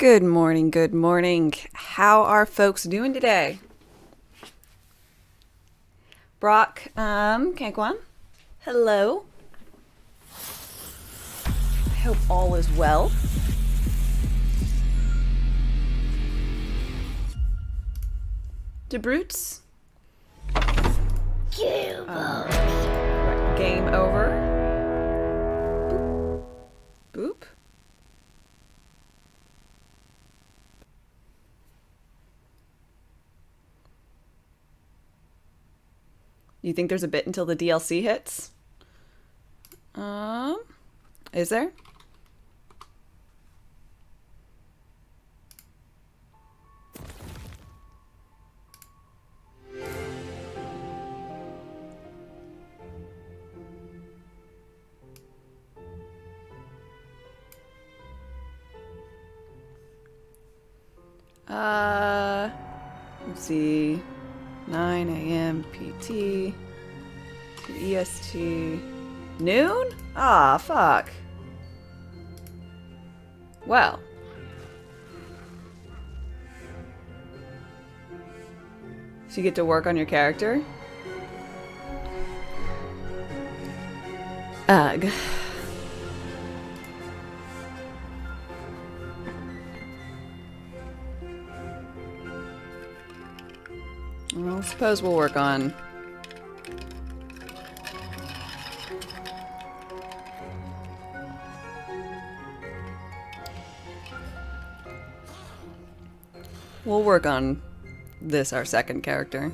Good morning, good morning. How are folks doing today? Brock, Kankwan, hello. I hope all is well. DeBrutes? Game over. Boop. Boop. You think there's a bit until the DLC hits? Is there? Let's see. 9 AM PT to EST. Noon? Ah, fuck. Well. So you get to work on your character? Ugh. Well, I suppose we'll work on... We'll work on this, our second character.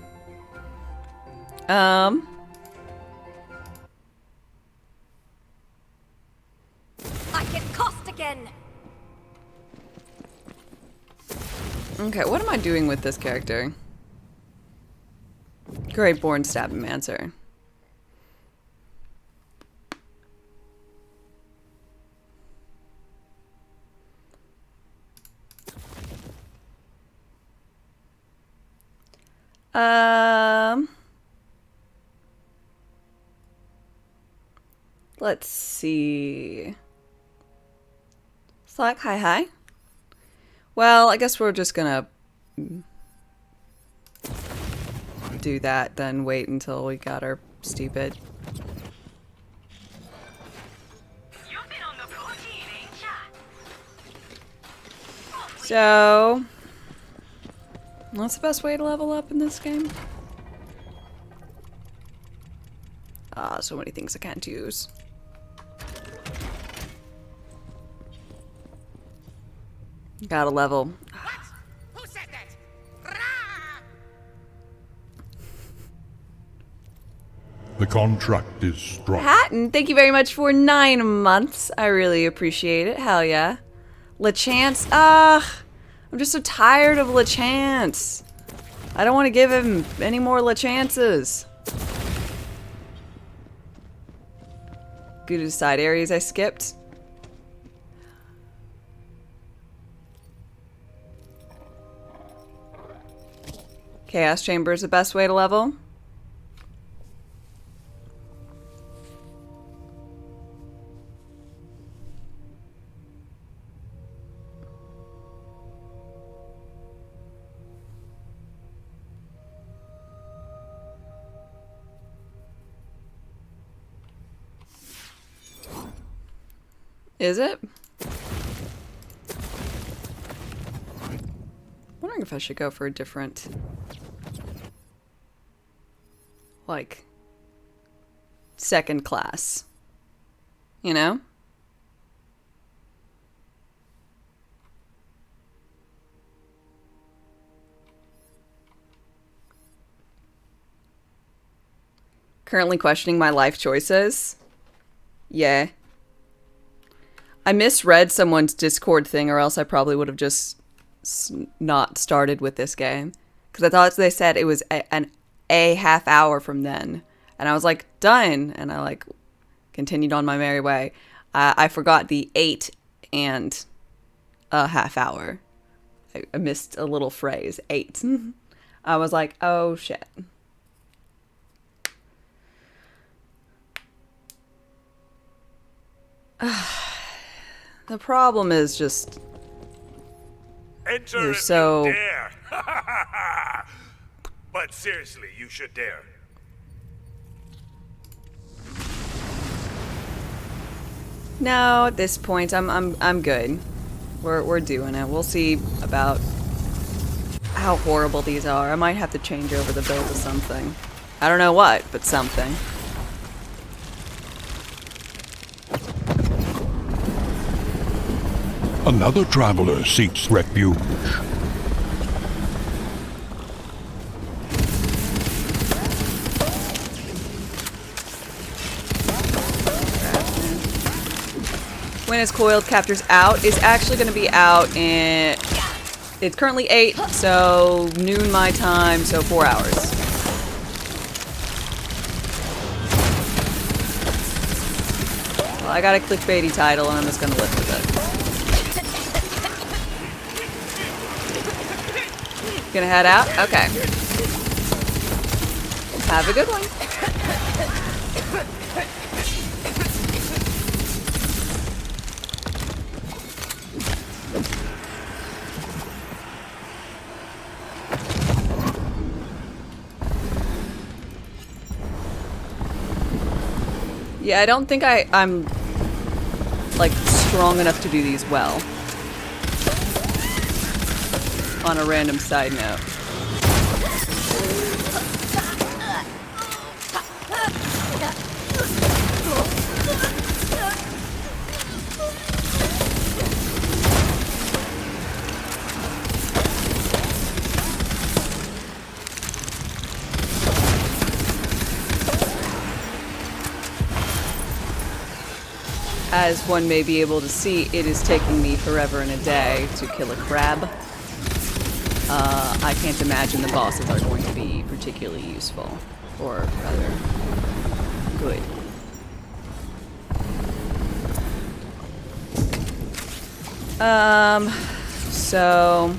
I get cost again. Okay, what am I doing with this character? Great born Stabmancer. Let's see. Slack, hi. Well, I guess we're just gonna do that, then wait until we got our stupid. You've been on the protein, ain't ya? So, what's the best way to level up in this game? Ah, so many things I can't use. Gotta level. What? Who said that? Rah! The contract is strong. Hatton, thank you very much for 9 months. I really appreciate it. Hell yeah. LeChance. I'm just so tired of LeChance. I don't want to give him any more LeChances. Go to the side areas I skipped. Chaos Chamber is the best way to level. Is it? Wondering if I should go for a different, like, second class. You know? Currently questioning my life choices. Yeah. I misread someone's Discord thing, or else I probably would have just not started with this game. Because I thought they said it was a half hour from then. And I was like, done. And I like continued on my merry way. I forgot the 8 and a half hour. I missed a little phrase, 8. I was like, oh shit. The problem is just Enter You're if so- you dare. But seriously, you should dare. No, at this point, I'm good. We're doing it. We'll see about how horrible these are. I might have to change over the build to something. I don't know what, but something. Another traveler seeks refuge. When is Coiled Captors out? It's actually going to be out in... It's currently 8, so noon my time, so 4 hours. Well, I got a clickbaity title, and I'm just going to live with it. Gonna head out? Okay. Have a good one. Yeah, I don't think I'm like strong enough to do these well. On a random side note. As one may be able to see, it is taking me forever and a day to kill a crab. I can't imagine the bosses are going to be particularly useful, or rather, good. So...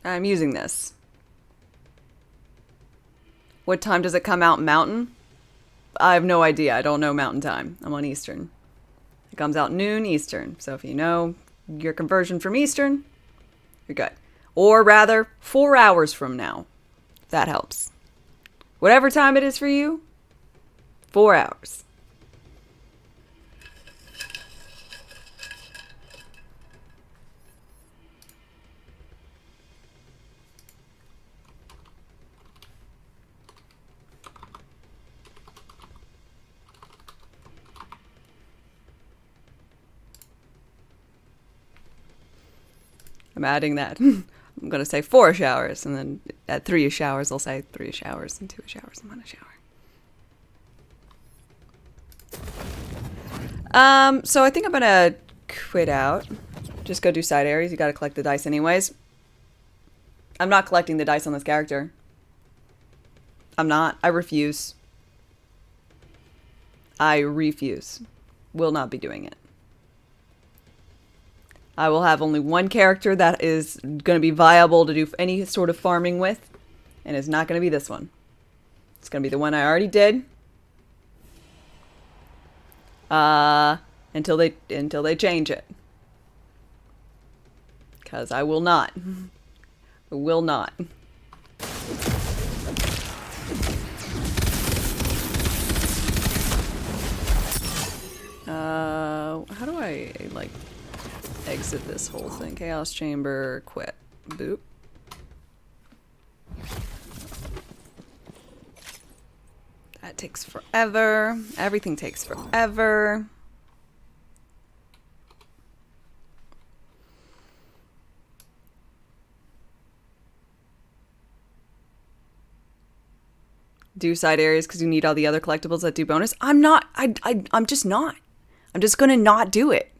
I'm using this. What time does it come out Mountain? I have no idea. I don't know Mountain time. I'm on Eastern. It comes out noon Eastern. So if you know your conversion from Eastern, you're good. Or rather, 4 hours from now. If that helps. Whatever time it is for you, 4 hours. I'm adding that. I'm going to say 4 showers, and then at 3 showers, I'll say 3 showers, and 2 showers, I'm on a shower. So I think I'm going to quit out. Just go do side areas. You got to collect the dice anyways. I'm not collecting the dice on this character. I'm not. I refuse. I refuse. Will not be doing it. I will have only one character that is going to be viable to do any sort of farming with, and it's not going to be this one. It's going to be the one I already did. Until they change it. Because I will not. I will not. How do I, like... exit this whole thing? Chaos Chamber, quit. Boop. That takes forever. Everything takes forever. Do side areas because you need all the other collectibles that do bonus. I'm not. I'm just not. I'm just gonna not do it.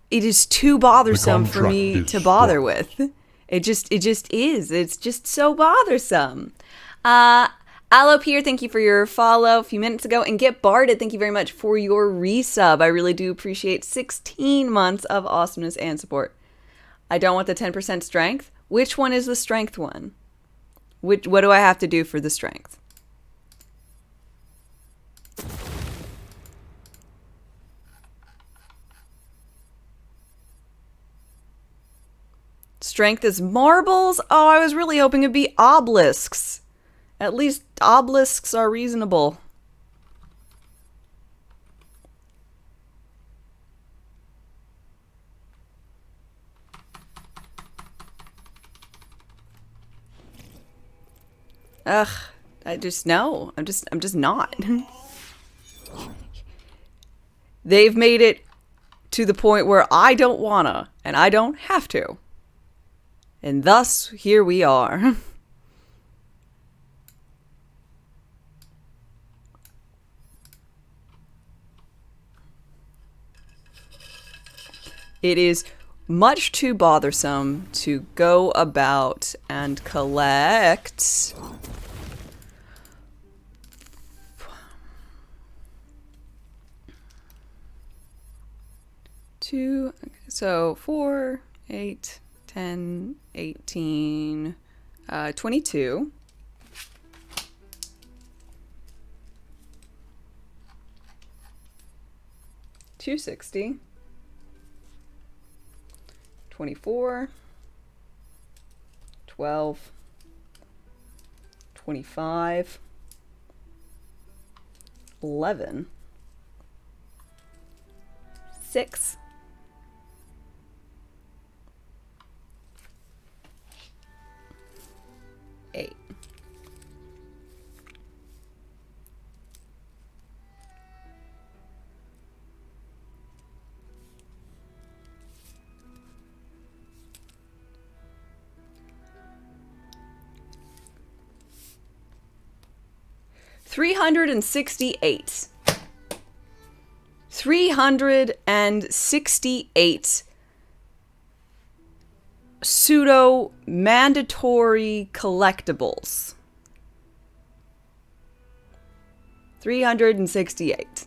It is too bothersome for me to bother with. It just is. It's just so bothersome. Alopier, thank you for your follow a few minutes ago. And Get Barded, thank you very much for your resub. I really do appreciate 16 months of awesomeness and support. I don't want the 10% strength. Which one is the strength one? What do I have to do for the strength? Strength is marbles? Oh, I was really hoping it'd be obelisks. At least obelisks are reasonable. Ugh, I just no. I'm just not. They've made it to the point where I don't wanna, and I don't have to. And thus, here we are. It is much too bothersome to go about and collect two, so 4, 8, 10, 18, 22. $260. 24, 12, 25, 11, 6, 8. $368. 368 pseudo mandatory collectibles. 368.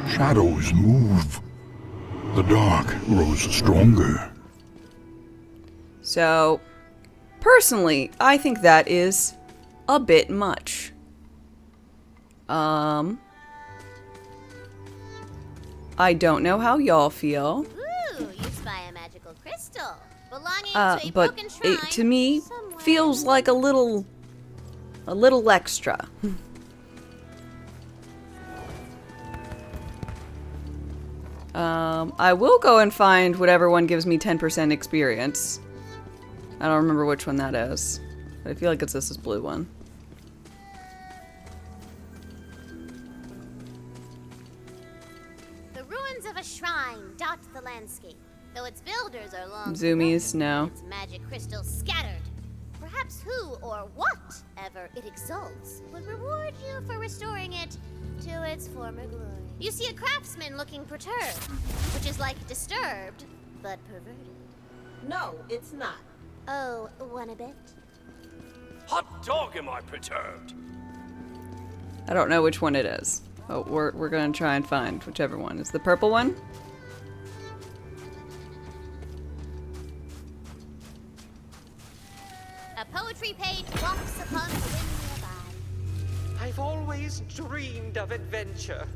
Shadows move. The dark grows stronger. So, personally, I think that is a bit much. I don't know how y'all feel. Ooh, you spy a magical crystal belonging to a But broken shrine it, to me, somewhere. feels like a little extra. I will go and find whatever one gives me 10% experience. I don't remember which one that is. But I feel like it's this blue one. The ruins of a shrine dot the landscape, though its builders are long Zoomies, forgotten, no. its magic crystals scattered. Perhaps who or whatever it exalts would reward you for restoring it to its former glory. You see a craftsman looking perturbed, which is like disturbed, but perverted. No, it's not. Oh, wanna bet? Hot dog am I perturbed. I don't know which one it is. Oh, we're gonna try and find whichever one. Is the purple one? A poetry page walks upon the wind nearby. I've always dreamed of adventure,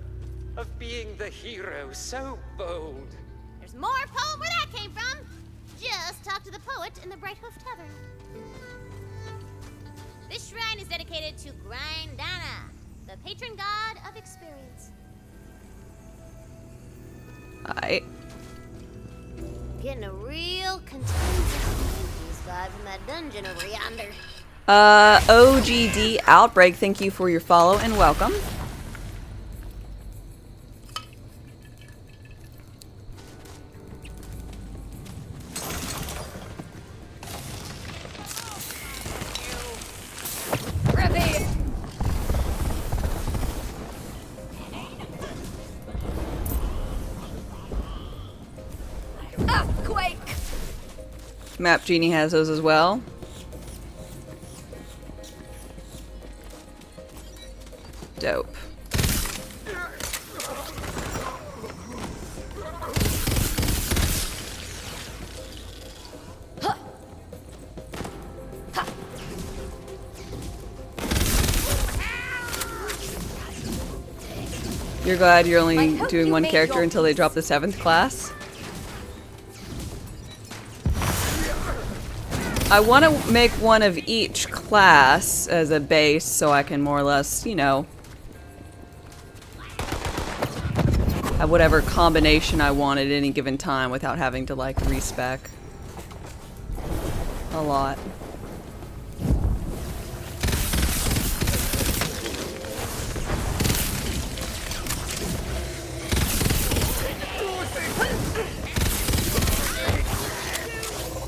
of being the hero so bold. There's more poem where that came from. Just talk to the poet in the Bright Hoof Tavern. This shrine is dedicated to Grindana, the patron god of experience. Getting a real contingent vibe from that dungeon over yonder. OGD Outbreak, thank you for your follow and welcome. Earthquake! Map Genie has those as well. Dope. You're glad you're only doing one character until they drop the 7th class? I want to make one of each class as a base so I can more or less, you know, have whatever combination I want at any given time without having to, like, respec a lot.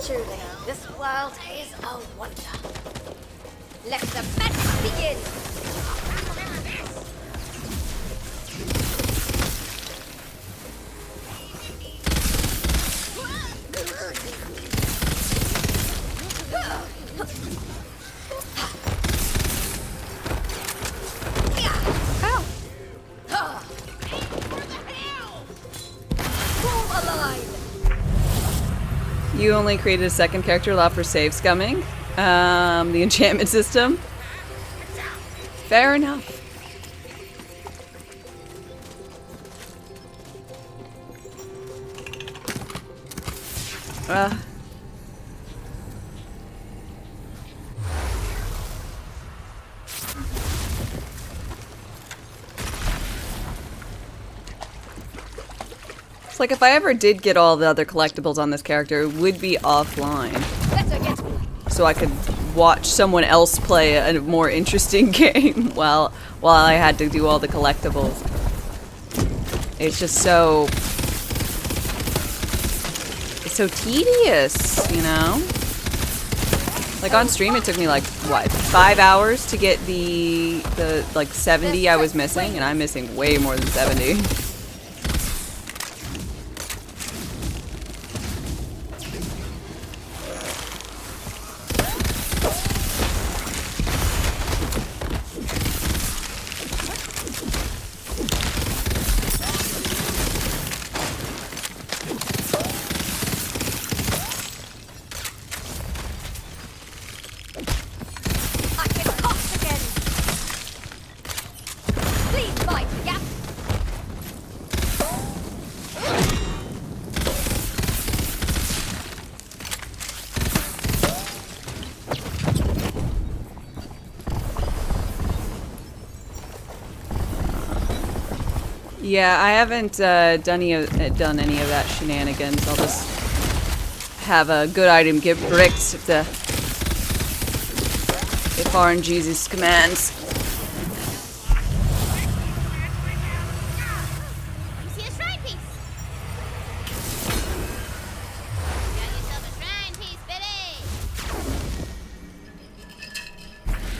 Truly, this world is a wonder. Let the magic begin! You only created a 2nd character, allow for save scumming. The enchantment system. Fair enough. It's like if I ever did get all the other collectibles on this character, it would be offline. So I could watch someone else play a more interesting game while I had to do all the collectibles. It's just so... it's so tedious, you know? Like on stream it took me like, what, 5 hours to get the like 70 I was missing, and I'm missing way more than 70. Yeah, I haven't done any of that shenanigans. I'll just have a good item give bricks if RNG's commands. You see a shrine piece? Got yourself a shrine piece, Biddy!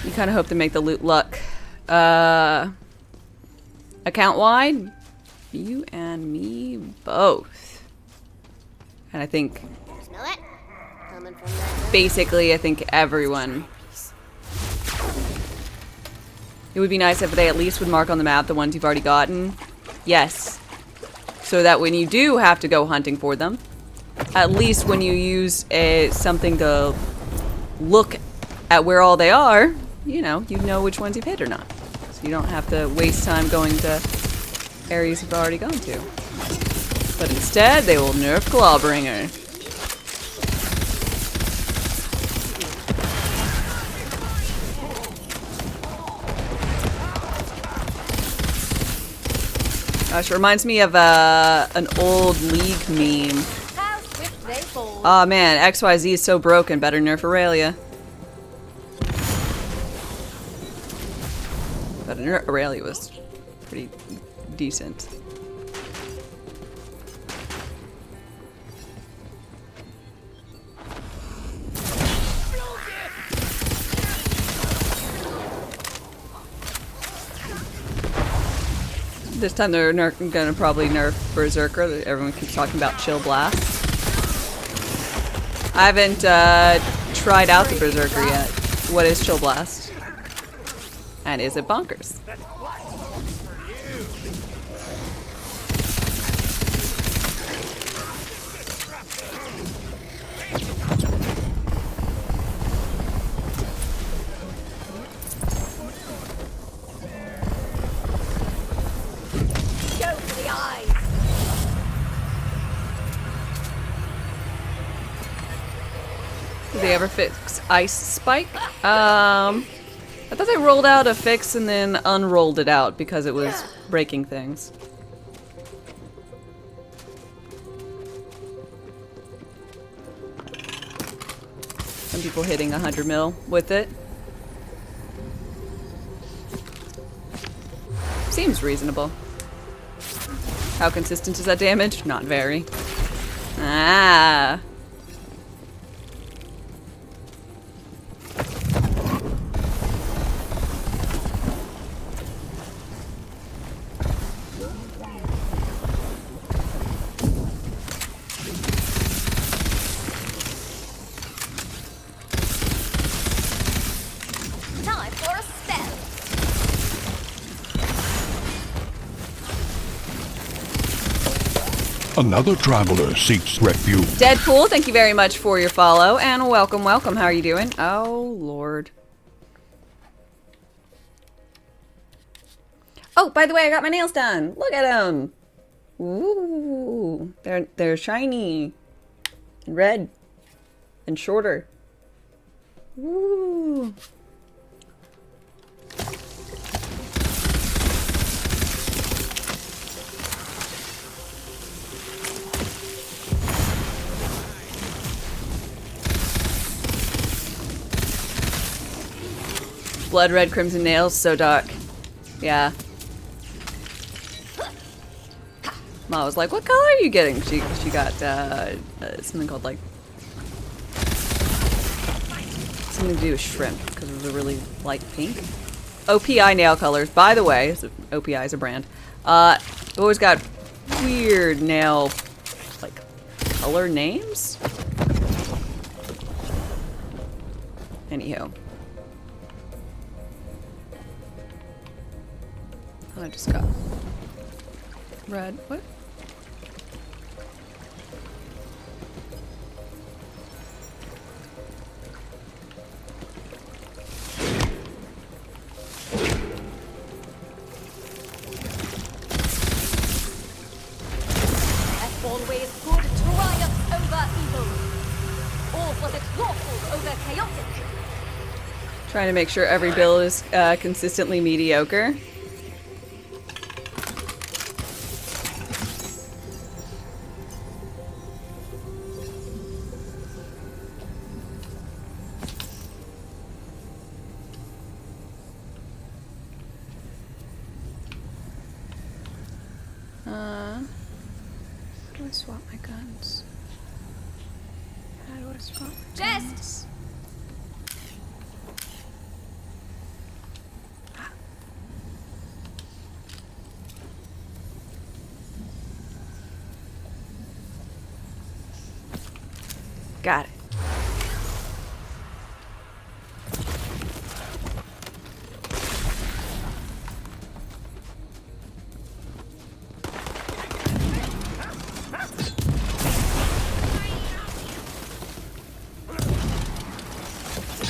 You kind of hope to make the loot luck. Account wide, you and me both. And I think Smell it? Coming from that basically, I think everyone. It would be nice if they at least would mark on the map the ones you've already gotten. Yes. So that when you do have to go hunting for them, at least when you use something to look at where all they are, you know which ones you've hit or not. So you don't have to waste time going to areas you've already gone to. But instead, they will nerf Clawbringer. Gosh, it reminds me of an old League meme. Aw man, XYZ is so broken, better nerf Aurelia. But Aurelia was pretty decent. This time they're gonna probably nerf Berserker. Everyone keeps talking about Chill Blast. I haven't tried out the Berserker yet. What is Chill Blast? And is it bonkers? Go for the eyes. Did they ever fix Ice Spike? I thought they rolled out a fix and then unrolled it out because it was breaking things. Some people hitting 100 mil with it. Seems reasonable. How consistent is that damage? Not very. Ah. Time for a spell. Another traveler seeks refuge. Deadpool, thank you very much for your follow, and welcome, welcome. How are you doing? Oh, Lord. Oh, by the way, I got my nails done. Look at them. Ooh, they're shiny and red and shorter. Ooh. Blood red crimson nails, so dark. Yeah. Ma was like, "What color are you getting?" She got something called like something to do with shrimp because it was a really light pink. OPI nail colors, by the way. OPI is a brand. It always got weird nail like color names. Anyhow. I just got red. What? As always, good triumphs over evil. Or was it lawful over chaotic? Trying to make sure every build is consistently mediocre. How do I swap my guns? How do I swap my guns? Got it.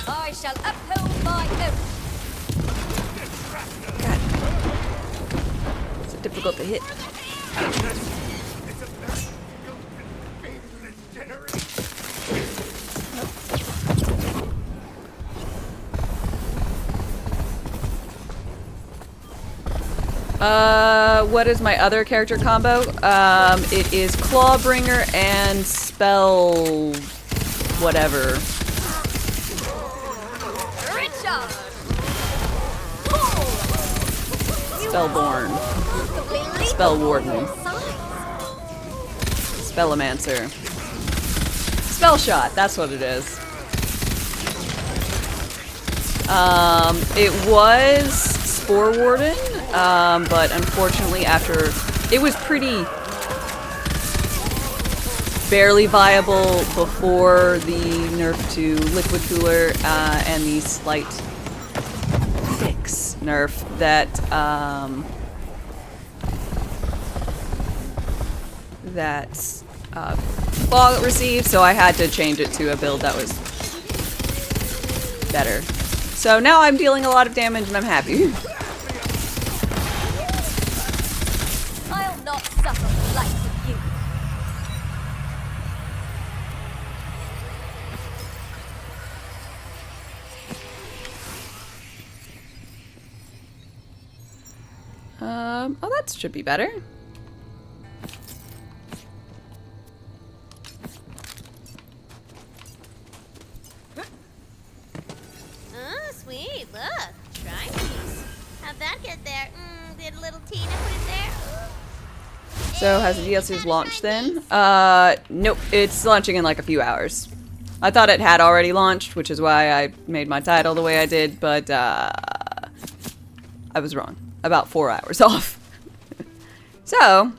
I shall uphold my oath. God. It's difficult to hit. What is my other character combo? It is Clawbringer and Spell... whatever. Richard! Spellborn. Spell Warden. Spellomancer. Spell Shot, that's what it is. It was Spore Warden, but unfortunately after... It was pretty... barely viable before the nerf to Liquid Cooler and the slight fix nerf that Claw received, so I had to change it to a build that was better. So now I'm dealing a lot of damage and I'm happy. I'll not suffer the likes of you. Oh, that should be better. Oh, sweet. Look. Try these. How'd that get there? Did a little Tina put it there? So has the DLC's launched then? Nope. It's launching in like a few hours. I thought it had already launched, which is why I made my title the way I did, but I was wrong. About 4 hours off. So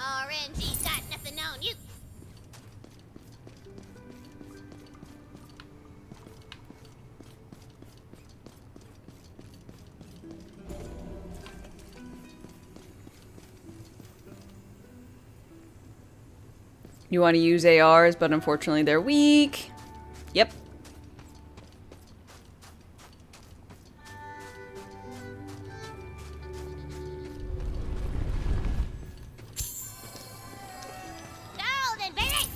RNG got nothing on you. you want to use ARs, but unfortunately they're weak. Yep. Golden, baby!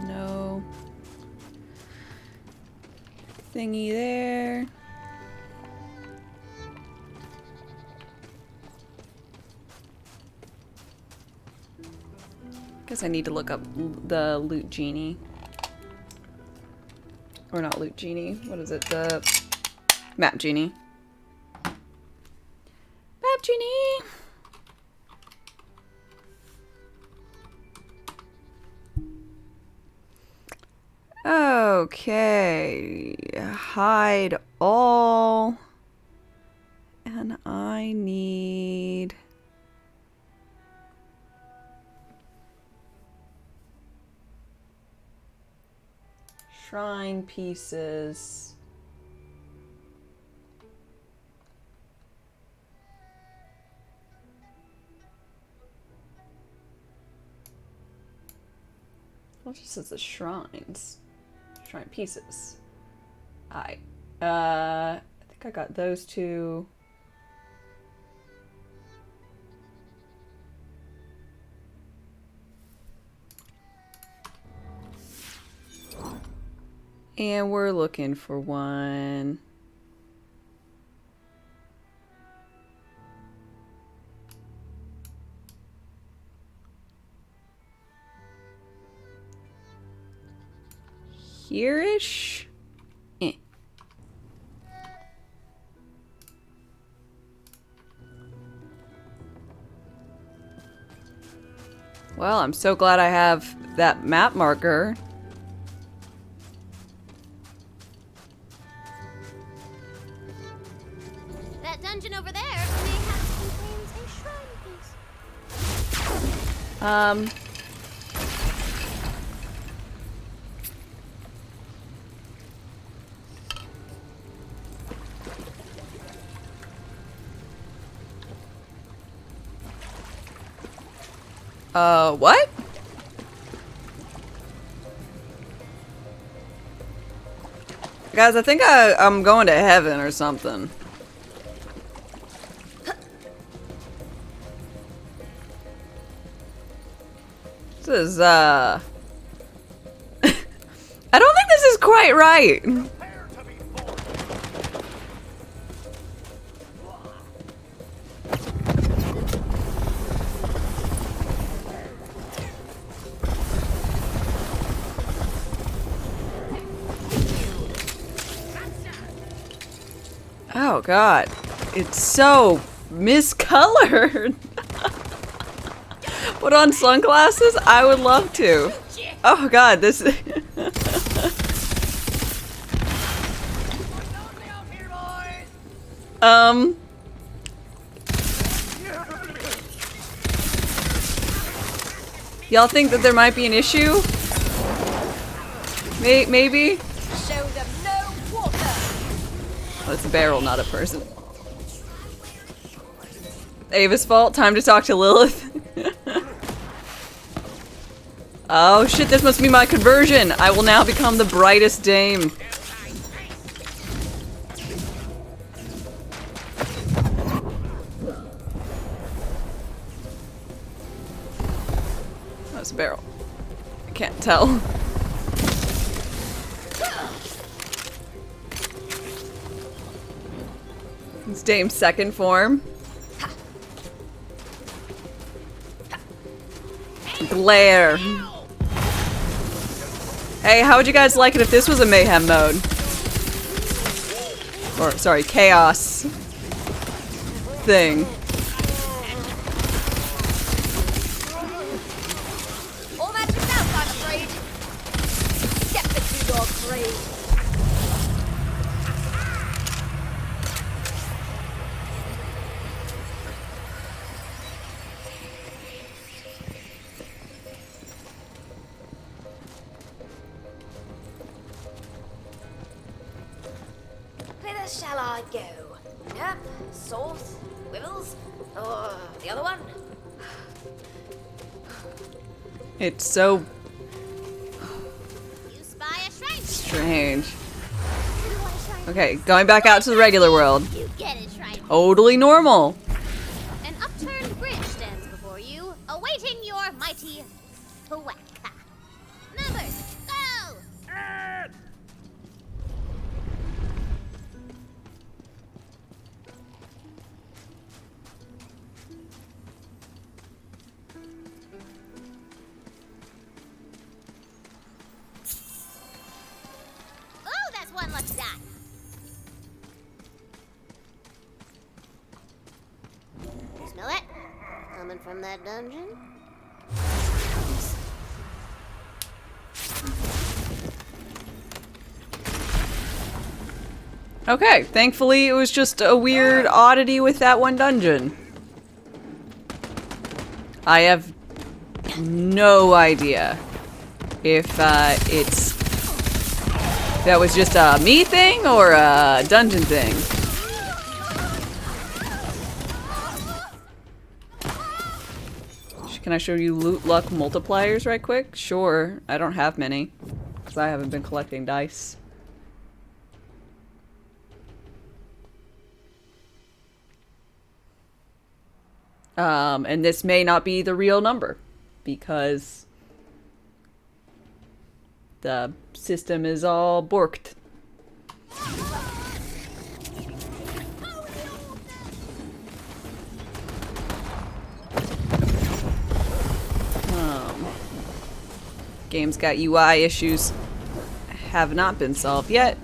No thingy there. Guess I need to look up the loot genie. Or not loot genie. What is it? The map genie. Map genie! Okay. Hide all. And I need... shrine pieces. Well, it just says the shrines. Shrine pieces. I think I got those two. And we're looking for one. Here-ish? Eh. Well, I'm so glad I have that map marker. That dungeon over there may have contains a shrine piece. What? Guys, I think I'm going to heaven or something. This is, I don't think this is quite right. Oh god, it's so miscolored. Put on sunglasses? I would love to. Oh god, this Y'all think that there might be an issue? Maybe? Show them no water. Oh, it's a barrel, not a person. Ava's fault. Time to talk to Lilith. Oh shit, this must be my conversion. I will now become the brightest dame. That's a barrel. I can't tell. It's Dame's second form. Glare. Hey, how would you guys like it if this was a mayhem mode? Or, sorry, chaos thing. All that yourself, I'm afraid. Get the two-dog free. Whither shall I go? Yep, South, Wibbles, or the other one? It's so You spy a shrine. strange. Okay, going back out to the regular world. You get it, shrine. Totally normal. An upturned bridge stands before you, awaiting your mighty thwack. Members, go! Oh, that's one lucky die. You smell it? Coming from that dungeon? Okay, thankfully it was just a weird oddity with that one dungeon. I have no idea if that was just a me thing or a dungeon thing. Can I show you loot luck multipliers right quick? Sure. I don't have many because I haven't been collecting dice. And this may not be the real number because the system is all borked. Game's got UI issues. Have not been solved yet.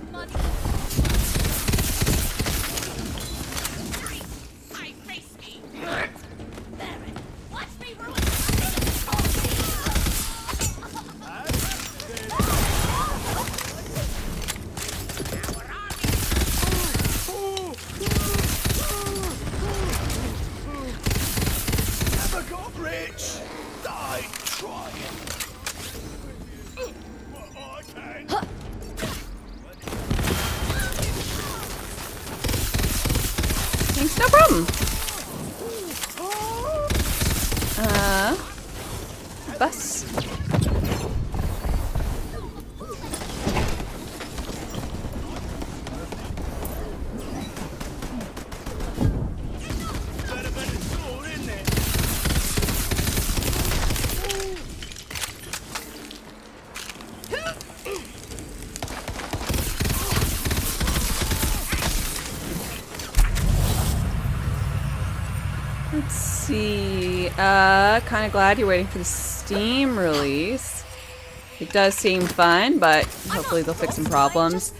Thanks, no problem. Bus. Let's see. Kind of glad you're waiting for the Steam release. It does seem fun, but hopefully they'll fix some problems.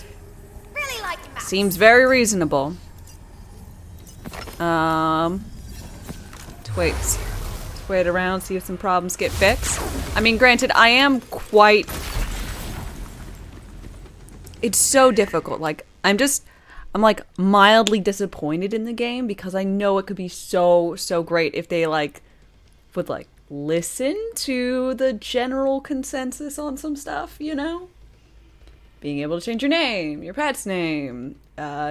Really like maps. Seems very reasonable. To wait around, see if some problems get fixed. I mean, granted, I am quite... It's so difficult. Like, I'm I'm like mildly disappointed in the game because I know it could be so great if they like would like listen to the general consensus on some stuff, you know? Being able to change your name, your pet's name,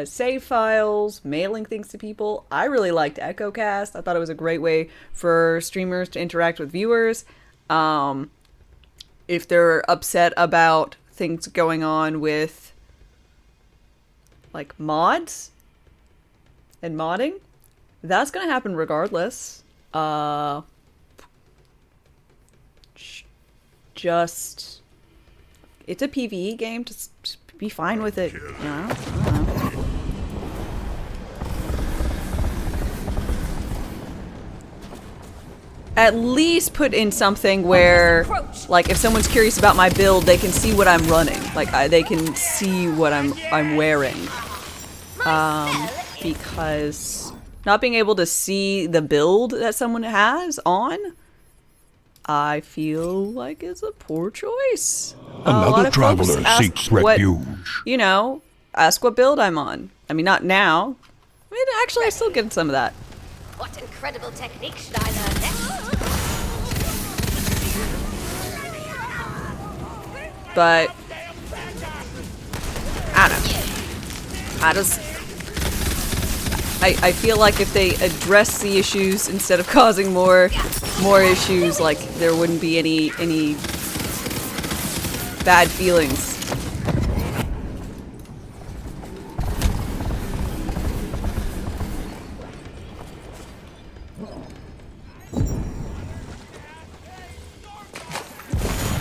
save files, mailing things to people. I really liked EchoCast. I thought it was a great way for streamers to interact with viewers. If they're upset about things going on with like mods and modding, that's gonna happen regardless. Just it's a PvE game. Just be fine with it. You know? I don't know. At least put in something where, like, if someone's curious about my build, they can see what I'm running. Like, they can see what I'm wearing. Because not being able to see the build that someone has on, I feel like it's a poor choice. Another traveler seeks refuge. You know, ask what build I'm on. I mean, not now. I mean, actually, I still get some of that. What incredible technique should I learn next? But I don't know. I feel like if they address the issues instead of causing more issues, like there wouldn't be any bad feelings.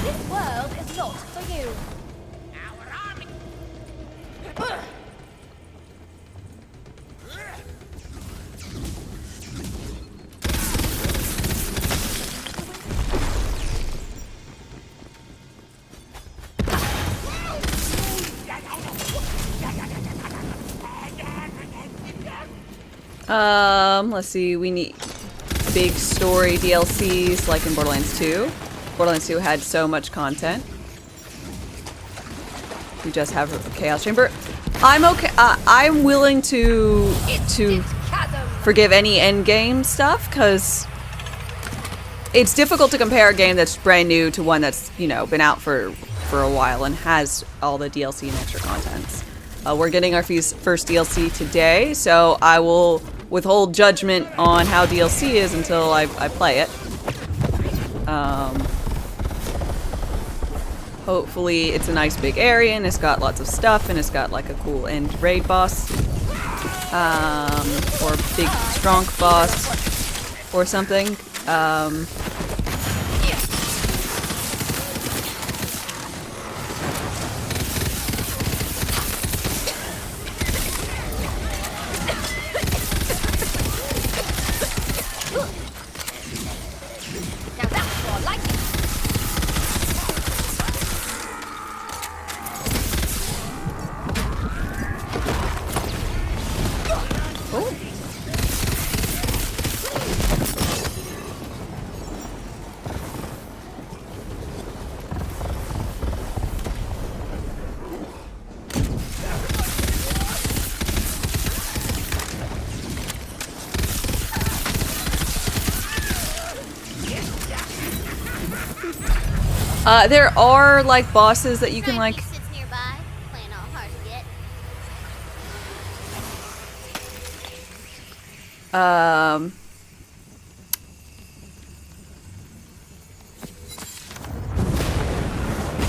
This world is not for you. Let's see, we need big story DLCs like in Borderlands 2. Borderlands 2 had so much content. We just have a Chaos Chamber. I'm okay. I'm willing to forgive any endgame stuff because it's difficult to compare a game that's brand new to one that's, you know, been out for a while and has all the DLC and extra contents. We're getting our first DLC today, so I will withhold judgment on how DLC is until I play it. Hopefully it's a nice big area and it's got lots of stuff and it's got like a cool end raid boss. Or a big strong boss or something. Now that's more like it. There are like bosses that you can like. Sits nearby, playing all hard to get.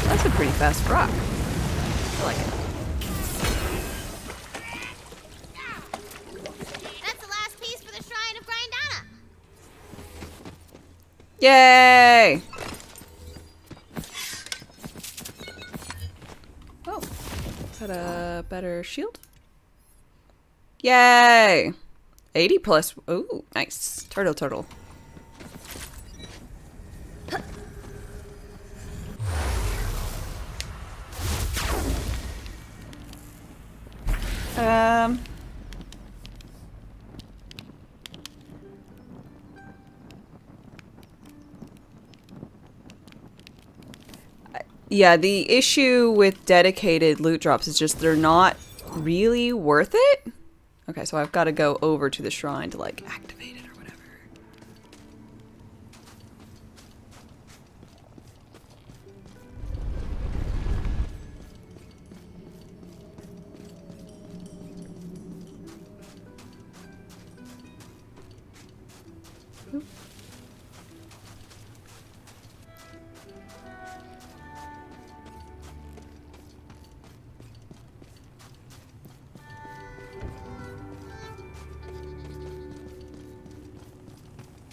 That's a pretty fast rock. I like it. That's the last piece for the Shrine of Grindana. Yay! Oh, is that a better shield? Yay! 80 plus. Ooh, nice. Turtle. Yeah, the issue with dedicated loot drops is just they're not really worth it? Okay, so I've got to go over to the shrine to, like, activate it or whatever.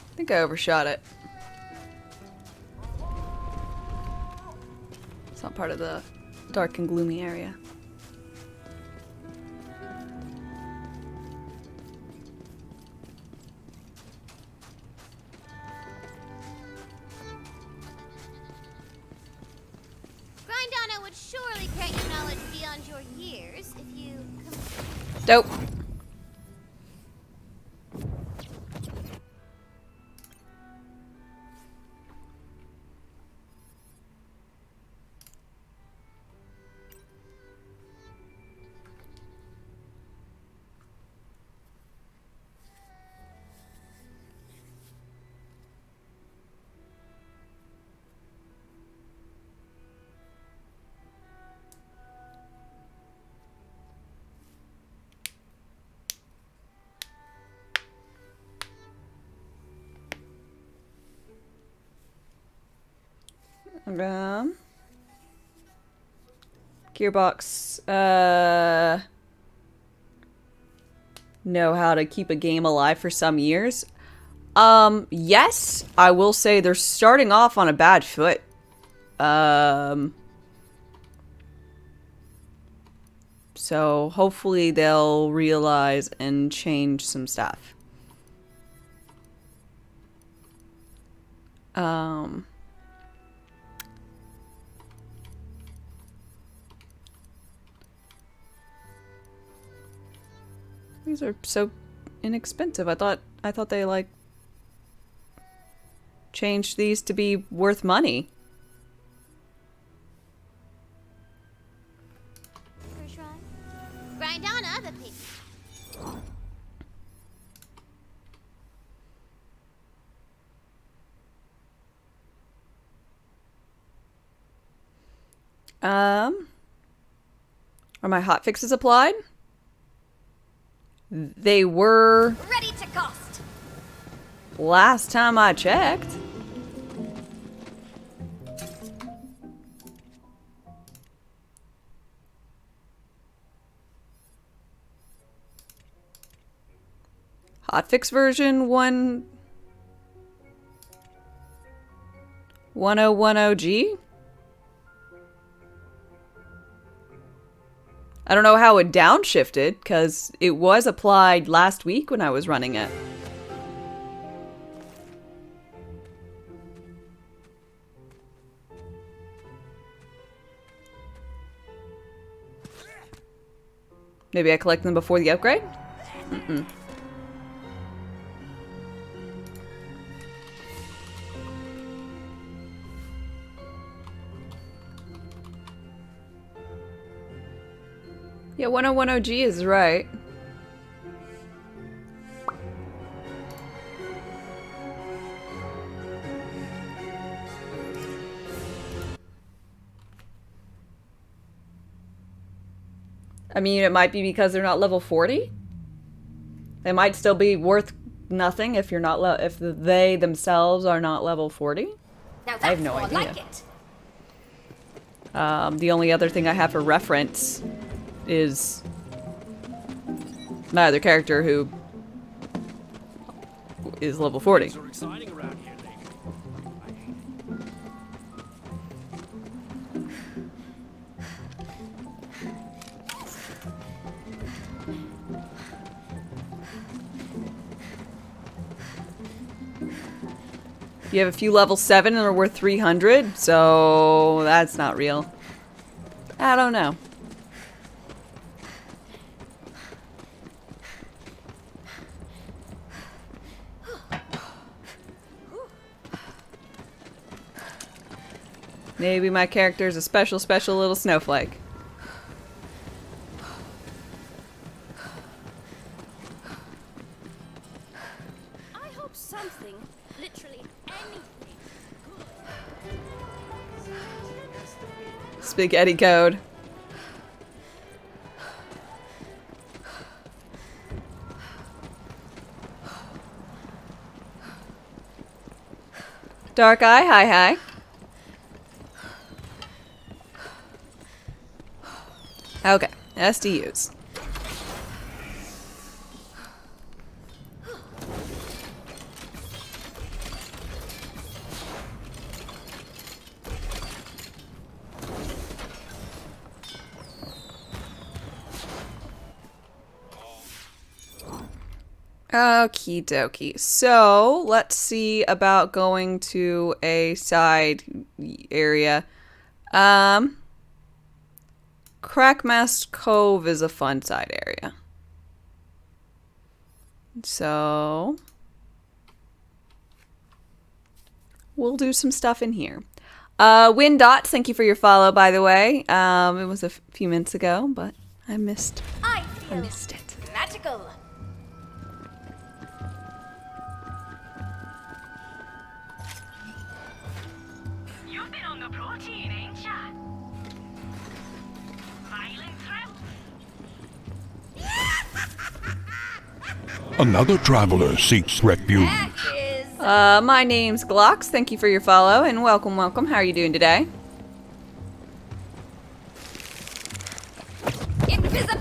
I think I overshot it. It's not part of the dark and gloomy area. Grindana would surely grant you knowledge beyond your years if you... Dope. Gearbox, know how to keep a game alive for some years. Yes, I will say they're starting off on a bad foot. So hopefully they'll realize and change some stuff. These are so inexpensive. I thought they like changed these to be worth money. First run. Grindana, the pig. Are my hotfixes applied? They were Ready to cost. last time I checked. Hotfix version 1010G? I don't know how it downshifted, because it was applied last week when I was running it. Maybe I collect them before the upgrade? Mm-mm. Yeah, 1010G is right. I mean, it might be because they're not level 40. They might still be worth nothing if you're not if they themselves are not level 40. Now I have no more idea. like it. The only other thing I have for reference is my other character who is level 40. Things are exciting around here lately. You have a few level 7 and are worth 300, so that's not real. I don't know. Maybe my character's a special little snowflake. something, literally anything. Spaghetti code. Dark Eye, hi. Okay, SDUs. Okie dokie. So, let's see about going to a side area. Crackmast Cove is a fun side area. So, we'll do some stuff in here. Windot, thank you for your follow, by the way. It was a few minutes ago, but I missed it. Magical. You've been on the protein, ain't ya? Violent thrill? Another traveler seeks refuge. My name's Glocks. Thank you for your follow and welcome. How are you doing today? Invisible.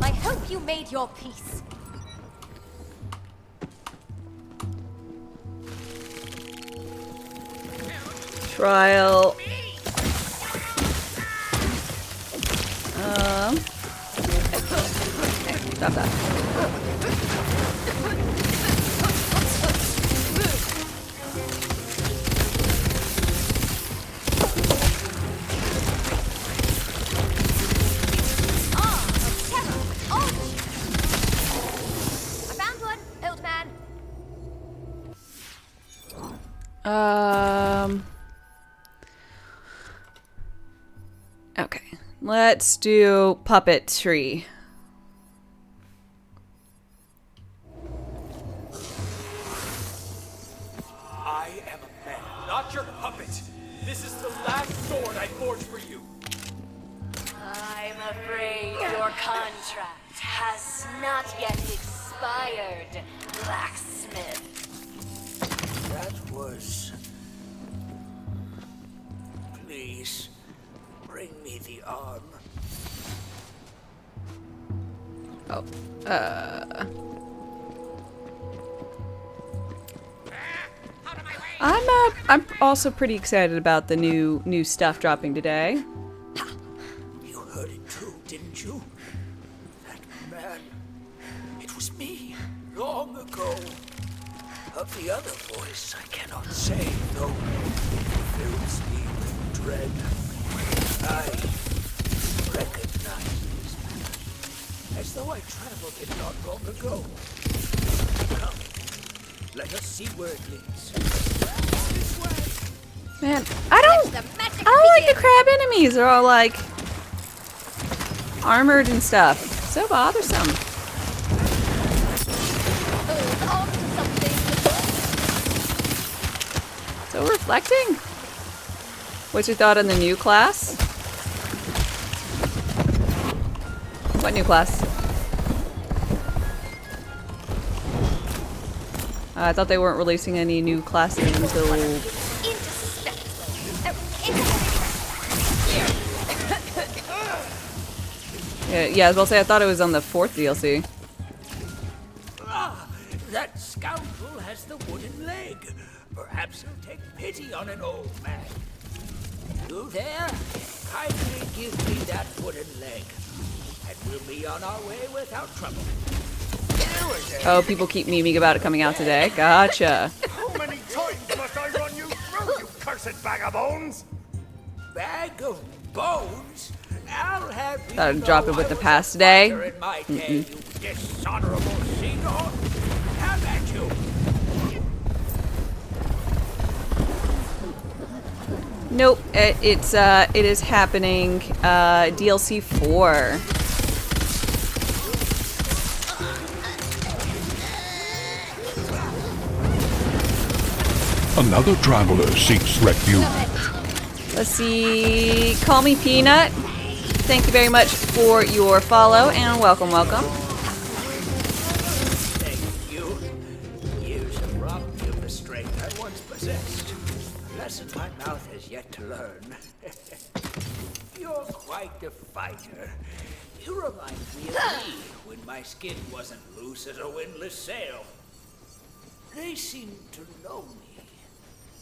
I hope you made your peace. Trial. Stop that. I found one, old man. Okay. Let's do puppetry. I am a man, not your puppet. This is the last sword I forged for you. I'm afraid your contract has not yet expired, blacksmith. That was... Please, bring me the arm. Oh, I'm also pretty excited about the new stuff dropping today. You heard it too, didn't you? That man, it was me, long ago. Of the other voice, I cannot say, though it fills me with dread. I recognize this man, as though I traveled it not long ago. Come, let us see where it leads. This way. Man, I don't like the crab enemies. They're all like armored and stuff. So bothersome. So reflecting. What's your thought on the new class? What new class? I thought they weren't releasing any new classes until... Yeah, I was about to say, I thought it was on the 4th DLC. Ah, that scoundrel has the wooden leg. Perhaps he'll take pity on an old man. You there? Kindly give me that wooden leg, and we'll be on our way without trouble. Oh, people keep memeing about it coming out today. Gotcha. How many times must I run you through, you cursed bag of bones? Bag of bones? I'll have you Thought I'd drop it with the past today. in my day, you dishonorable sea-dog. Have at you. Nope, it is happening, DLC 4. Another traveler seeks refuge. Let's see, call me Peanut. Thank you very much for your follow, and welcome, welcome. Thank you. Years have robbed me of the strength I once possessed. A lesson my mouth has yet to learn. You're quite a fighter. You remind me of me when my skin wasn't loose as a windless sail. They seem to know me.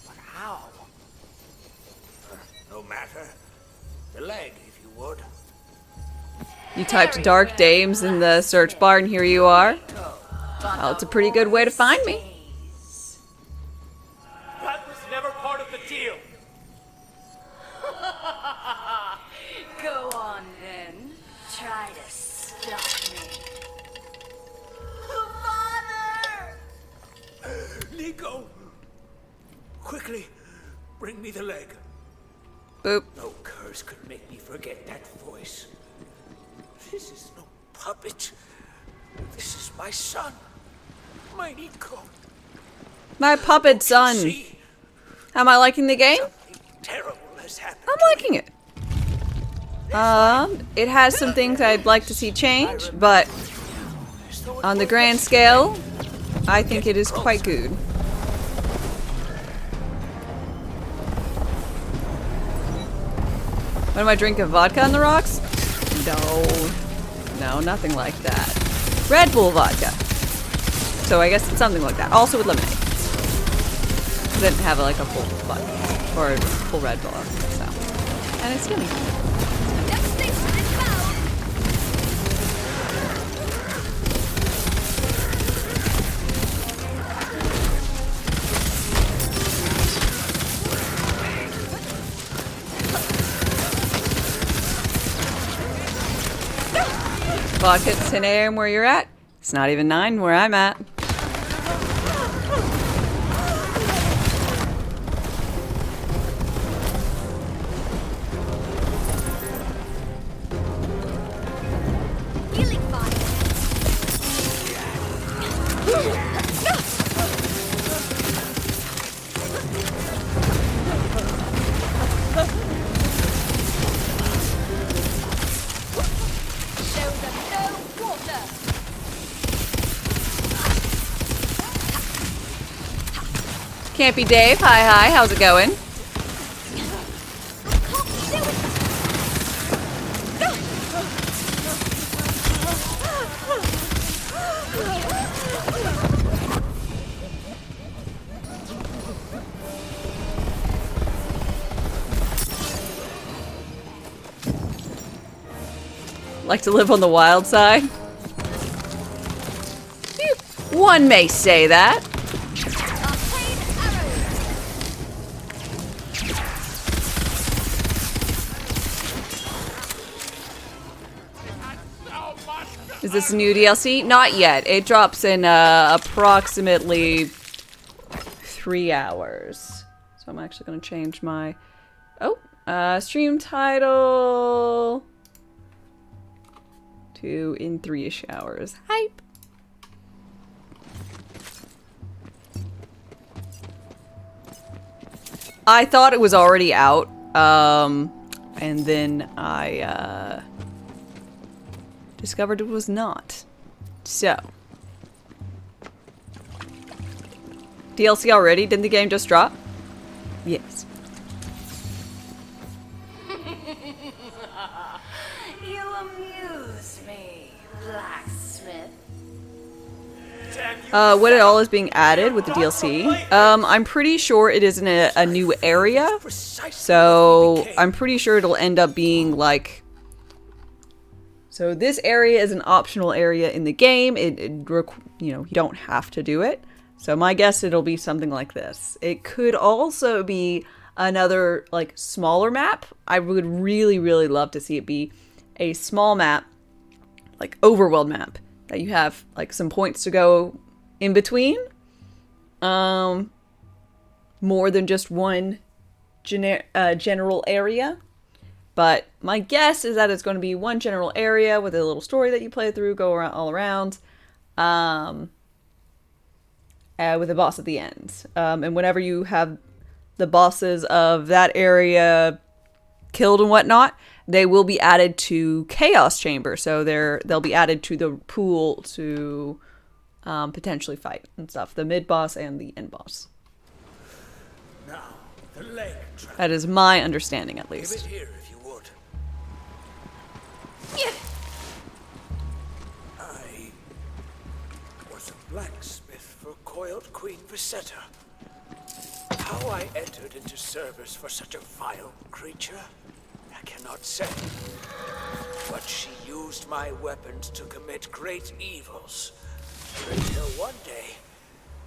But how? No matter. The leg, if you would. You typed Dark Dames in the search bar, and here you are. Well, it's a pretty good way to find me. That was never part of the deal. Go on then. Try to stop me. Nico! Quickly, bring me the leg. Boop. No curse could make me forget that voice. This is no puppet. This is my son. My Nico. My puppet son. See? Am I liking the game? Something terrible has happened. I'm liking it. It has some things I'd like to see change, but on the grand scale, I think it is quite good. What am I drinking? Vodka on the rocks? No, nothing like that. Red Bull vodka. So I guess it's something like that. Also with lemonade. I didn't have like a full vodka or a full Red Bull, so. And it's yummy. Vodka at 10 AM where you're at. It's not even 9 where I'm at. Healing fire. Campy Dave, hi, how's it going? Like to live on the wild side? One may say that. Is this a new DLC? Not yet. It drops in approximately 3 hours. So I'm actually going to change my... Oh, stream title to in 3-ish hours. Hype! I thought it was already out, and then I discovered it was not. So. DLC already? Didn't the game just drop? Yes. You amuse me, blacksmith. What it all is being added with the DLC? I'm pretty sure it isn't a new area. So, I'm pretty sure it'll end up being like... So this area is an optional area in the game. You know, you don't have to do it. So my guess it'll be something like this. It could also be another like smaller map. I would really, really love to see it be a small map, like overworld map that you have like some points to go in between. More than just one general area. But my guess is that it's going to be one general area with a little story that you play through, go around all around, with a boss at the end. And whenever you have the bosses of that area killed and whatnot, they will be added to Chaos Chamber. So they'll be added to the pool to potentially fight and stuff. The mid boss and the end boss. Now, the leg trap. That is my understanding, at Give least. it here if you would. I was a blacksmith for coiled Queen Wed-Sat. How I entered into service for such a vile creature, I cannot say. But she used my weapons to commit great evils. Until one day,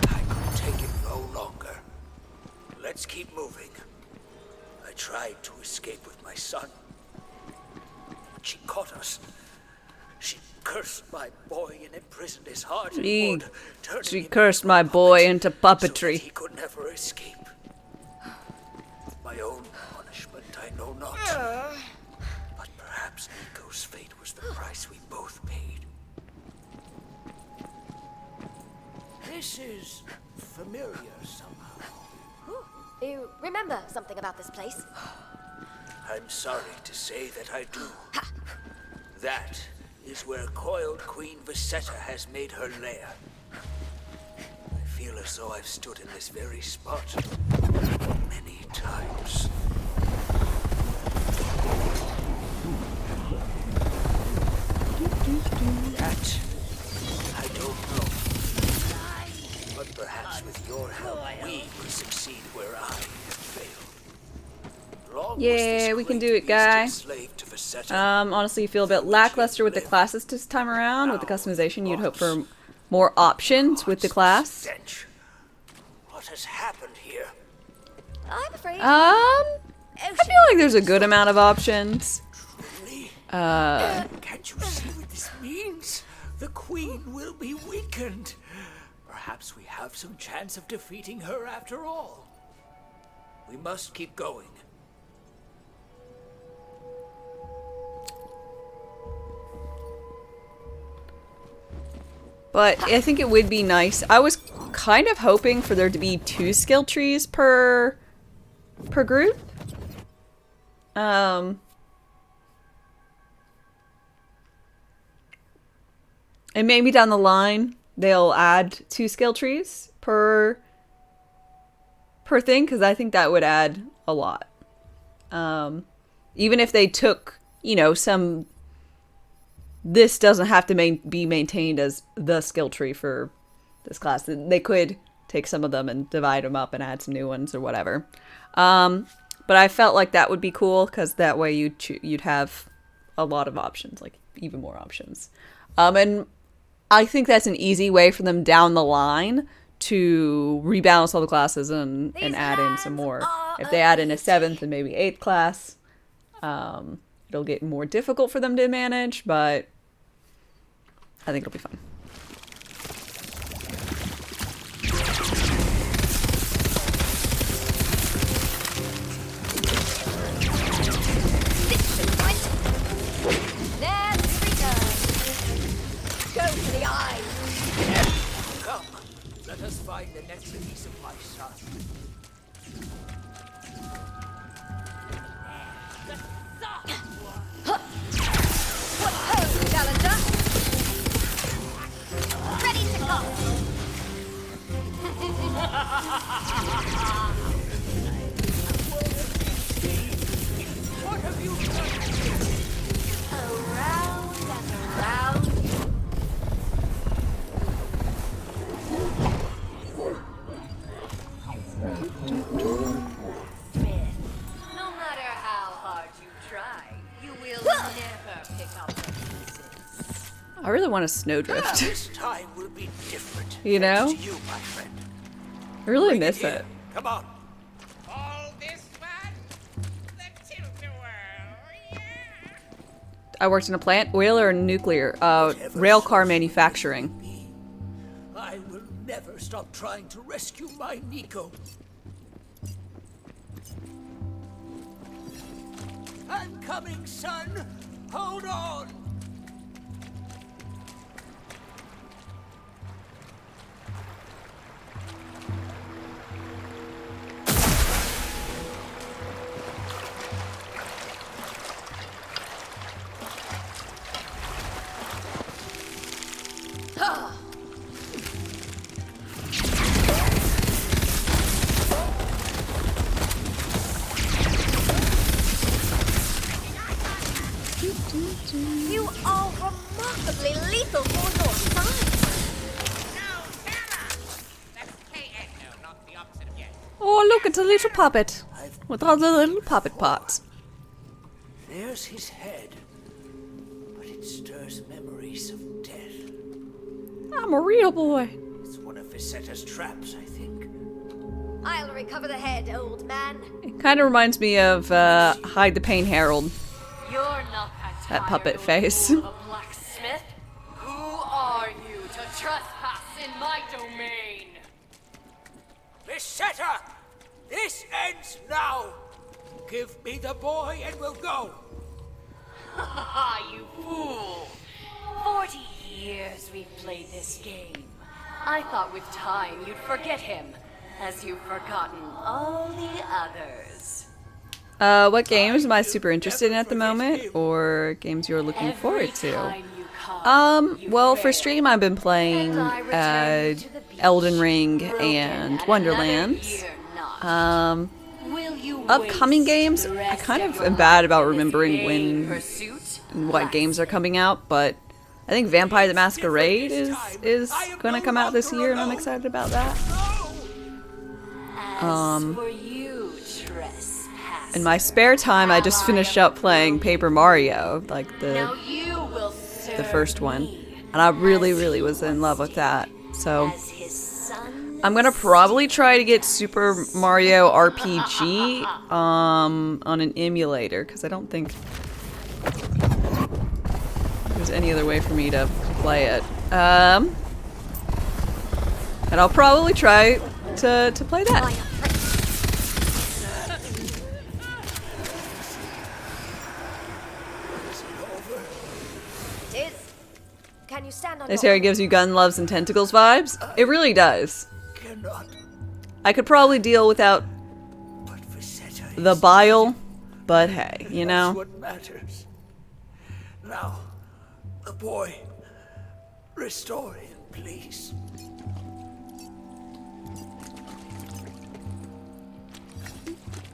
I could take it no longer. Let's keep moving. I tried to escape with my son. She caught us. She cursed my boy and imprisoned his heart in wood. She cursed my boy into So that puppetry. he could never escape. My own punishment, I know not. But perhaps Nico's fate was the price we both paid. This is familiar somehow. You remember something about this place? I'm sorry to say that I do. That is where coiled Queen Wed-Sat has made her lair. I feel as though I've stood in this very spot many times. That I don't know. But perhaps with your help we will succeed where I have failed. Long was Yeah, this we can great do it, beast guy. enslaved to Wed-Sat. Honestly, you feel a bit lackluster with the classes this time around. With the customization, you'd hope for more options with the class. Stench. What has happened here? I'm afraid. I feel like there's a good amount of options. Really? Can't you see what this means? The queen will be weakened. Perhaps we have some chance of defeating her after all. We must keep going. But I think it would be nice. I was kind of hoping for there to be 2 skill trees per group. And maybe down the line they'll add 2 skill trees per thing, because I think that would add a lot. Even if they took, you know, some. This doesn't have to be maintained as the skill tree for this class. They could take some of them and divide them up and add some new ones or whatever. But I felt like that would be cool, because that way you'd have a lot of options, like even more options. And I think that's an easy way for them down the line to rebalance all the classes and add in some more. If they add in a 7th and maybe 8th class, it'll get more difficult for them to manage, but I think it'll be fun. Let's return. Go to the eyes. Come, let us find the next piece of my son. What ho, Challenger? Ready to go. What have you done? Around and around. No matter how hard you try, you will never pick up the pieces. I really want a snowdrift. This time will be different. You know? Thanks to you, my friend. I really Bring miss here. it. Come on. All this fun? The tilt-a-whirl, yeah! I worked in a plant, oil or nuclear, rail car manufacturing. I will never stop trying to rescue my Nico. coming, son. Hold on. You are remarkably lethal for your size. No, Sarah! That's KN. No, not the opposite of yes. Oh, look, it's a little puppet. With all the little puppet parts. There's his head, but it stirs memories of death. I'm a real boy. It's one of Wed-Sat's traps, I think. I'll recover the head, old man. It kind of reminds me of Hide the Pain Herald. You're not That puppet tired, face. old fool of a blacksmith. Who are you to trespass in my domain? Wed-Sat! This ends now! Give me the boy and we'll go! Ha, you fool! 40 years we've played this game. I thought with time you'd forget him, as you've forgotten all the others. What games am I super interested in at the moment, or games you're looking forward to? Well, for stream I've been playing Elden Ring and Wonderlands. Upcoming games, I kind of am bad about remembering when and what games are coming out, but I think Vampire the Masquerade is going to come out this year, and I'm excited about that. In my spare time, I just finished up playing Paper Mario, like the first one, and I really was in love with that. So I'm gonna probably try to get Super Mario RPG on an emulator, because I don't think there's any other way for me to play it. And I'll probably try to play that. Can you stand on This your area gives you gun loves and tentacles vibes. It really does. Cannot. I could probably deal without the bile, but hey, you know. That's what matters. Now, the boy. Restore him, please.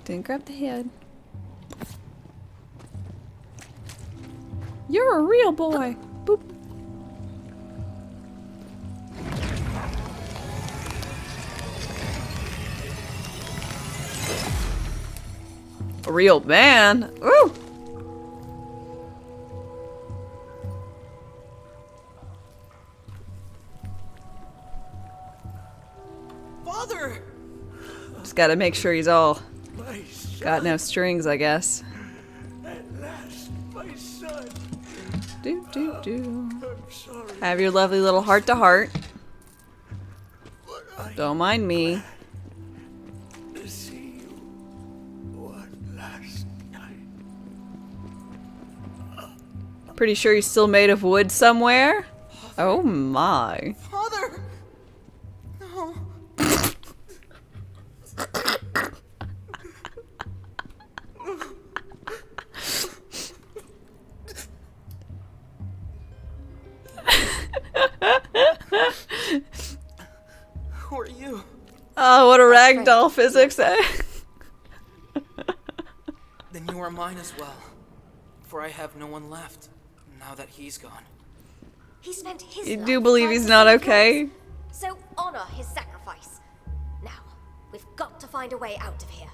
Didn't grab the head. You're a real boy. Boop. A real man. Ooh. Father. Just gotta make sure he's all My son. got no strings, I guess. At last, my son. Do. I'm sorry. Have your lovely little heart to heart. But I Don't mind me. to see you one last night. Pretty sure he's still made of wood somewhere. Oh my. Father. No. Who are you? Oh, what a ragdoll physics, eh? Then you are mine as well. For I have no one left, now that he's gone. He spent his You life do believe trying he's to not save okay? yours. So honor his sacrifice. Now, we've got to find a way out of here.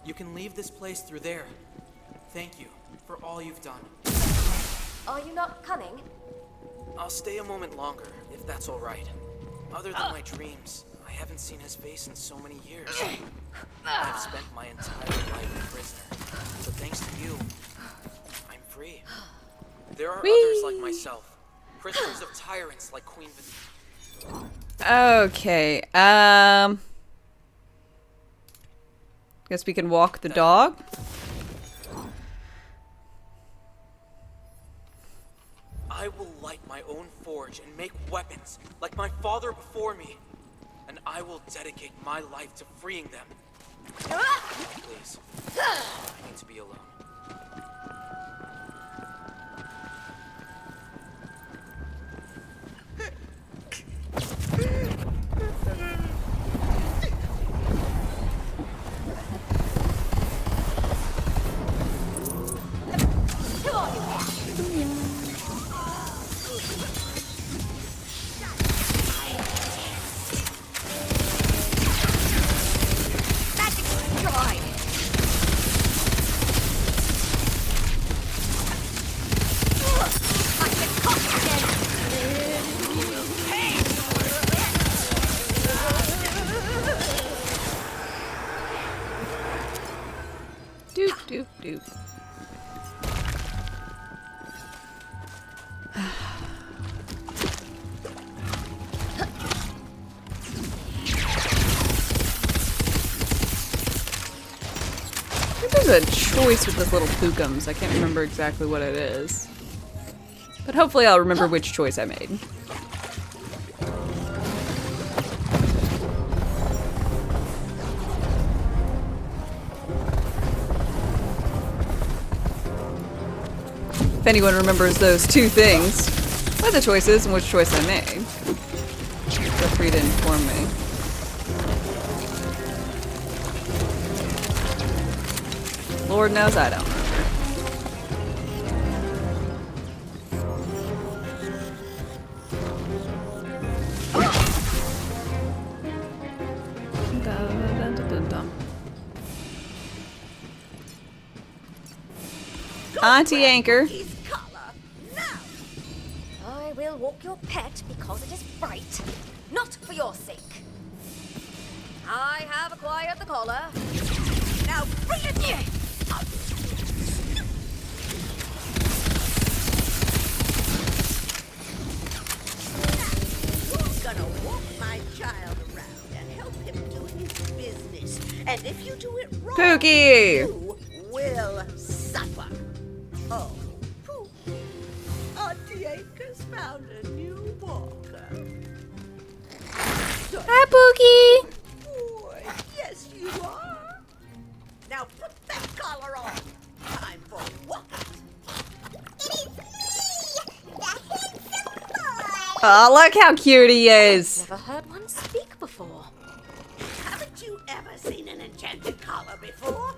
You can leave this place through there. Thank you for all you've done. Are you not cunning? I'll stay a moment longer, if that's all right. Other than my dreams, I haven't seen his face in so many years. I've spent my entire life a prisoner, but thanks to you, I'm free. There are others like myself, prisoners of tyrants like Queen Okay, Guess we can walk the dog. I will light my own forge and make weapons, like my father before me. And I will dedicate my life to freeing them. Please. I need to be alone. Doop, doop, doop. I think there's a choice with this little Pookums. I can't remember exactly what it is. But hopefully I'll remember which choice I made. If anyone remembers those two things, what the choices and which choice I made, feel free to inform me. Lord knows I don't remember. Auntie Anchor. I will walk your pet because it is right, not for your sake. I have acquired the collar. Now bring it here! You're gonna walk my child around and help him do his business. And if you do it wrong, Pookie! you will suffer. Oh, Pooh. Auntie Anchor's found a new walker. Hi, Pookie! Boy, yes you are. Now put that collar on. Time for walking. It is me, the handsome boy. Oh, look how cute he is! Never heard one speak before. Haven't you ever seen an enchanted collar before?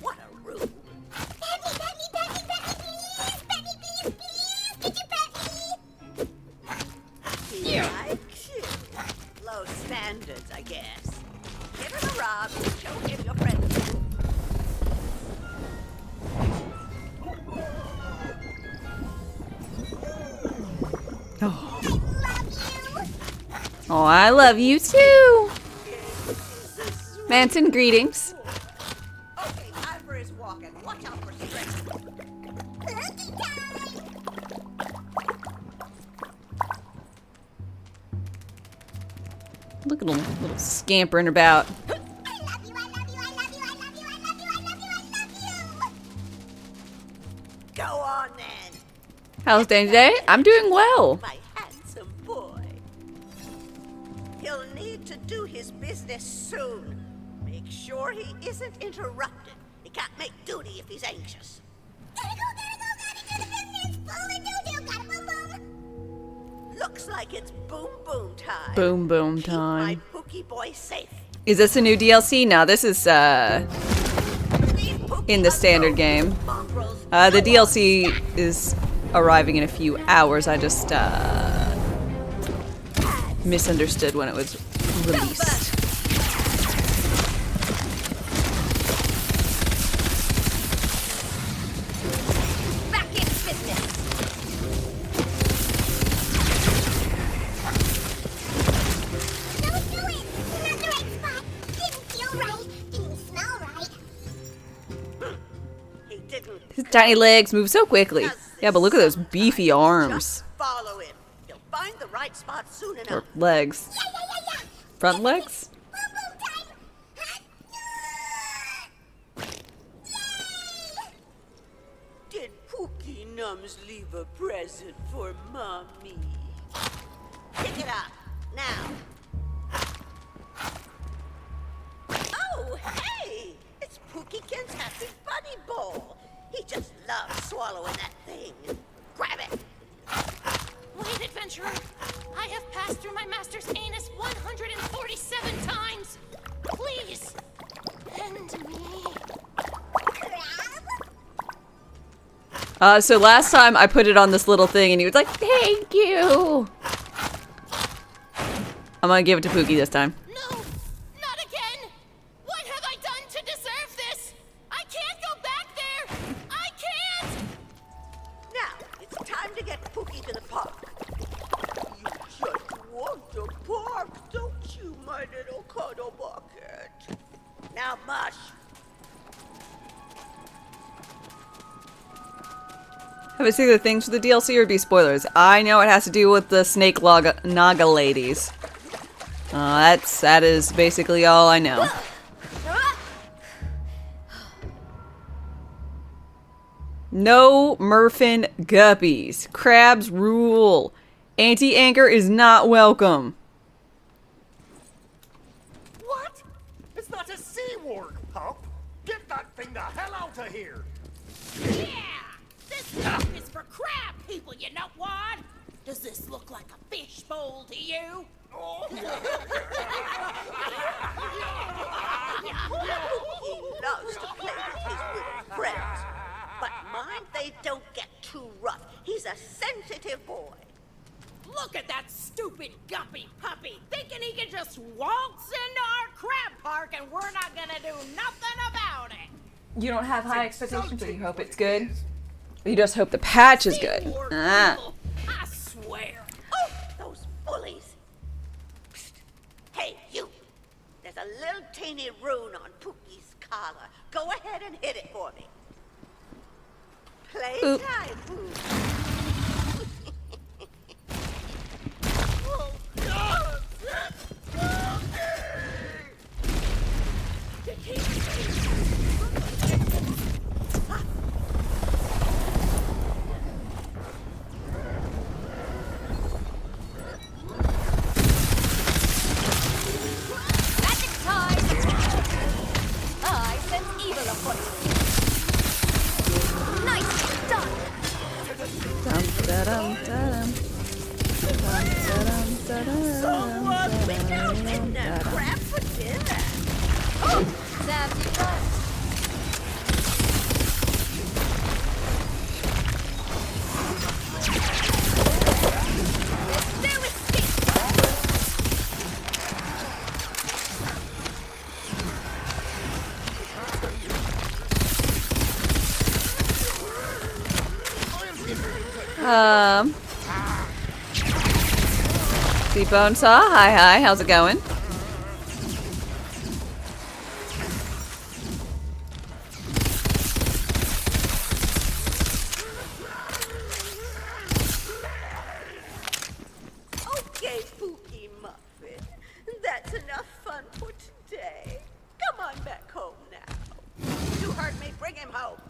What a room. Pet me, please. Pet me, please, please. Could you pet me? He likes you. Low standards, I guess. Give him a rub and show him your friends. Oh, I love you too! Manson, greetings. Okay, time for his walking. Watch out for stress. Look at him, little scampering about. Go on then. How's Danny today? I'm doing well. My handsome boy. He'll need to do his business soon. Make sure he isn't interrupted. He can't make duty if he's anxious. Gotta go do the business. Gotta boom, boom. Looks like it's boom, boom time. Boom, boom Keep time. my Pookie boy safe. Is this a new DLC? No, this is in the standard game. The DLC is arriving in a few hours. I just misunderstood when it was released. Back in business. Don't do it! Not the right spot. Didn't feel right. Didn't smell right. He didn't. His tiny legs move so quickly. Yeah, but look at those beefy arms. Follow him. He'll find the right spot soon enough. Or legs. Front legs? leave a present for Mommy. Pick it up, now. Oh, hey! It's Pookie Kent's Happy Buddy Bowl. He just loves swallowing that thing. Grab it! Wait, adventurer! I have passed through my master's anus 147 times! Please! Lend me. So last time I put it on this little thing and he was like, thank you! I'm gonna give it to Pookie this time. No! Not again! What have I done to deserve this? I can't go back there! I can't! Now, it's time to get Pookie to the park. You just want the park, don't you, my little cuddle bucket? Now, mush. Have I seen the things for the DLC or be spoilers? I know it has to do with the Snake Naga ladies. That is basically all I know. No Murphin guppies. Crabs rule. Anti-anchor is not welcome. What? It's not a sea warg, pup. Get that thing the hell out of here. Yeah! This stuff is for crab people, you know what? Does this look like a fish bowl to you? Oh. He loves to play with his little friends. But mind they don't get too rough. He's a sensitive boy. Look at that stupid guppy puppy, thinking he can just waltz into our crab park and we're not gonna do nothing about it. You don't have high expectations, but you hope it's good. You just hope the patch is good. I swear. Oh, those bullies. Psst. Hey, you. There's a little teeny rune on Pookie's collar. Go ahead and hit it for me. Playtime, Pookie. Oh, God. Magic time! I sense evil afoot. Nicely done! Someone pick out in that crap for dinner. Oh, Sam, you got there's no escape! T-Bone Saw, hi, how's it going? Okay, Pookie Muffin. That's enough fun for today. Come on back home now. You heard me. Bring him home.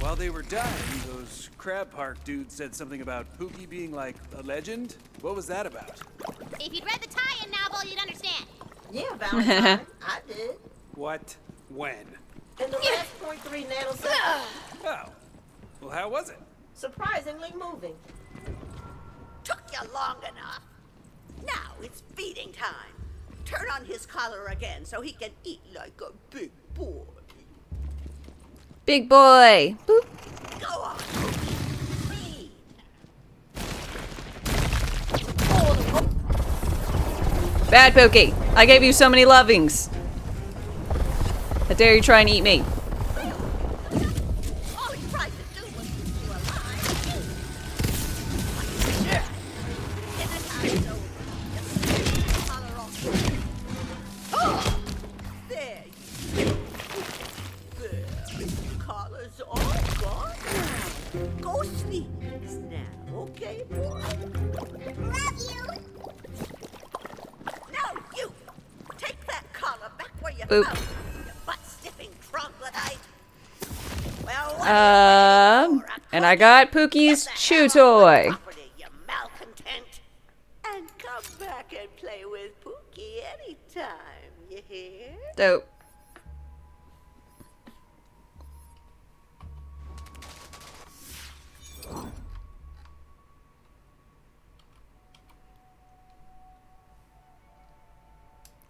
While they were dying, those crab park dudes said something about Pookie being like a legend. What was that about? If you'd read the tie-in novel, you'd understand. Yeah, Valentine. I did. What? When? In the last 0.3 nanosecond. Oh. Well, how was it? Surprisingly moving. Took you long enough. Now it's feeding time. Turn on his collar again so he can eat like a big boy. Big boy. Boop. Go on, Pookie. Bad Pookie. I gave you so many lovings. How dare you try and eat me? All he tried to do was keep you alive. And the time's over. Just take the collar off. Oh, there you go. There. Collar's all gone now. Go sleep now, okay, boy? Love you. Now you. Take that collar back where you Boop. found it, you butt-sniffing troglodyte. Well, And I got Pookie's chew toy. You malcontent. And come back and play with Pookie anytime, you hear? Dope.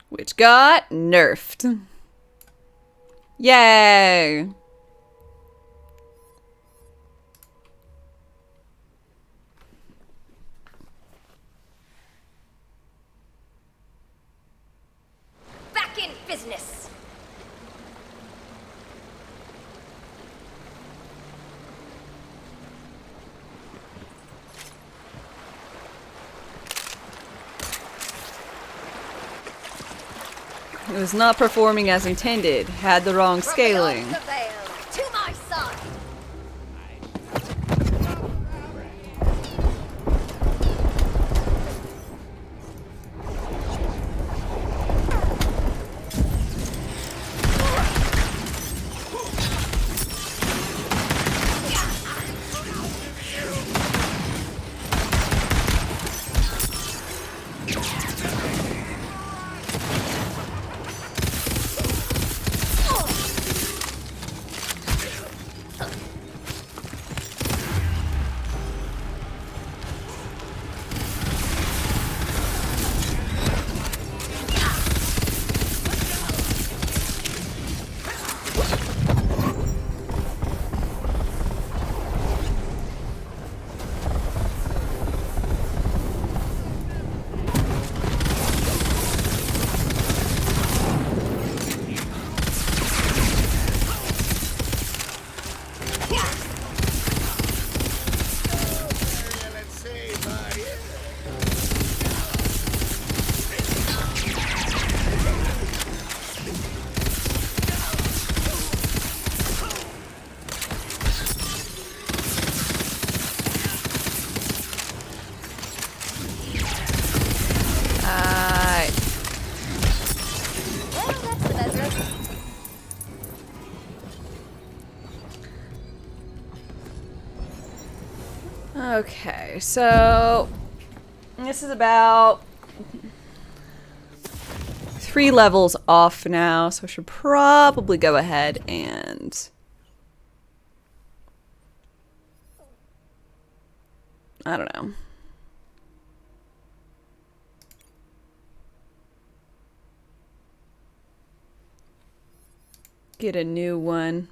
Which got nerfed. Yay! Back in business. It was not performing as intended. Had the wrong scaling. The veil to my side. Okay, so this is about 3 levels off now, so I should probably go ahead and I don't know. Get a new one.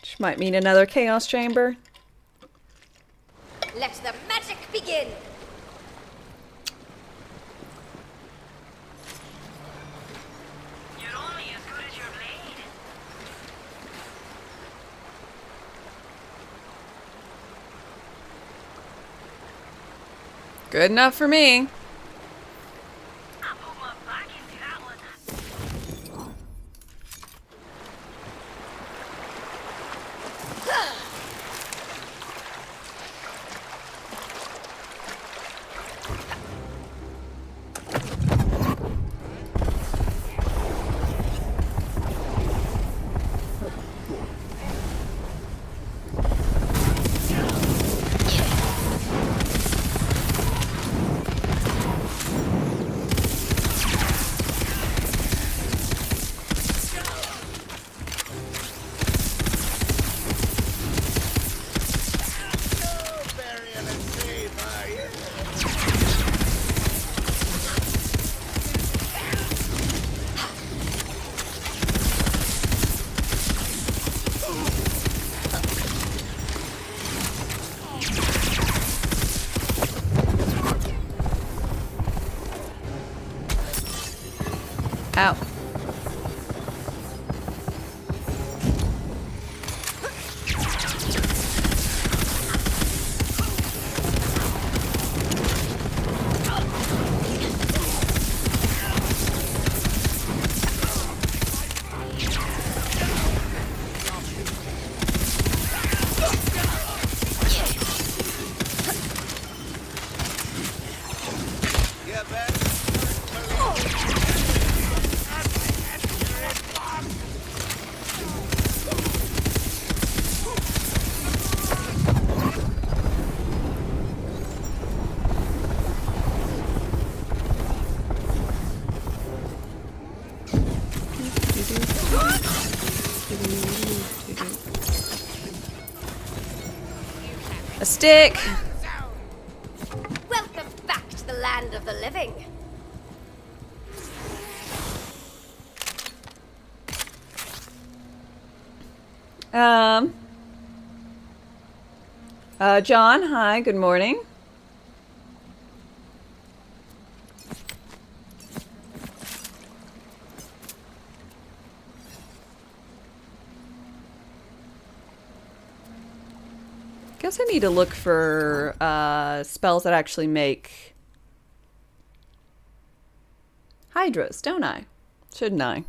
Which might mean another chaos chamber. Let the magic begin. You're only as good as your blade. Good enough for me. I put my back into that one. A stick. Welcome back to the land of the living. John, hi, good morning. Guess I need to look for spells that actually make hydras, don't I? Shouldn't I?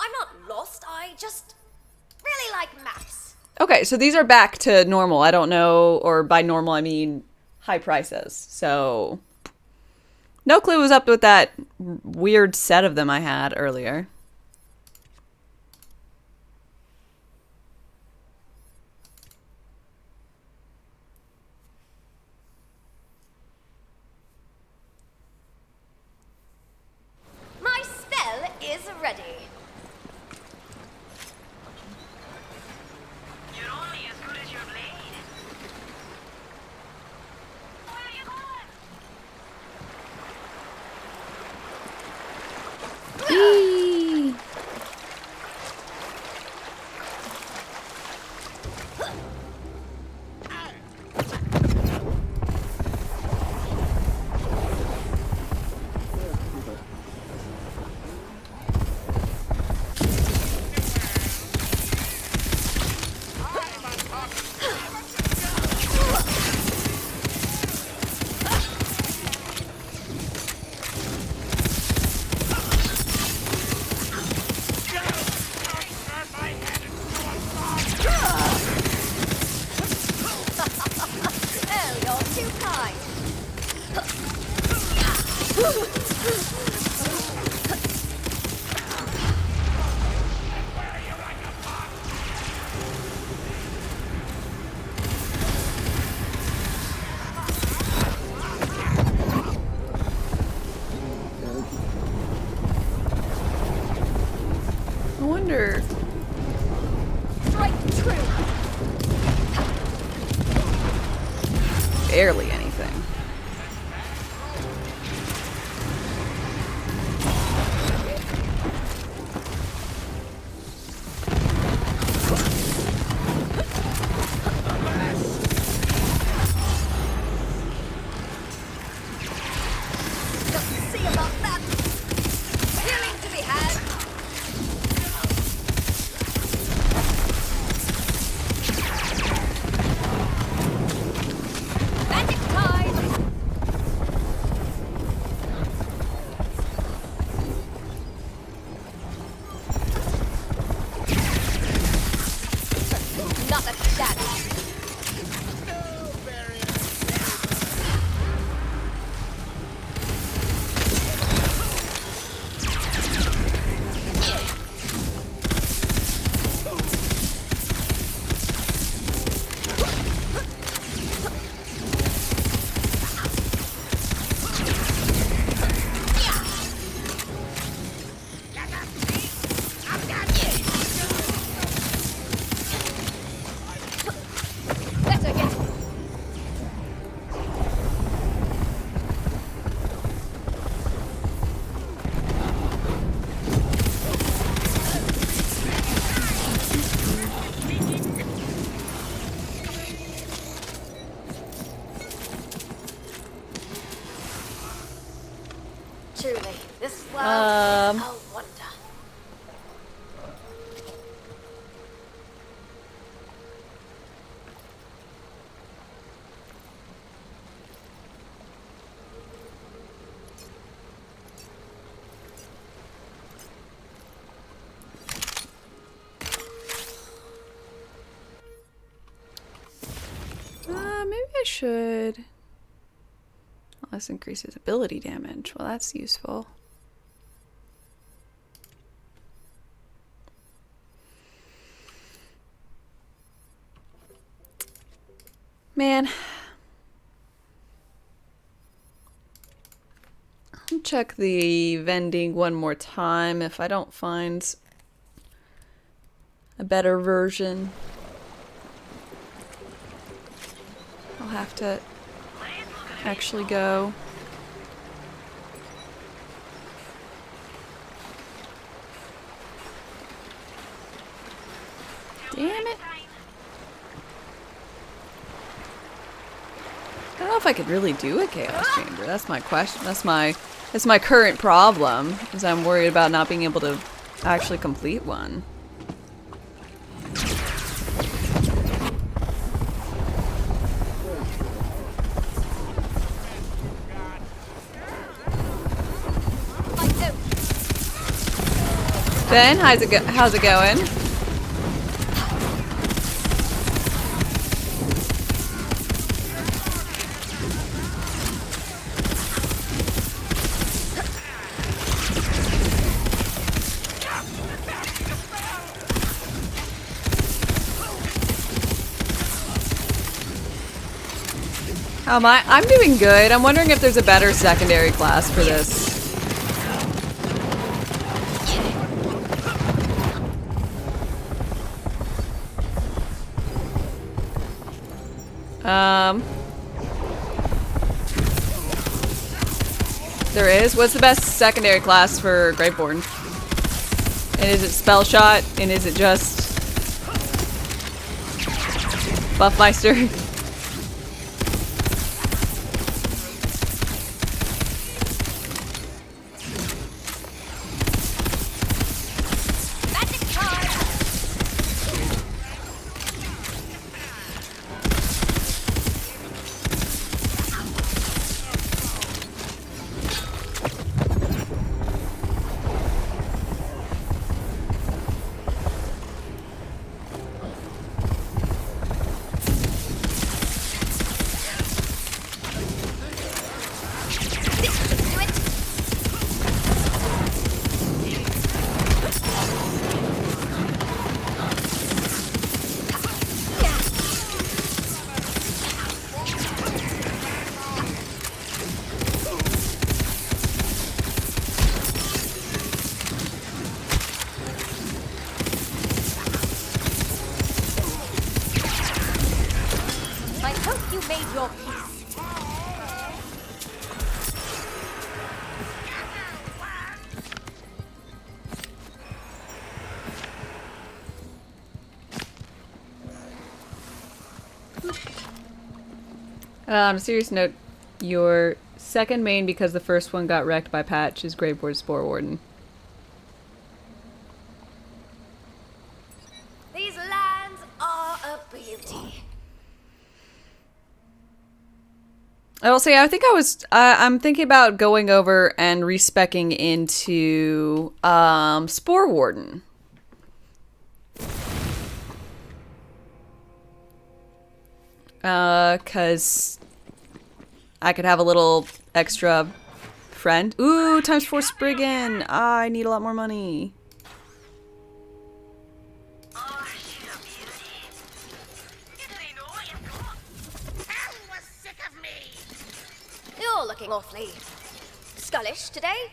I'm not lost, I just really like maths. Okay, so these are back to normal. I don't know, or by normal I mean high prices. So no clue what's up with that weird set of them I had earlier. My spell is ready. You're only as good as your blade. Where are you Eee. Oh, you're too kind. I wonder. Strike true. Barely anything. Just see about that. Healing to be had. Magic time. Not a shadow. Better get. Truly, this world is a wonder. Maybe I should. Well, this increases ability damage. Well, that's useful. Man. I'll check the vending one more time. If I don't find a better version. I'll have to actually go. Damn it. I don't know if I could really do a chaos chamber. That's my question. That's my current problem, is I'm worried about not being able to actually complete one. Ben, how's it going? How am I? I'm doing good. I'm wondering if there's a better secondary class for this. There is? What's the best secondary class for Graveborn? And is it Spell Shot? And is it just Buffmeister? On a serious note, your second main, because the first one got wrecked by patch, is Graveborn Spore Warden. These lands are a beauty. I will say, I think I'm thinking about going over and respecking into Spore Warden. Cause I could have a little extra friend. Ooh, ×4 Spriggan! I need a lot more money. You're looking awfully skullish today.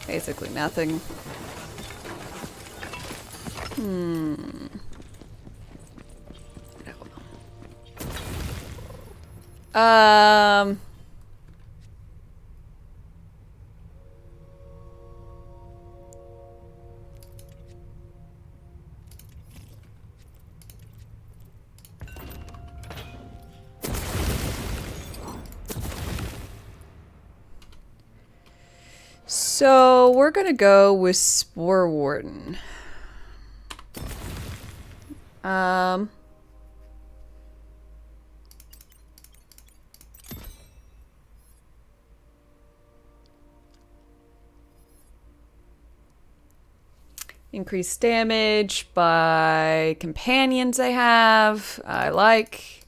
Basically nothing. So we're gonna go with Spore Warden. Increased damage by companions they have. I like.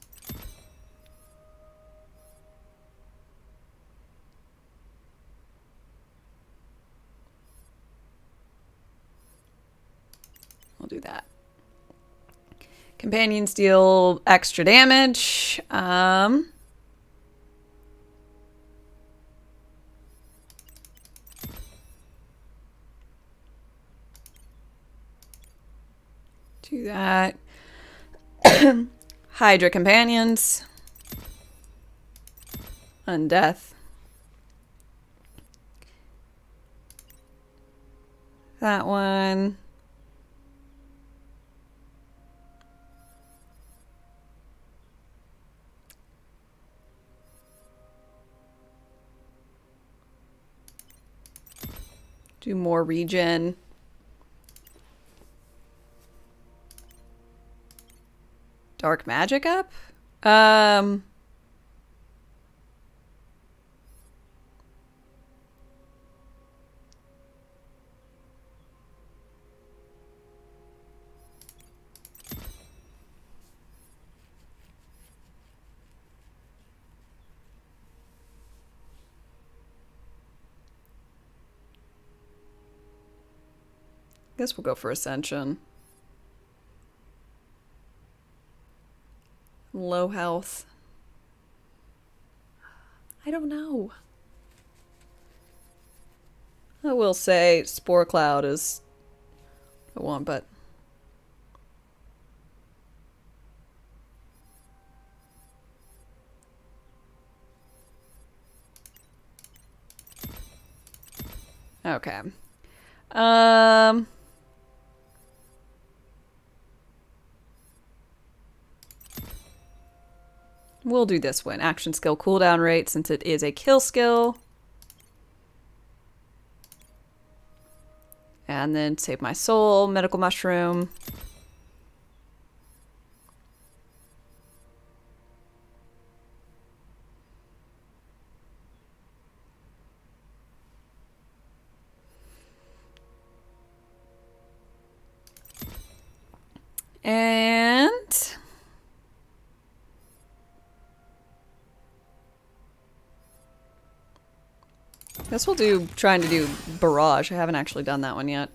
We'll do that. Companions deal extra damage. Do that. Hydra companions. Undeath. That one. Do more regen. Dark magic up? Guess we'll go for Ascension. Low health. I don't know. I will say Spore Cloud is the one, but okay. We'll do this one. Action skill cooldown rate since it is a kill skill. And then save my soul, medical mushroom. And guess we'll do trying to do barrage. I haven't actually done that one yet.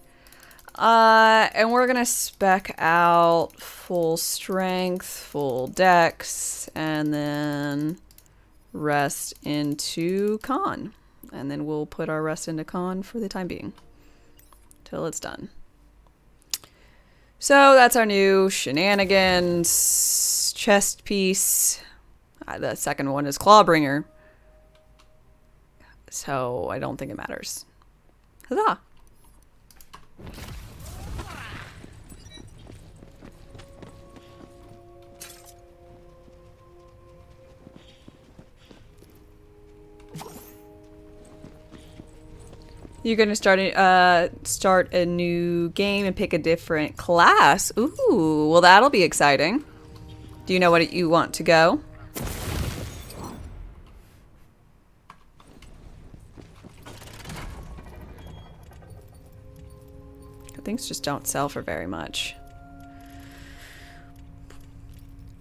And we're gonna spec out full strength, full dex, and then rest into con. And then we'll put our rest into con for the time being. Till it's done. So that's our new shenanigans chest piece. The second one is Clawbringer. So I don't think it matters. Huzzah! You're gonna start a new game and pick a different class. Ooh, well that'll be exciting. Do you know what you want to go? Things just don't sell for very much.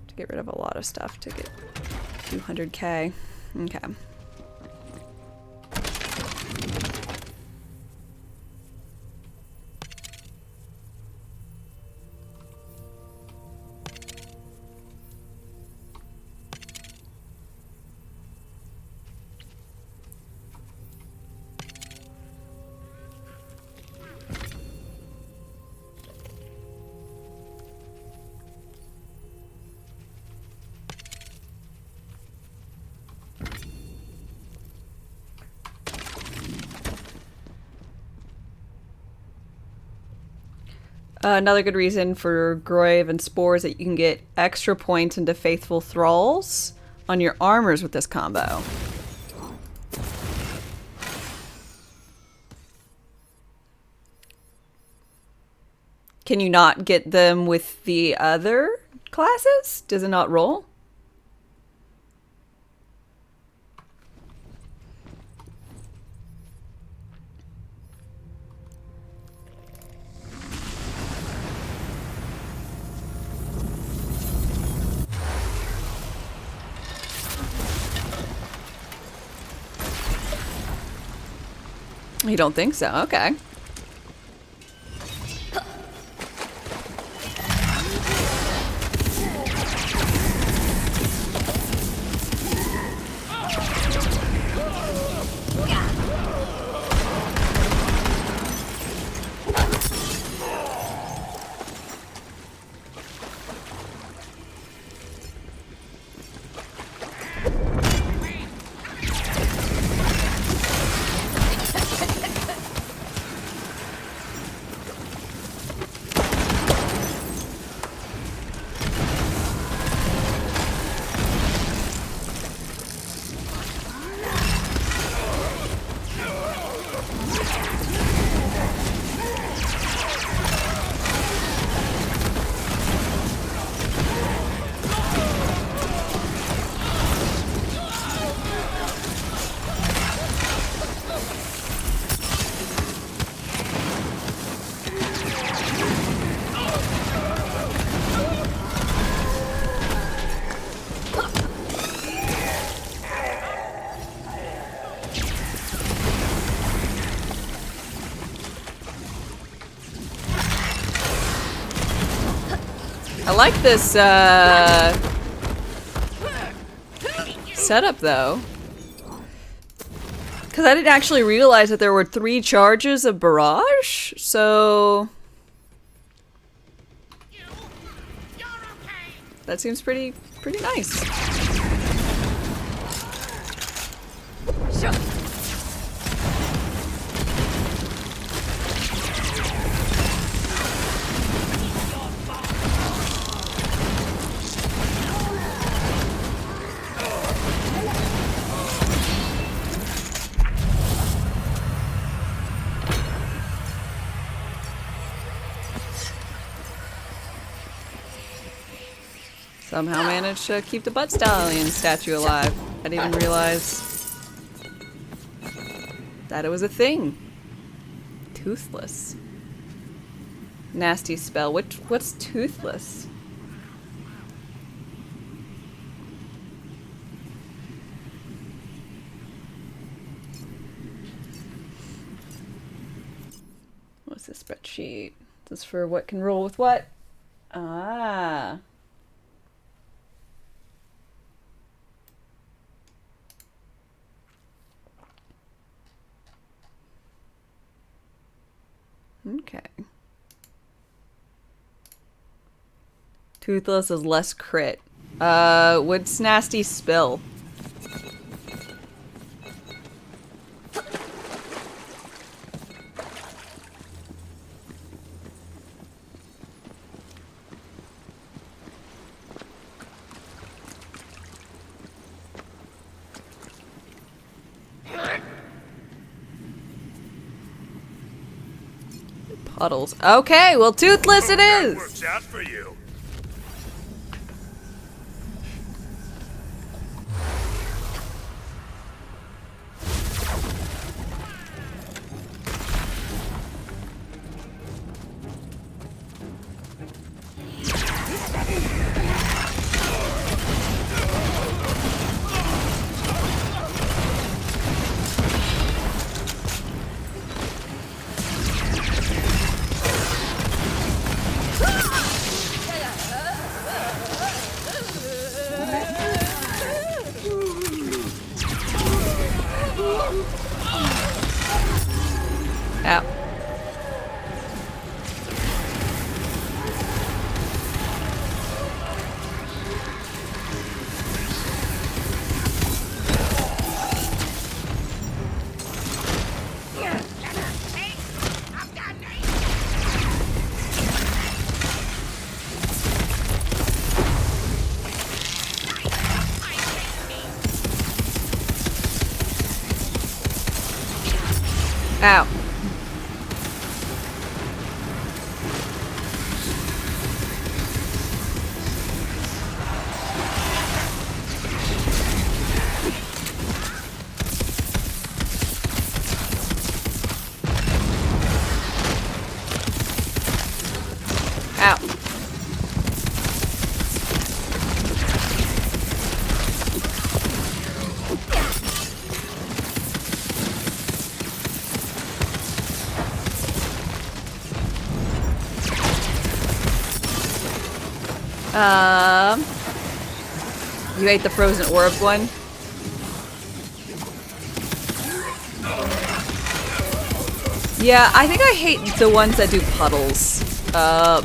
To get rid of a lot of stuff to get 200k. Okay. Another good reason for Grave and Spore is that you can get extra points into Faithful Thralls on your armors with this combo. Can you not get them with the other classes? Does it not roll? You don't think so? Okay. I like this setup though, because I didn't actually realize that there were 3 charges of barrage, so that seems pretty nice. Somehow managed to keep the butt stallion statue alive. I didn't even realize that it was a thing. Toothless. Nasty spell. What's toothless? What's this spreadsheet? This is for what can roll with what? Ah. Okay. Toothless is less crit. What's nasty spill? Puddles. Okay, well, toothless it is. Works out for you. Ow. Ow. You ate the frozen orb one? Yeah, I think I hate the ones that do puddles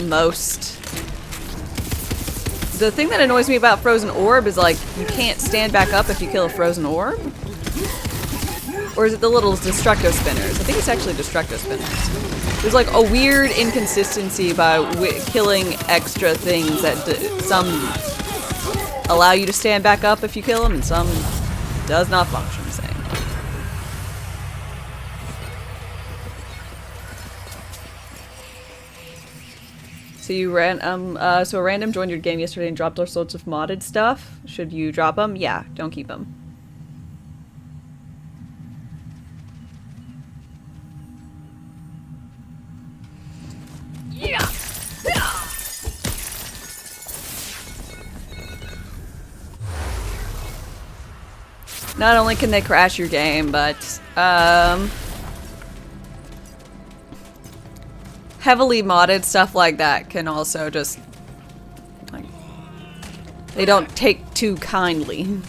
most. The thing that annoys me about frozen orb is like you can't stand back up if you kill a frozen orb. Or is it the little destructo spinners? I think it's actually destructo spinners. There's like a weird inconsistency by killing extra things that some allow you to stand back up if you kill them, and some does not function the same. So you so a random joined your game yesterday and dropped all sorts of modded stuff. Should you drop them? Yeah, don't keep them. Not only can they crash your game, but heavily modded stuff like that can also just like they don't take too kindly.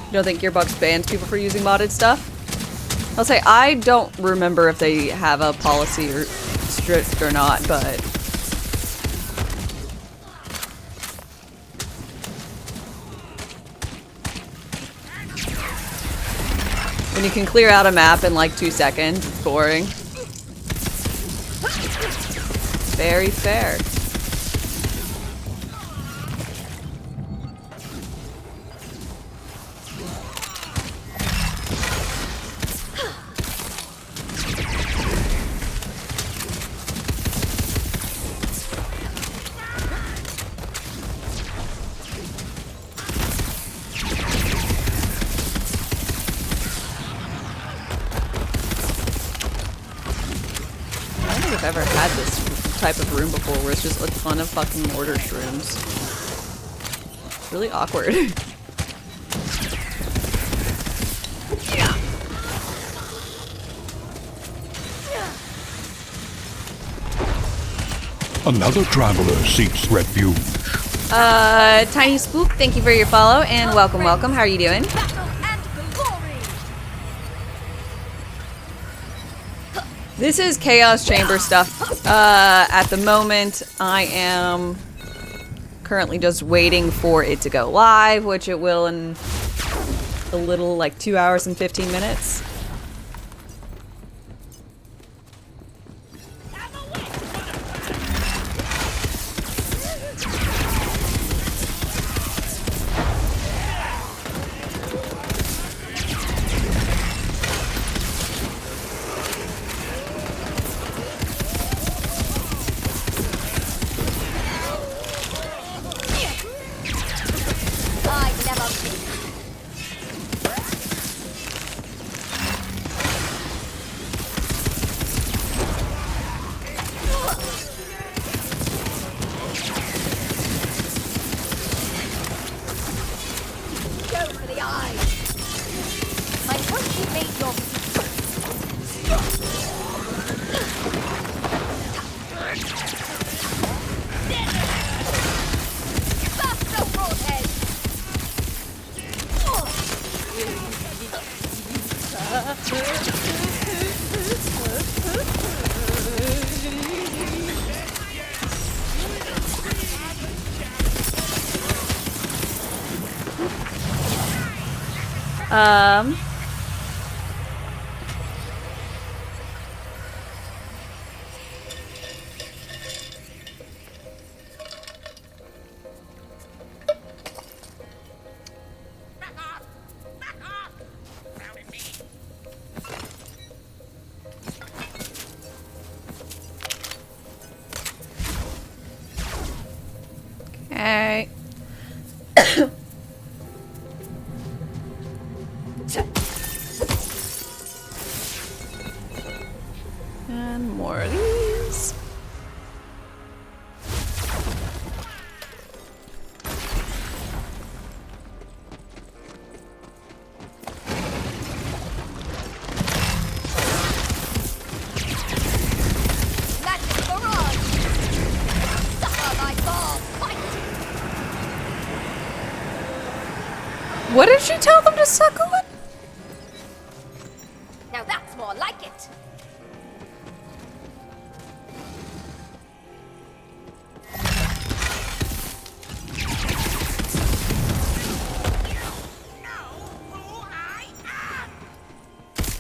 You don't think Gearbox bans people for using modded stuff? I'll say I don't remember if they have a policy or strict or not, but when you can clear out a map in like 2 seconds, it's boring. Very fair. I've ever had this type of room before where it's just a ton of fucking mortar shrooms. It's really awkward. Another traveler seeks refuge. Tiny Spook, thank you for your follow and welcome, welcome. How are you doing? This is Chaos Chamber stuff. At the moment, I am currently just waiting for it to go live, which it will in a little, like 2 hours and 15 minutes. Okay. And more of these. Magic barrage! Suffer my ball! Fight! What did she tell them to suckle it? Now that's more like it!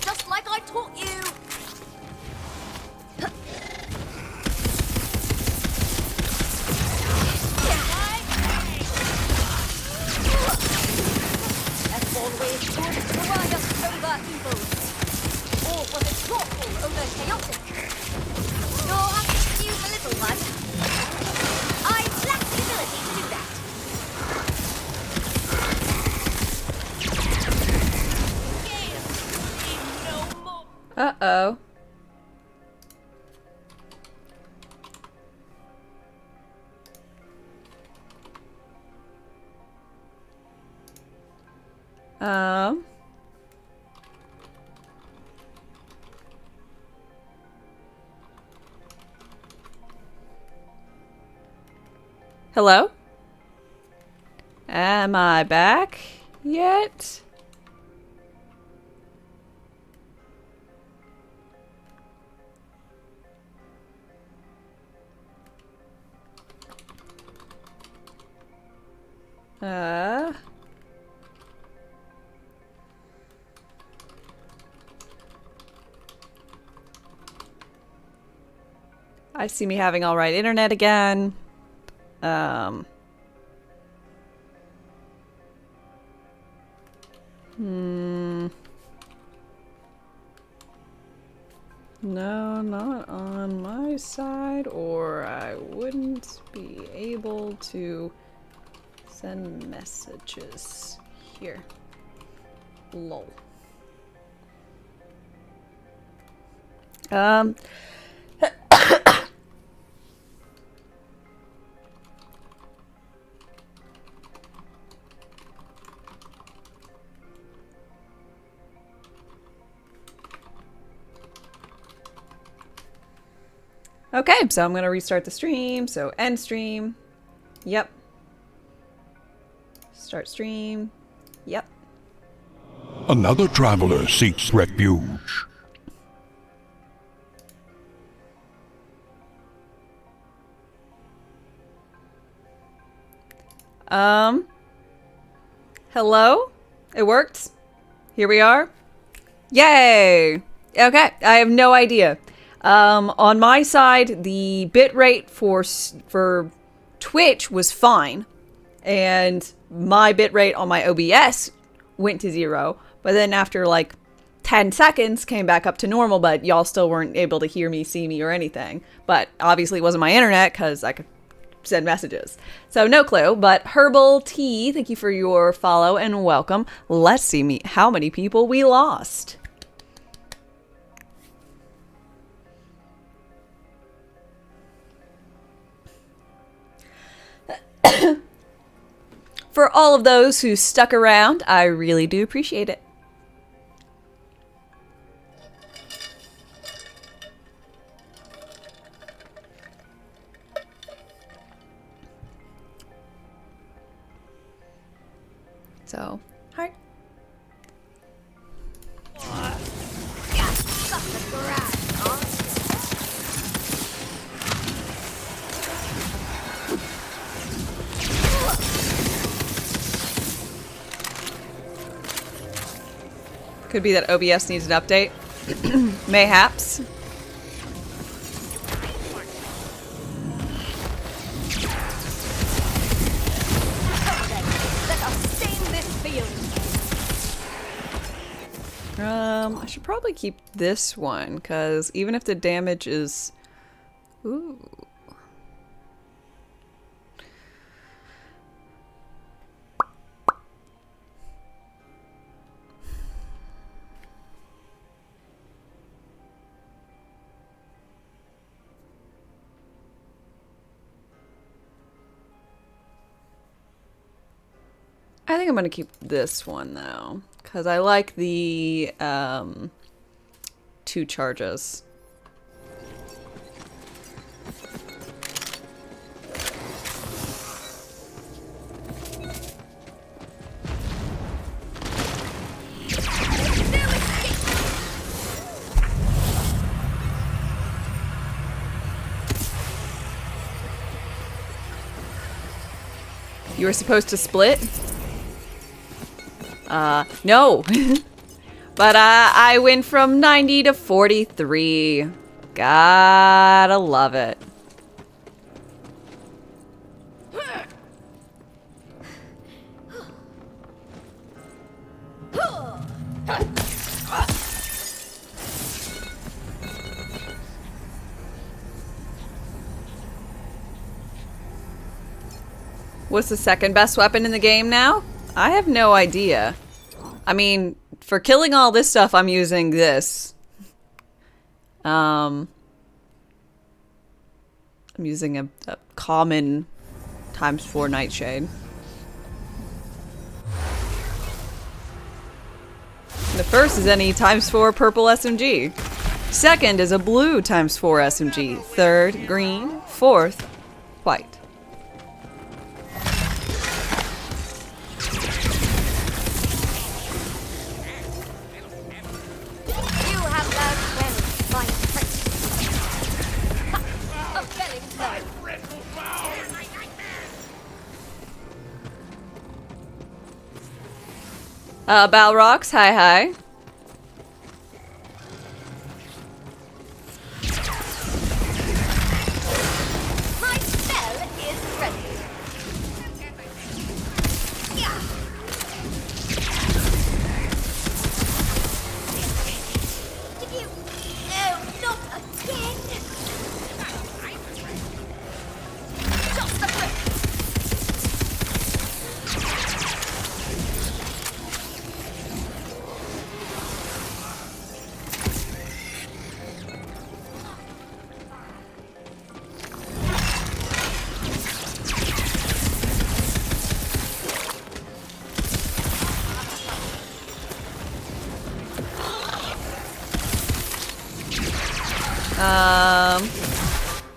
Just like I taught you! As always, good triumphs over evil. Or was it lawful over chaotic? You're up to excuse a little one. I lack the ability to do that. Uh-oh. Hello? Am I back yet? I see me having alright internet again. No, not on my side, or I wouldn't be able to send messages here. Lol. Okay, so I'm gonna restart the stream. So end stream. Yep. Start stream. Yep. Another traveler seeks refuge. Hello? It worked? Here we are? Yay! Okay, I have no idea. On my side, the bitrate for Twitch was fine, and my bitrate on my OBS went to 0, but then after like 10 seconds came back up to normal, but y'all still weren't able to hear me, see me, or anything. But obviously it wasn't my internet, because I could send messages. So no clue, but Herbal Tea, thank you for your follow and welcome. Let's see how many people we lost. For all of those who stuck around, I really do appreciate it. So, heart. Could be that OBS needs an update. Mayhaps. Let us stain this field. I should probably keep this one, because even if the damage is... Ooh. I think I'm going to keep this one, though, because I like the 2 charges. You were supposed to split? No. But I went from 90 to 43. Gotta love it. What's the second best weapon in the game now? I have no idea. I mean, for killing all this stuff, I'm using this. I'm using a common ×4 Nightshade. The first is any ×4 purple SMG. Second is a blue ×4 SMG. Third, green. Fourth, white. Balrox, hi. My spell is ready. Yeah. Did you? No, not again. Just the grip.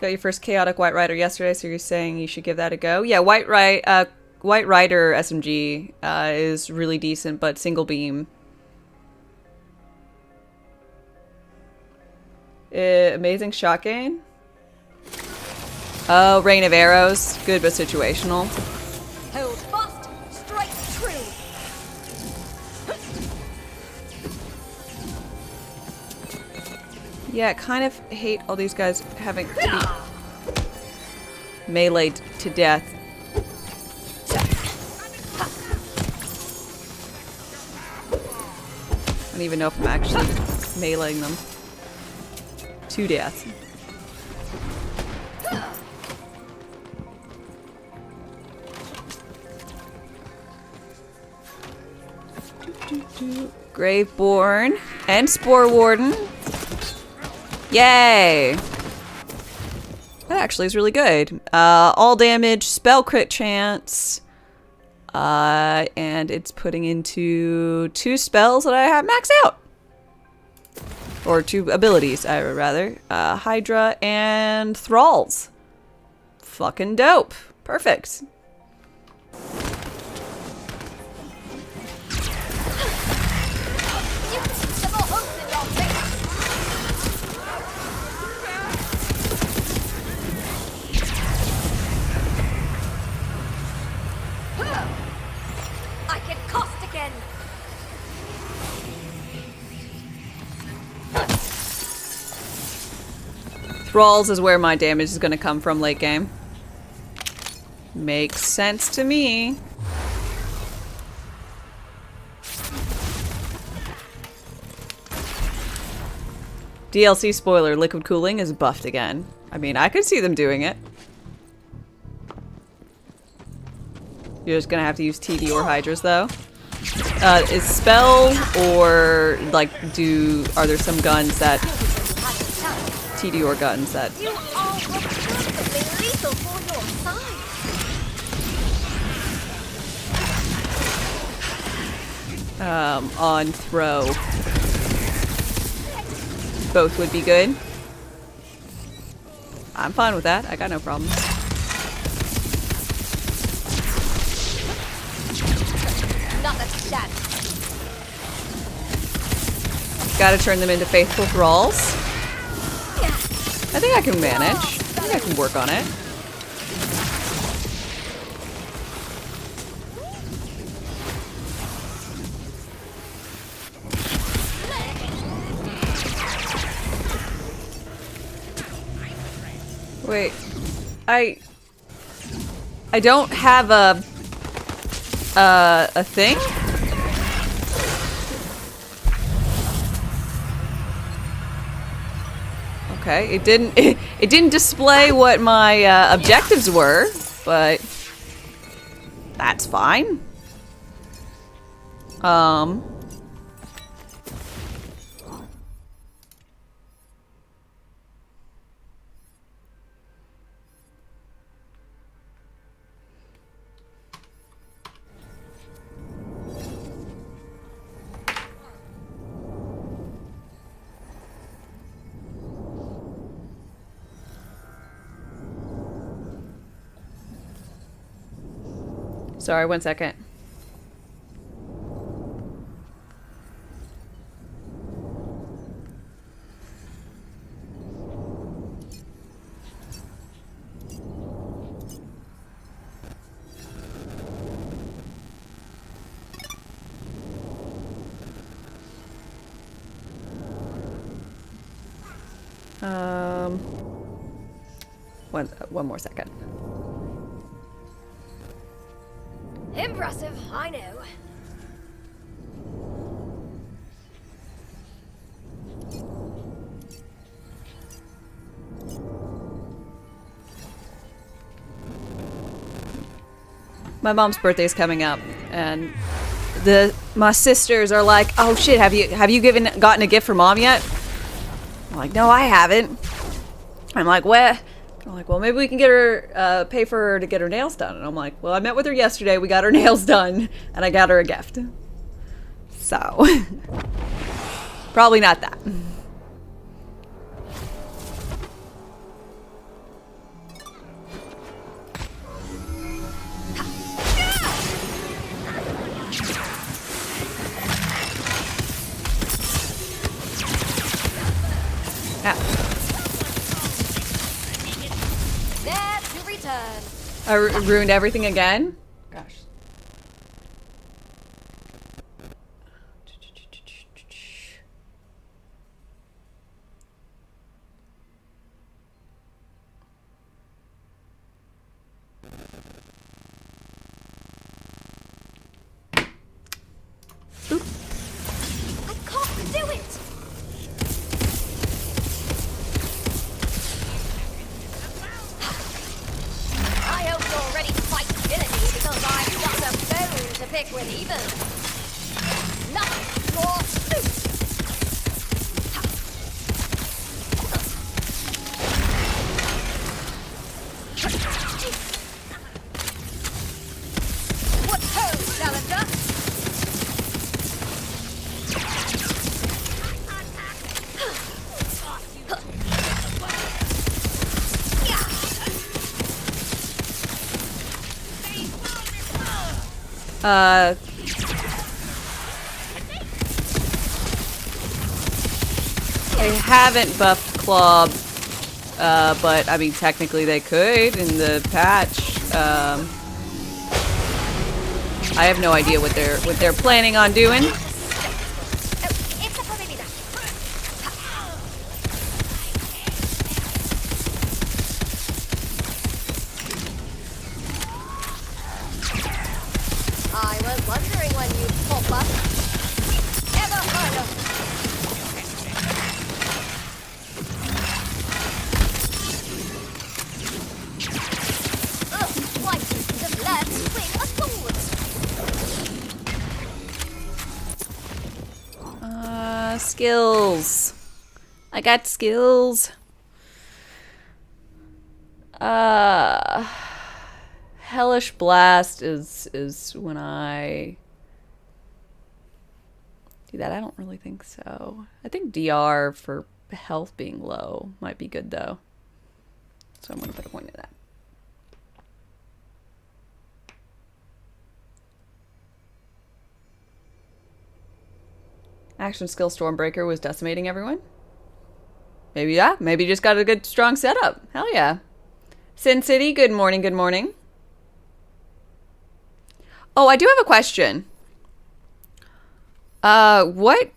Got your first chaotic White Rider yesterday, so you're saying you should give that a go. Yeah, White Rider SMG is really decent, but single beam. Amazing shot gain. Oh, Rain of Arrows. Good, but situational. Hold fast, strike true. Yeah, I kind of hate all these guys having to be meleeed to death. I don't even know if I'm actually meleeing them to death. Graveborn and Spore Warden. Yay! That actually is really good. All damage, spell crit chance, and it's putting into 2 spells that I have maxed out. Or 2 abilities, rather. Hydra and Thralls. Fucking dope. Perfect. Thralls is where my damage is gonna come from late game. Makes sense to me. DLC spoiler, liquid cooling is buffed again. I mean, I could see them doing it. You're just gonna have to use TD or Hydras though. Is spell or like are there some guns that TD or guns that You are perfectly lethal for your size. on throw? Both would be good. I'm fine with that. I got no problem. Not that shat. Gotta turn them into faithful thralls. I think I can manage. I think I can work on it. Wait, I don't have a thing? Okay, it didn't display what my objectives were, but that's fine. Sorry, 1 second. One more second. Impressive, I know. My mom's birthday is coming up, and my sisters are like, "Oh shit, have you gotten a gift for mom yet?" I'm like, "No, I haven't." I'm like, "What?" I'm like, "Well, maybe we can get her, pay for her to get her nails done." And I'm like, "Well, I met with her yesterday. We got her nails done, and I got her a gift." So, probably not that. I ruined everything again? Gosh. Oop. I can't do it! I hope you're ready to fight divinity because I've got a bone to pick with even. Nothing more suit! What ho, challenger? They haven't buffed Claw, but I mean technically they could in the patch. I have no idea what they're planning on doing. skills. I got skills. Hellish Blast is when I do that. I don't really think so. I think DR for health being low might be good though. So I'm gonna put a point in that. Action skill Stormbreaker was decimating everyone. Maybe, yeah. Maybe you just got a good, strong setup. Hell yeah. Sin City, good morning, good morning. Oh, I do have a question. What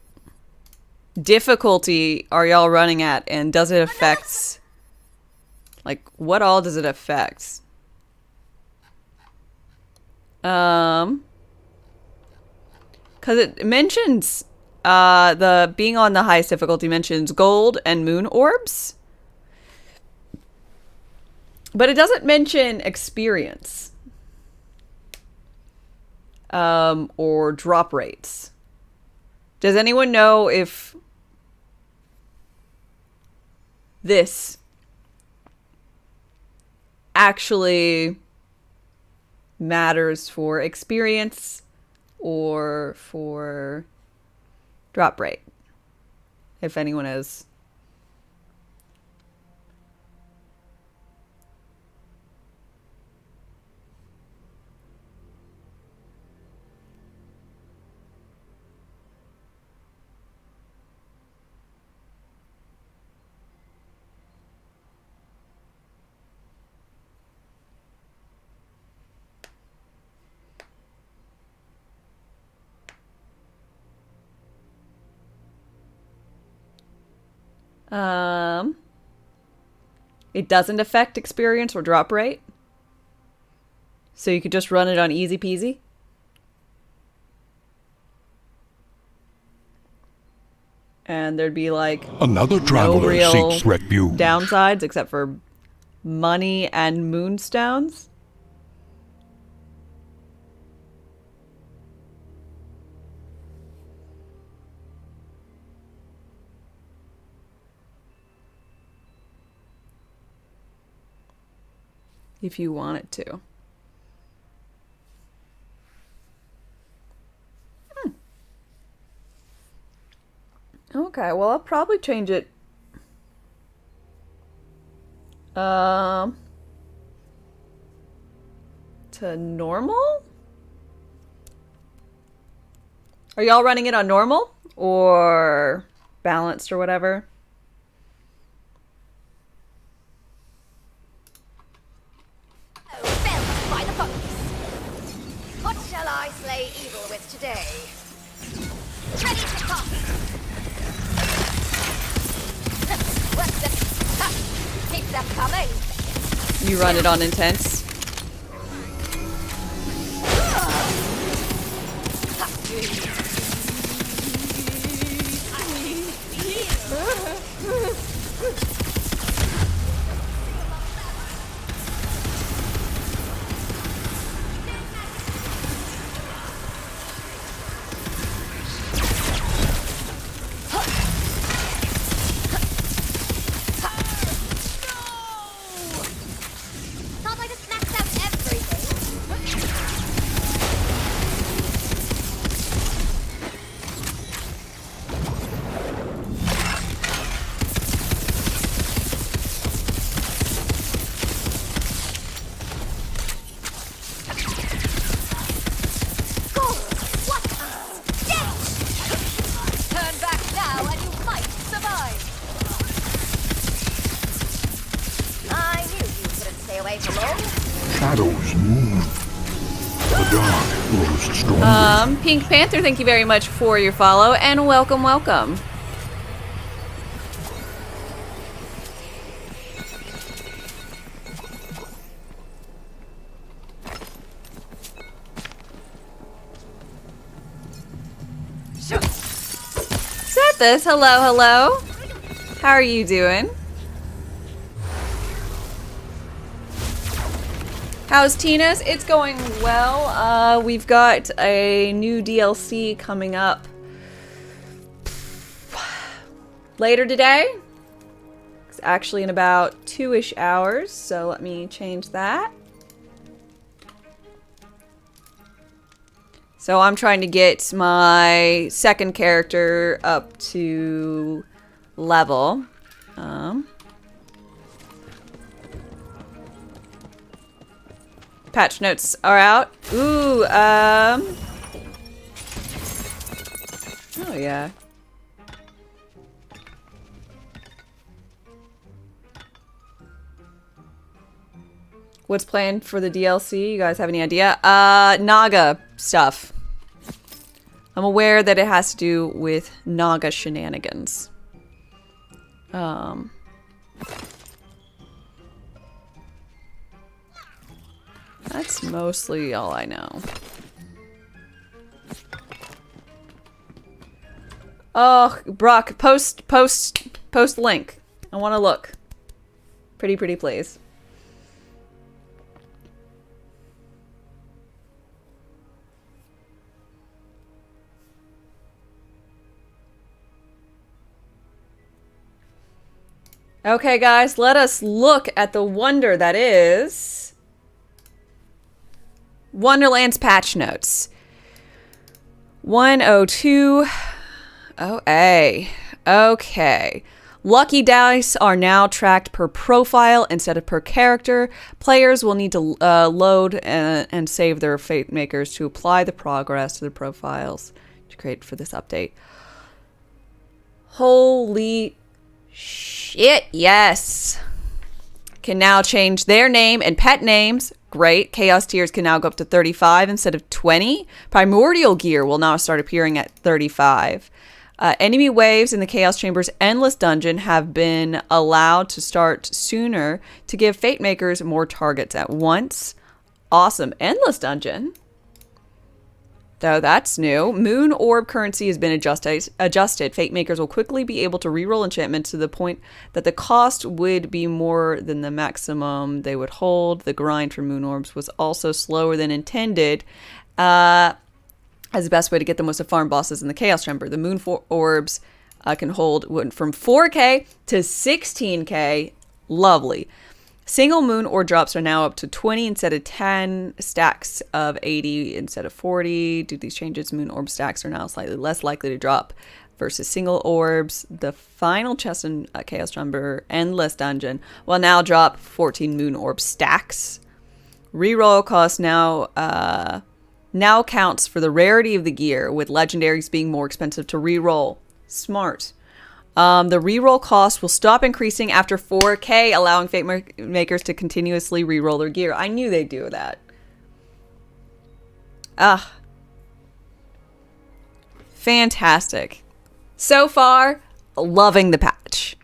difficulty are y'all running at, and does it affect... Like, what all does it affect? Because it mentions... the being on the highest difficulty mentions gold and moon orbs. But it doesn't mention experience. Or drop rates. Does anyone know if this actually matters for experience or for drop rate? If anyone is. It doesn't affect experience or drop rate. So you could just run it on easy peasy. And there'd be like another traveler no real seeks refuge. Downsides except for money and moonstones. If you want it to. Okay, well I'll probably change it. To normal? Are y'all running it on normal? Or balanced or whatever? What shall I slay evil with today? Ready to toss! Keep them coming! You run it on intense? Shadows move. The dark grows stronger. Pink Panther, thank you very much for your follow, and welcome, welcome. Sethis, hello, hello. How are you doing? How's Tina's? It's going well. We've got a new DLC coming up later today. It's actually in about 2-ish hours, so let me change that. So I'm trying to get my second character up to level. Patch notes are out. Ooh, oh yeah. What's planned for the DLC? You guys have any idea? Naga stuff. I'm aware that it has to do with Naga shenanigans. That's mostly all I know. Oh, Brock, post link. I want to look. Pretty please. Okay, guys, let us look at the wonder that is Wonderlands patch notes. 102 OA. Okay. Lucky dice are now tracked per profile instead of per character. Players will need to load and save their fate makers to apply the progress to the profiles to create for this update. Holy shit, yes. Can now change their name and pet names. Great. Chaos tiers can now go up to 35 instead of 20. Primordial gear will now start appearing at 35. Enemy waves in the Chaos Chamber's Endless Dungeon have been allowed to start sooner to give Fate Makers more targets at once. Awesome. Endless Dungeon. Though that's new. Moon Orb currency has been adjusted. Fate Makers will quickly be able to reroll enchantments to the point that the cost would be more than the maximum they would hold. The grind for Moon Orbs was also slower than intended. As the best way to get them was to farm bosses in the Chaos Chamber. The Moon Orbs can hold from 4k to 16k. Lovely. Single moon ore drops are now up to 20 instead of 10, stacks of 80 instead of 40. Due to these changes, moon orb stacks are now slightly less likely to drop versus single orbs. The final chest in Chaos Chamber Endless Dungeon will now drop 14 moon orb stacks. Reroll cost now counts for the rarity of the gear, with legendaries being more expensive to reroll. Smart. The reroll cost will stop increasing after 4k, allowing Fate Makers to continuously reroll their gear. I knew they'd do that. Fantastic. So far, loving the patch.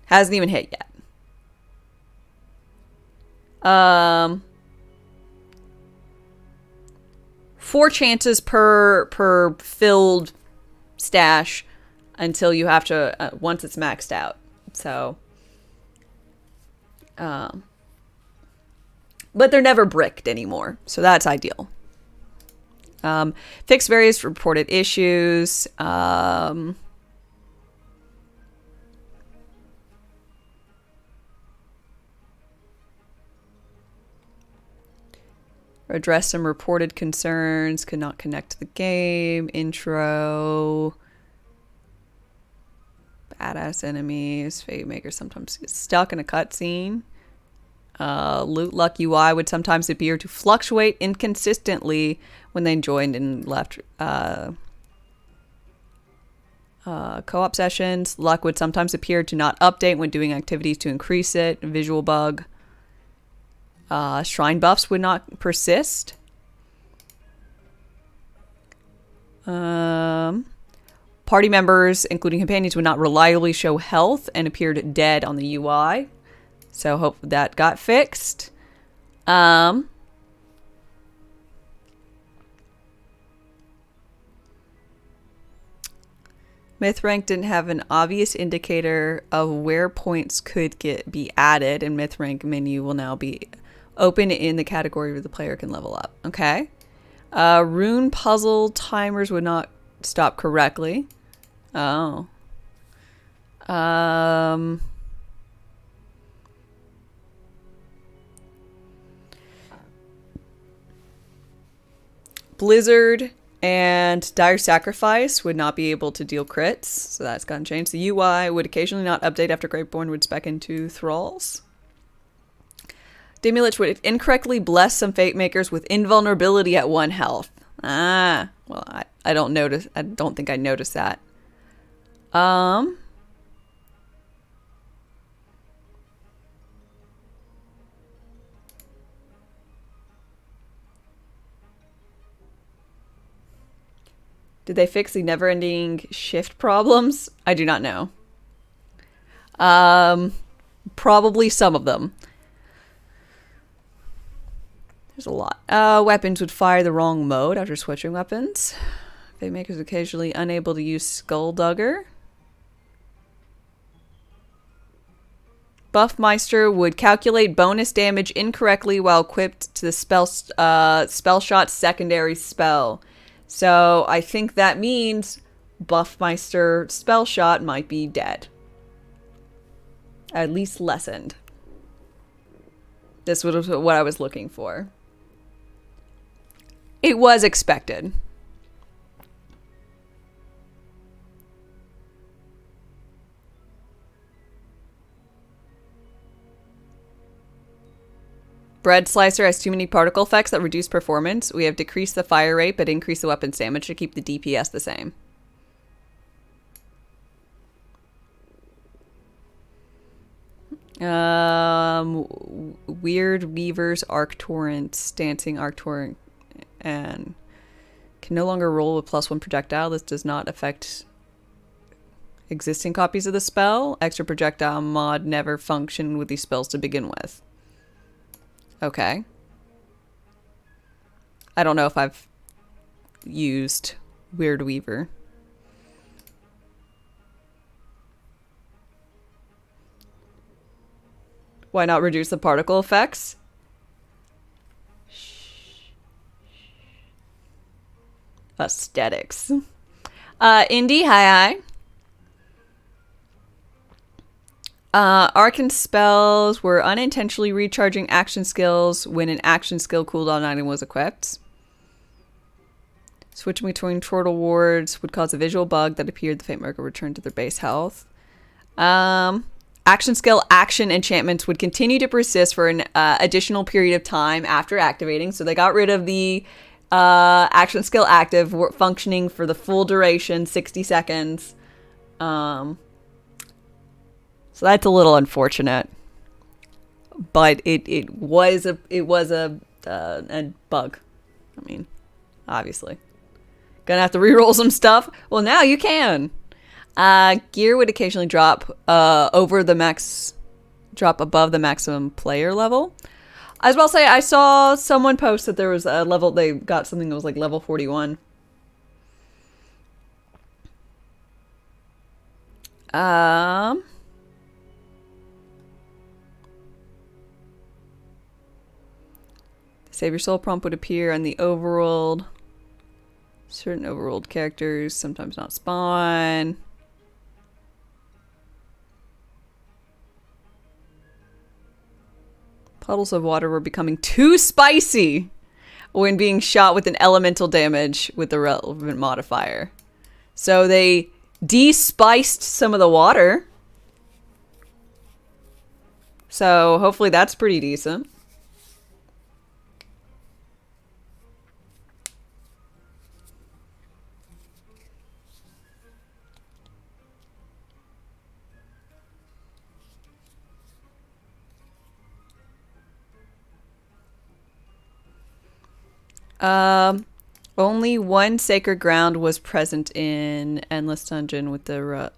Hasn't even hit yet. 4 chances per filled stash until you have to, once it's maxed out. So, but they're never bricked anymore. So that's ideal. Fix various reported issues. Address some reported concerns. Could not connect to the game. Intro. Badass enemies. Fate Makers sometimes get stuck in a cutscene. Loot Luck UI would sometimes appear to fluctuate inconsistently when they joined and left co-op sessions. Luck would sometimes appear to not update when doing activities to increase it. Visual bug. Shrine buffs would not persist. Party members, including companions, would not reliably show health and appeared dead on the UI. So hope that got fixed. Myth Rank didn't have an obvious indicator of where points could be added, and Myth Rank menu will now be open in the category where the player can level up. Okay. Rune puzzle timers would not stop correctly. Oh. Blizzard and Dire Sacrifice would not be able to deal crits, so that's gotten changed. The UI would occasionally not update after Greatborn would spec into Thralls. Damulich would incorrectly bless some Fate Makers with invulnerability at 1 health. Ah, well, I don't notice. I don't think I noticed that. Did they fix the never-ending shift problems? I do not know. Probably some of them. There's a lot. Weapons would fire the wrong mode after switching weapons. Fate Makers occasionally unable to use Skulldugger. Buffmeister would calculate bonus damage incorrectly while equipped to the spell shot's secondary spell. So I think that means Buffmeister spell shot might be dead. At least lessened. This was what I was looking for. It was expected. Bread Slicer has too many particle effects that reduce performance. We have decreased the fire rate but increased the weapon's damage to keep the DPS the same. Weird Weaver's Arc Torrent, Dancing Arc Torrent, and can no longer roll with +1 projectile. This does not affect existing copies of the spell. Extra projectile mod never functioned with these spells to begin with. Okay. I don't know if I've used Weird Weaver. Why not reduce the particle effects? Aesthetics. Indy, hi. Arcane spells were unintentionally recharging action skills when an action skill cooldown item was equipped. Switching between Turtle Wards would cause a visual bug that appeared the Fate Maker returned to their base health. Action skill action enchantments would continue to persist for an additional period of time after activating. So they got rid of the action skill active functioning for the full duration, 60 seconds. So that's a little unfortunate, but it was a bug. I mean, obviously, gonna have to reroll some stuff. Well, now you can. Gear would occasionally drop above the maximum player level. I was about to say, I saw someone post that there was a level, they got something that was like level 41. Save your soul prompt would appear on the overworld. Certain overworld characters sometimes not spawn. Puddles of water were becoming too spicy when being shot with an elemental damage with the relevant modifier. So they de-spiced some of the water. So hopefully that's pretty decent. Only one sacred ground was present in Endless Dungeon with the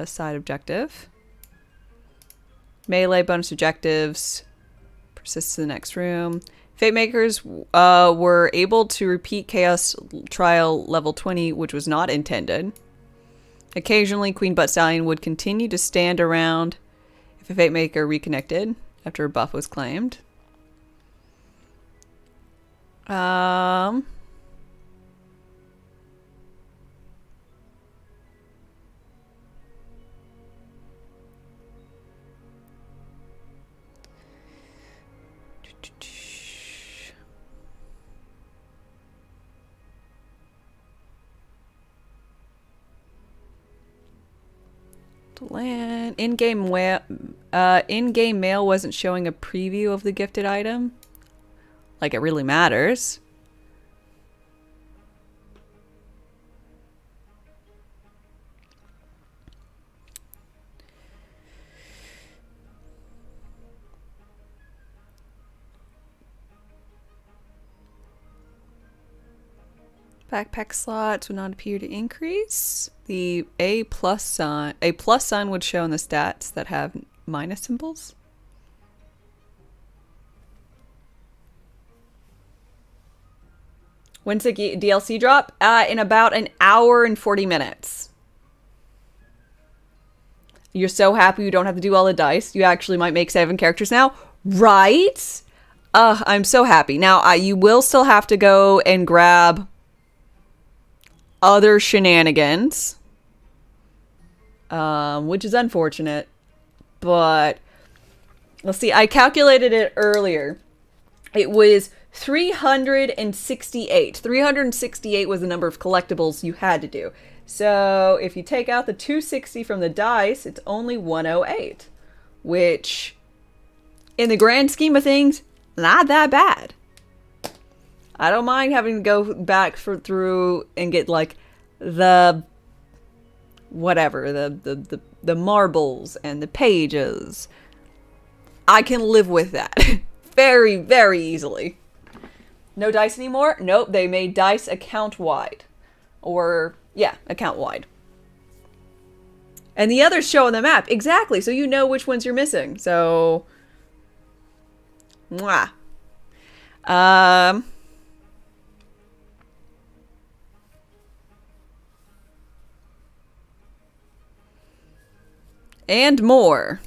side objective. Melee bonus objectives persist to the next room. Fate Makers were able to repeat Chaos Trial level 20, which was not intended. Occasionally, Queen Butt Stallion would continue to stand around if a Fate Maker reconnected after a buff was claimed. Land. In-game mail wasn't showing a preview of the gifted item. Like it really matters. Backpack slots would not appear to increase. The A plus sign would show in the stats that have minus symbols. When's the DLC drop? In about an hour and 40 minutes. You're so happy you don't have to do all the dice. You actually might make 7 characters now. Right? I'm so happy. Now, you will still have to go and grab other shenanigans, which is unfortunate, but let's see, I calculated it earlier. It was 368. 368 was the number of collectibles you had to do. So if you take out the 260 from the dice, it's only 108, which in the grand scheme of things, not that bad. I don't mind having to go back through and get like the whatever, the marbles and the pages. I can live with that very, very easily. No dice anymore? Nope, they made dice account wide. Or, yeah, account wide. And the others show on the map. Exactly, so you know which ones you're missing. So, mwah. And more.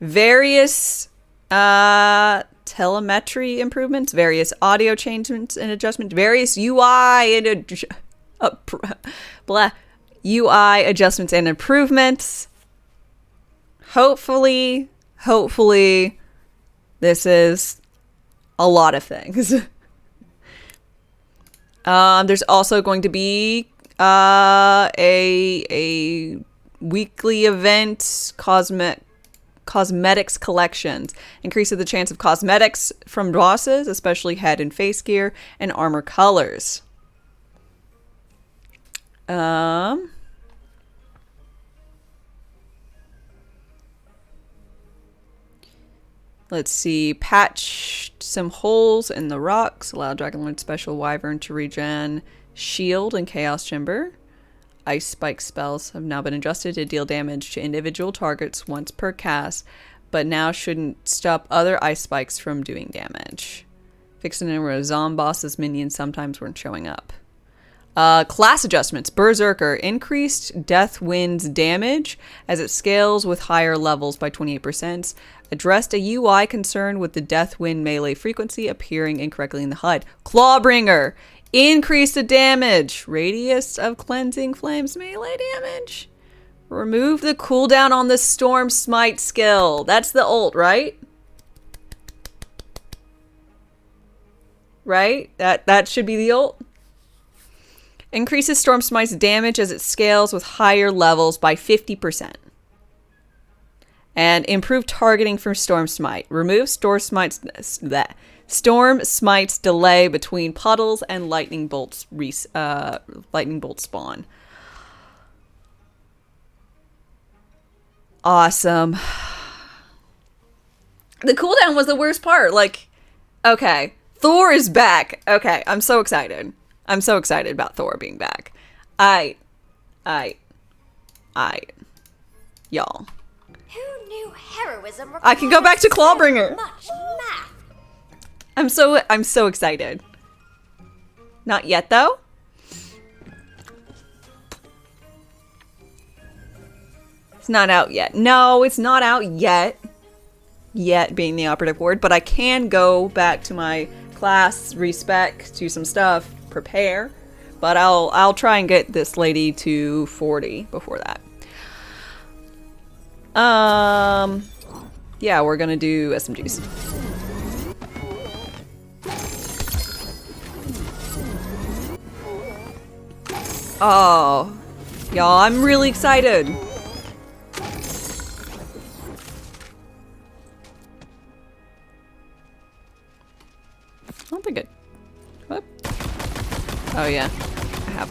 Various telemetry improvements, various audio changes and adjustments, various UI and UI adjustments and improvements. Hopefully, this is a lot of things. There's also going to be a weekly event, cosmetics collections. Increases the chance of cosmetics from bosses, especially head and face gear, and armor colors. Let's see. Patched some holes in the rocks. Allow Dragonlord Special Wyvern to regen shield and Chaos Chamber. Ice spike spells have now been adjusted to deal damage to individual targets once per cast, but now shouldn't stop other ice spikes from doing damage. Fixing in where zombie bosses minions sometimes weren't showing up. Class adjustments. Berserker. Increased Death Wind's damage as it scales with higher levels by 28%. Addressed a UI concern with the Death Wind melee frequency appearing incorrectly in the HUD. Clawbringer. Increase the damage. Radius of cleansing flames melee damage. Remove the cooldown on the Storm Smite skill. That's the ult, right? Right? That should be the ult. Increases Storm Smite's damage as it scales with higher levels by 50%. And improve targeting for Storm Smite. Remove Storm Smite's delay between puddles and lightning bolts spawn. Awesome. The cooldown was the worst part. Like, okay, Thor is back. Okay, I'm so excited. I'm so excited about Thor being back. Y'all. Who knew heroism I can go back to Clawbringer. Much math. I'm so excited. Not yet though. It's not out yet. No, it's not out yet. Yet being the operative word, but I can go back to my class, respec, do some stuff, prepare. But I'll try and get this lady to 40 before that. Yeah, we're gonna do SMGs. Oh, y'all, I'm really excited. think it. What? Oh yeah, I have.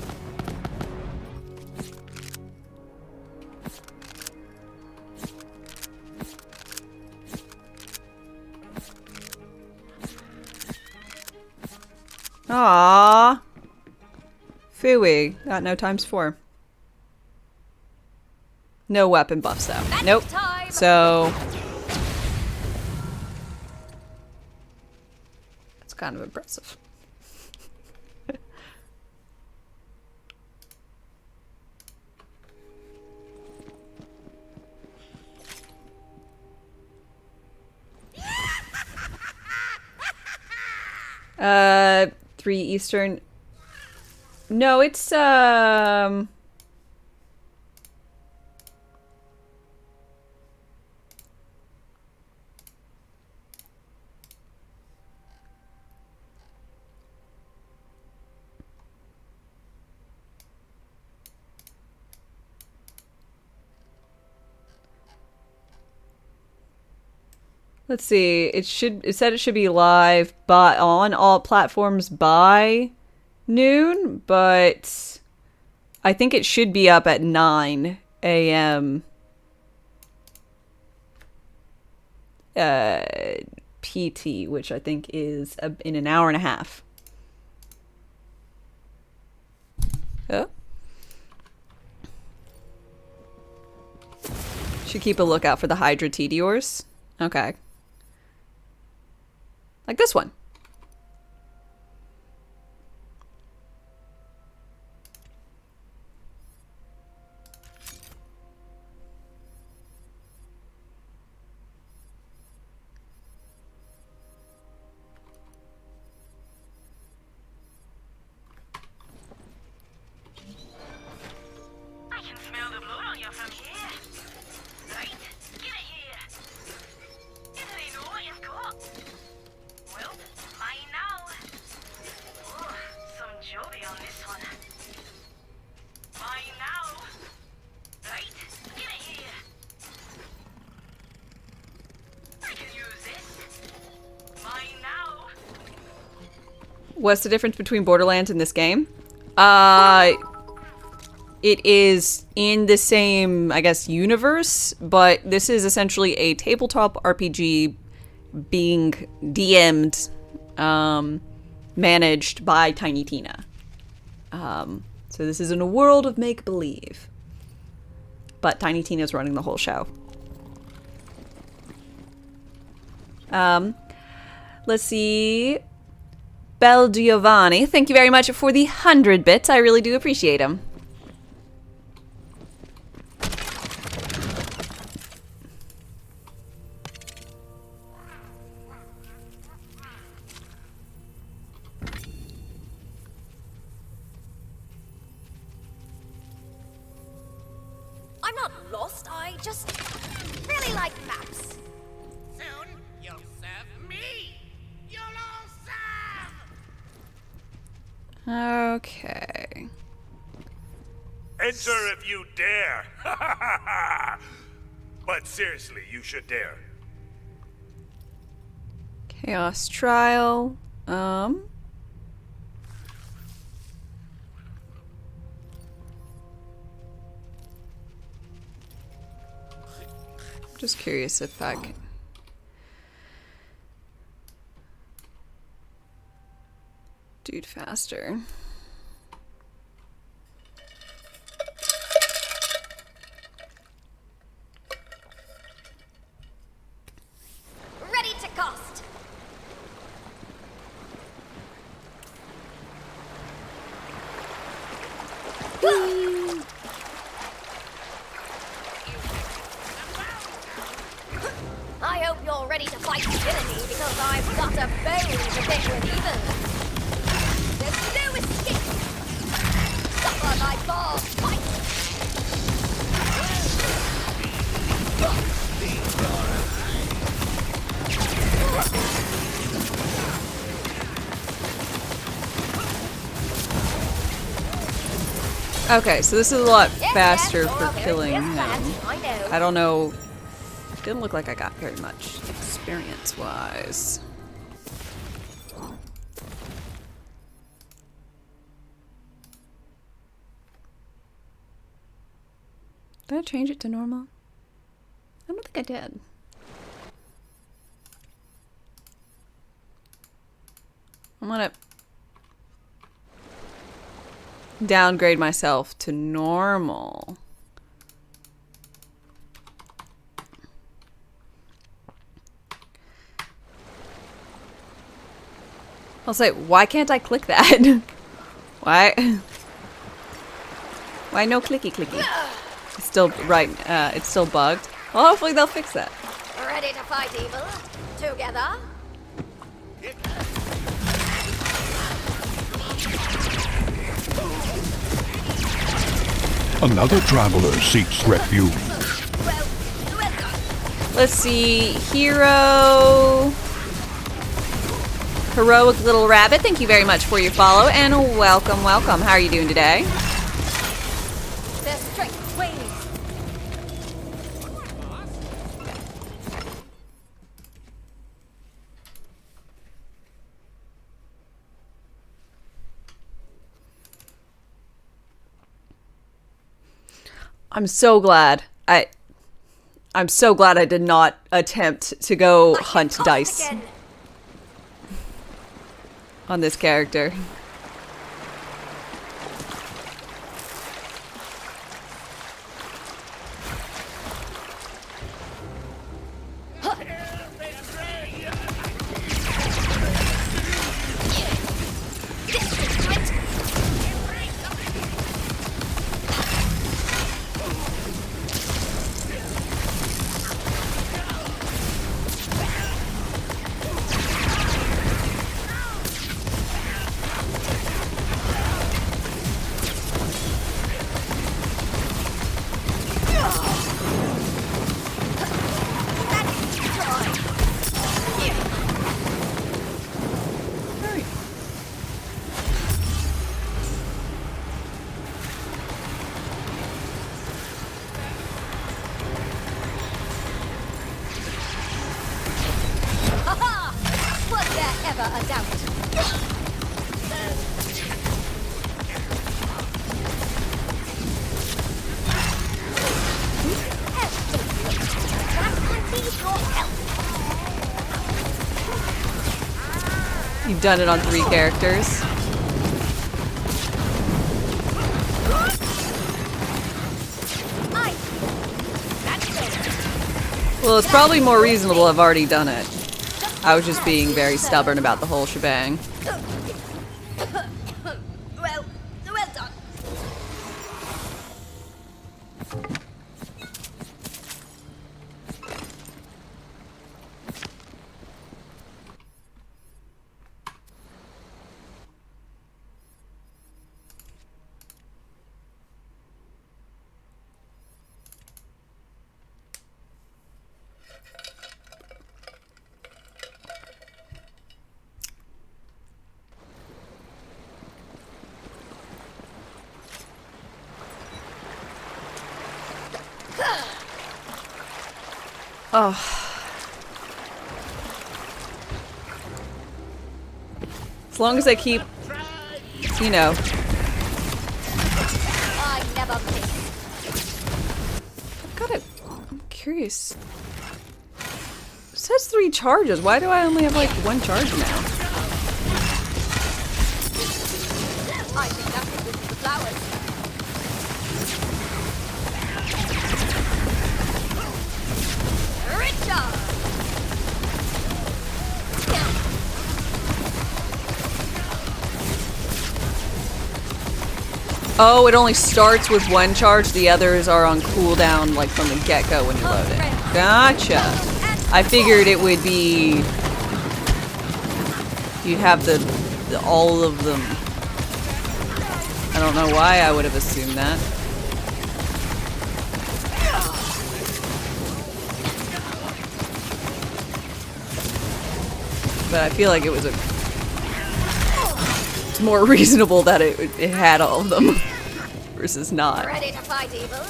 Aww. Phooey. Got no ×4. No weapon buffs though. Nope. So it's kind of impressive. Uh, 3 Eastern. No, it's let's see. It said it should be live on all platforms by noon, but I think it should be up at 9 AM PT, which I think is in an hour and a half. Oh. Should keep a lookout for the Hydra Tediors. Okay. Like this one. I can smell the blood on you from here. Right, get it here. Isn't he know what you've got? Well, mine now. Oh, some jolly on this one. Mine now. Right, get it here. I can use this. Mine now. What's the difference between Borderlands and this game? It is in the same, I guess, universe, but this is essentially a tabletop RPG being DM'd, managed by Tiny Tina. So this is in a world of make-believe. But Tiny Tina's running the whole show. Let's see. Bel Giovanni, thank you very much for the 100 bits. I really do appreciate them. I'm not lost, I just really like maps. Soon, you'll serve me. You'll all serve. Okay. Enter if you dare. But seriously, you should dare. Chaos Trial. Just curious if I can do it faster. Ready to cast. I hope you're ready to fight divinity because I've got a bone to pick with even. There's no escape. Suffer my ball fight. Okay, so this is a lot faster for killing him. I don't know. Didn't look like I got very much experience-wise. Did I change it to normal? I don't think I did. I'm gonna downgrade myself to normal. I'll say, why can't I click that? Why? Why no clicky clicky? It's still right. It's still bugged. Well, hopefully they'll fix that. Ready to fight evil? Together? Another traveler seeks refuge. Let's see. Hero. Heroic Little Rabbit, thank you very much for your follow, and welcome, welcome. How are you doing today? Their strength wanes. I'm so glad. I'm so glad I did not attempt to go hunt dice on this character. You've done it on 3 characters. Well, it's probably more reasonable I've already done it. I was just being very stubborn about the whole shebang. Well done. Oh. As long as I keep, you know. I never miss. I've got it. I'm curious. It says 3 charges. Why do I only have like 1 charge now? I think that's the good of the flowers. Oh, it only starts with 1 charge. The others are on cooldown, like from the get-go when you load it. Gotcha. I figured it would be... You'd have the all of them. I don't know why I would have assumed that. But I feel like it was it's more reasonable that it had all of them versus not. Ready to fight evil?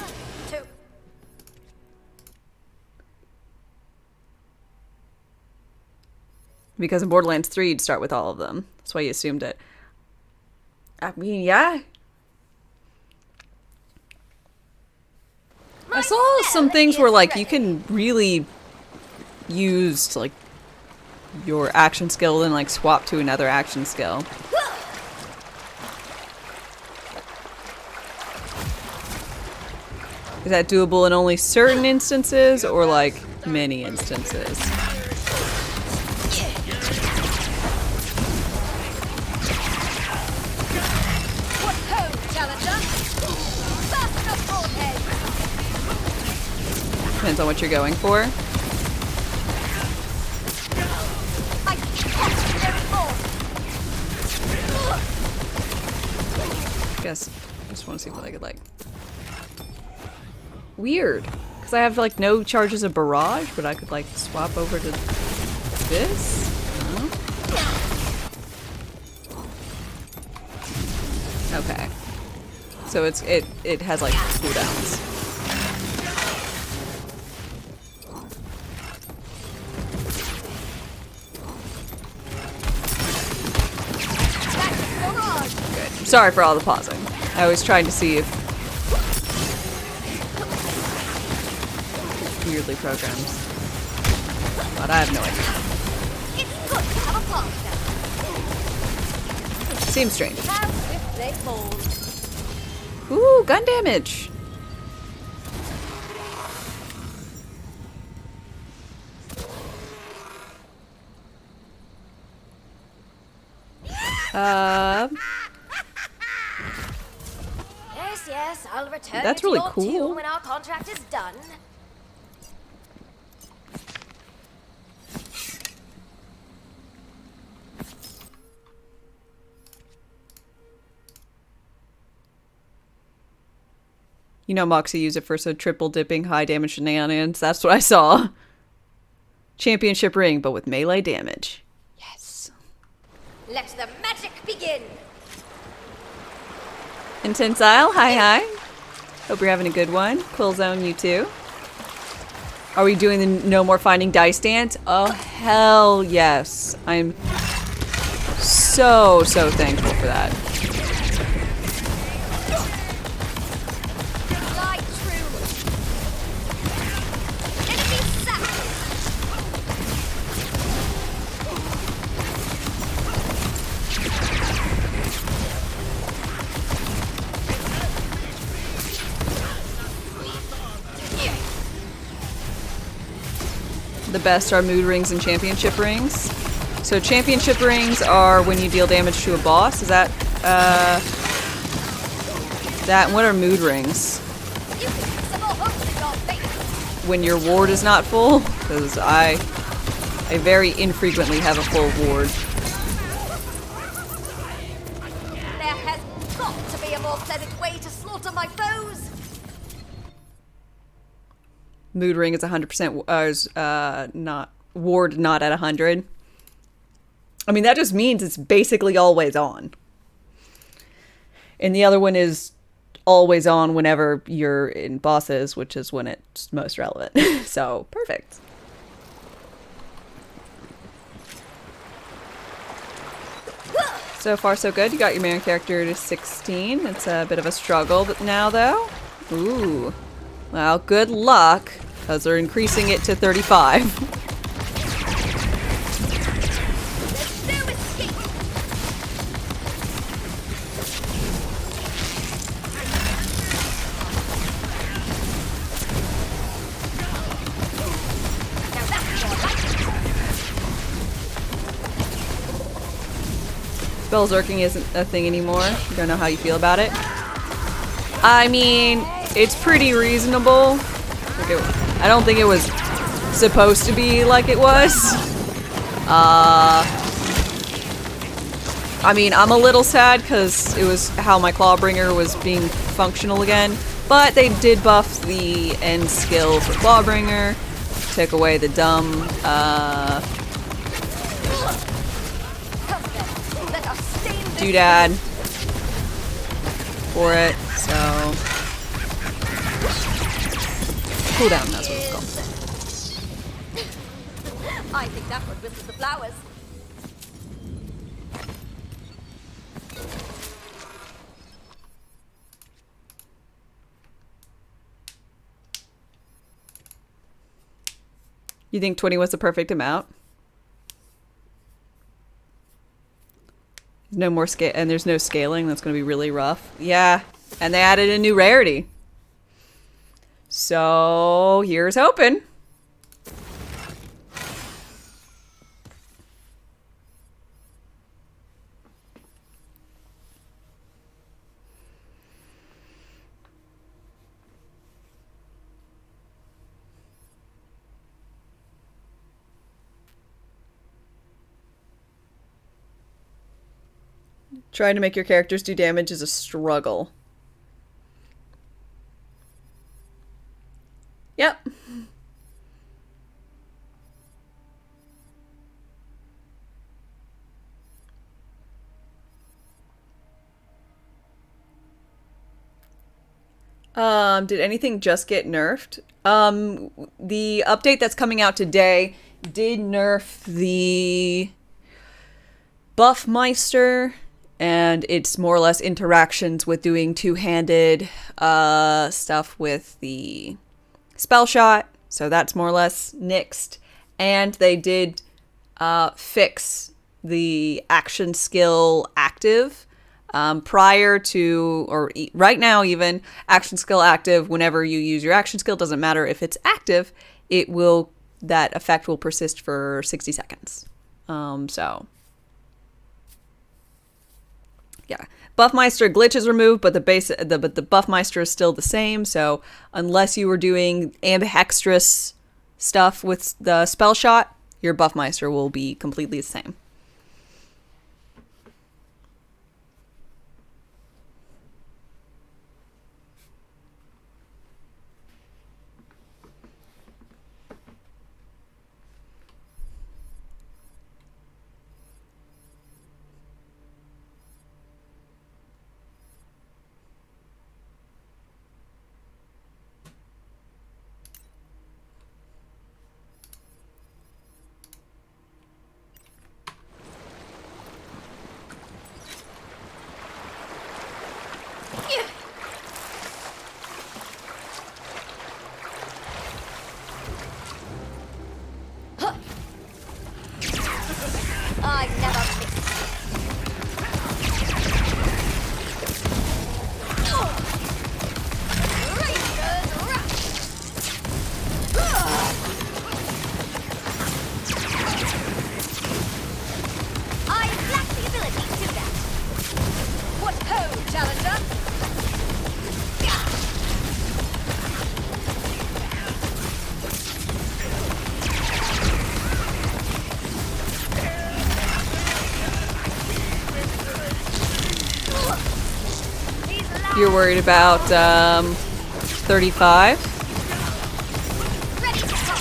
Because in Borderlands 3 you'd start with all of them. That's why you assumed it. I mean, yeah. saw some things where like you can really use like your action skill and like swap to another action skill. Is that doable in only certain instances or like many instances? Depends on what you're going for. Guess I just want to see what I could like. Weird, because I have like no charges of barrage, but I could like swap over to this. Okay, so it has like cooldowns. Good. Sorry for all the pausing. I was trying to see if weirdly programmed, but I have no idea. It's good to have a partner. Seems strange. How swift they fall. Ooh, gun damage. Yes, I'll return That's to really your cool. tune when our contract is done. You know Moxie used it for some triple dipping high damage shenanigans. That's what I saw. Championship ring, but with melee damage. Yes. Let the magic begin. Intensile, hi. Hope you're having a good one. Quillzone, you too. Are we doing the no more finding dice dance? Oh, hell yes. I'm so thankful for that. Fly true. Enemy sacked. The best are mood rings and championship rings. So championship rings are when you deal damage to a boss. Is that that? What are mood rings? When your ward is not full, because I very infrequently have a full ward. There has got to be a more pleasant way to slaughter my foes. Mood ring is 100%, not ward not at 100. I mean, that just means it's basically always on. And the other one is always on whenever you're in bosses, which is when it's most relevant. So, perfect. So far, so good. You got your main character to 16. It's a bit of a struggle now, though. Ooh. Well, good luck, because they're increasing it to 35. Spell Zerking isn't a thing anymore. Don't know how you feel about it. I mean, it's pretty reasonable. I don't think it was supposed to be like it was. I mean, I'm a little sad because it was how my Clawbringer was being functional again. But they did buff the end skill for Clawbringer. Took away the dumb, doodad for it, so cooldown, that's what it's called. I think that one whistles the flowers. You think 20 was the perfect amount? No more scale, and there's no scaling. That's going to be really rough. Yeah, and they added a new rarity. So here's hoping. Trying to make your characters do damage is a struggle. Yep. Did anything just get nerfed? The update that's coming out today did nerf the Buffmeister, and it's more or less interactions with doing two-handed stuff with the spell shot, so that's more or less nixed. And they did fix the action skill active. Prior to, or right now even, action skill active, whenever you use your action skill, doesn't matter if it's active, it will, that effect will persist for 60 seconds. So, yeah. Buffmeister glitch is removed, but the Buffmeister is still the same, so unless you were doing ambidextrous stuff with the spell shot, your Buffmeister will be completely the same. I've never missed. Ranger's rush. I lack the ability to do that. What ho, challenger? You're worried about 35? Ready to talk.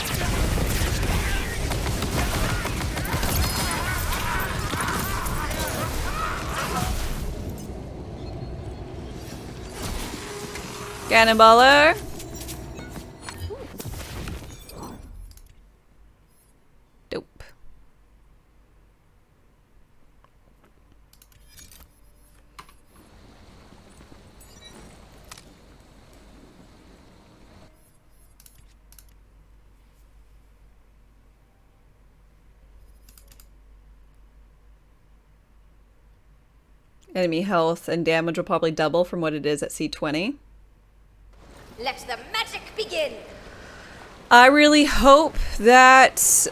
Cannonballer. Dope. Enemy health and damage will probably double from what it is at C20. Let the magic begin. I really hope that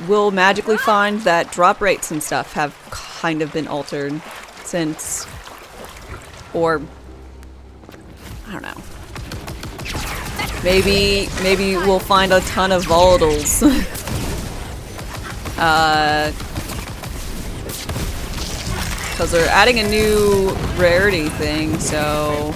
we'll magically find that drop rates and stuff have kind of been altered since, or I don't know. Maybe we'll find a ton of volatiles. Because they're adding a new rarity thing, so...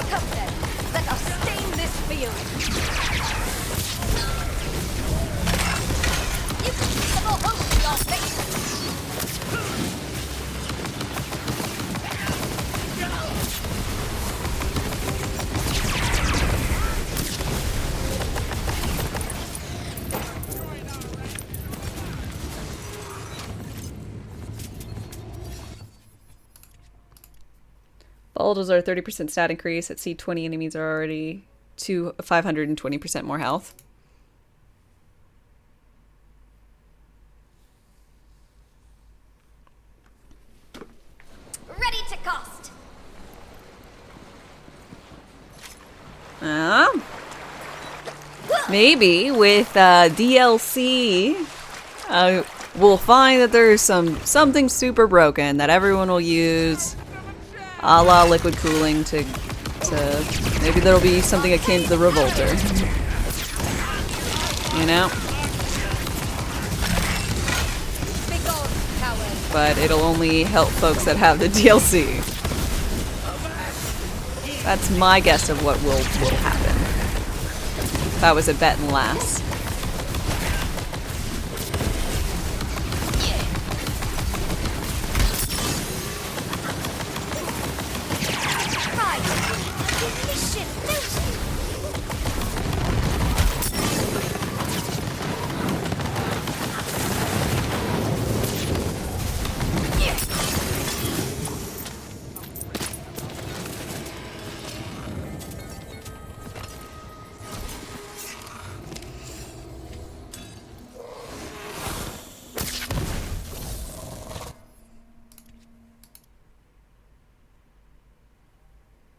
Come then, let us stain this field. You can see the more hope in your face. Boulders are 30% stat increase. At C20 enemies are already to 520% more health. Ready to cost. Maybe with DLC, we'll find that there's something super broken that everyone will use, a la liquid cooling to maybe there'll be something akin to the Revolter. You know? But it'll only help folks that have the DLC. That's my guess of what will happen. If I was a bet and last.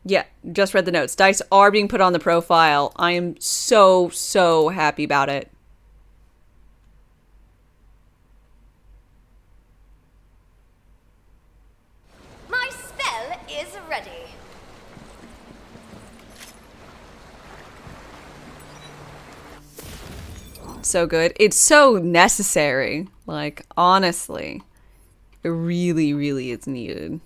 Yeah, just read the notes. Dice are being put on the profile. I am so happy about it. My spell is ready. So good. It's so necessary. Like, honestly. It really is needed.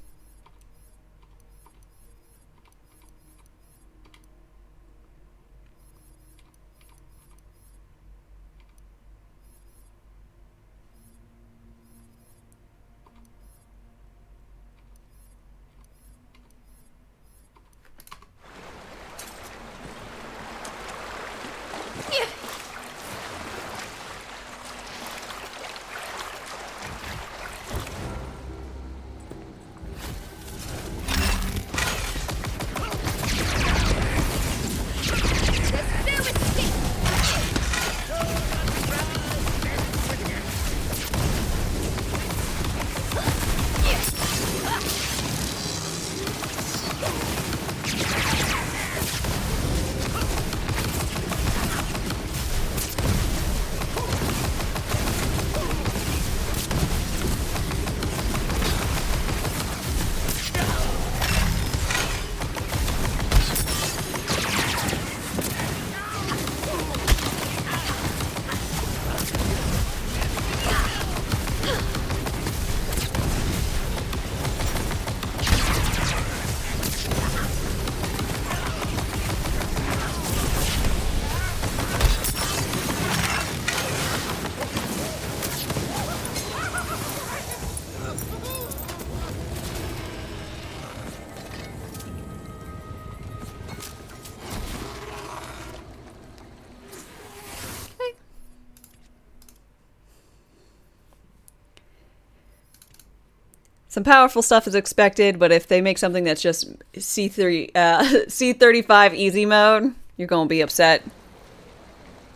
Some powerful stuff is expected, but if they make something that's just C35 easy mode, you're gonna be upset.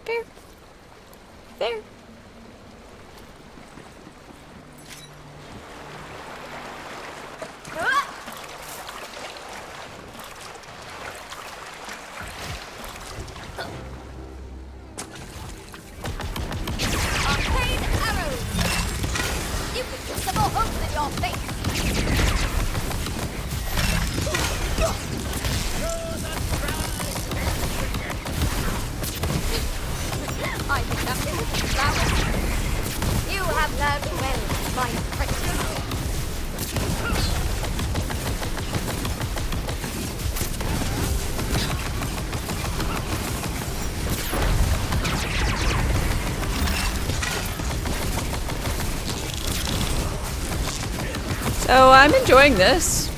Fair. Fair. Arcane arrows. You could put some more hope in your face. I think that's it. Flowers. You have learned well, my precious. So I'm enjoying this,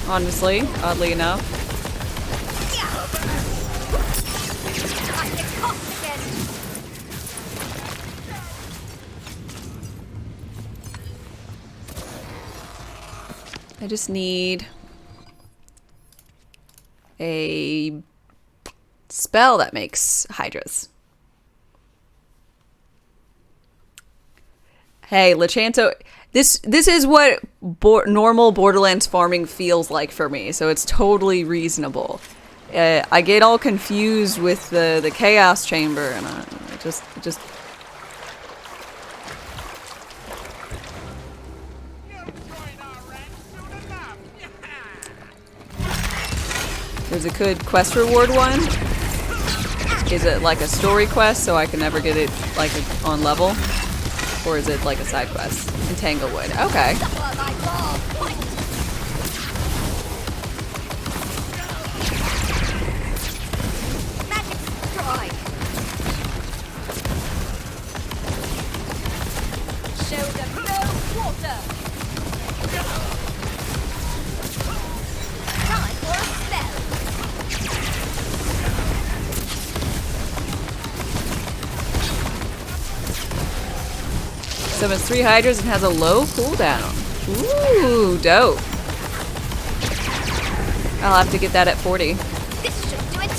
honestly, oddly enough. I just need a spell that makes hydras. Hey, Lachanto, this is what normal Borderlands farming feels like for me, so it's totally reasonable. I get all confused with the Chaos Chamber, and I just... There's a good quest reward one. Is it like a story quest so I can never get it like on level? Or is it like a side quest? In Tanglewood. Okay. Show them no water. Time for a spell. Summons 3 hydras and has a low cooldown. Ooh, dope. I'll have to get that at 40. This should do it.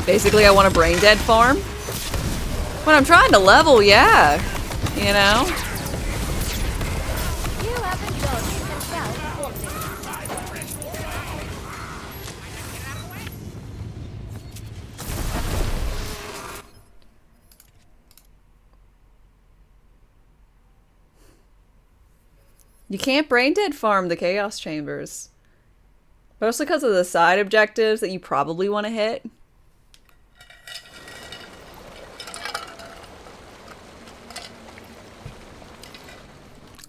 Basically, I want a brain dead farm. When I'm trying to level, yeah. You know? You haven't done yourself wanting. You can't brain dead farm the Chaos Chambers. Mostly because of the side objectives that you probably want to hit.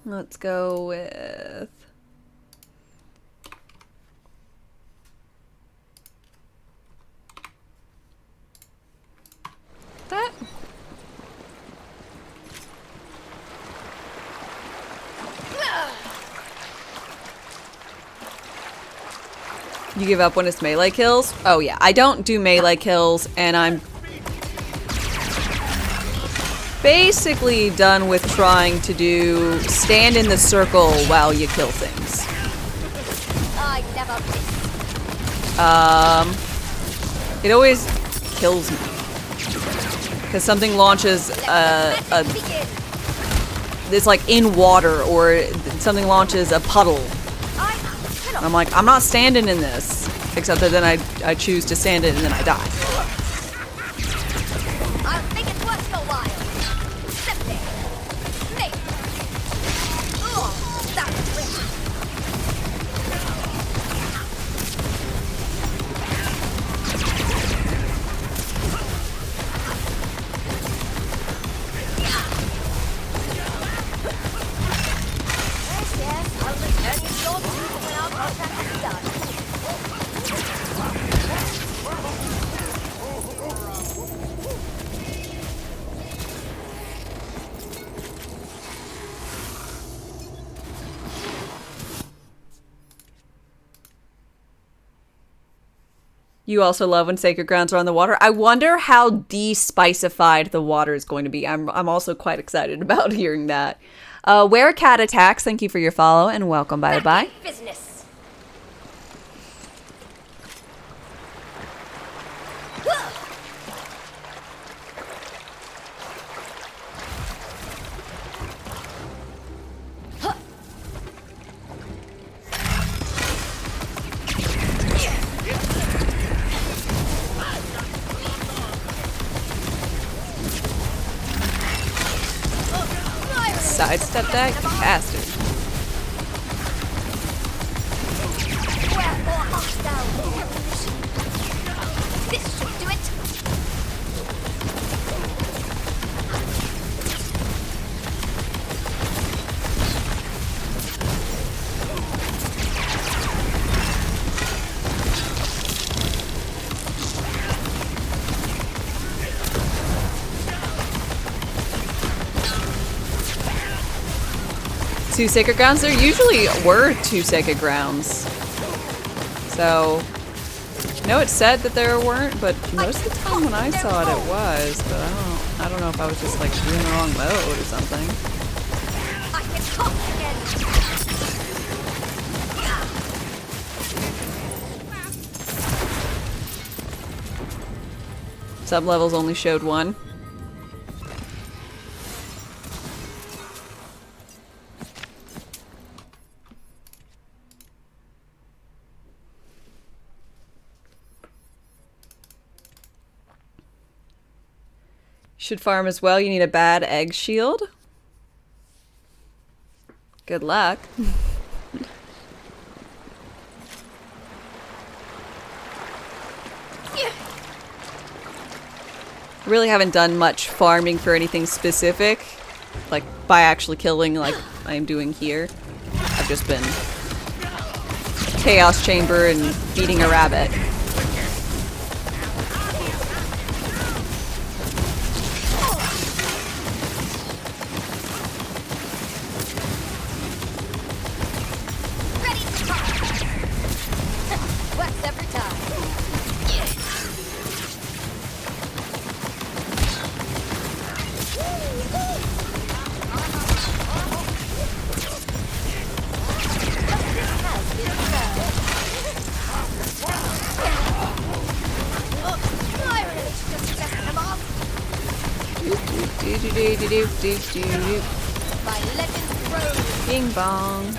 Let's go with... that. You give up when it's melee kills? Oh yeah, I don't do melee kills, and I'm basically done with trying to do stand in the circle while you kill things. I never miss. It always kills me. Because something launches it's like in water, or something launches a puddle. I'm like, I'm not standing in this. Except that then I choose to stand in and then I die. I'll make it worth your while. Simply. Make. Oh, that was rich. Yes, I'll return you your food when our contract is done. You also love when sacred grounds are on the water. I wonder how de-spicified the water is going to be. I'm also quite excited about hearing that. Where Cat Attacks, thank you for your follow and welcome by the by. Business. Sidestep that, you bastard. Wherefore hast thou longed? This should do it. Two sacred grounds? There usually were 2 sacred grounds. So, no, it said that there weren't, but most of the time when I saw it, it was. But I don't know if I was just like doing the wrong mode or something. I can talk again. Some levels only showed one. Should farm as well. You need a bad egg shield. Good luck. Really haven't done much farming for anything specific, like by actually killing like I am doing here. I've just been Chaos Chamber and beating a rabbit. My legend grows. Bing bong.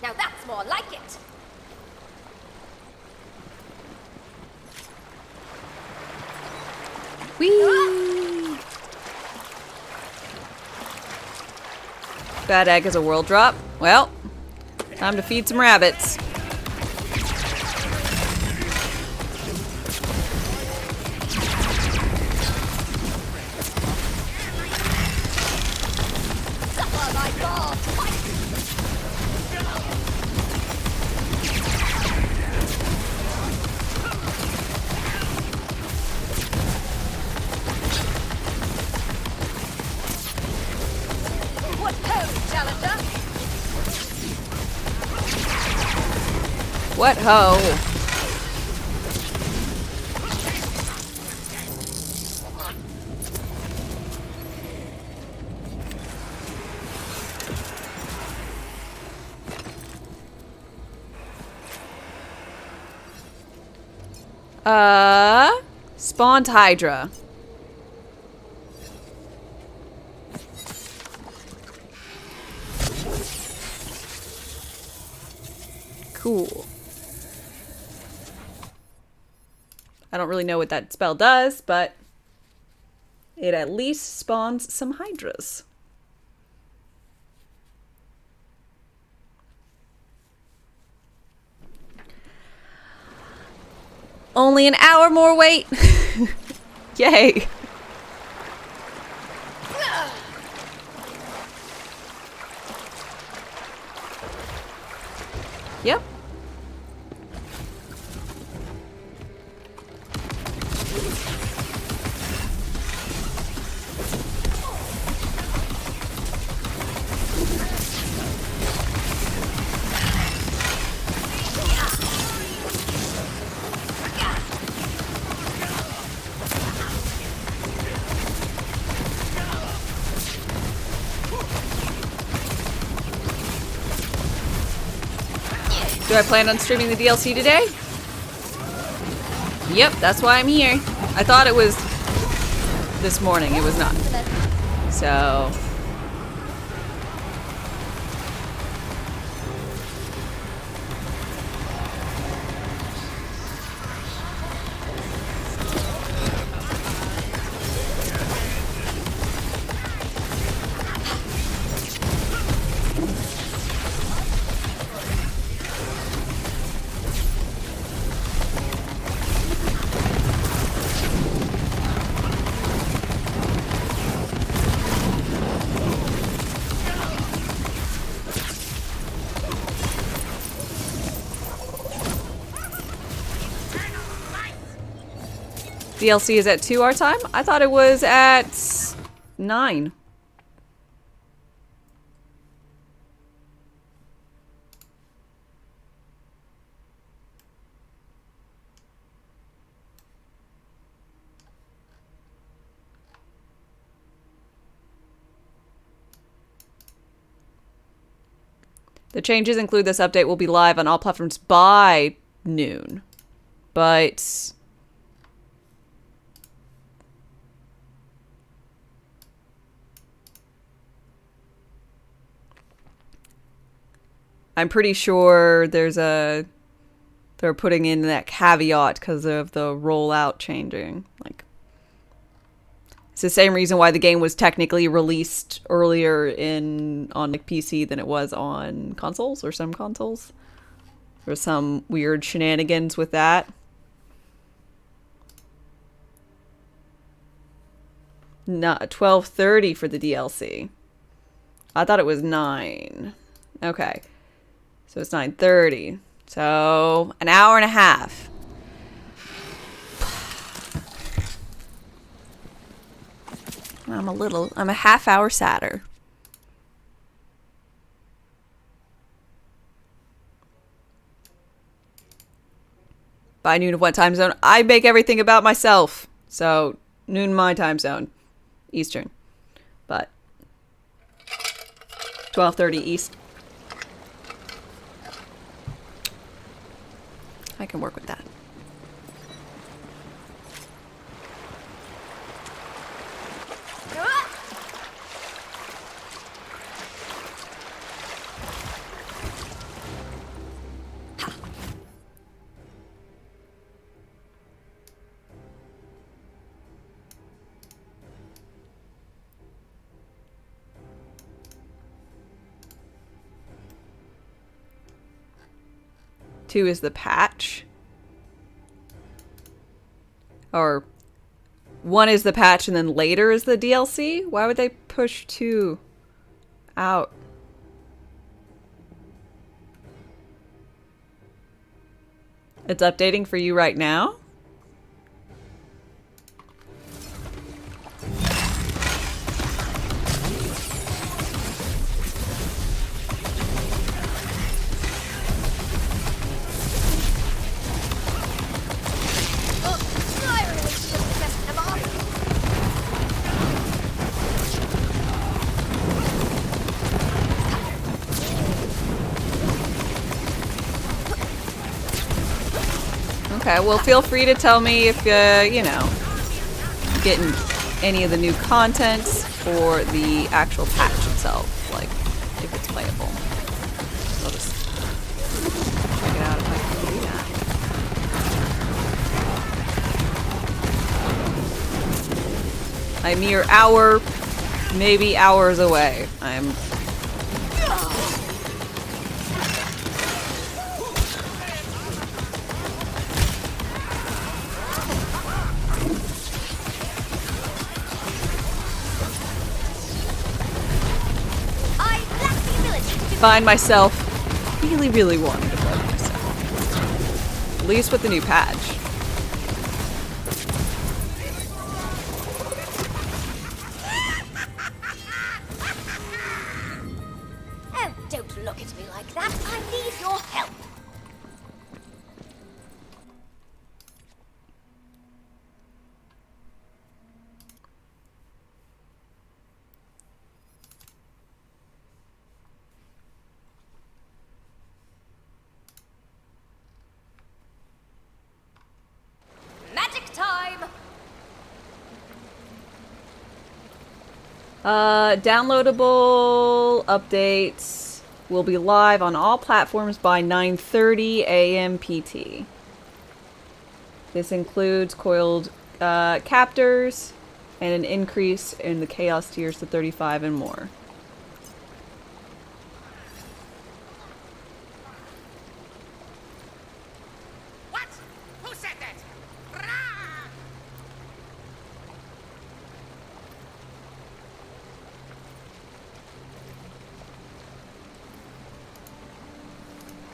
Now that's more like it. Whee! Bad egg is a world drop. Well, time to feed some rabbits. Suffer my God. What ho, challenger? What ho? Spawned Hydra. Cool. I don't really know what that spell does, but it at least spawns some Hydras. Only an hour more wait. Yay. Yep. Do I plan on streaming the DLC today? Yep, that's why I'm here. I thought it was this morning. It was not. So... DLC is at 2 our time? I thought it was at 9. The changes include this update will be live on all platforms by noon. But I'm pretty sure they're putting in that caveat because of the rollout changing. Like, it's the same reason why the game was technically released earlier on like PC than it was on consoles, or some consoles. There was some weird shenanigans with that. Not 12:30 for the DLC. I thought it was 9. Okay. So it's 9:30. So an hour and a half. I'm a half hour sadder. By noon of what time zone? I make everything about myself. So noon my time zone. Eastern. But 12:30 East. I can work with that. Two is the patch. Or 1 is the patch and then later is the DLC? Why would they push 2 out? It's updating for you right now? Okay, well, feel free to tell me if, you know, getting any of the new content or the actual patch itself, like, if it's playable. I'll just check it out if I can do that. A mere hour, maybe hours away. Find myself really, really wanting to play myself. At least with the new patch. Oh, don't look at me like that. I need your help. Magic time! Downloadable updates will be live on all platforms by 9:30 AM PT. This includes coiled captors and an increase in the chaos tiers to 35 and more. What? Who said that?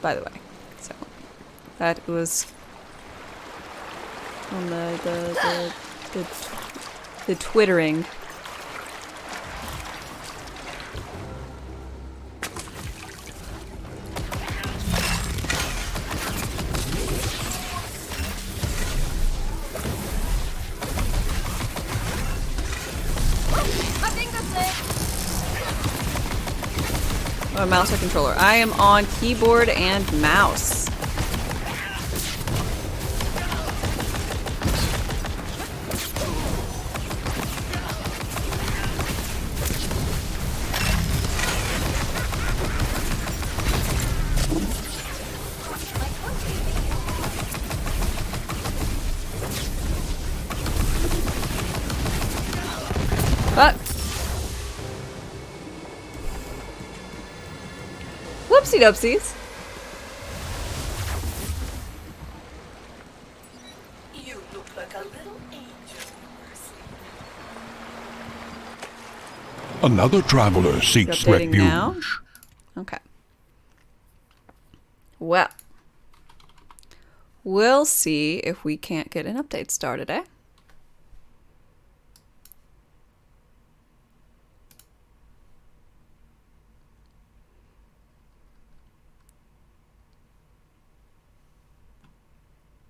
By the way, so that was On the twittering. Oh, mouse or controller? I am on keyboard and mouse. Fuck. Whoopsie doopsies. You look like a little angel. Another traveler seeks Updating refuge. now. Okay. Well, we'll see if we can't get an update started, eh?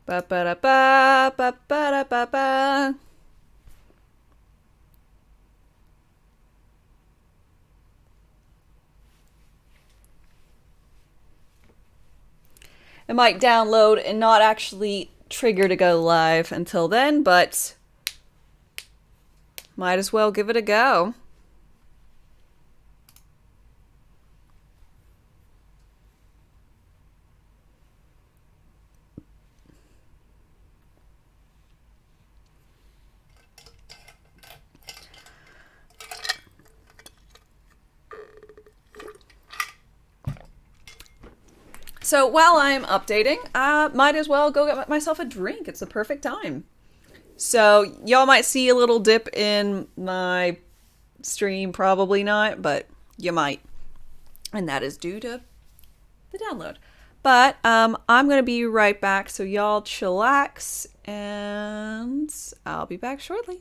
Ba ba da ba ba ba da ba ba. It might download and not actually trigger to go live until then, but might as well give it a go. So while I'm updating, I might as well go get myself a drink. It's the perfect time. So y'all might see a little dip in my stream, probably not, but you might. And that is due to the download. But I'm going to be right back, so y'all chillax, and I'll be back shortly.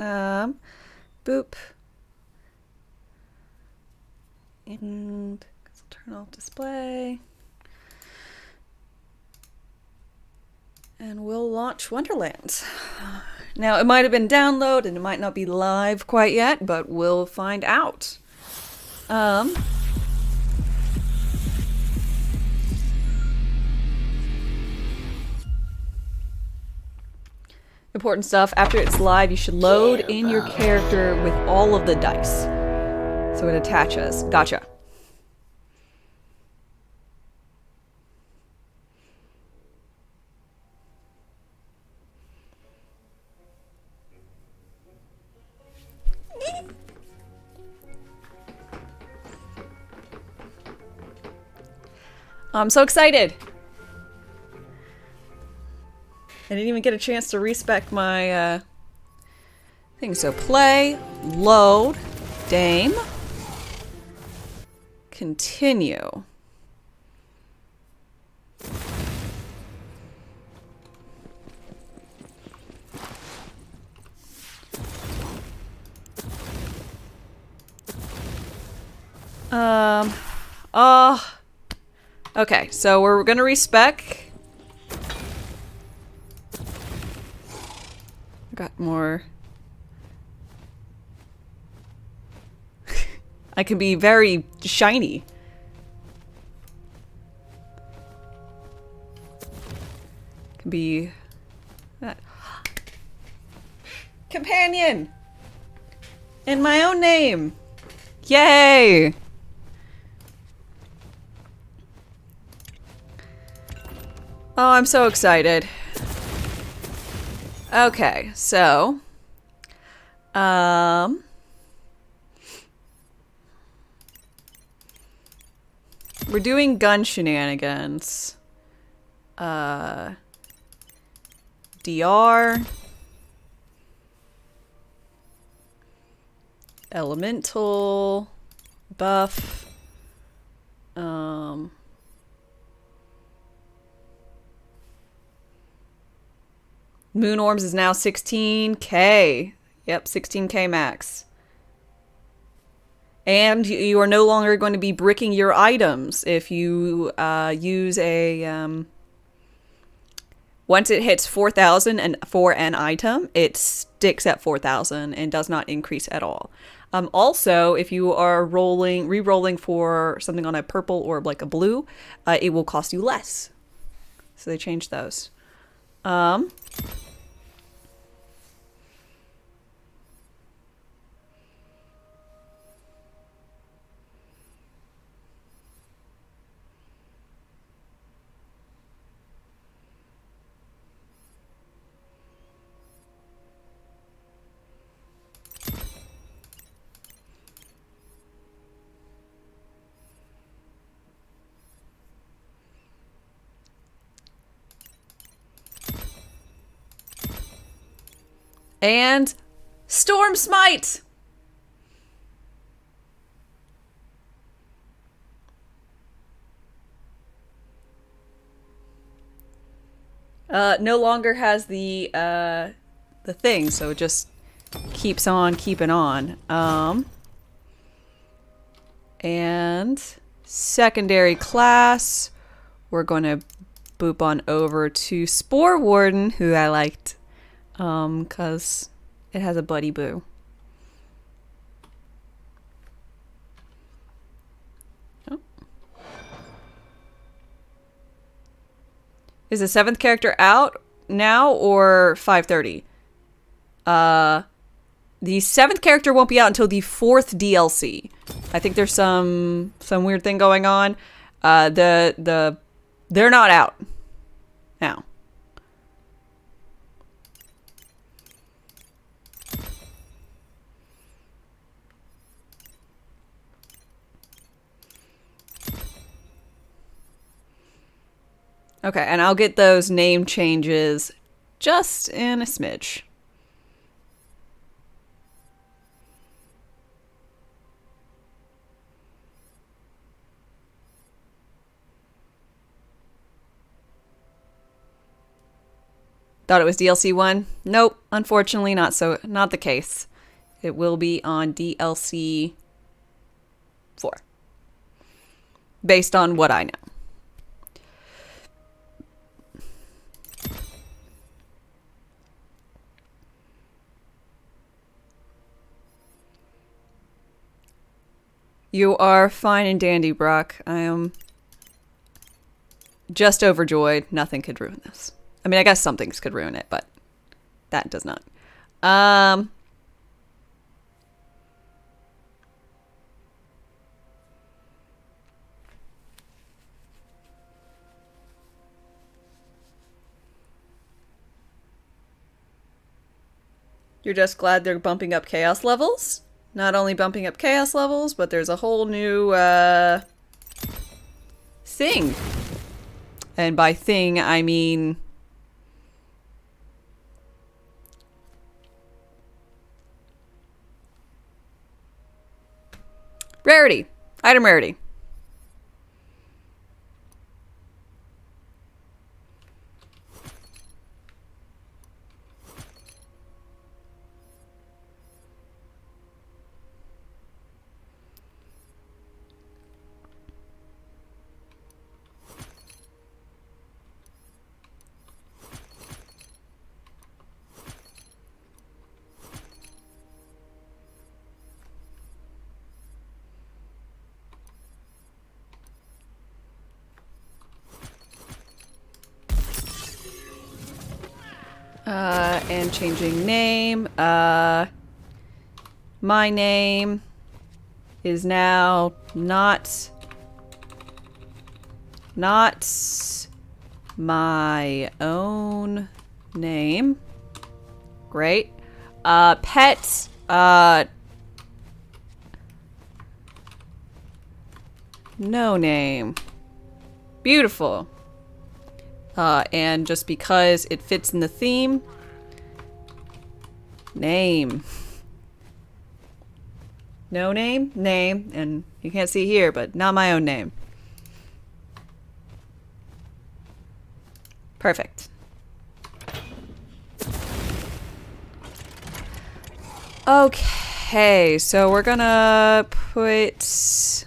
Boop. And turn off display. And we'll launch Wonderlands. Now, it might have been download and it might not be live quite yet, but we'll find out. Important stuff. After it's live, you should load in your character with all of the dice. So it attaches. Gotcha. I'm so excited. I didn't even get a chance to respec my thing. So play, load, Dame, continue. Okay, so we're gonna respec. Got more. I can be very shiny. Can be that. Companion! In my own name! Yay! Oh, I'm so excited. Okay, so we're doing gun shenanigans. DR, elemental, buff, Moon Orbs is now 16k. Yep, 16k max. And you are no longer going to be bricking your items if you use a... once it hits 4,000 and for an item, it sticks at 4,000 and does not increase at all. Also, if you are re-rolling for something on a purple or like a blue, it will cost you less. So they changed those. And Storm Smite! No longer has the thing, so it just keeps on keeping on. And secondary class, we're going to boop on over to Spore Warden, who I liked. Cause it has a buddy boo. Oh. Is the 7th character out now or 5:30? The 7th character won't be out until the 4th DLC. I think there's some weird thing going on. They're not out now. Okay, and I'll get those name changes just in a smidge. Thought it was DLC 1? Nope, unfortunately not the case. It will be on DLC 4. Based on what I know. You are fine and dandy, Brock. I am just overjoyed. Nothing could ruin this. I mean, I guess some things could ruin it, but that does not. You're just glad they're bumping up chaos levels? Not only bumping up chaos levels, but there's a whole new, thing. And by thing, I mean... rarity. Item rarity. And changing name. My name is now not my own name. Great. Pet. No name. Beautiful. And just because it fits in the theme, name. No name, name, and you can't see here, but not my own name. Perfect. Okay, so we're gonna put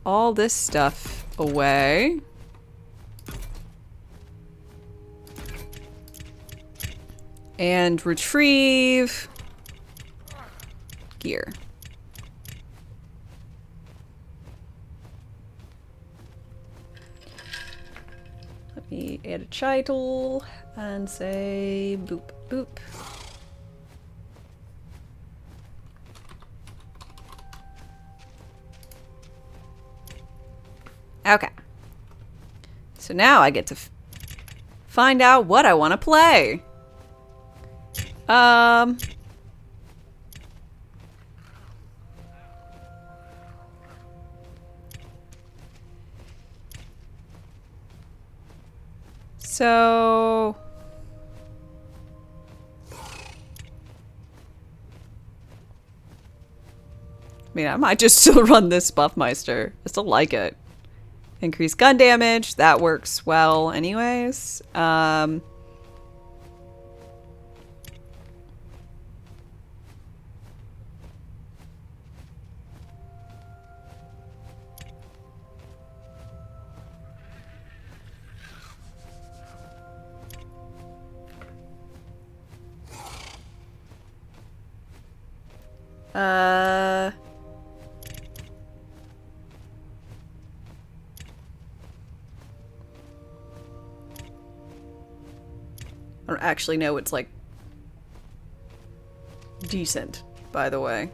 all this stuff away. And retrieve gear. Let me add a title and say boop boop. Okay. So now I get to find out what I want to play. So I mean, I might just still run this Buffmeister. I still like it. Increase gun damage. That works well anyways. I don't actually know it's like decent, by the way.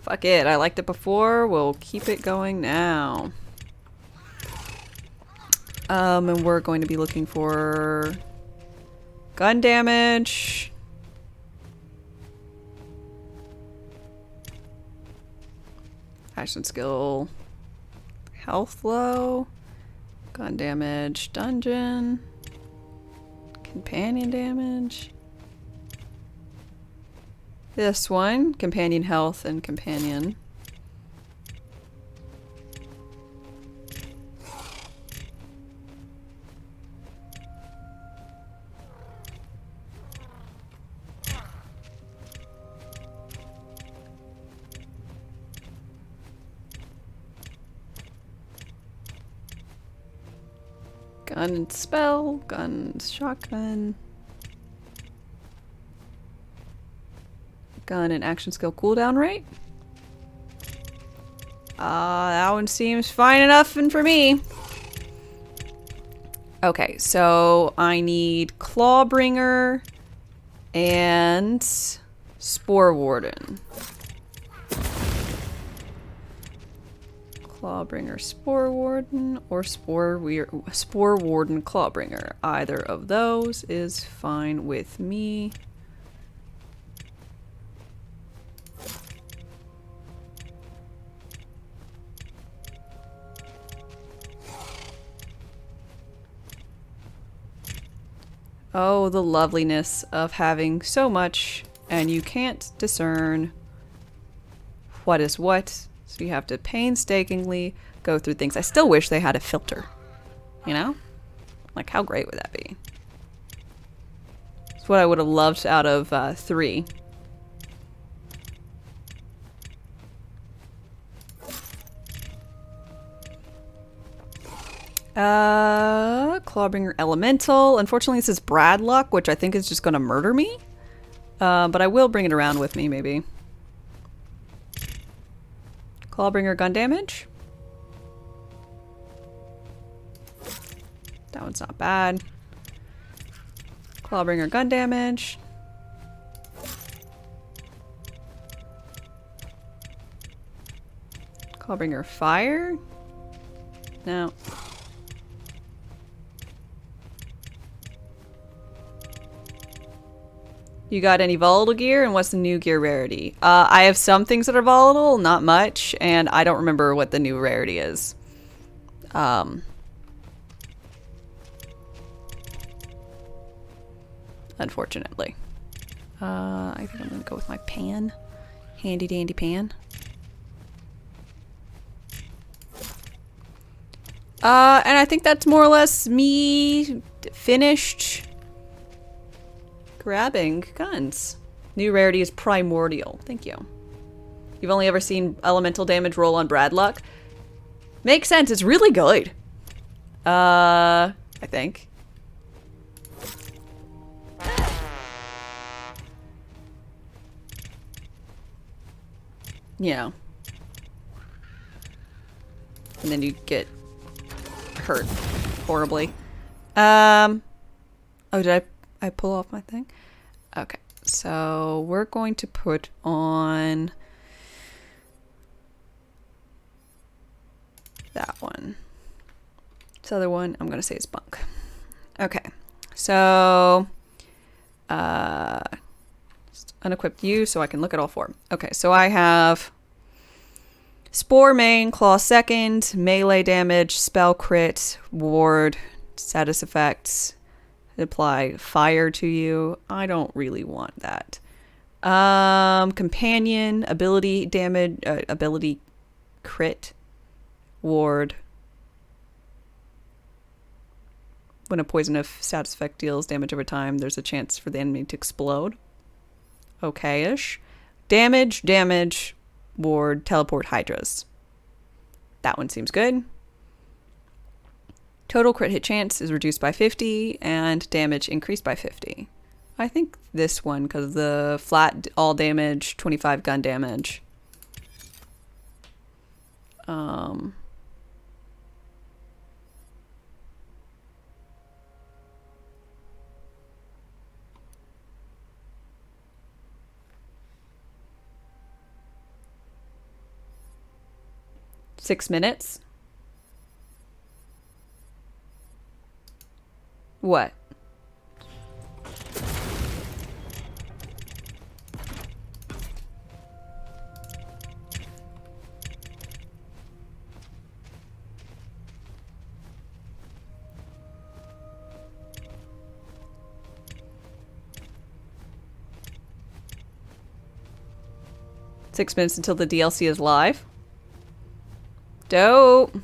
Fuck it, I liked it before, we'll keep it going now. And we're going to be looking for gun damage. Action skill. Health low. Gun damage. Dungeon. Companion damage. This one. Companion health and companion. Gun and spell, gun, shotgun. Gun and action skill cooldown rate. That one seems fine enough and for me. Okay, so I need Clawbringer and Spore Warden. Clawbringer, Spore Warden, or Spore Warden, Clawbringer. Either of those is fine with me. Oh, the loveliness of having so much and you can't discern what is what. So you have to painstakingly go through things. I still wish they had a filter. You know? Like, how great would that be? It's what I would have loved out of 3. Clawbringer Elemental. Unfortunately, this is Bradluck, which I think is just going to murder me. But I will bring it around with me, maybe. Clawbringer gun damage. That one's not bad. Clawbringer gun damage. Clawbringer fire. No. You got any volatile gear, and what's the new gear rarity? I have some things that are volatile, not much, and I don't remember what the new rarity is. Unfortunately. I think I'm gonna go with my pan. Handy dandy pan. And I think that's more or less me finished grabbing guns. New rarity is primordial. Thank you. You've only ever seen elemental damage roll on Bradluck? Makes sense. It's really good. I think. You know. And then you get hurt horribly. Oh, did I pull off my thing? Okay, so we're going to put on that one. This other one, I'm gonna say is bunk. Okay, so just unequipped you so I can look at all 4. Okay, so I have Spore main, Claw second, melee damage, spell crit, ward, status effects, apply fire to you. I don't really want that. Companion, ability damage, ability crit, ward. When a poison of status effect deals damage over time, there's a chance for the enemy to explode. Okay-ish. Damage, ward, teleport hydras. That one seems good. Total crit hit chance is reduced by 50 and damage increased by 50. I think this one, because the flat all damage, 25 gun damage. 6 minutes. What? Six minutes until the DLC is live. Dope.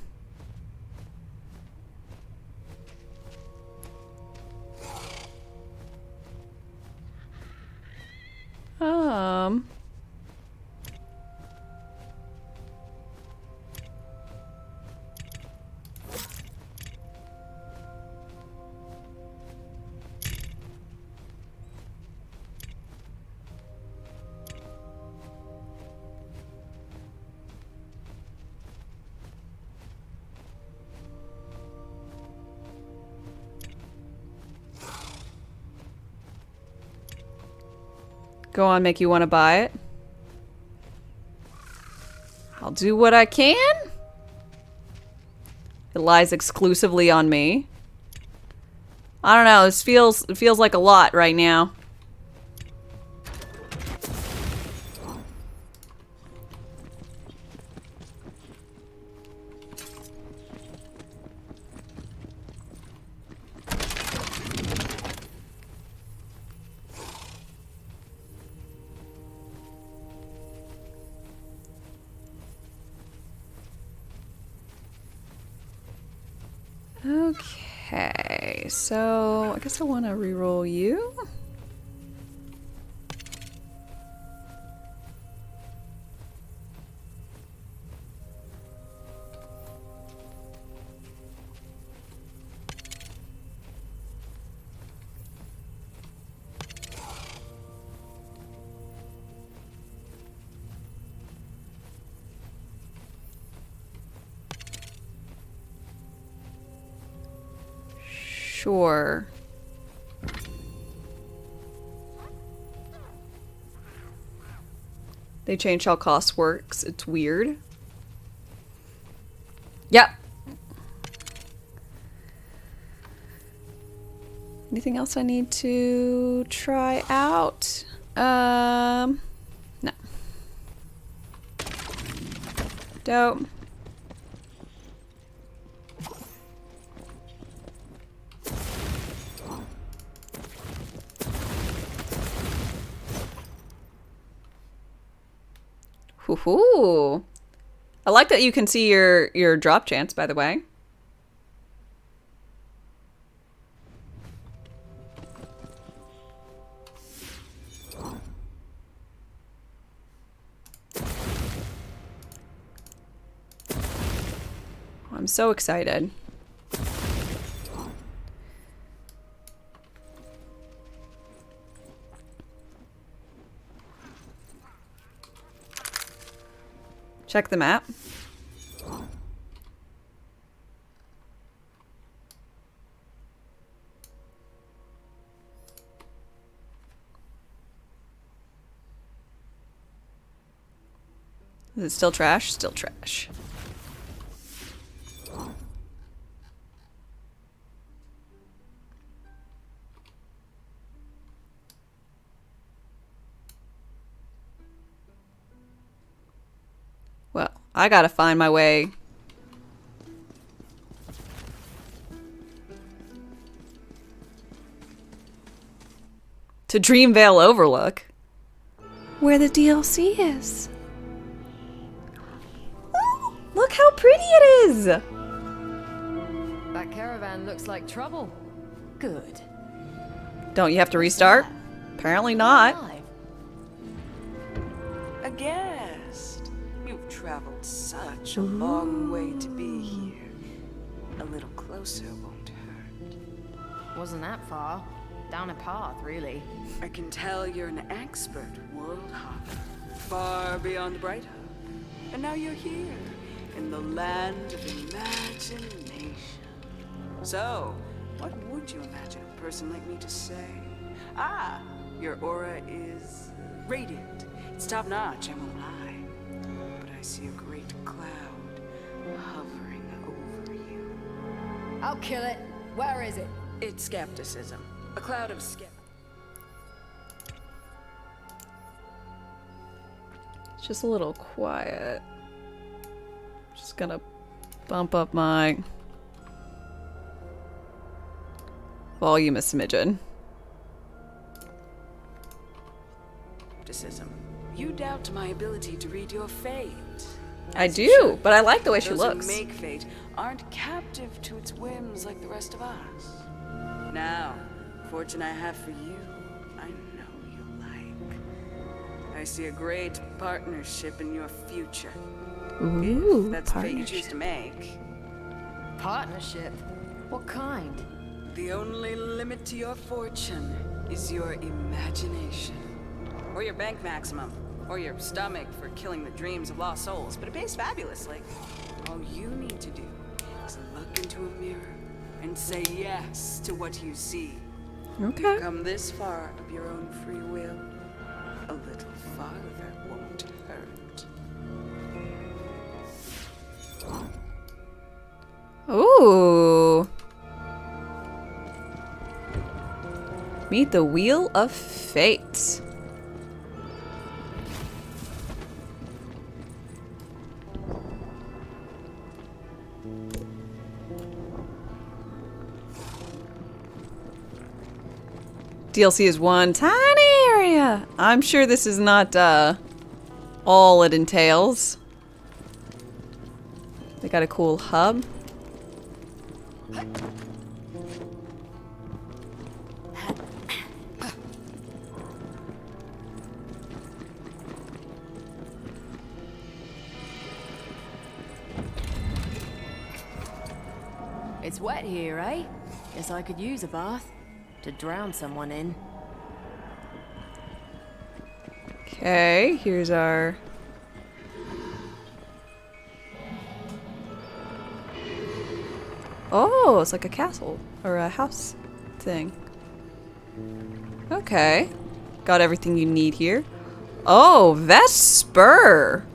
go on, make you want to buy it. I'll do what I can. It lies exclusively on me. I don't know, it feels like a lot right now. Okay, so I guess I want to reroll you. Sure. They changed how cost works. It's weird. Yep. Anything else I need to try out? No. Dope. Ooh. I like that you can see your drop chance, by the way. I'm so excited. Check the map. Is it still trash? Still trash. Well, I gotta find my way to Dreamvale Overlook, where the DLC is. Ooh, look how pretty it is! That caravan looks like trouble. Good. Don't you have to restart? Apparently not. A guest. You've traveled such a long way to be here. A little closer won't hurt. Wasn't that far. Down a path, really. I can tell you're an expert world hopper, far beyond Bright Hope. And now you're here, in the land of imagination. So, what would you imagine a person like me to say? Ah, your aura is radiant. It's top-notch, I won't lie. But I see a great cloud hovering over you. I'll kill it. Where is it? It's skepticism. A cloud of skepticism. It's just a little quiet. Just gonna bump up my volume a smidgen. Skepticism. You doubt my ability to read your fate. I do, but I like the way she looks. Those who make fate aren't captive to its whims like the rest of us. Now, fortune I have for you, I know you like. I see a great partnership in your future. Ooh, if that's the fate you choose to make. Partnership? What kind? The only limit to your fortune is your imagination. Or your bank maximum. Or your stomach for killing the dreams of lost souls. But it pays fabulously. All you need to do is look into a mirror and say yes to what you see. Okay. You've come this far of your own free will. A little farther won't hurt. Ooh. Meet the Wheel of Fate. DLC is one tiny area. I'm sure this is not all it entails. They got a cool hub. It's wet here, eh? Guess I could use a bath to drown someone in. Okay, here's our... Oh, it's like a castle or a house thing. Okay. Got everything you need here. Oh, Vesper!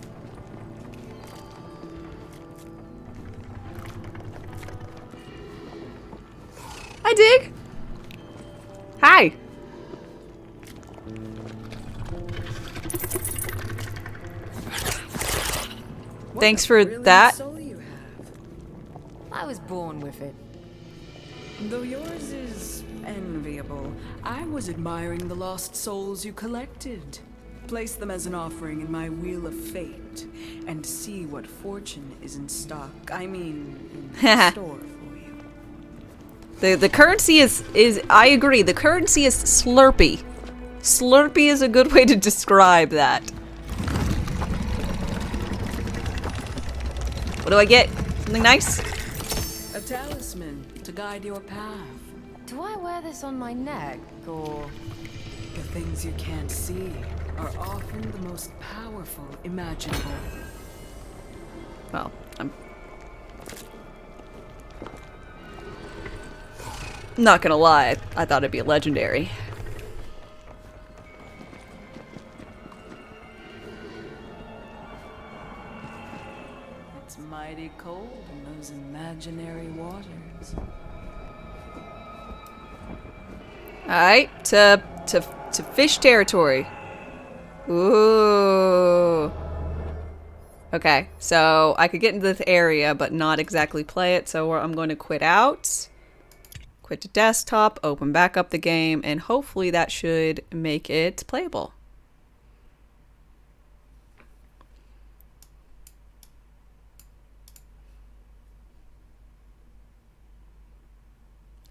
Hi, Dig! Hi! Thanks for that. Soul you have. I was born with it. Though yours is enviable, I was admiring the lost souls you collected. Place them as an offering in my Wheel of Fate, and see what fortune is in stock. I mean, in store for you. The currency is I agree, the currency is Slurpee. Slurpee is a good way to describe that. What do I get? Something nice? A talisman to guide your path. Do I wear this on my neck, or...? The things you can't see are often the most powerful imaginable. Well, I'm not gonna lie, I thought it'd be legendary. It's mighty cold in those imaginary waters. Alright, to fish territory. Ooh. Okay, so I could get into this area, but not exactly play it, so I'm going to quit out. Quit to desktop, open back up the game, and hopefully that should make it playable.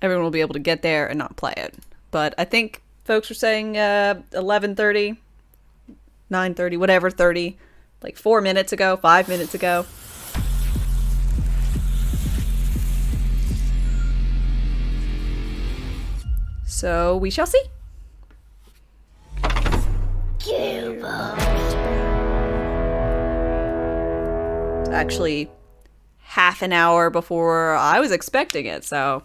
Everyone will be able to get there and not play it. But I think folks were saying 11:30, 9:30, whatever, 30, like 4 minutes ago, 5 minutes ago. So we shall see. It's actually half an hour before I was expecting it, so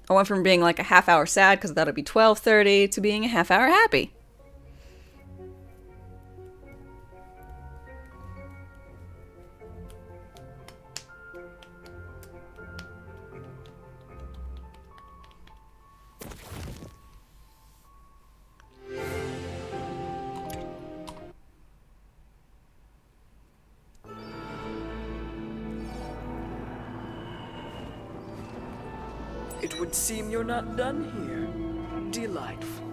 I went from being like a half hour sad because that'll be 12:30 to being a half hour happy. It would seem you're not done here. Delightful.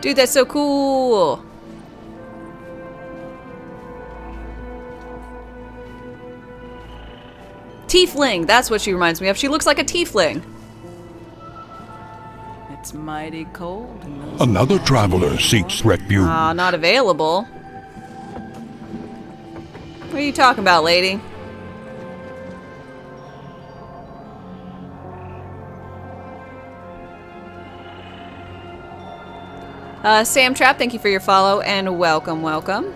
Dude, that's so cool. Tiefling, that's what she reminds me of. She looks like a tiefling. It's mighty cold in those. Another traveler seeks refuge. Not available. What are you talking about, lady? Sam Trap, thank you for your follow and welcome, welcome.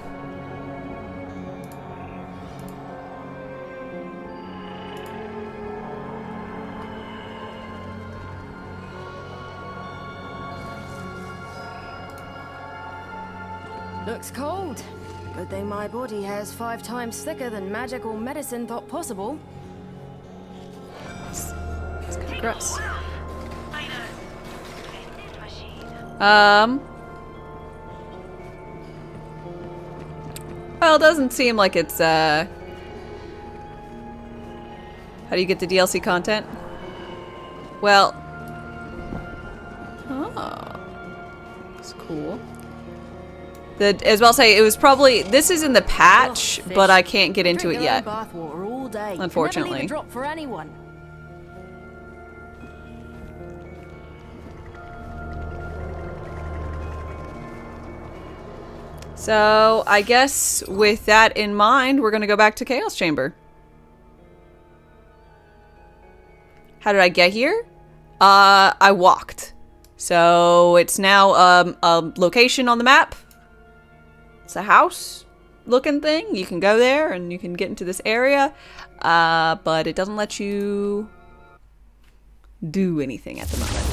Looks cold. Good thing my body has 5 times thicker than magic or medicine thought possible. It's kind of gross. Well, it doesn't seem like it's, How do you get the DLC content? Well... Oh. It's cool. As well say, it was probably... This is in the patch, but I can't get into it yet. Unfortunately. Never leave a drop for anyone. So, I guess with that in mind, we're gonna go back to Chaos Chamber. How did I get here? I walked. So, it's now a location on the map. It's a house looking thing. You can go there and you can get into this area. But it doesn't let you do anything at the moment.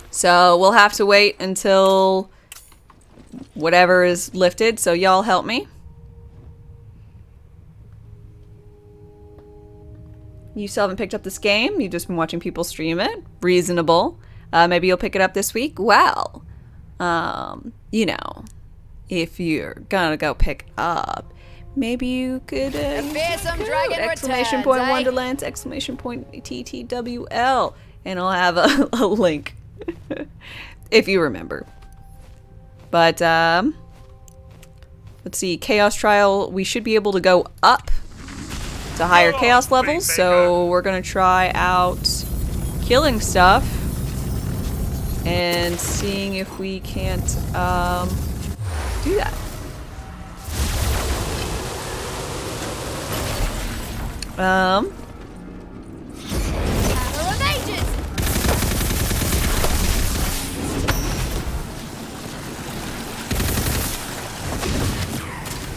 So we'll have to wait until whatever is lifted. So y'all help me. You still haven't picked up this game. You've just been watching people stream it. Reasonable. Maybe you'll pick it up this week. Well, you know, if you're gonna go pick up, maybe you could fearsome dragon exclamation returns, point eh? Wonderlands, exclamation point TTWL, and I'll have a link if you remember. But let's see, Chaos Trial, we should be able to go up to higher chaos levels, so we're gonna try out killing stuff and seeing if we can't do that.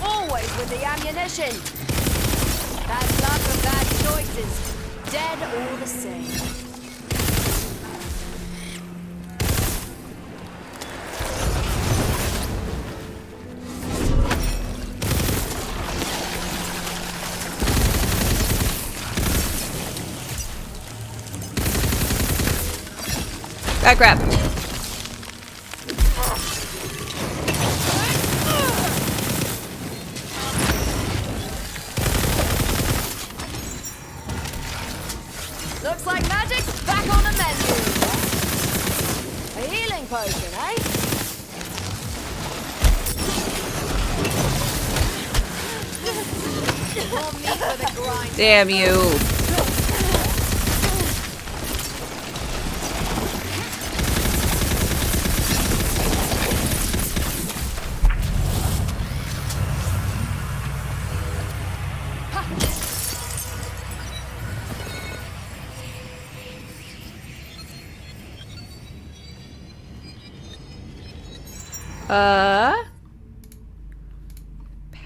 Always with the ammunition. Bad luck or bad choices. Dead all the same. Back grab. Looks like magic's back on the menu. A healing potion, eh? More meat for the grind. Damn you.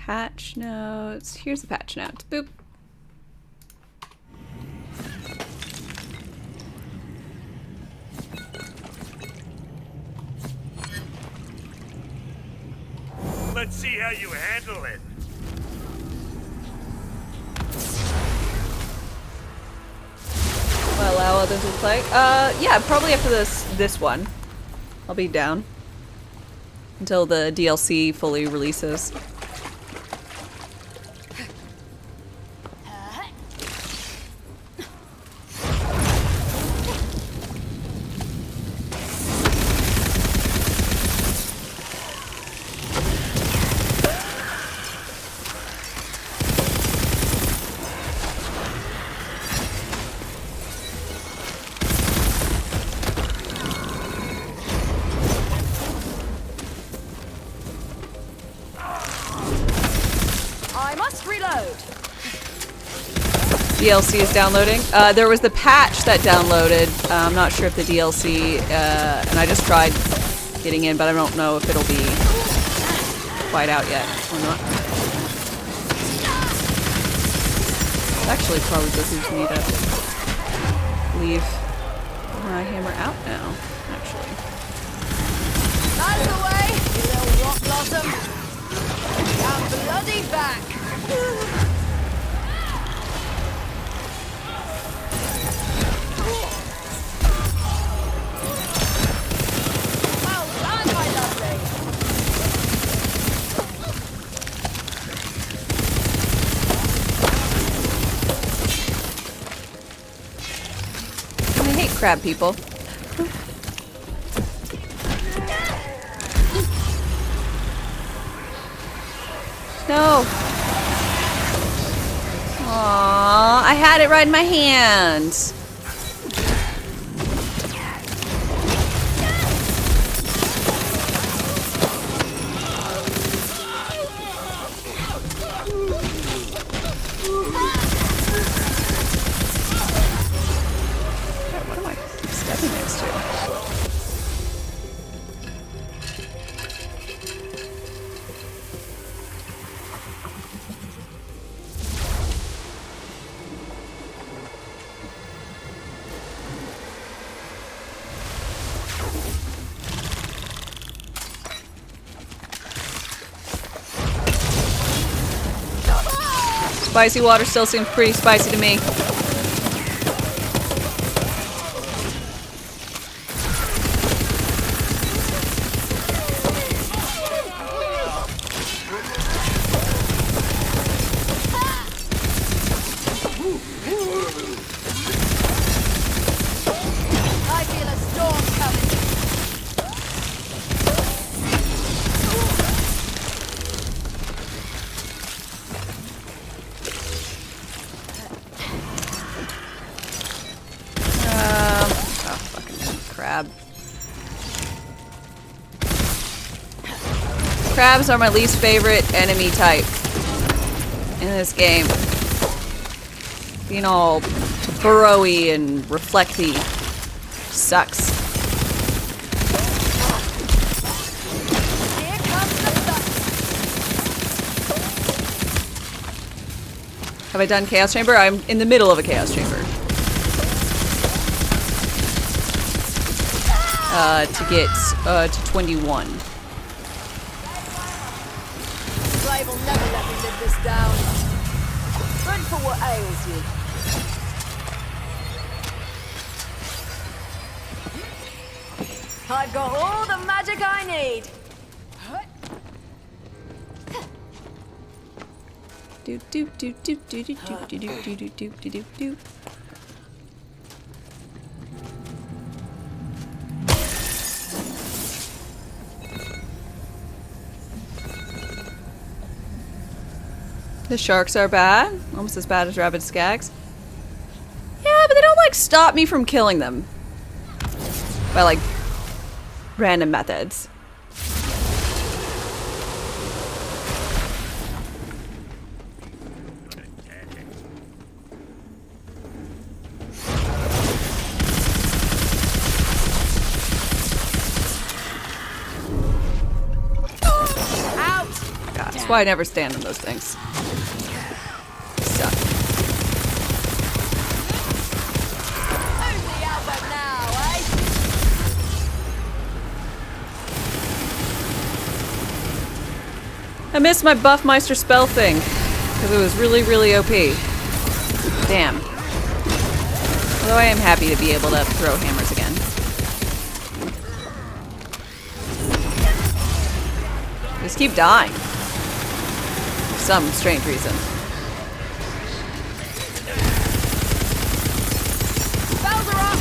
Patch notes. Here's the patch notes. Boop. Let's see how you handle it. Will allow others to play. Yeah, probably after this one. I'll be down until the DLC fully releases. DLC is downloading. There was the patch that downloaded. I'm not sure if the DLC, and I just tried getting in, but I don't know if it'll be quite out yet or not. Actually, probably behooves me to leave. my hammer out now, actually. Out of the way, you little rock blossom. I'm bloody back. Well done, my lovely. I hate crab people. No. Aww, I had it right in my hand. What am I stepping next to? Spicy water still seems pretty spicy to me. I feel a storm coming. Oh, fucking crab. Crabs are my least favorite enemy type in this game. Being all burrowy and reflecty sucks. Here comes the sun. Have I done Chaos Chamber? I'm in the middle of a Chaos Chamber. To get to 21. Slave will never let me live this down. Good for what ails you. I've got all the magic I need. Do do do do do do do do do do do do do do. The sharks are bad, almost as bad as rabid skags. Yeah, but they don't like stop me from killing them by like random methods. God, that's why I never stand on those things. Suck. Only Albert now, eh? I missed my Buffmeister spell thing because it was really, really OP. Damn. Although I am happy to be able to throw hammers again. Just keep dying. For some strange reason. Spells are up.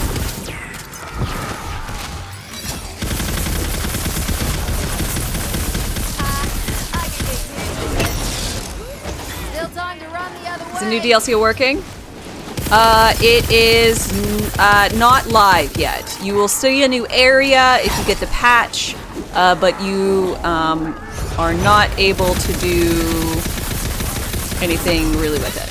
I can get used to it. Still time to run the other way. Is the new DLC working? It is not live yet. You will see a new area if you get the patch, but you are not able to do anything really with it.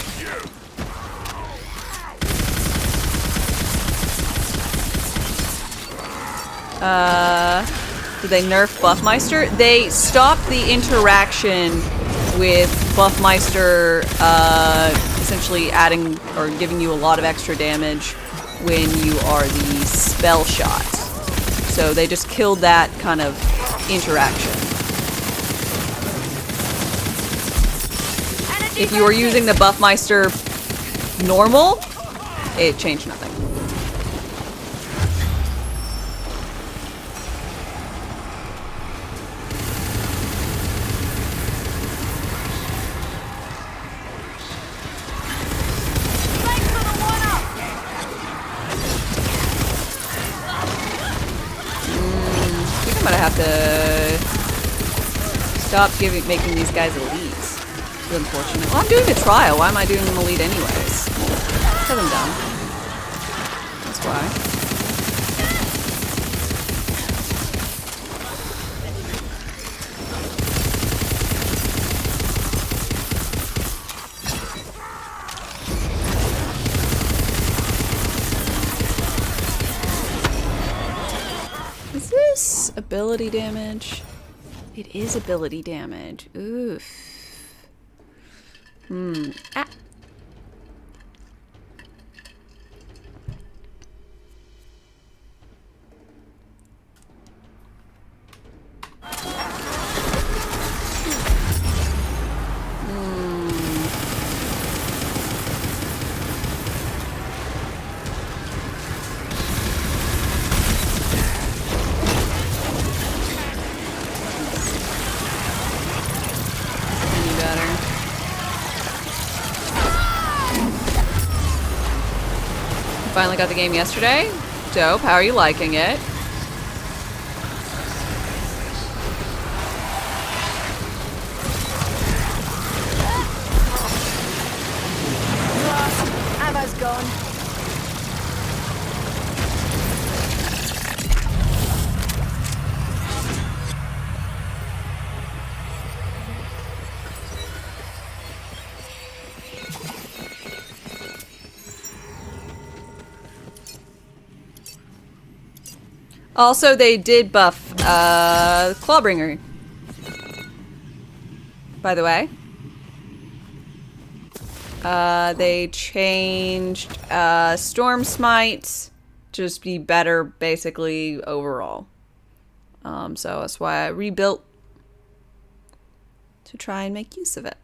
Did they nerf Buffmeister? They stopped the interaction with Buffmeister essentially adding or giving you a lot of extra damage when you are the spell shot. So they just killed that kind of interaction. If you were using the Buffmeister normal, it changed nothing. I'm gonna have to stop making these guys elites. It's unfortunate. Well, I'm doing the trial. Why am I doing them elite anyways? Because I'm dumb. That's why. Is this ability damage? It is ability damage. Oof. Ah. Finally got the game yesterday. Dope. How are you liking it? Ammo's gone. Also, they did buff Clawbringer. By the way. They changed Storm Smite to just be better, basically, overall. So that's why I rebuilt to try and make use of it.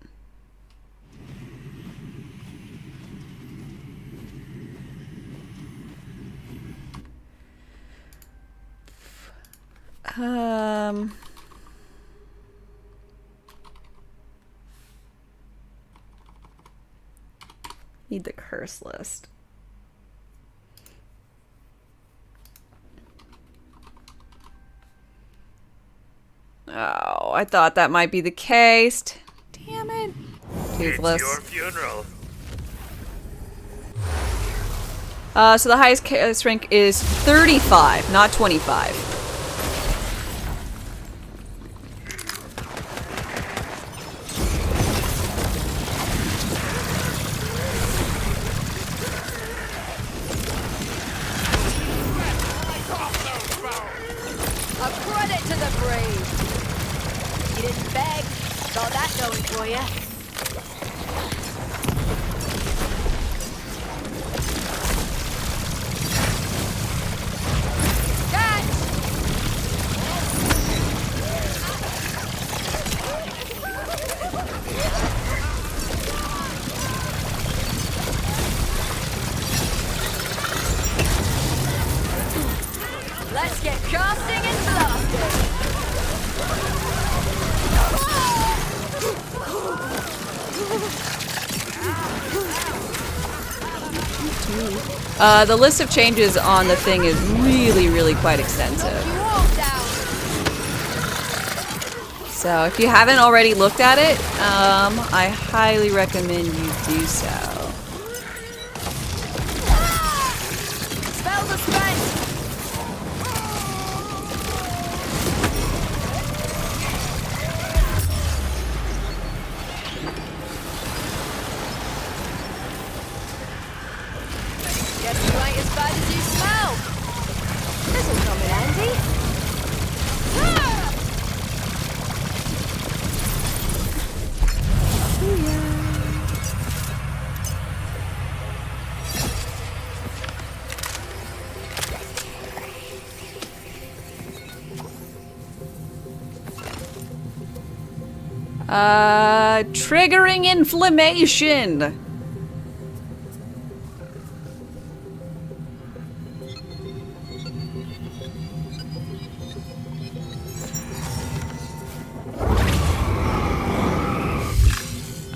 Need the curse list. Oh, I thought that might be the case. Damn it. Toothless. It's your funeral. So the highest chaos rank is 35, not 25. Let's get casting and blasting. The list of changes on the thing is really quite extensive. So if you haven't already looked at it, I highly recommend you do so. Spell the spent. Guess you ain't as bad as you smell. This'll come in handy. Triggering inflammation.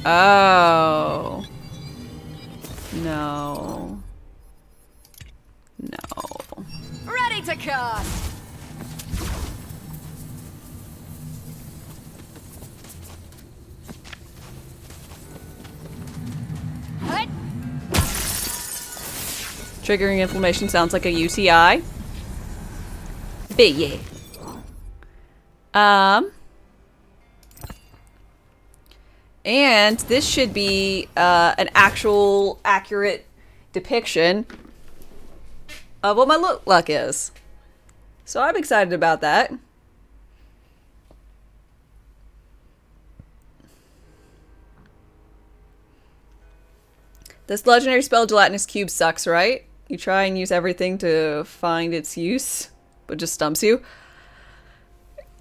Oh. No. No. Ready to cast. Hut. Triggering inflammation sounds like a UTI. But yeah. And this should be an actual accurate depiction of what my look like is. So I'm excited about that. This legendary spell gelatinous cube sucks, right? You try and use everything to find its use, but just stumps you.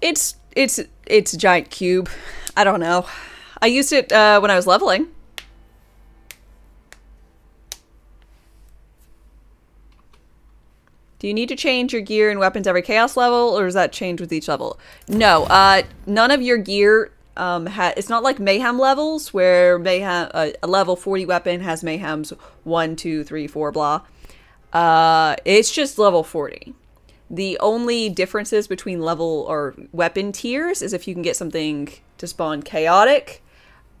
It's a giant cube. I don't know. I used it when I was leveling. Do you need to change your gear and weapons every chaos level, or does that change with each level? No, none of your gear it's not like mayhem levels where mayhem a level 40 weapon has mayhems 1, 2, 3, 4, blah. It's just level 40. The only differences between level or weapon tiers is if you can get something to spawn chaotic.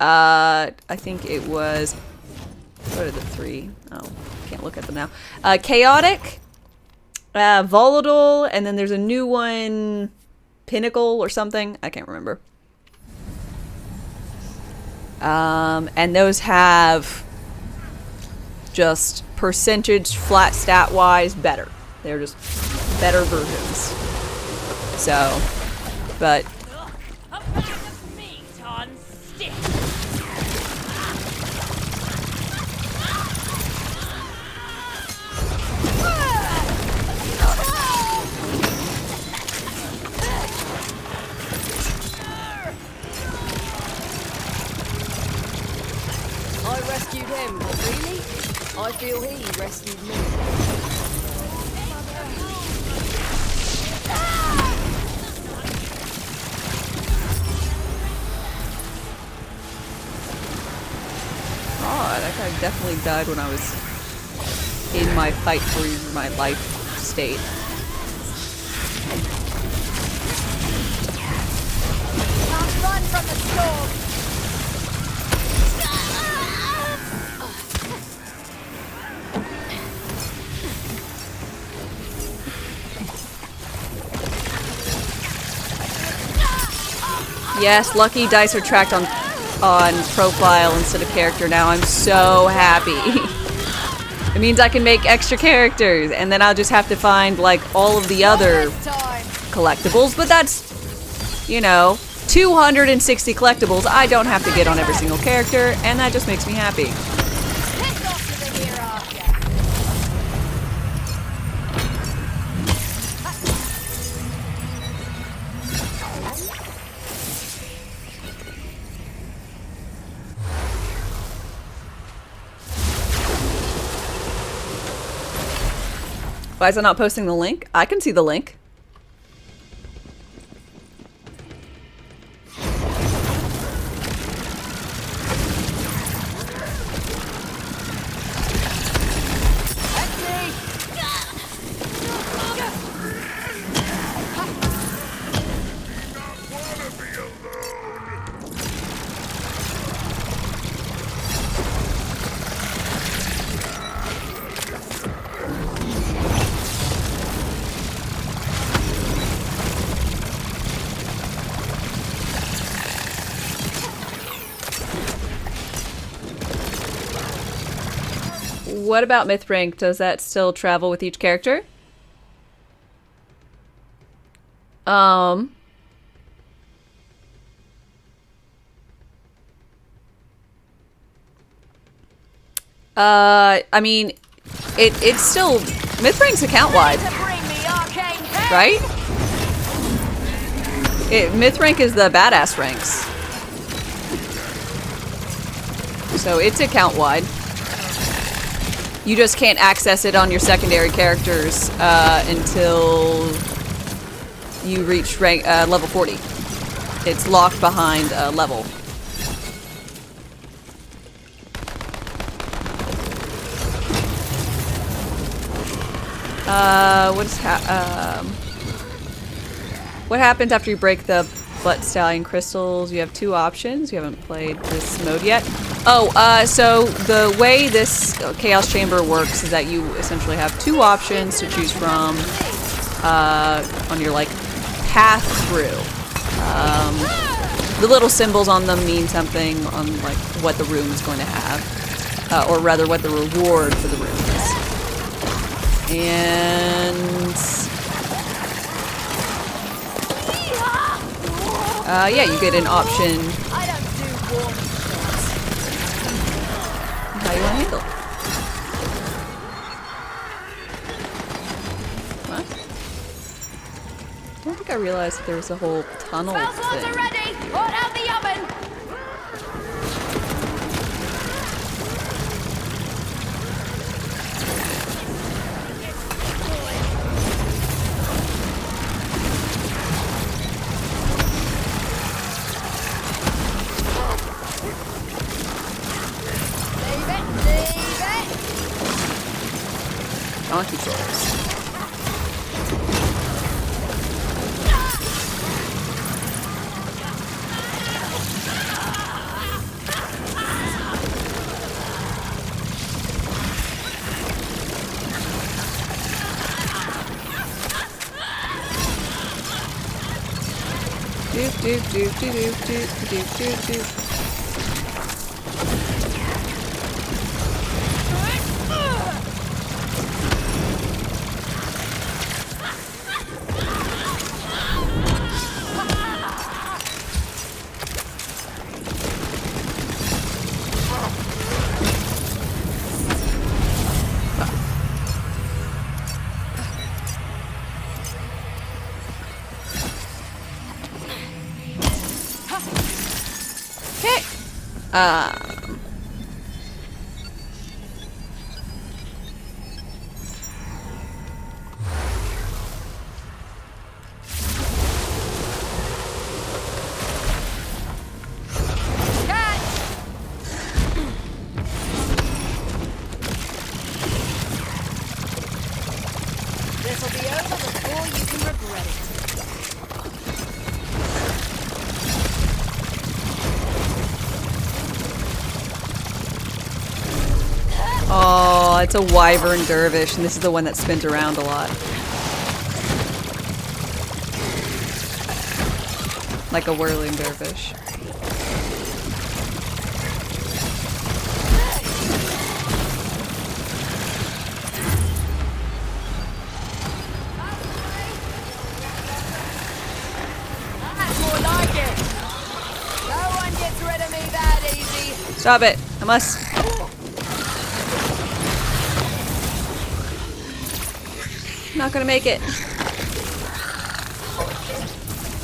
I think it was, what are the three? Oh, can't look at them now. Chaotic, volatile, and then there's a new one, pinnacle or something. I can't remember. And those have just percentage flat stat wise better. They're just better versions. So, but A bag of meat on sticks. I rescued him, but really, I feel he rescued me. oh, that guy definitely died when I was in my fight for my life state. Can't run from the storm. Yes, lucky dice are tracked on profile instead of character now. I'm so happy. It means I can make extra characters, and then I'll just have to find like all of the other collectibles, but that's, you know, 260 collectibles I don't have to get on every single character, and that just makes me happy. Why is it not posting the link? I can see the link. What about myth rank? Does that still travel with each character? I mean, it's still myth rank's account wide, right? Myth rank is the badass ranks. So it's account-wide. You just can't access it on your secondary characters until you reach rank level 40. It's locked behind a level. What happens after you break the Butt Stallion crystals? You have two options. You haven't played this mode yet. Oh, so the way this Chaos Chamber works is that you essentially have two options to choose from on your, like, path through. The little symbols on them mean something on, like, what the room is going to have. Or rather, what the reward for the room is. And... yeah, you get an option. I don't do warm shots. How you want to handle it. What? I don't think I realized that there was a whole tunnel Smells water thing. ready! Put out the oven! Donkey trolls. Doop doop doop doop doop doop doop doop. This'll be over before you can regret it. Oh, it's a Wyvern Dervish, and this is the one that spins around a lot. Like a whirling dervish. That's more like it. No one gets rid of me that easy. Stop it. I must. Not gonna make it.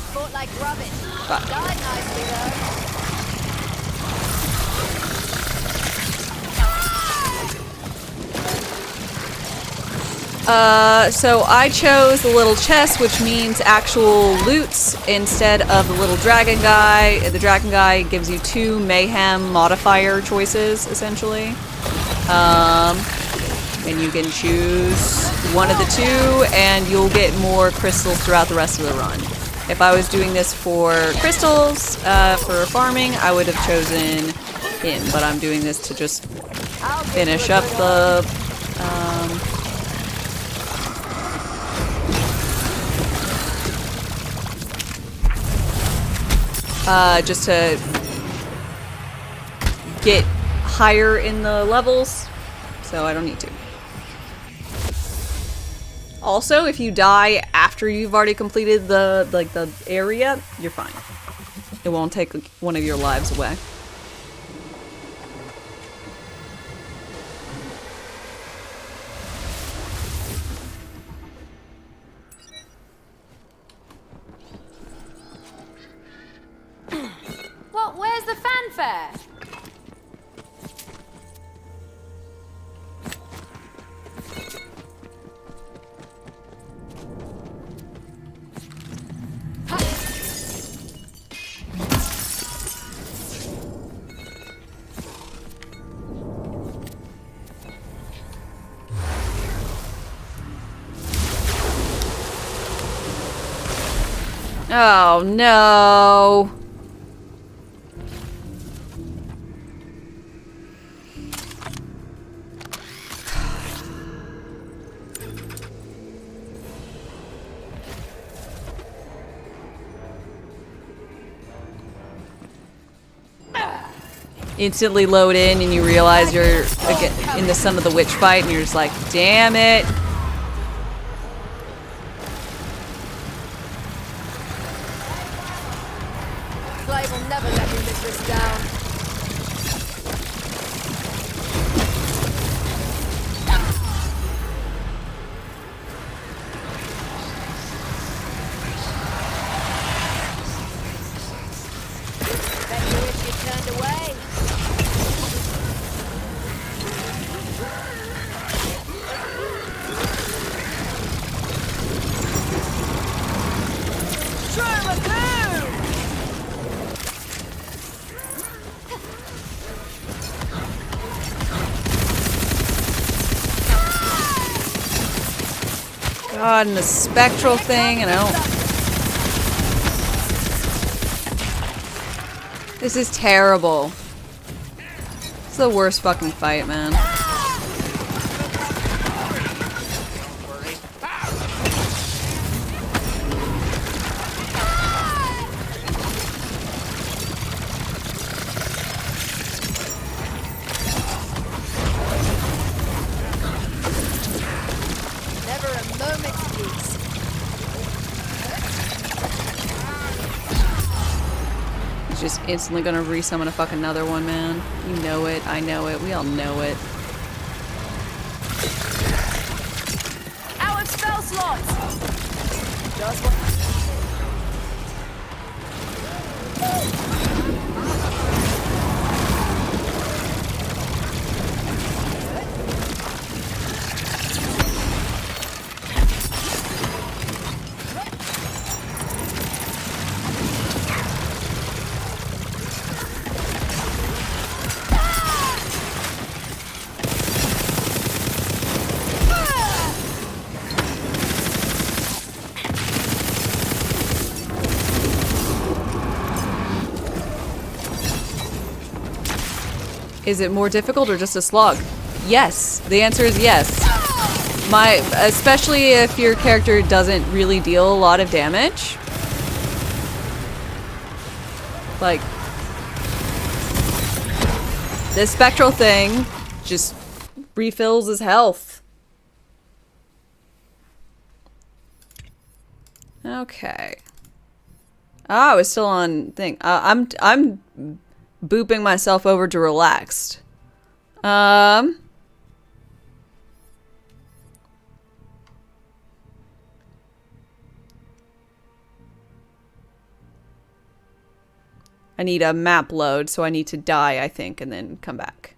Fought like rubbish. Fuck. Died nicely though. So I chose the little chest, which means actual loots instead of the little dragon guy. The dragon guy gives you 2 mayhem modifier choices, essentially. And you can choose one of the 2, and you'll get more crystals throughout the rest of the run. If I was doing this for crystals, for farming, I would have chosen him, but I'm doing this to just finish up the, just to get higher in the levels, so I don't need to. Also, if you die after you've already completed the area, you're fine. It won't take one of your lives away. What? Where's the fanfare? Oh no. Instantly load in and you realize you're in the Son of the Witch fight and you're just like, damn it. Clay will never let me live this down. Bet you wish you turned away. God, and the spectral thing, and I don't... This is terrible. It's the worst fucking fight, man. Never a moment's peace. He's just instantly gonna resummon a fucking another one, man. You know it, I know it, we all know it. Out of spell slots! Just what? Is it more difficult or just a slog? Yes. The answer is yes. Especially if your character doesn't really deal a lot of damage. Like, this spectral thing just refills his health. Okay. Oh, it's still on thing. I'm booping myself over to relaxed. I need a map load, so I need to die, I think, and then come back.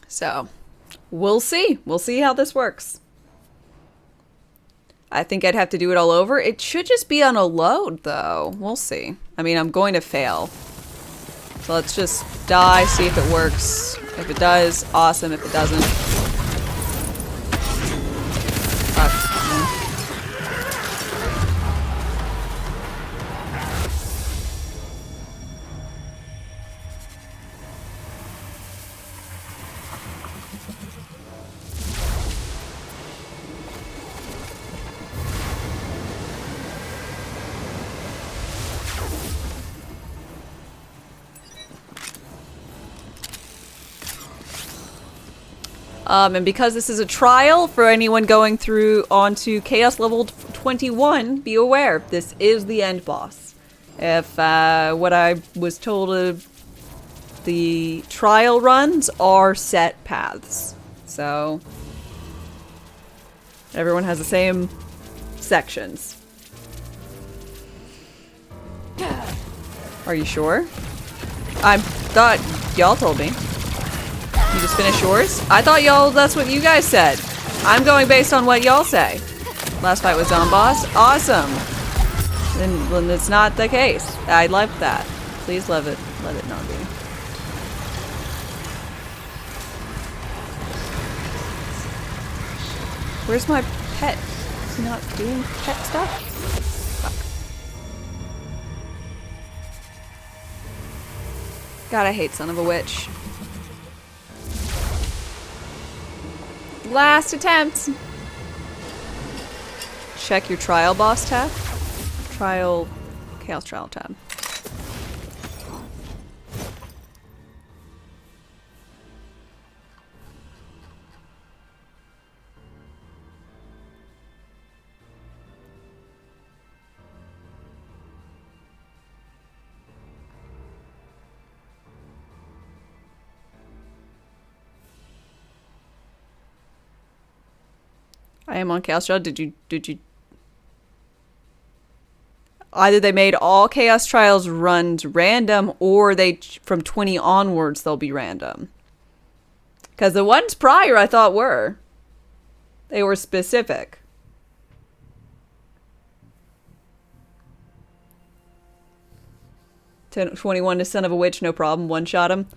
So, we'll see. We'll see how this works. I think I'd have to do it all over. It should just be on a load, though. We'll see. I mean, I'm going to fail. So let's just die, see if it works. If it does, awesome. If it doesn't... fuck. And because this is a trial for anyone going through onto Chaos level 21, be aware, this is the end boss. If what I was told the trial runs are set paths. So everyone has the same sections. Are you sure? I thought y'all told me. You just finished yours? I thought y'all, that's what you guys said. I'm going based on what y'all say. Last fight was on boss. Awesome. Then it's not the case. I love that. Please love it. Let it not be. Where's my pet? Is he not doing pet stuff? Fuck. God, I hate son of a witch. Last attempt. Check your trial boss tab. Chaos trial tab. I am on Chaos Trial. Did you? Either they made all Chaos Trials runs random, or from 20 onwards they'll be random. Because the ones prior I thought were. They were specific. Ten, 21 to Son of a Witch, no problem. One shot him.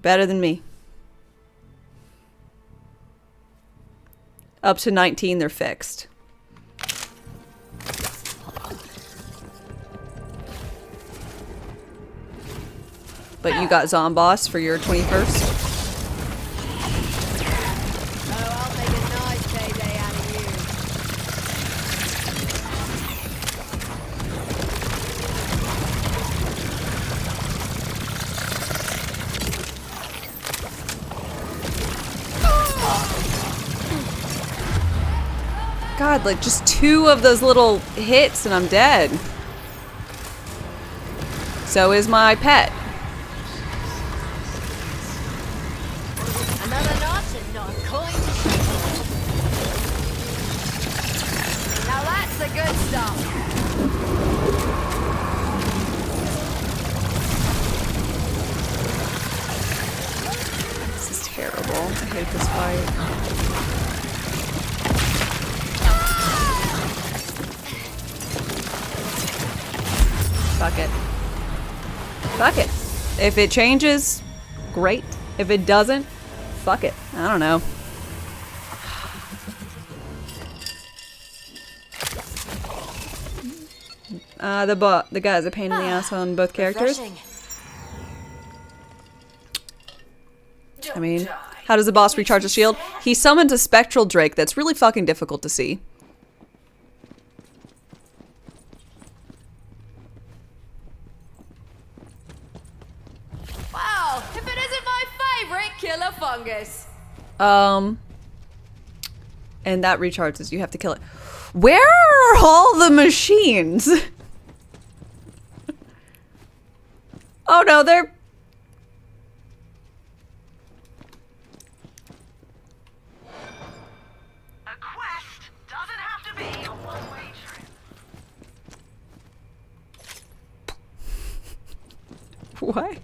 Better than me. Up to 19, they're fixed. But you got Zomboss for your 21st? Oh, I'll make a nice payday out of you. God, like just 2 of those little hits and I'm dead. So is my pet. Another notch and not going to shake. Now that's the good stuff. This is terrible. I hate this fight. Fuck it. Fuck it. If it changes, great. If it doesn't, fuck it. I don't know. The guy's a pain in the ass on both characters. I mean, how does the boss recharge a shield? He summons a spectral drake that's really fucking difficult to see. Wow, if it isn't my favorite killer fungus. And that recharges. You have to kill it. Where are all the machines? Oh no, they're... A quest doesn't have to be a one-way trip. What?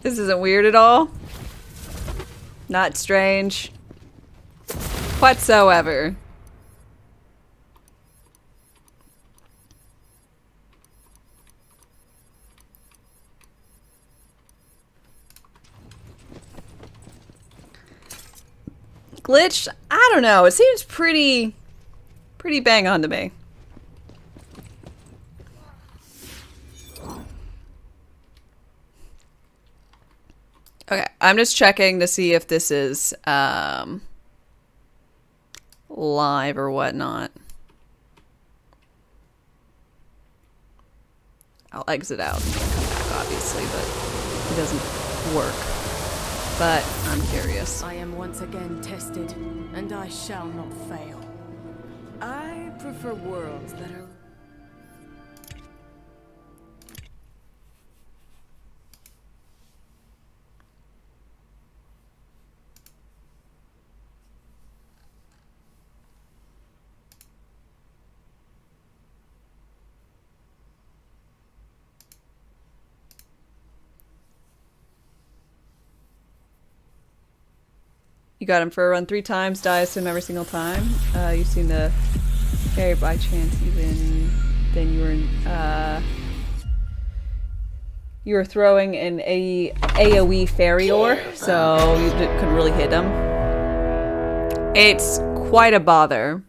This isn't weird at all. Not strange. Whatsoever. Glitch? I don't know. It seems pretty bang on to me. Okay, I'm just checking to see if this is live or whatnot. I'll exit out and come back, obviously, but it doesn't work. But I'm curious. I am once again tested, and I shall not fail. I prefer worlds that are... You got him for a run 3 times, dies him every single time. You've seen the carry by chance even then you were throwing an AoE fairy ore, so you couldn't really hit him. It's quite a bother.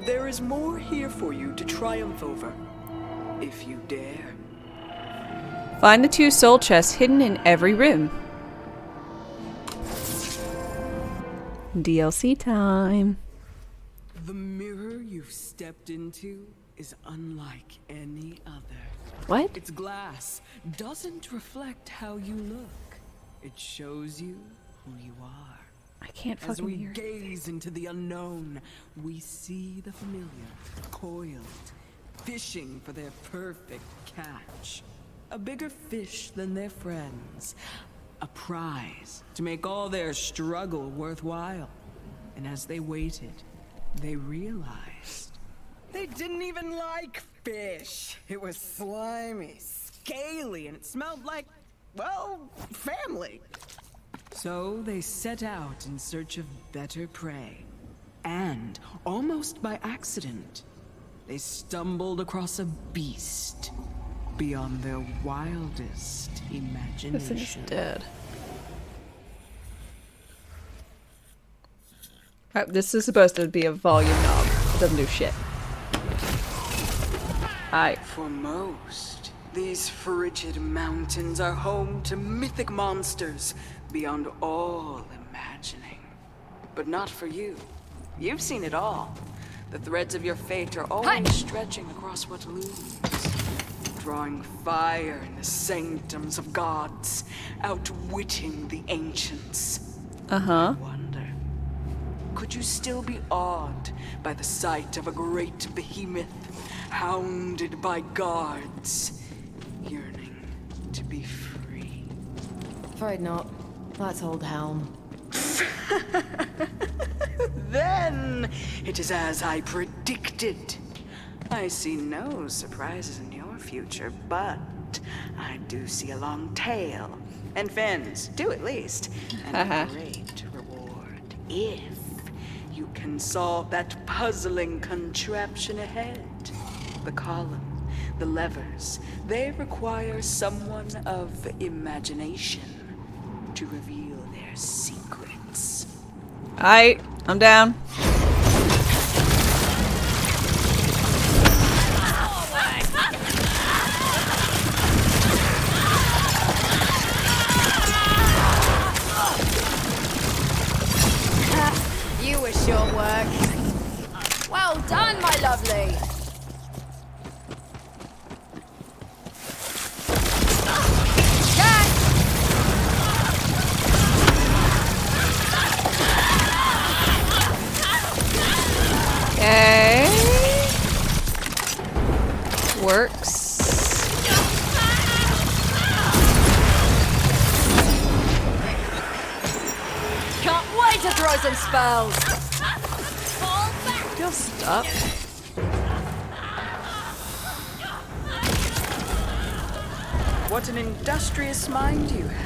There is more here for you to triumph over, if you dare. Find the 2 soul chests hidden in every room. DLC time. The mirror you've stepped into is unlike any other. What? Its glass doesn't reflect how you look. It shows you who you are. I can't As fucking we hear. gaze into the unknown, we see the familiar, coiled, fishing for their perfect catch. A bigger fish than their friends. A prize to make all their struggle worthwhile. And as they waited, they realized they didn't even like fish. It was slimy, scaly, and it smelled like, well, family. So they set out in search of better prey. And, almost by accident, they stumbled across a beast beyond their wildest imagination. This thing's dead. This is supposed to be a volume knob. It doesn't do shit. For most, these frigid mountains are home to mythic monsters beyond all imagining. But not for you. You've seen it all. The threads of your fate are always stretching across what looms. Drawing fire in the sanctums of gods, outwitting the ancients. Uh-huh. Wonder, could you still be awed by the sight of a great behemoth, hounded by guards, yearning to be free? Afraid not. That's old Helm. Then it is as I predicted. I see no surprises in your future, but I do see a long tail. And fins, too, at least. And a great reward. If you can solve that puzzling contraption ahead. The column, the levers, they require someone of imagination to reveal their secrets. I'm down. You were short work. Well done, my lovely. Okay. Works. Can't wait to throw some spells. You'll stop. What an industrious mind you have.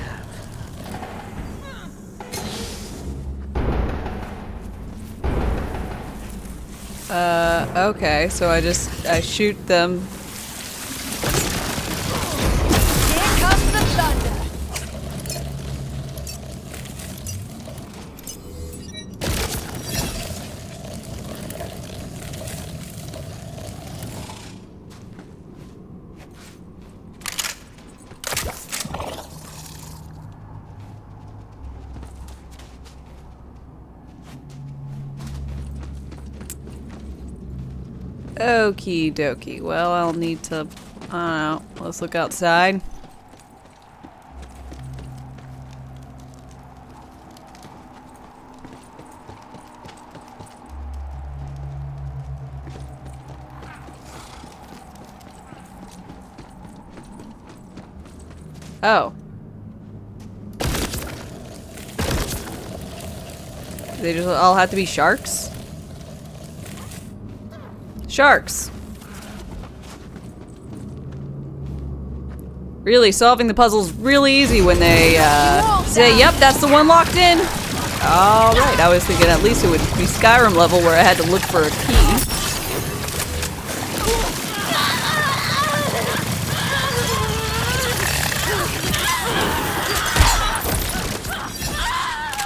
Okay, so I shoot them. Here comes the thunder. Okie dokie. Well, I'll need to, I don't know, let's look outside. Oh. They just all have to be sharks? Sharks! Really, solving the puzzle's really easy when they say, yep, that's the one locked in. Alright, I was thinking at least it would be Skyrim level where I had to look for a key.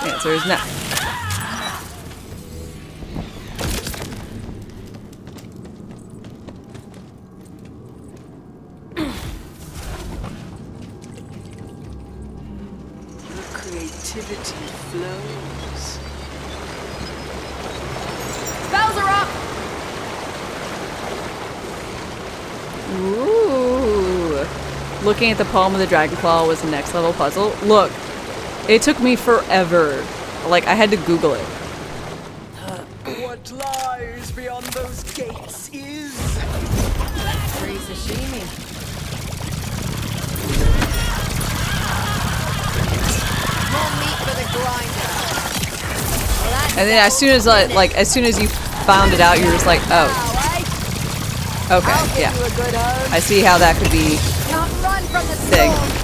The answer is no. Creativity flows. Spells are up! Ooh. Looking at the palm of the Dragonclaw was the next level puzzle. Look, it took me forever. Like, I had to Google it. What lies beyond those gates is... Free sashimi. More meat for the grinder. And then as soon as as soon as you found it out, you're just like, oh. Okay, yeah. I see how that could be Can't run from the thing. storm.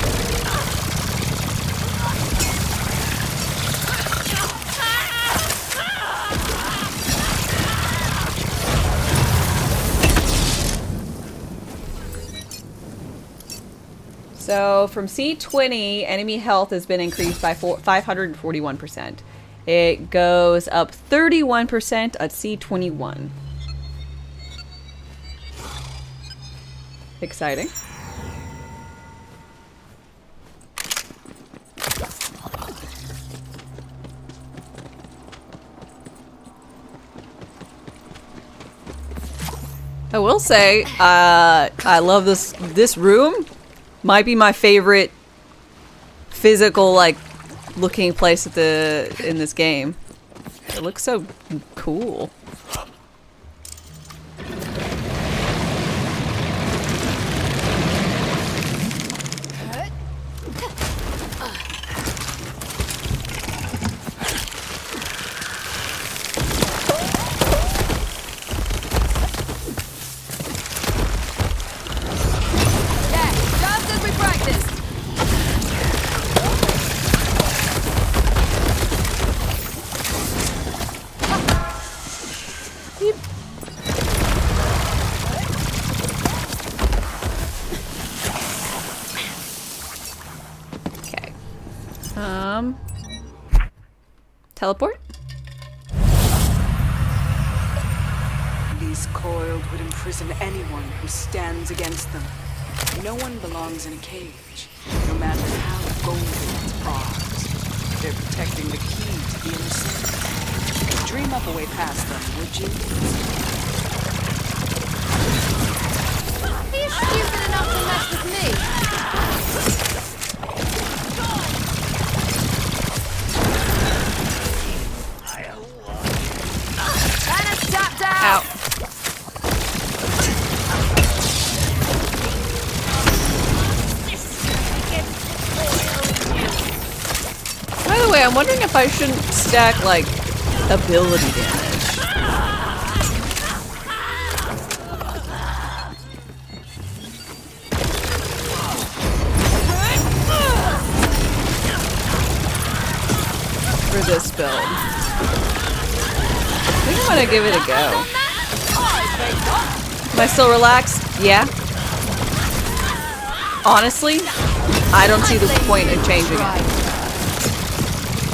So from C20, enemy health has been increased by 541%. It goes up 31% at C21. Exciting. I will say, I love this room. Might be my favorite physical, like, looking place at in this game. It looks so cool. Teleport? These coiled would imprison anyone who stands against them. No one belongs in a cage, no matter how golden its bars. They're protecting the key to the innocent. Dream up a way past them, would you? He's stupid enough to mess with me. Ow. By the way, I'm wondering if I shouldn't stack, like, ability damage. For this build. I think I'm gonna give it a go. Am I still relaxed? Yeah. Honestly, I don't see the point in changing it.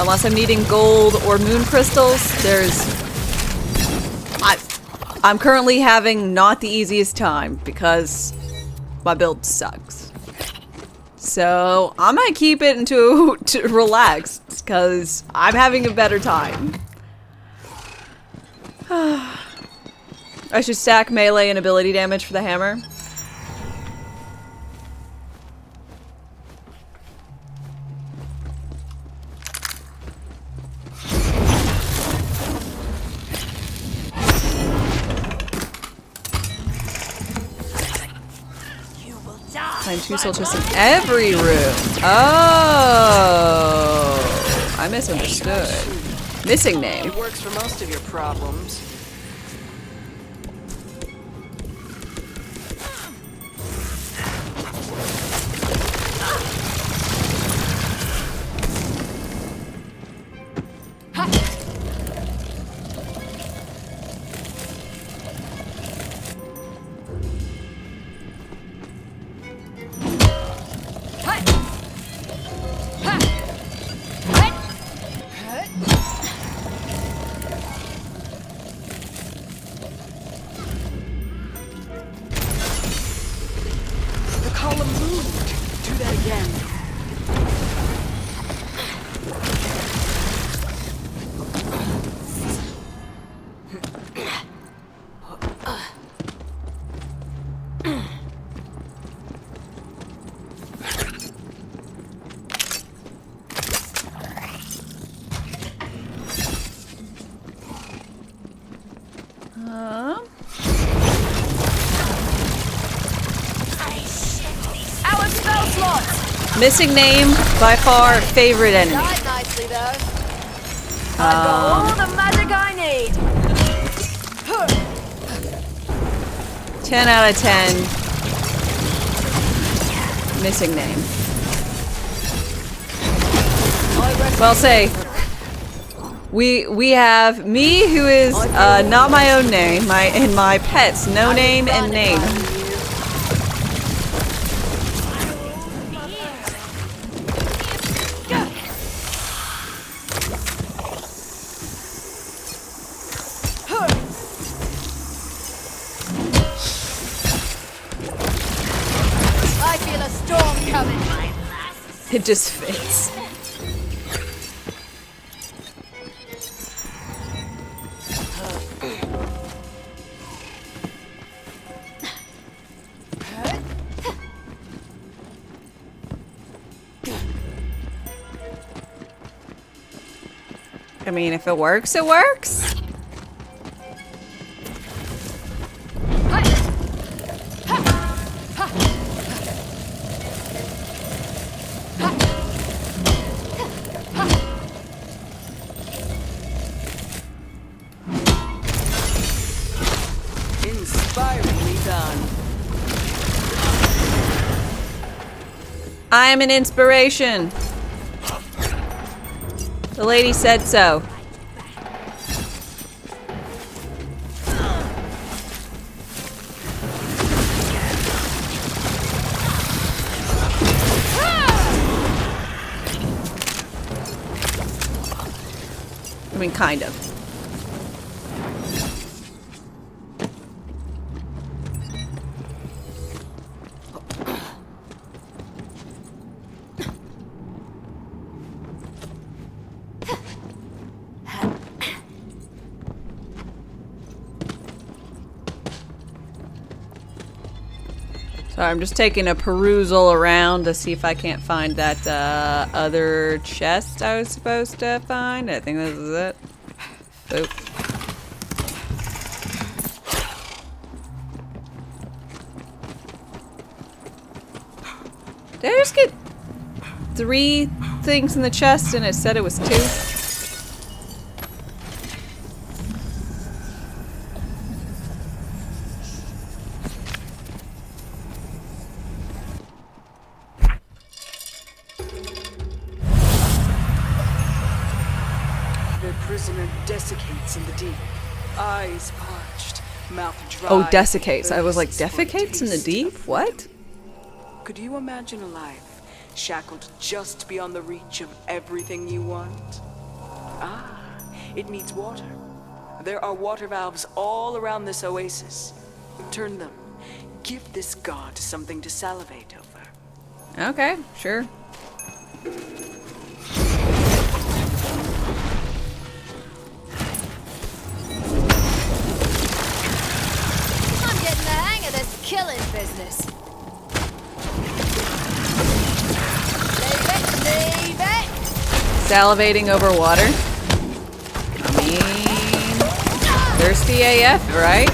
Unless I'm needing gold or moon crystals, I'm currently having not the easiest time because my build sucks. So I'm gonna keep it to relaxed because I'm having a better time. I should stack melee and ability damage for the hammer. You will die. Find 2 soul chests in every room. Oh, I misunderstood. Missing name. It works for most of your problems. Missing name, by far, favorite enemy. Died nicely though. I've got all the magic I need. 10 out of 10. Missing name. Well, say we have me, who is not my own name, and my pets, no name and name. It just fits. I mean, if it works, it works. I am an inspiration. The lady said so. I mean, kind of. So I'm just taking a perusal around to see if I can't find that other chest I was supposed to find. I think this is it. Boop. Did I just get 3 things in the chest and it said it was 2? Desiccates in the deep, eyes parched, mouth dry. Oh, desiccates. I was like, defecates in the deep? What? Could you imagine a life shackled just beyond the reach of everything you want? Ah, it needs water. There are water valves all around this oasis. Turn them. Give this god something to salivate over. Okay, sure. Killing business. Leave it. Salivating over water. I mean, thirsty AF, right?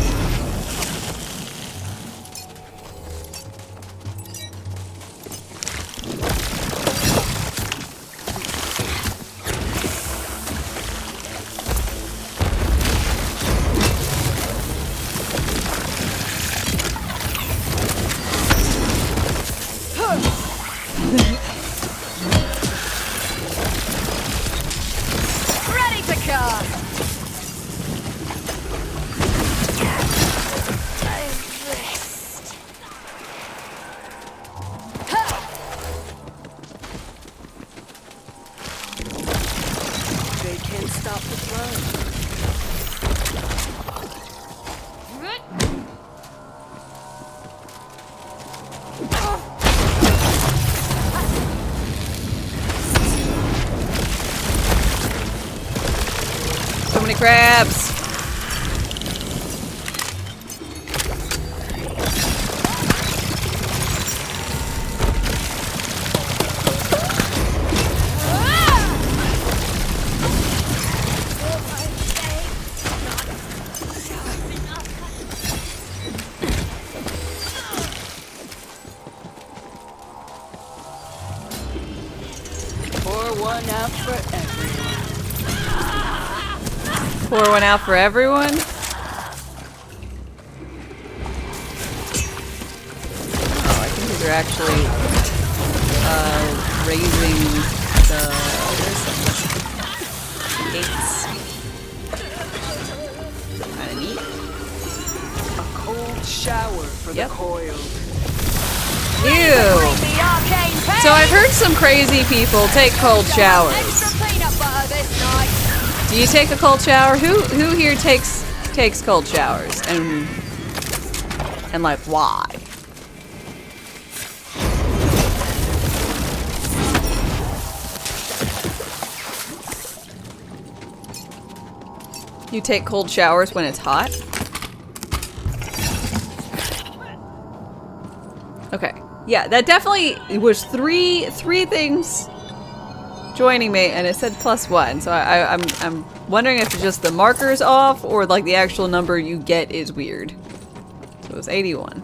Crabs! One out for everyone. Pour one out for everyone? Oh, I think these are actually raising the gates. Kinda neat. A cold shower for the coiled. Ew! So I've heard some crazy people take cold showers. Do you take a cold shower? Who here takes cold showers? And like why? You take cold showers when it's hot? Okay. Yeah, that definitely was three things joining me, and it said +1. So I'm wondering if it's just the marker's off or like the actual number you get is weird. So it was 81.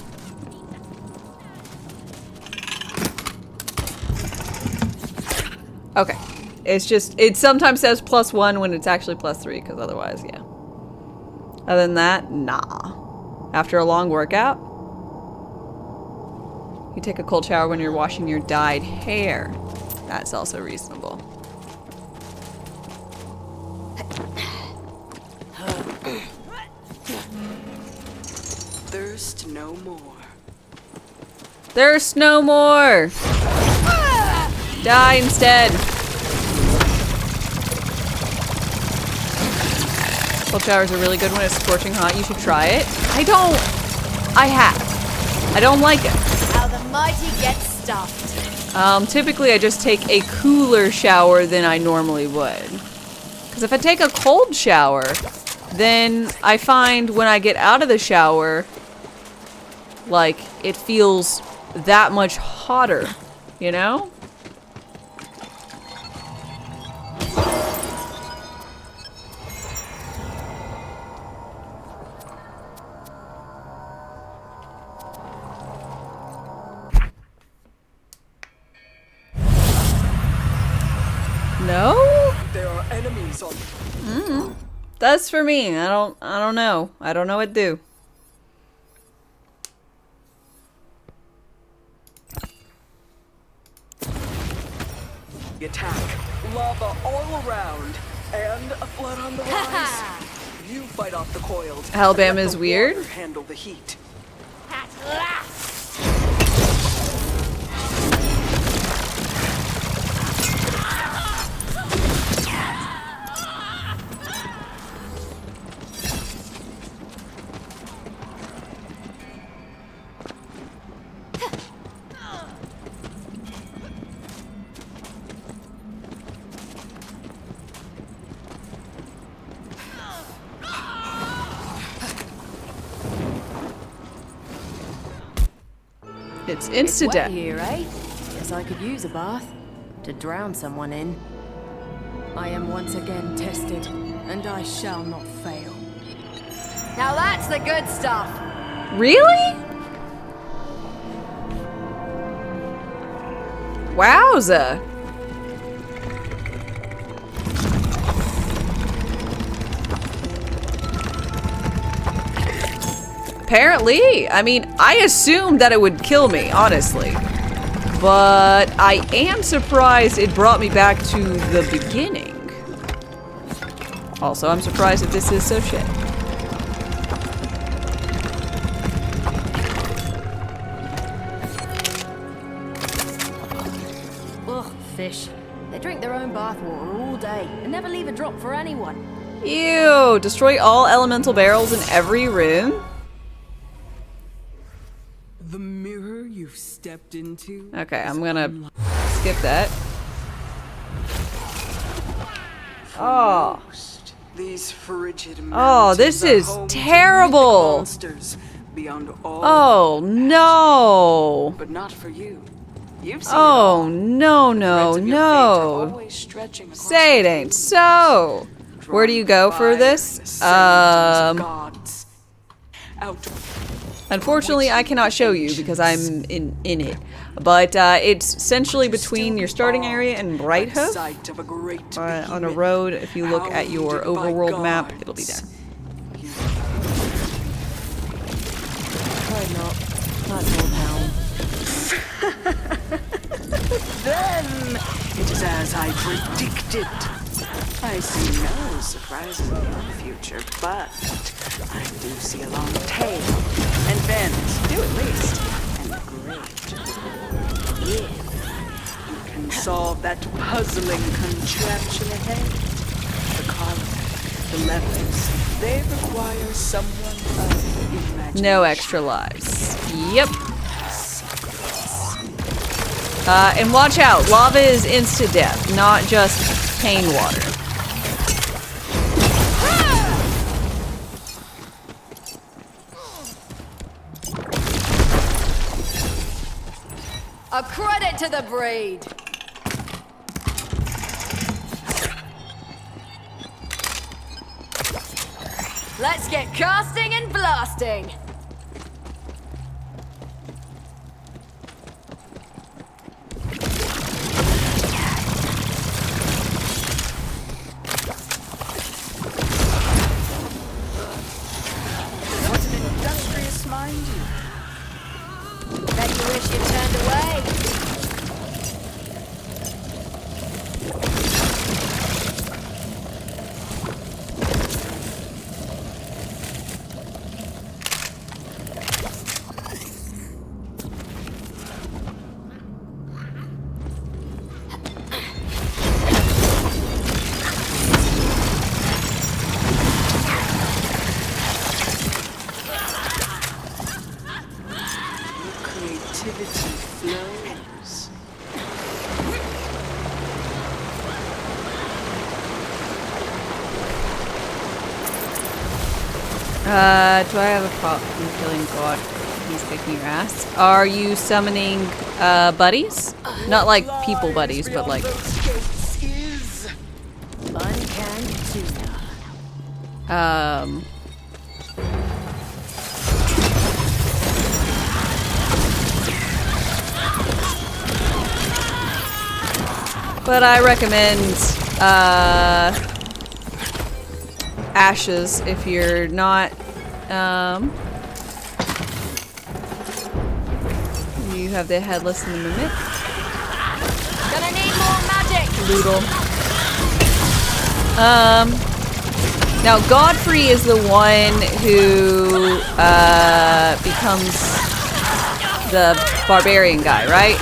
Okay. It's just, it sometimes says +1 when it's actually +3, because otherwise, yeah. Other than that, nah. After a long workout, you take a cold shower when you're washing your dyed hair. That's also reasonable. Thirst no more. Thirst no more! Die instead! Cold showers are really good when it's scorching hot. You should try it. I don't like it. How the mighty get stuffed. Typically I just take a cooler shower than I normally would. Because if I take a cold shower, then I find when I get out of the shower, like, it feels that much hotter, you know? No? There are enemies on. That's for me. I don't know. I don't know what to do. The attack. Lava all around. And a flood on the rise. You fight off the coiled. Alabama is weird. Handle the heat. At last! It's Wet insta-death. here, eh? Guess I could use a bath to drown someone in. I am once again tested, and I shall not fail. Now that's the good stuff. Really? Wowza. Apparently. I mean, I assumed that it would kill me, honestly. But I am surprised it brought me back to the beginning. Also, I'm surprised that this is so shit. Ugh, fish. They drink their own bathwater all day and never leave a drop for anyone. Ew! Destroy all elemental barrels in every room? The mirror you've stepped into. Okay, I'm gonna skip that. Oh. These frigid Oh, this mountains are is home to terrible. mythic monsters beyond all. Oh no. But not for you. You've seen Oh it all. no, The no, threads of your fate are no. always stretching across Say it the ain't so. Where do you go for this? gods. Out. Unfortunately, I cannot show you because I'm in it. But it's essentially between your starting area and Bright Hoof. On a road, if you look at your overworld map, it'll be there. Probably not. That's all pound. Then it is as I predicted. I see no surprises in the future, but I do see a long tail, and bends, do at least, and great. If you can solve that puzzling contraption ahead, the collar, the levers, they require someone of imagination. No extra lives. Yep. And watch out, lava is insta-death, not just pain water. A credit to the breed. Let's get casting and blasting. What an industrious mind you. Bet you wish you turned away. Creativity flows. Do I have a problem killing God? He's kicking your ass. Are you summoning, buddies? Not like people buddies, but like... But I recommend, ashes if you're not, you have the headless and the mimic. Gonna need more magic. Doodle. Now Godfrey is the one who, becomes the barbarian guy, right?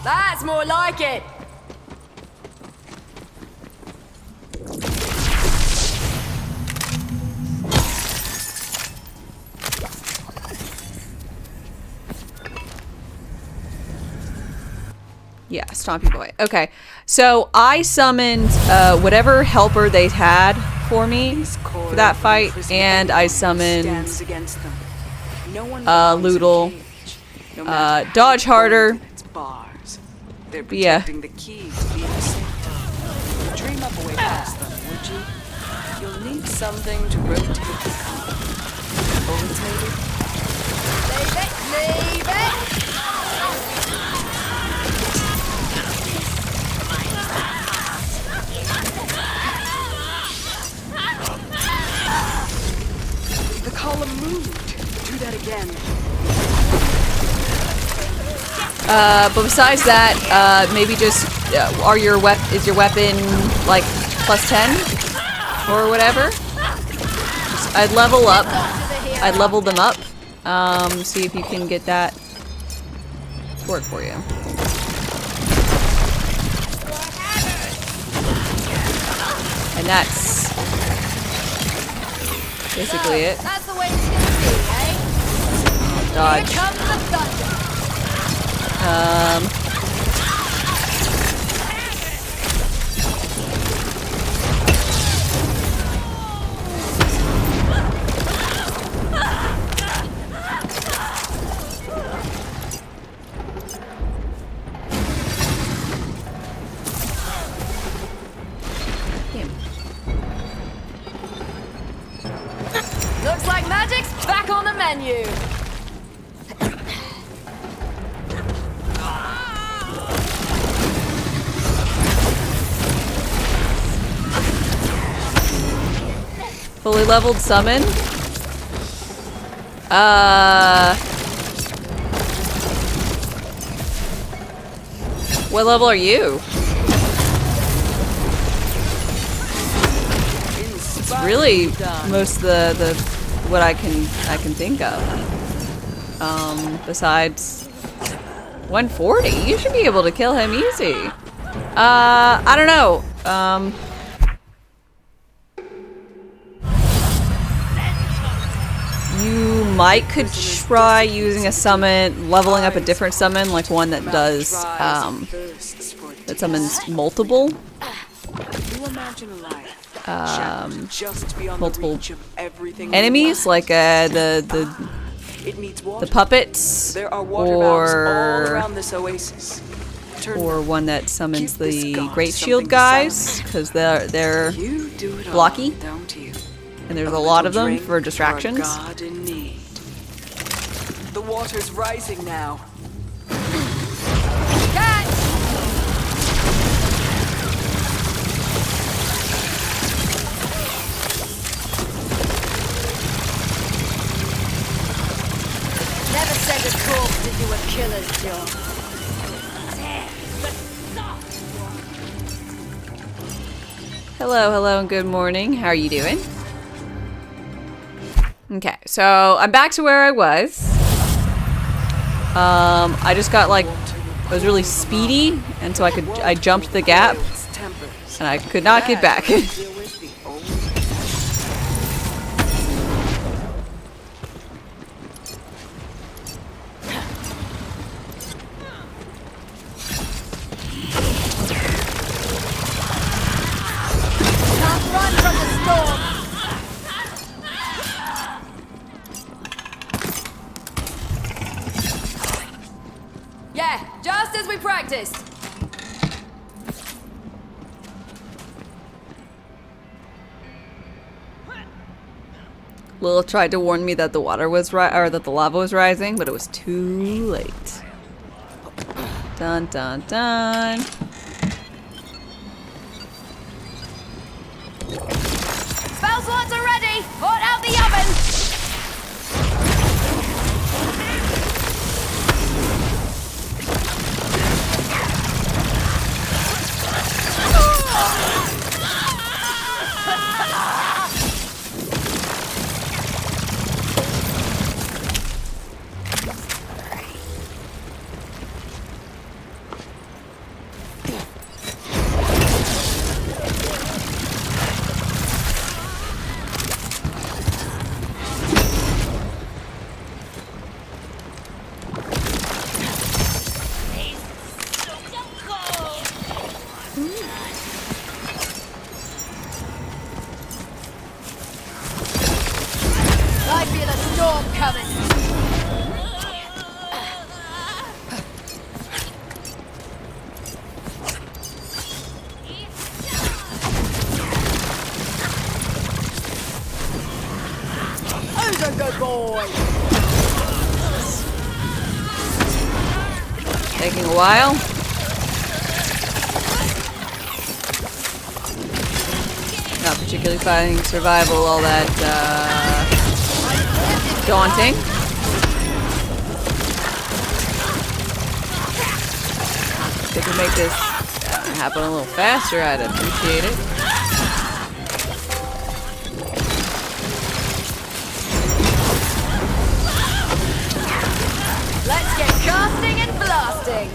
That's more like it. Yeah, Stompy Boy. Okay, so I summoned whatever helper they had for me for that fight, and I summoned Loodle, Dodge Harder. They're Yeah. protecting the keys to the center. Dream up a way past them, would you? You'll need something to rotate the column. Bullets, maybe? Leave it. The column moved. Do that again. But besides that, maybe just is your weapon like +10 or whatever? I'd level up. I'd level them up. See if you can get that to work for you. And that's basically it. That's the way it's gonna be, eh? Dodge. Here comes the thunder. Looks like magic's back on the menu. Fully leveled summon. What level are you? It's really most of the what I can think of. Besides 140, you should be able to kill him easy. I don't know. You could try using a summon, leveling up a different summon, like one that does, that summons multiple, multiple enemies, like the puppets, or one that summons the Great Shield guys, because they're blocky. And there's a lot of them for distractions. The water's rising now. Catch! Never send a corpse to do a killer's job. Hello, and good morning. How are you doing? Okay, so I'm back to where I was. I just got I was really speedy, and so I jumped the gap, and I could not get back. Can't run from the storm. Yeah, just as we practiced. Lilith tried to warn me that the water was that the lava was rising, but it was too late. Dun dun dun. Spell slots are ready. Put out the oven. I feel a storm coming. Who's a good boy? Taking a while. Not particularly finding survival all that daunting. If they could make this happen a little faster, I'd appreciate it. Let's get casting and blasting.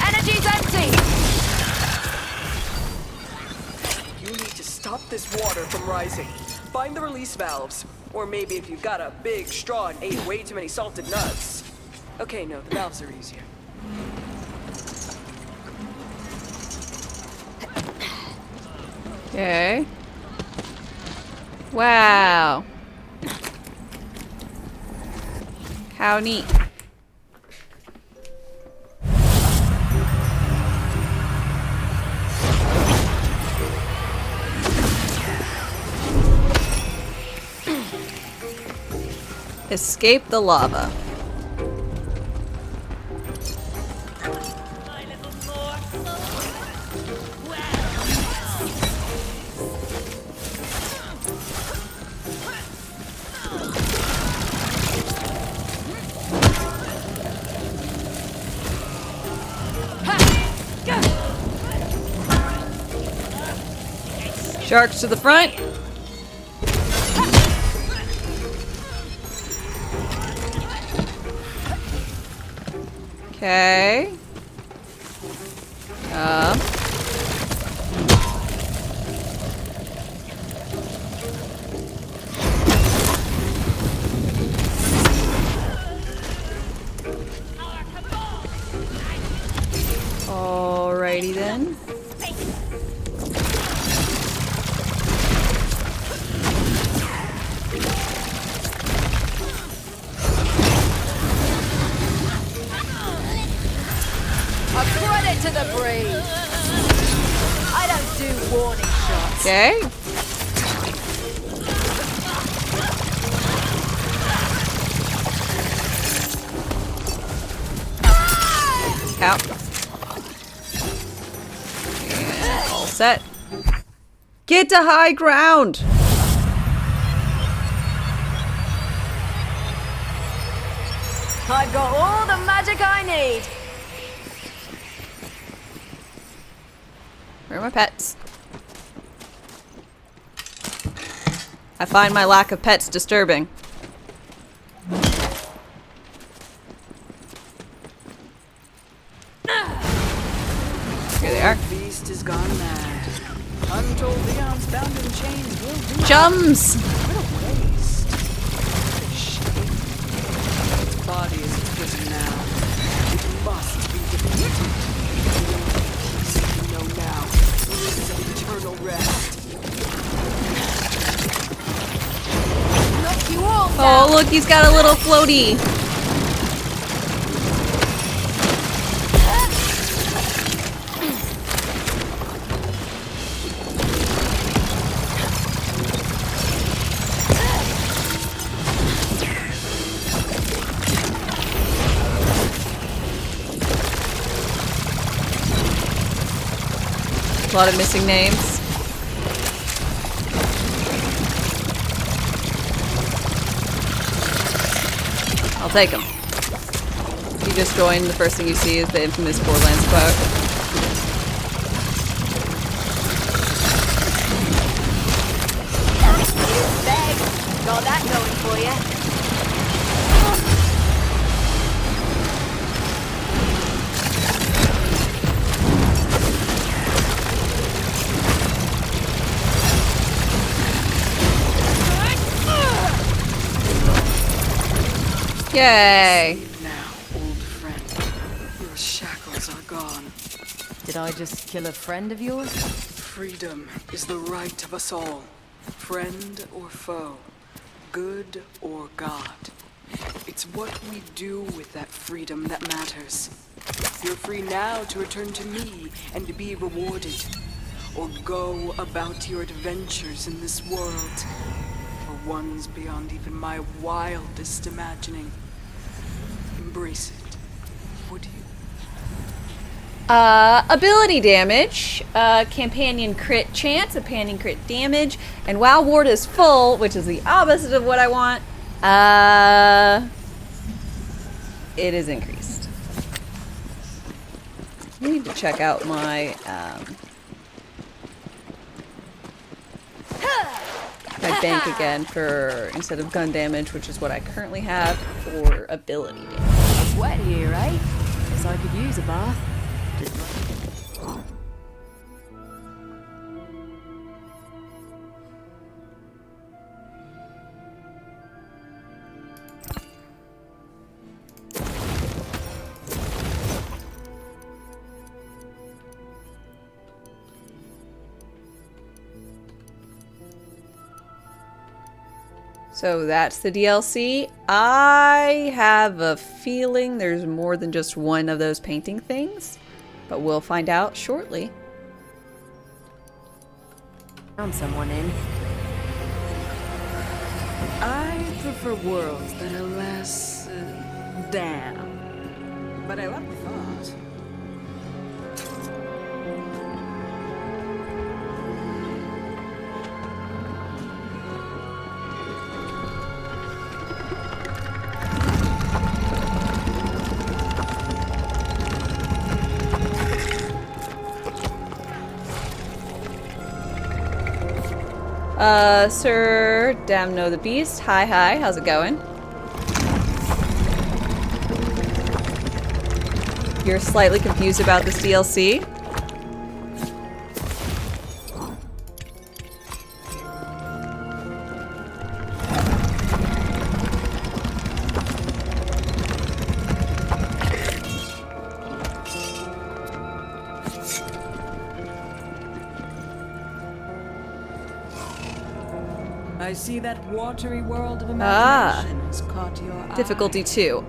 Energy's empty. You need to stop this water from rising. Find the release valves. Or maybe if you got a big straw and ate way too many salted nuts. Okay, no, the valves are easier. Okay. Wow. How neat. Escape the lava. Sharks to the front. Okay. Alrighty then. A credit to the brave. I don't do warning shots. Okay. Out. And all set. Get to high ground. I've got all the magic I need. Where are my pets? I find my lack of pets disturbing. Here they are. Beast has gone mad. Untold eons bound in chains will be. Chums! What a waste. What a shame. Its body is its prison now. It must be defeated. You know now. This is an eternal rest. Knock you all Oh, look, he's got a little floaty. A lot of missing names. I'll take them. You just join, the first thing you see is the infamous Wonderlands quote. Got that going for you. Yay! Now, old friend, your shackles are gone. Did I just kill a friend of yours? Freedom is the right of us all. Friend or foe, good or God. It's what we do with that freedom that matters. You're free now to return to me and to be rewarded. Or go about your adventures in this world. For ones beyond even my wildest imagining. Embrace it, would you? Ability damage, companion crit chance, a companion crit damage, and while ward is full, which is the opposite of what I want, it is increased. I need to check out my, my bank again for, instead of gun damage, which is what I currently have, for ability damage. It's wet here, eh? Guess I could use a bath. So that's the DLC. I have a feeling there's more than just one of those painting things, but we'll find out shortly. Found someone in. I prefer worlds that are less damn. But I love the thought. Sir Damno the Beast. Hi, how's it going? You're slightly confused about this DLC? I see that watery world of imagination has caught your eye. Difficulty 2.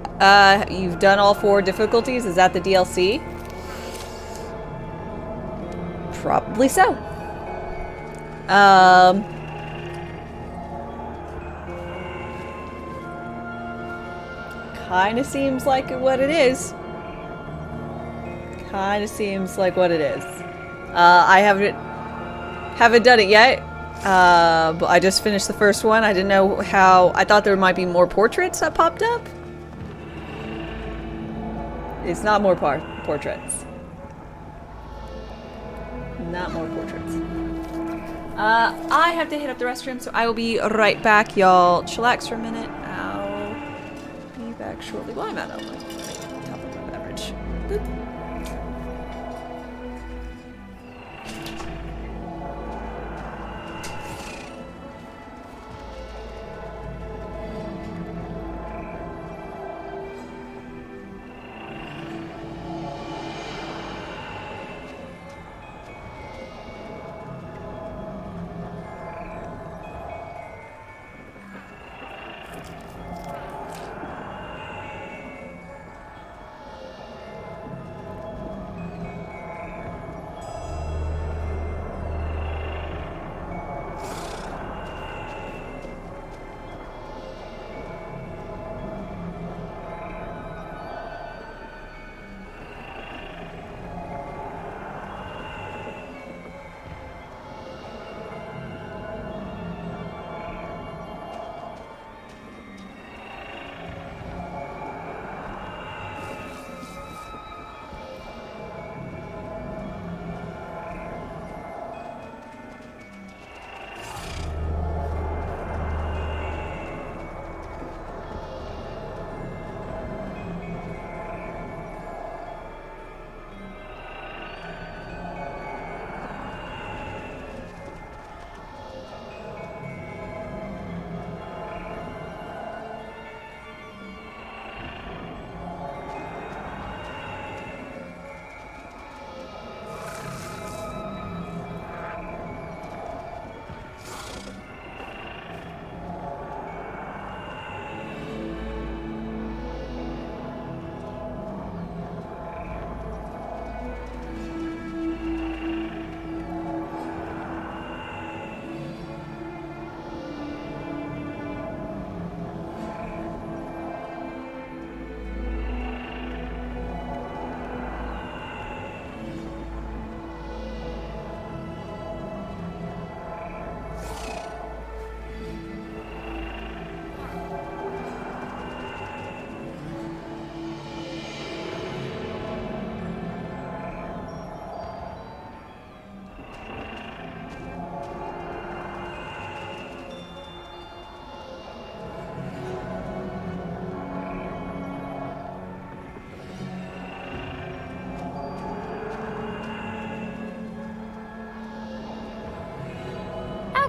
You've done all 4 difficulties? Is that the DLC? Probably so. Kinda seems like what it is. Kinda seems like what it is. I haven't done it yet. But I just finished the first one. I didn't know how... I thought there might be more portraits that popped up. It's not more portraits. Not more portraits. I have to hit up the restroom, so I will be right back, y'all. Chillax for a minute. I'll be back shortly. Well, I'm out of top of my beverage. Boop.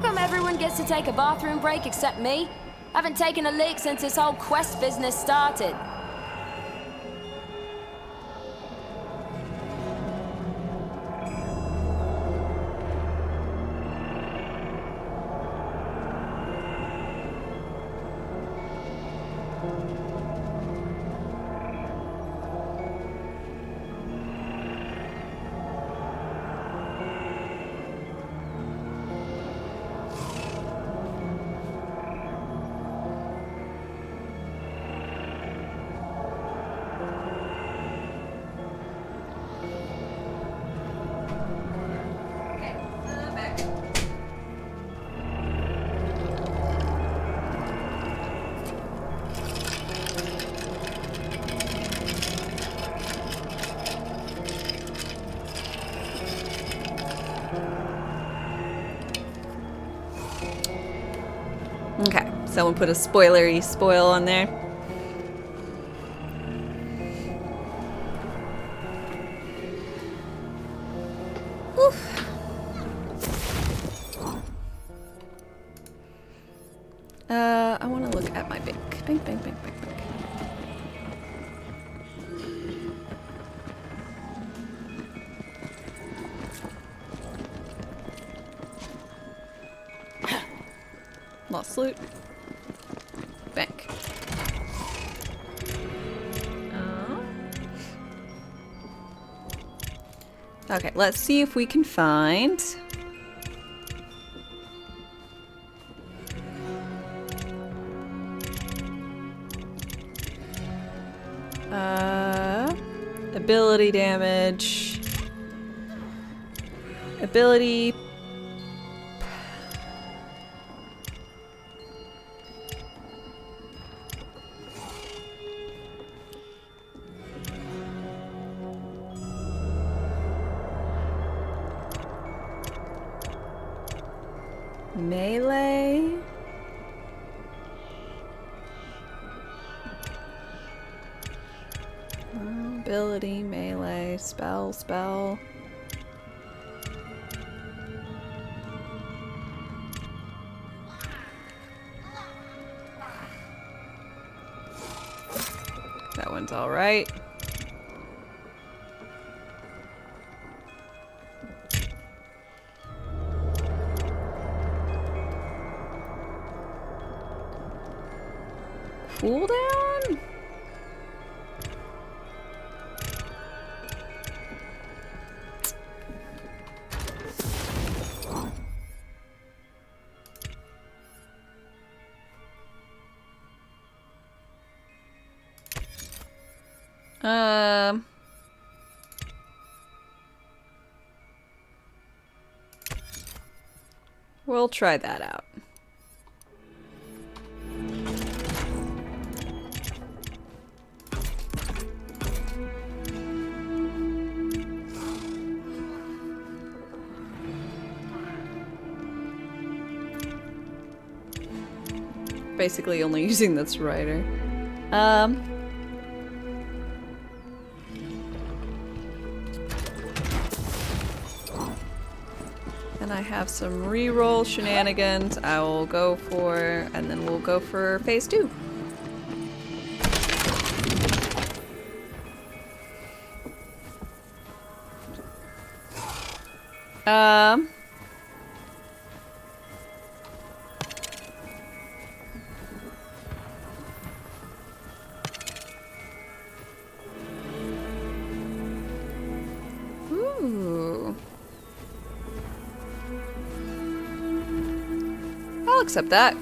Come everyone gets to take a bathroom break except me? I haven't taken a leak since this whole quest business started. Someone put a spoilery spoil on there. Oof. I want to look at my bank. Bank. Lost loot. Bank. Okay, let's see if we can find... ability damage. Ability... melee? Ability, melee, spell. That one's alright. Cooldown? We'll try that out. Basically only using this writer. And I have some reroll shenanigans I will go for, and then we'll go for phase 2. Ooh. I'll accept that.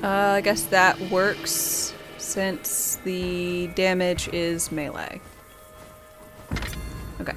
I guess that works since the damage is melee. Okay.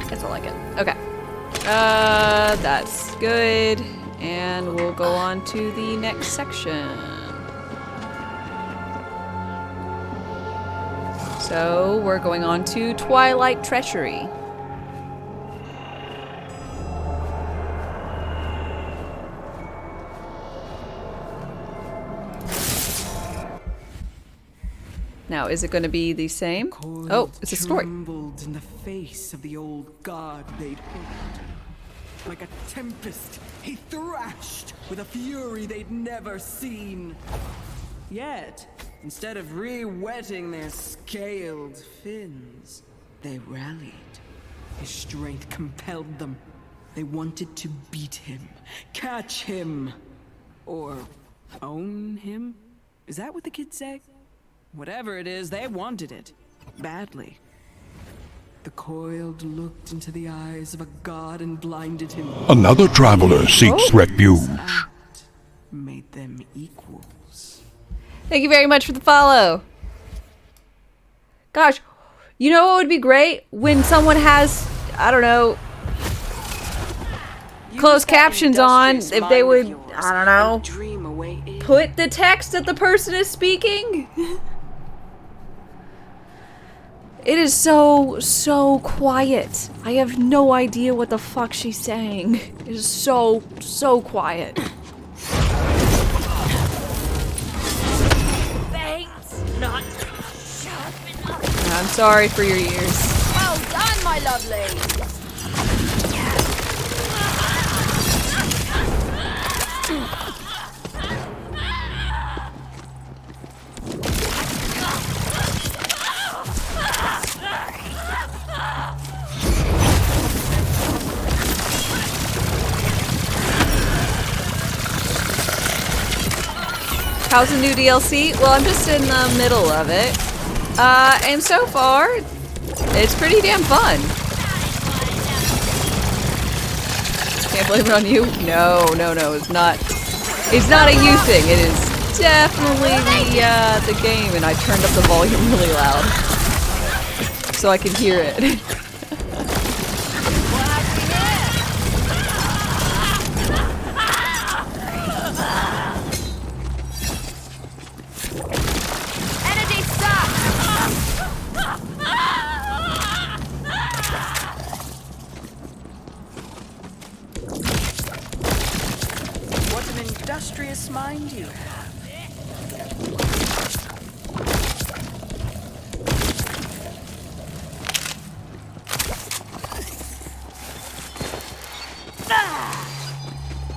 Guess I like it. Okay. That's good. And we'll go on to the next section. So we're going on to Twilight Treachery. Now, is it going to be the same? Oh, it's a story. Trembled in the face of the old god they'd hoped. Like a tempest, he thrashed with a fury they'd never seen. Yet, instead of re-wetting their scaled fins, they rallied. His strength compelled them. They wanted to beat him, catch him, or own him? Is that what the kids say? Whatever it is, they wanted it. Badly. The coiled looked into the eyes of a god and blinded him. Another traveler seeks refuge. Made them equals. Thank you very much for the follow. Gosh, you know what would be great? When someone has, I don't know, closed captions on, if they would, I don't know, put the text that the person is speaking. It is so quiet. I have no idea what the fuck she's saying. It is so quiet. Not I'm sorry for your ears. Well done, my lovely. How's the new DLC? Well, I'm just in the middle of it. And so far, it's pretty damn fun. Can't blame it on you? No, it's not. It's not a you thing. It is definitely the game, and I turned up the volume really loud so I could hear it. Industrious mind you have.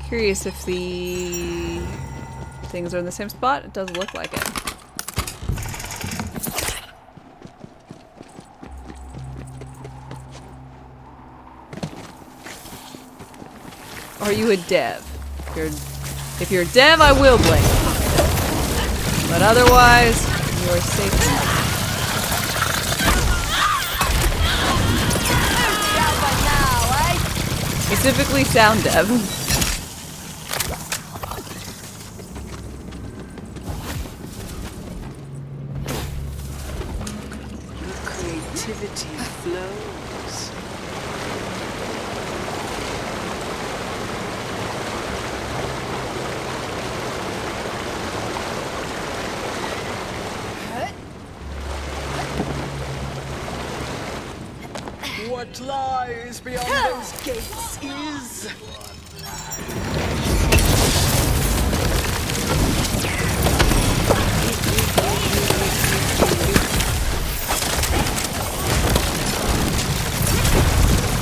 Curious if the things are in the same spot. It doesn't look like it. Are you a dev? If you're a dev, I will blame you. But otherwise, you're safe. Specifically sound dev. Your creativity flows. What lies beyond those gates is...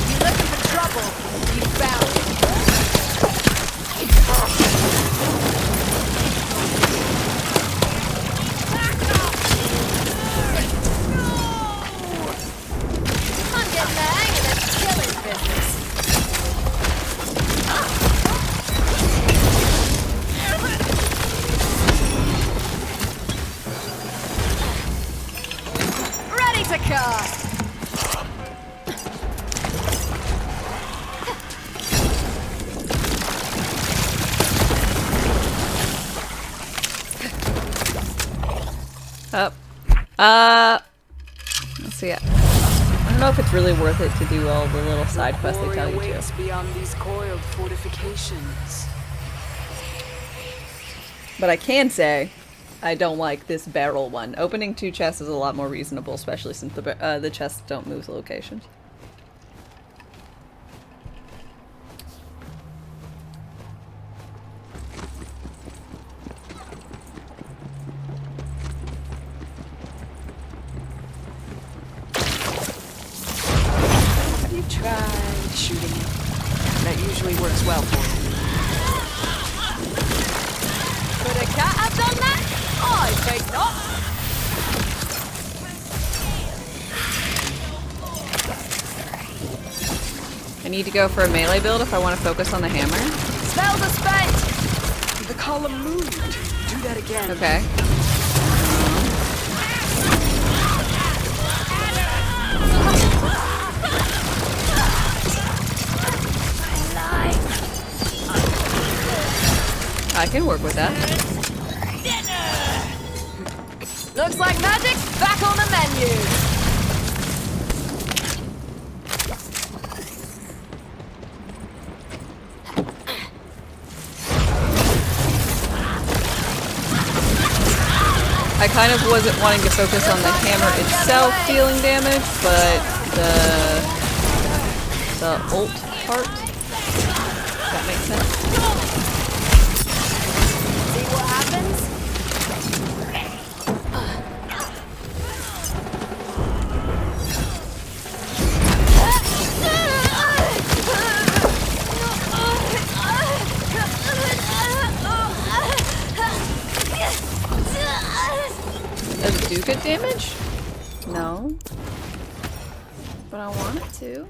You looking for trouble? You found it. I'm getting the hang of this killing business. Ready to cast. Up. Let's see it. I don't know if it's really worth it to do all the little side quests they tell you to. Beyond these coiled fortifications. But I can say, I don't like this barrel one. Opening 2 chests is a lot more reasonable, especially since the chests don't move locations. Have you tried shooting it? That usually works well for you. Could a cat have done that? I think not. I need to go for a melee build if I want to focus on the hammer. Spells are spent! The column moved. Do that again. Okay. I can work with that. Looks like magic's back on the menu. I kind of wasn't wanting to focus on the hammer itself dealing damage, but the ult part. Does that make sense? See what happens? Does it do good damage? No. But I want it to.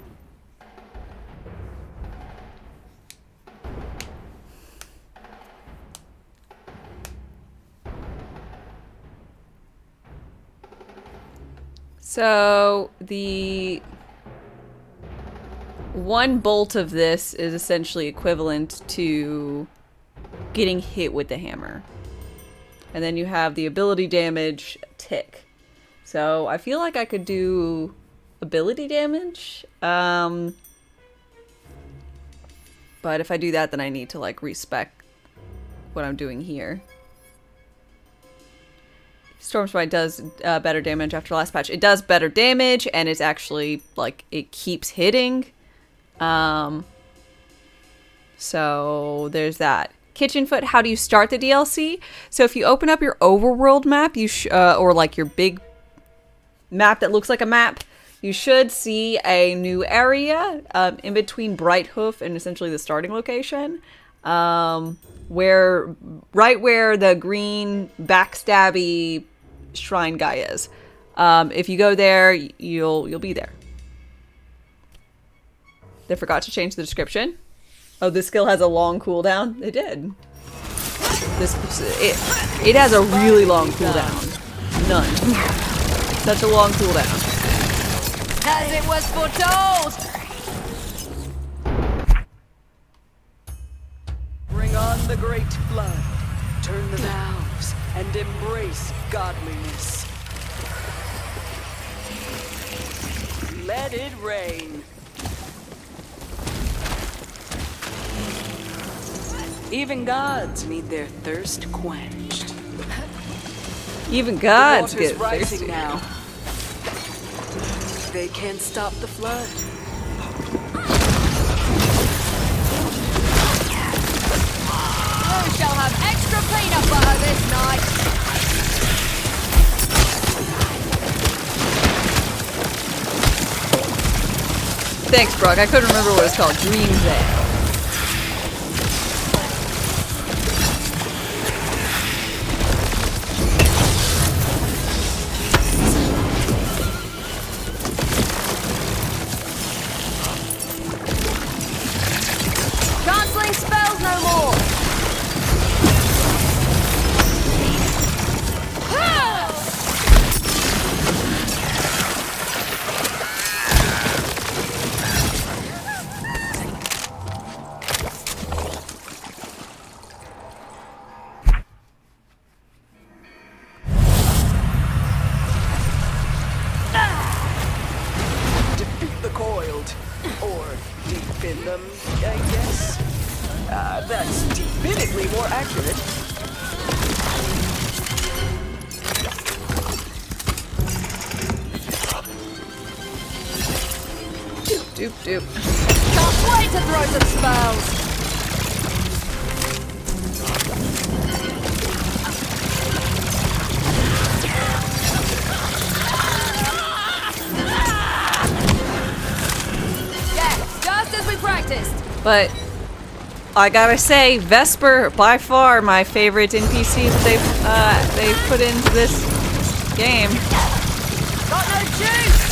So the one bolt of this is essentially equivalent to getting hit with the hammer. And then you have the ability damage tick. So I feel like I could do ability damage. But if I do that, then I need to like respec what I'm doing here. Stormspite does better damage after last patch. It does better damage, and it's actually like it keeps hitting. So there's that. Kitchenfoot, how do you start the DLC? So if you open up your overworld map, you or like your big map that looks like a map, you should see a new area in between Brighthoof and essentially the starting location, where the green backstabby shrine guy is. If you go there, you'll be there. They forgot to change the description. Oh, this skill has a long cooldown? It did. It has a really long cooldown. None. Such a long cooldown. As it was foretold! Bring on the great flood. Turn the valves and embrace godliness. Let it rain. Even gods need their thirst quenched. Even gods the water's get rising thirsty now. They can't stop the flood. You shall have extra peanut butter this night. Thanks, Brock. I couldn't remember what it's called. Dream Veil. Canceling spells no more. Defeat the coiled. Or deepen them, I guess. That's definitely more accurate. Doop doop. Can't wait to throw some spells. Yeah, just as we practiced. But I gotta say, Vesper, by far my favorite NPC that they've put into this game. Got no juice.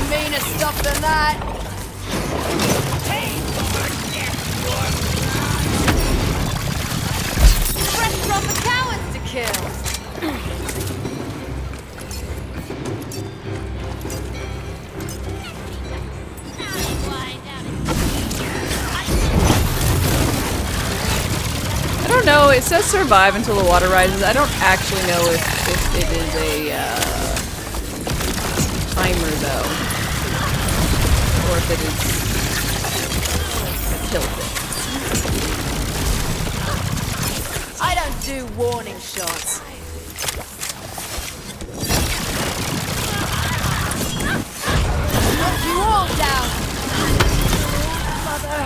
meaner stuff than that. Fresh proper cowards to kill. I don't know, it says survive until the water rises. I don't actually know if it is a timer though. Or if it is a kill thing. I don't do warning shots. Knock you all down. Mother.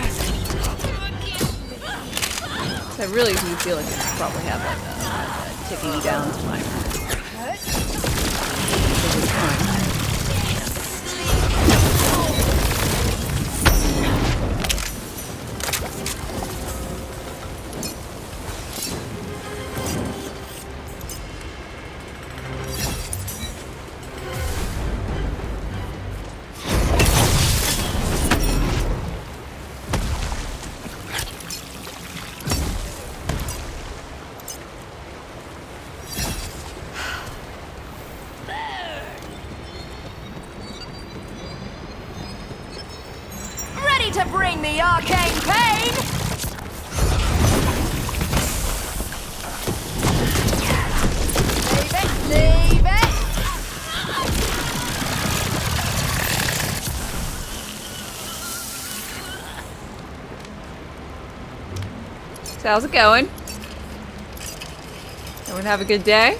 I really do feel like it probably have like a ticking down timer. Over time. Ready to bring the arcane pain? Leave it. So how's it going? Everyone have a good day?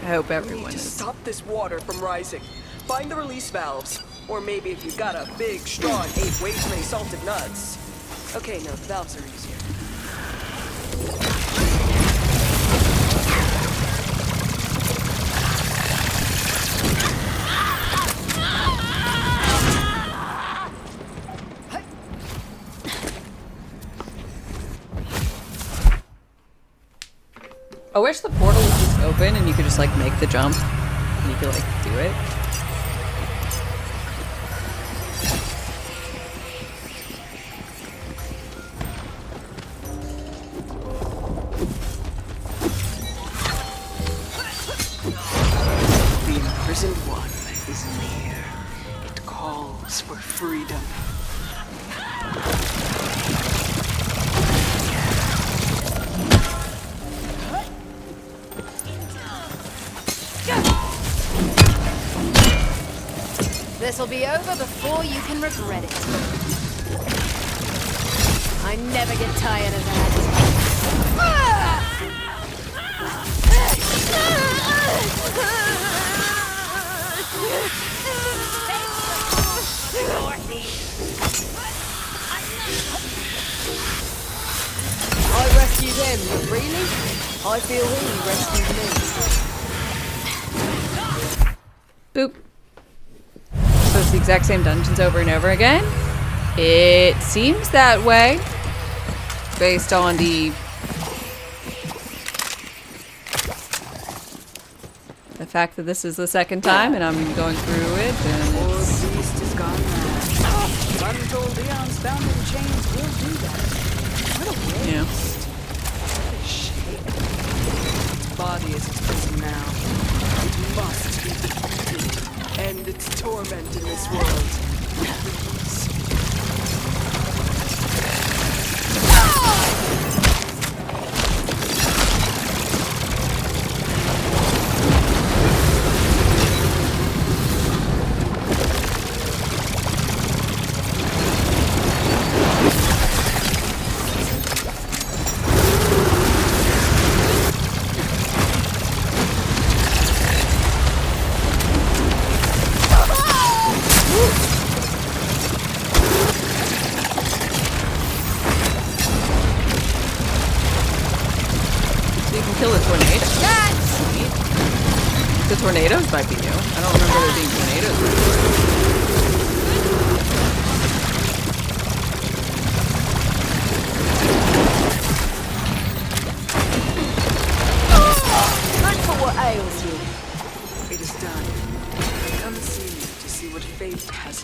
I hope everyone We need to is. stop this water from rising. Find the release valves. Or maybe if you've got a big straw and ate way too many salted nuts. Okay, no, the valves are easier. I wish the portal was just open and you could just like make the jump and you could like do it. The imprisoned one is near. It calls for freedom. This'll be over before you can regret it. I never get tired of I rescued him, but really? I feel he rescued me. Boop. So it's the exact same dungeons over and over again? It seems that way. Based on the fact that this is the second time and I'm going through it and Poor it's... beast has gone mad. Untold eons bound in chains will do that. What a waste. Yeah. What a shame. Its body is its prison now. It must be defeated. End its torment in this world. Please. The tornadoes might be new. I don't remember there being tornadoes before.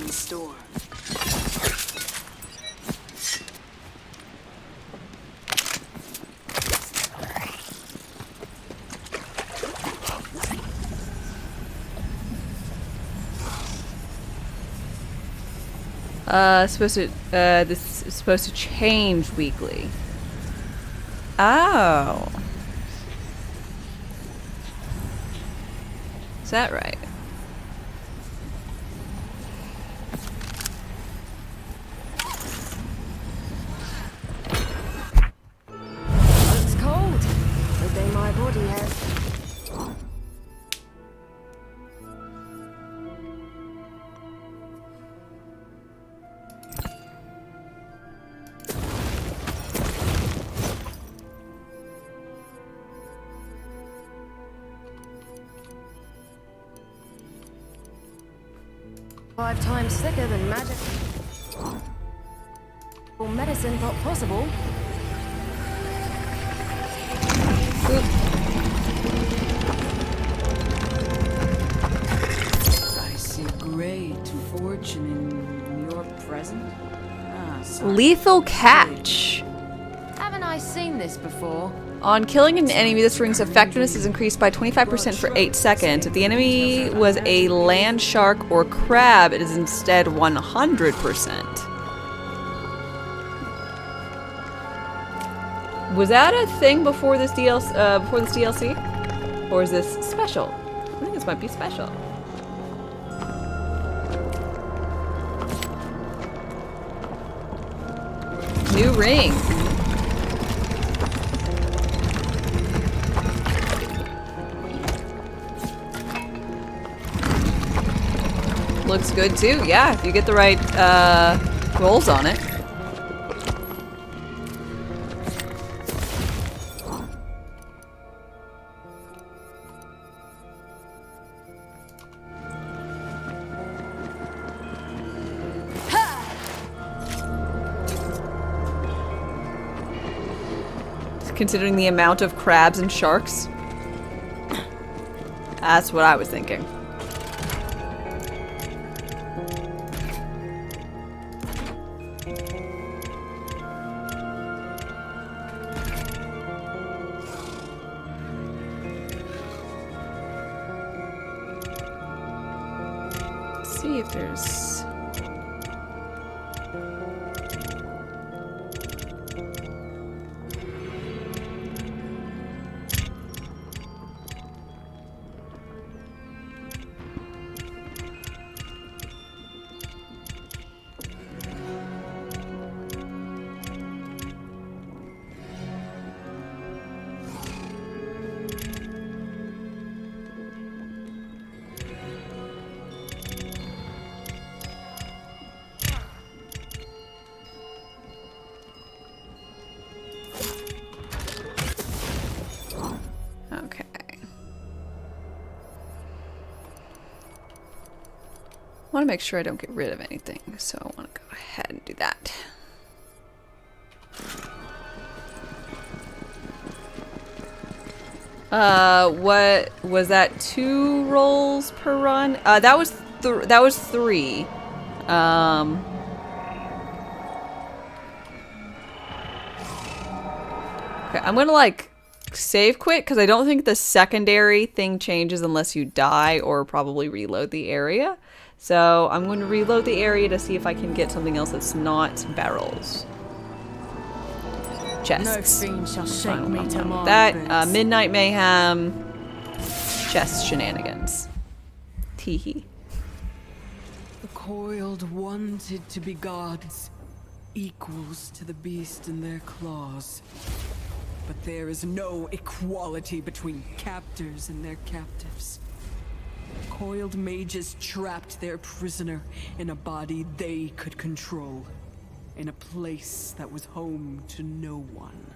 in store. This is supposed to change weekly. Oh. Is that right? Looks cold. Good thing my body has. Five times thicker than magic. Or medicine thought possible. I see great fortune in your present. Lethal catch. Haven't I seen this before? On killing an enemy, this ring's effectiveness is increased by 25% for 8 seconds. If the enemy was a land shark or crab, it is instead 100%. Was that a thing before this DLC? Or is this special? I think this might be special. New ring. Looks good too. Yeah, if you get the right rolls on it. Considering the amount of crabs and sharks. That's what I was thinking. Let's see if there's... I want to make sure I don't get rid of anything, so I want to go ahead and do that. What was that? 2 rolls per run? That was 3. Okay, I'm gonna like save quit because I don't think the secondary thing changes unless you die or probably reload the area. So I'm going to reload the area to see if I can get something else that's not barrels. Chests. No fiend shall shake me to my that Midnight Mayhem. Chest shenanigans. Teehee. The coiled wanted to be gods, equals to the beast in their claws. But there is no equality between captors and their captives. Coiled mages trapped their prisoner in a body they could control, in a place that was home to no one.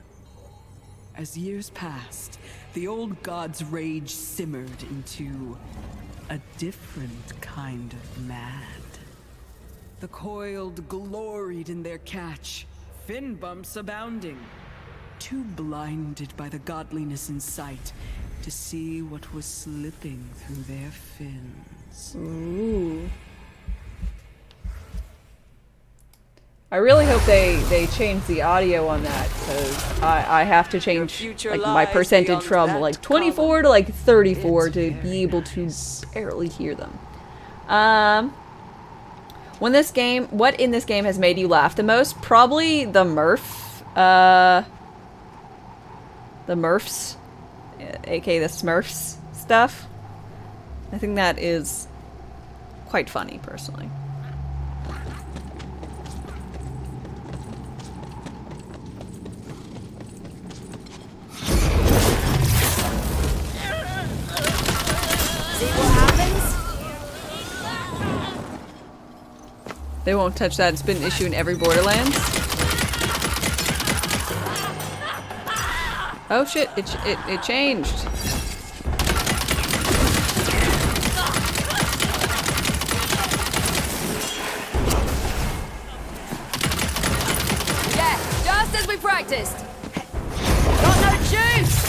As years passed, the old god's rage simmered into a different kind of mad. The coiled gloried in their catch, fin bumps abounding, too blinded by the godliness in sight to see what was slipping through their fins. Ooh. I really hope they change the audio on that, because I have to change like my percentage from like 24 to like 34 to be able to barely hear them. What in this game has made you laugh the most? Probably the Murphs, aka the Smurfs stuff. I think that is quite funny, personally. See what happens? They won't touch that. It's been an issue in every Borderlands. Oh shit! It changed. Yeah, just as we practiced. Got no juice.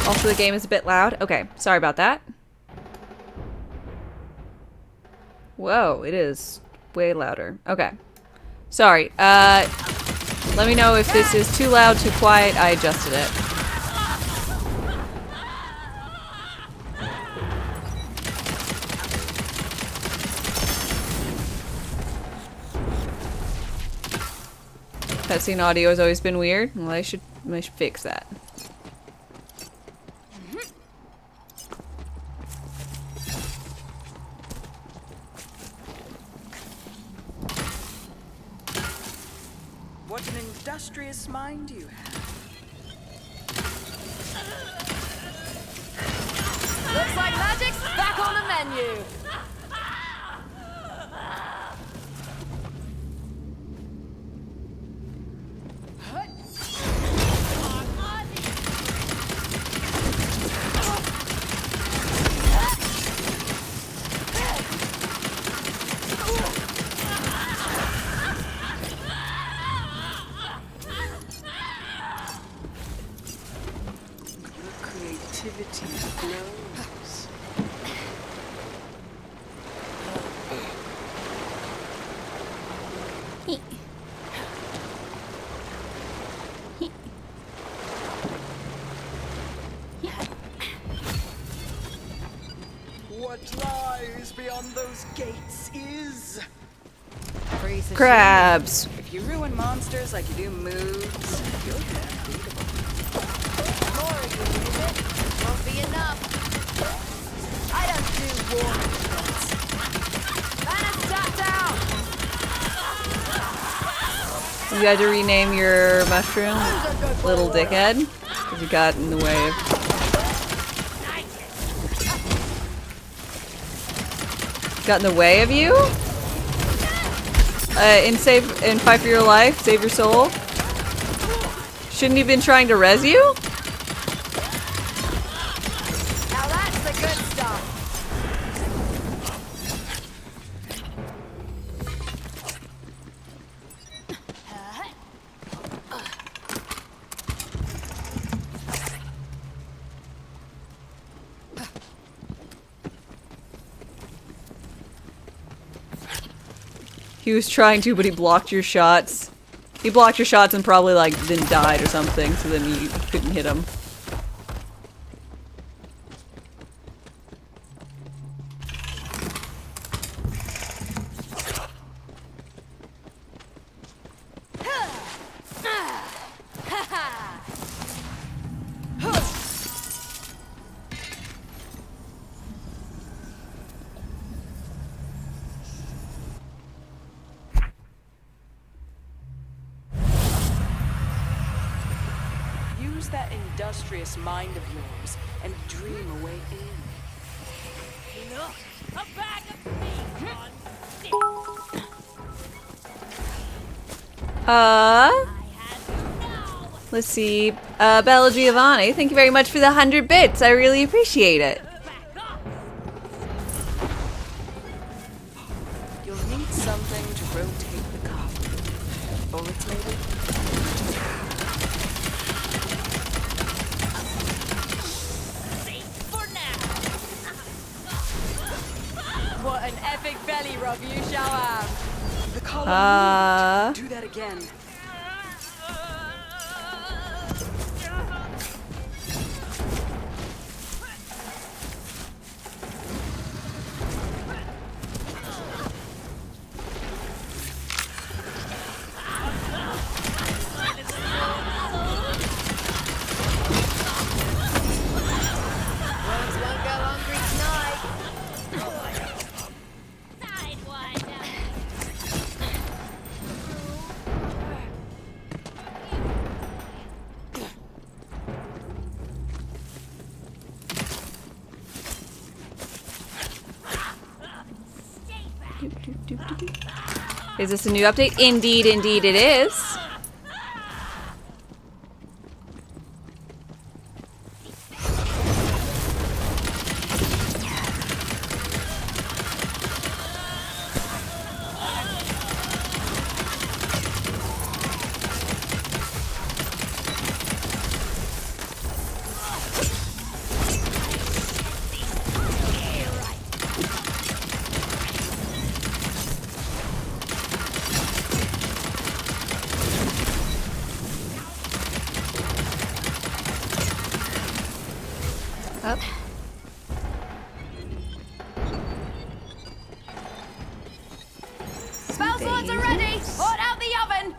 Also, the game is a bit loud. Okay, sorry about that. Whoa, it is way louder. Okay. Sorry. Let me know if this is too loud, too quiet. I adjusted it. Cutscene audio has always been weird. Well, I should fix that. What an industrious mind you have. Looks like magic's back on the menu. Creativity glows. What lies beyond those gates is Crabs. If you ruin monsters like you do moves, you're unbeatable. More you use it, won't be enough. I don't do warning shots. Banner's tapped out. You had to rename your mushroom Little Dickhead because you got in the way of. Got in the way of you? In Fight for Your Life, Save Your Soul? Shouldn't he have been trying to res you? Now that's the good stuff. He was trying to, but he blocked your shots. He blocked your shots and probably, like, then died or something, so then you couldn't hit him. Use that industrious mind of yours and dream a way in. Enough! A bag of meat on sticks! Let's see. Bella Giovanni, thank you very much for the 100 bits. I really appreciate it. You'll need something to rotate the car. Bullets, maybe? What an epic belly rub you shall have. The collar moved. Do that again. Is this a new update? Indeed, indeed it is. Up. Spell swords are ready! Put out the oven!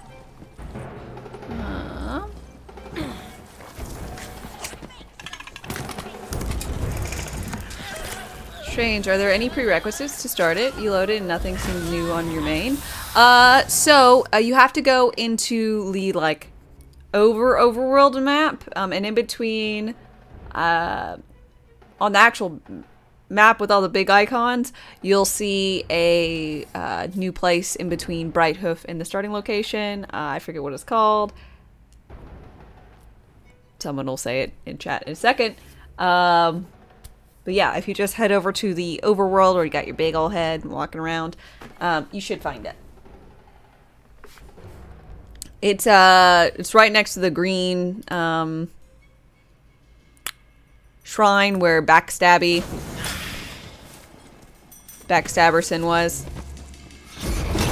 Strange. Are there any prerequisites to start it? You load it and nothing seems new on your main. So you have to go into the like overworld map, and in between, on the actual map with all the big icons, you'll see a new place in between Brighthoof and the starting location. I forget what it's called. Someone will say it in chat in a second. But yeah, if you just head over to the overworld where you got your big old head and walking around, you should find it. It's right next to the green shrine where Backstabberson was.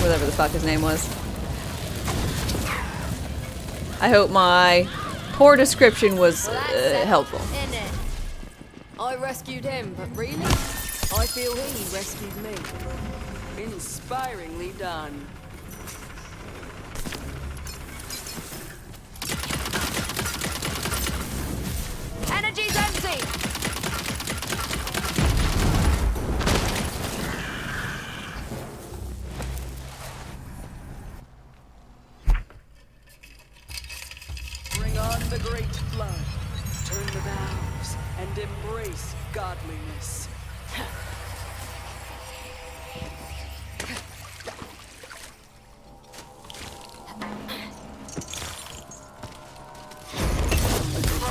Whatever the fuck his name was. I hope my poor description was helpful. I rescued him, but really, I feel he rescued me. Inspiringly done. Energy's empty! Bring on the great flood. Turn the valves and embrace godliness.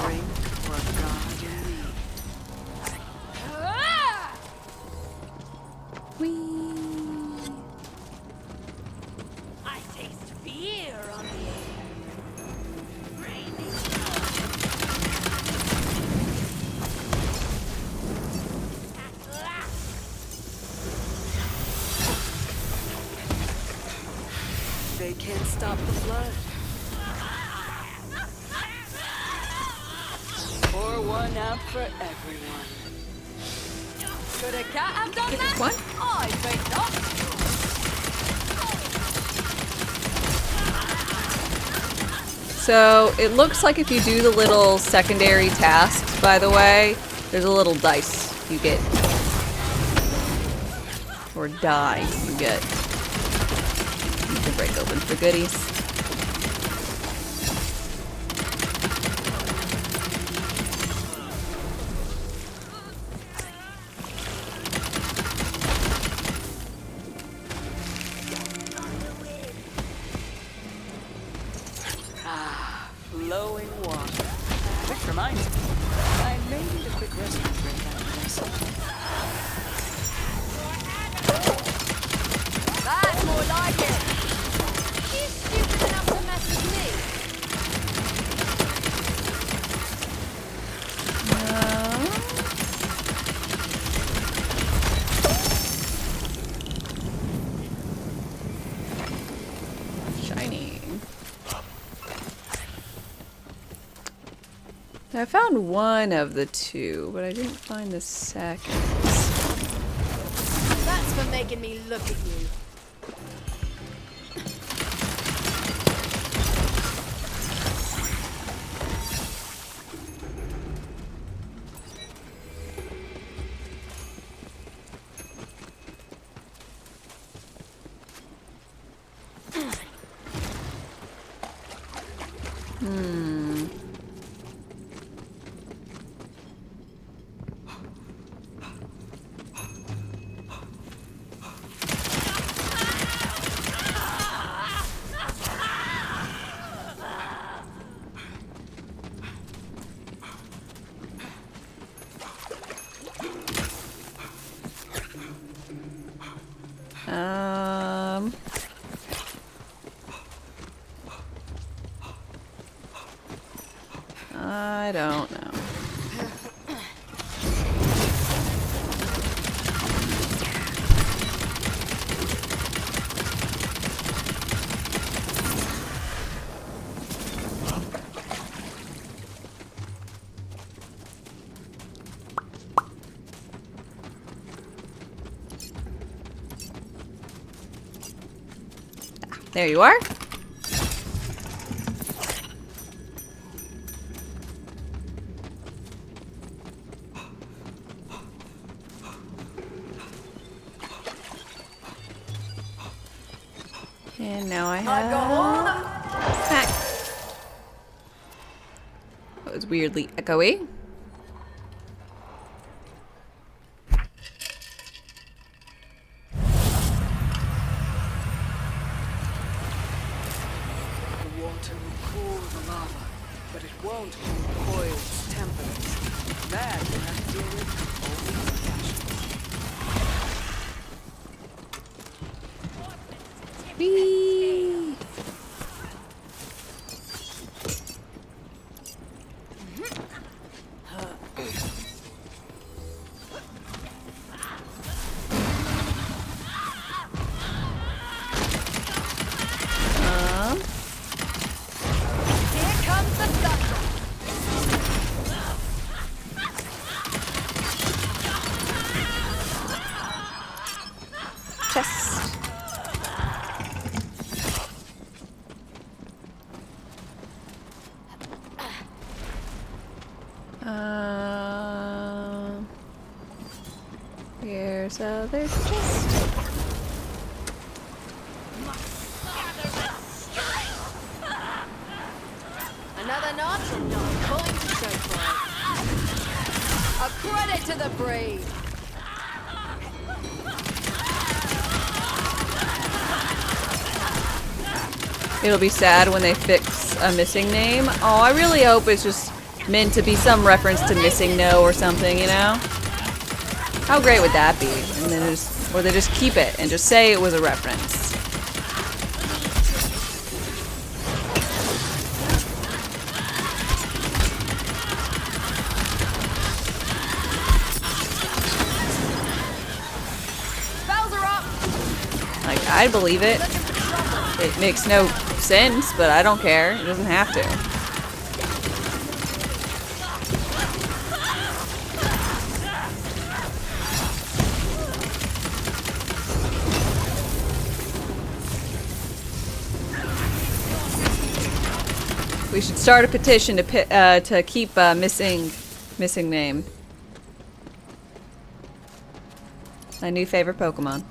Drink what God needs. I taste fear on the They can't stop the flood. Pour one out for everyone. Could a cat have done that? What? I think not. So it looks like if you do the little secondary tasks, by the way, there's a little dice you get. Or die you get. You can break open for goodies. Flowing reminds me, I may need a quick rescue break after myself. That's more like it. She's stupid enough to mess with me. Shiny. I found one of the two, but I didn't find the second. That's for making me look at you. I don't know. There you are. And now I have smack. That was weirdly echoey. Water will cool the lava, but it won't cool Coil's temperance. That we'll have to deal with only in fashion. Whee! Here comes the thunder. Chest. Here's other chest. Another notch and not a coin to show for it. A credit to the brave. It'll be sad when they fix a missing name. Oh, I really hope it's just meant to be some reference to Missing No or something, you know? How great would that be? And then just, or they just keep it and just say it was a reference. Bells are up. Like, I'd believe it. It makes no sense, but I don't care. It doesn't have to. We should start a petition to keep missing name. My new favorite Pokemon.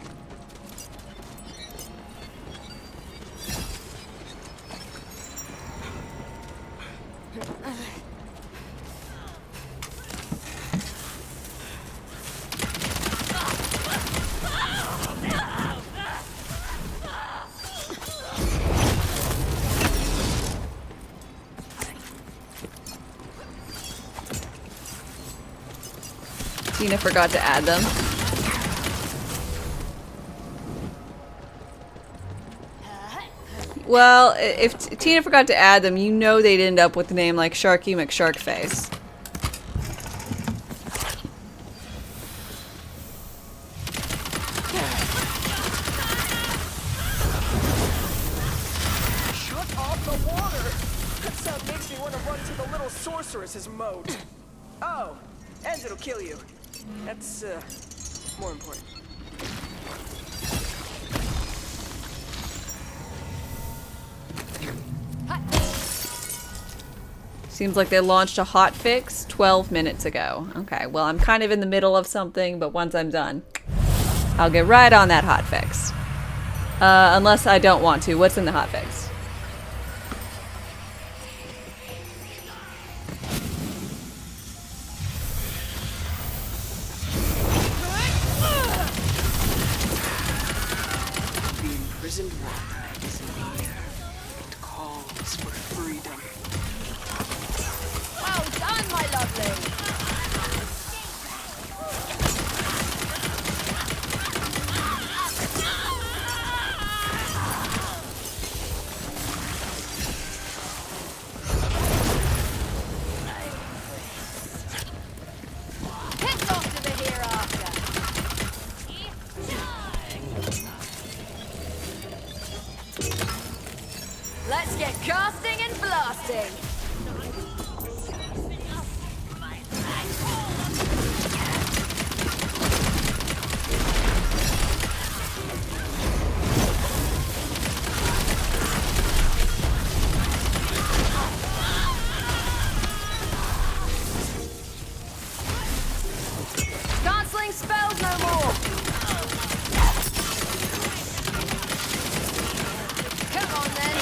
Tina forgot to add them. Well, if Tina forgot to add them, you know they'd end up with a name like Sharky McSharkface. Shut off the water! That sound makes me want to run to the little sorceress's moat. Oh, and it'll kill you. That's, more important. Seems like they launched a hotfix 12 minutes ago. Okay, well, I'm kind of in the middle of something, but once I'm done, I'll get right on that hotfix. Unless I don't want to. What's in the hotfix? The imprisoned one is in the air. It calls for freedom. Well done, my lovely. Piss off to the hereafter. Let's get casting and blasting. Can't sling spells no more. Come on then.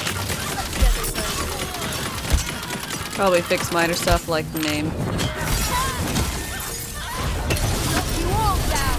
Let's get this over. Probably fix minor stuff like the name. You all down.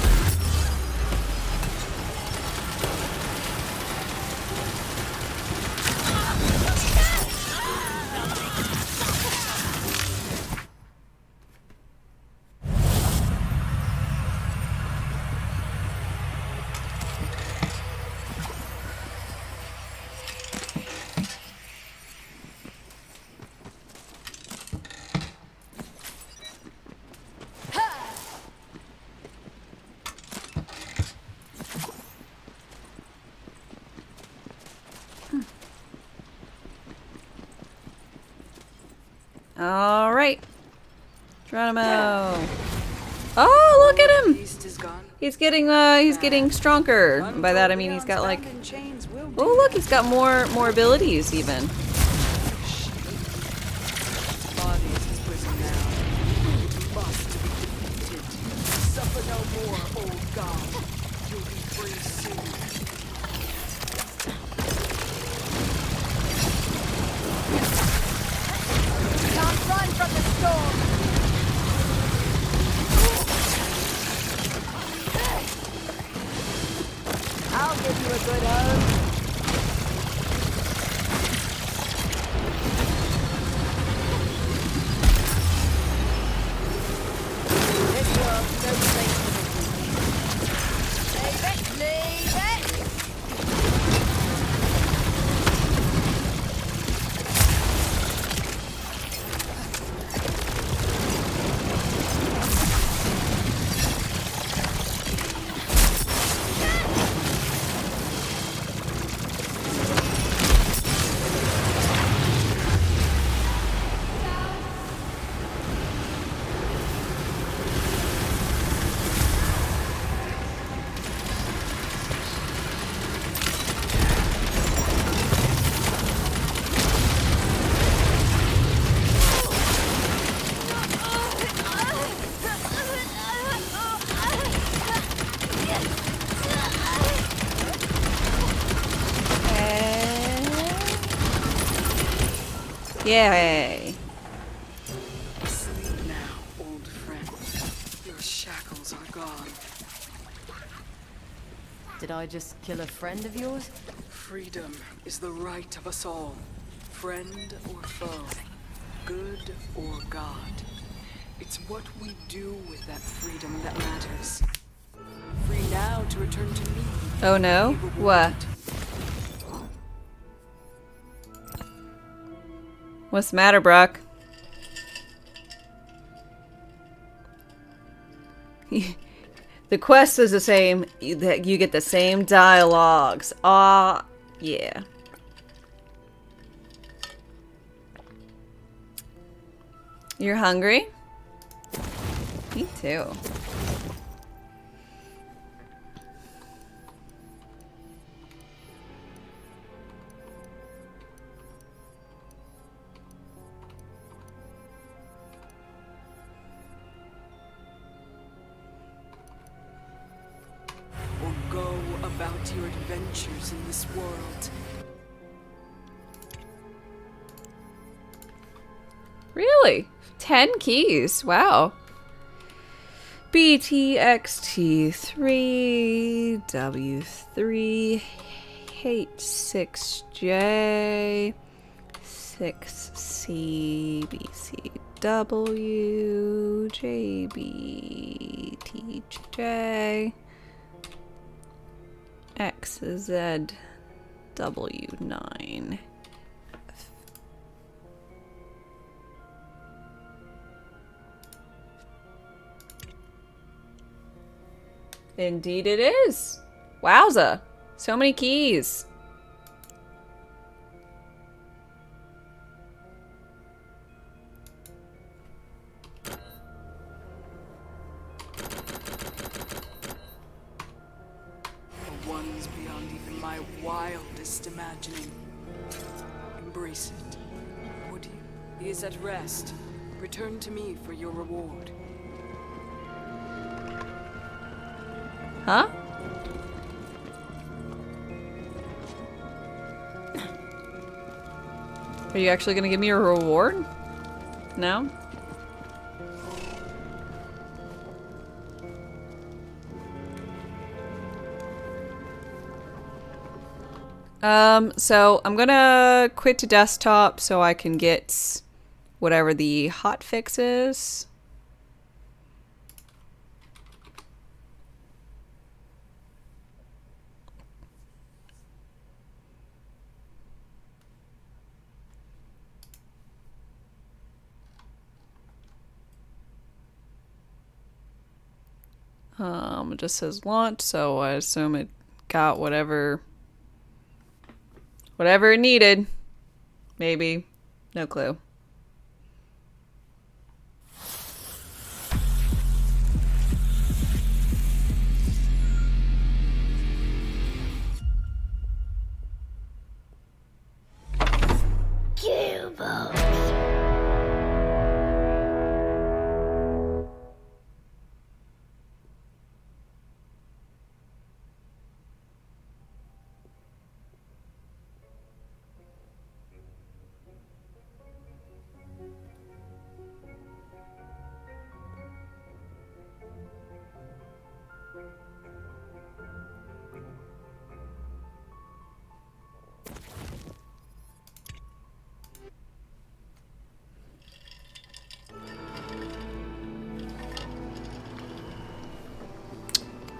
All right, Geronimo. Oh, look at him! He's getting stronger. And by that I mean he's got like. Oh, look, he's got more abilities even. Suffer no more, old god. You'll be free soon. Can't run from the storm. I'll give you a good home. This world's no place for the weak. Leave it. Yay! Sleep now, old friend. Your shackles are gone. Did I just kill a friend of yours? Freedom is the right of us all. Friend or foe. Good or God. It's what we do with that freedom that matters. Free now to return to me. Oh no? What? What's the matter, Brock? The quest is the same. You get the same dialogues. Ah, yeah. You're hungry? Me too. Or go about your adventures in this world. Really? 10 keys. Wow. BTXT3, W3, H6J, 6C, BCW, JB, TJ, XZ, W9. Indeed it is. Wowza. So many keys. The ones beyond even my wildest imagining. Embrace it. Would you? He is at rest. Return to me for your reward. Huh? Are you actually gonna give me a reward? No? So I'm gonna quit to desktop so I can get whatever the hot fix is. It just says launch, so I assume it got whatever it needed. Maybe. No clue.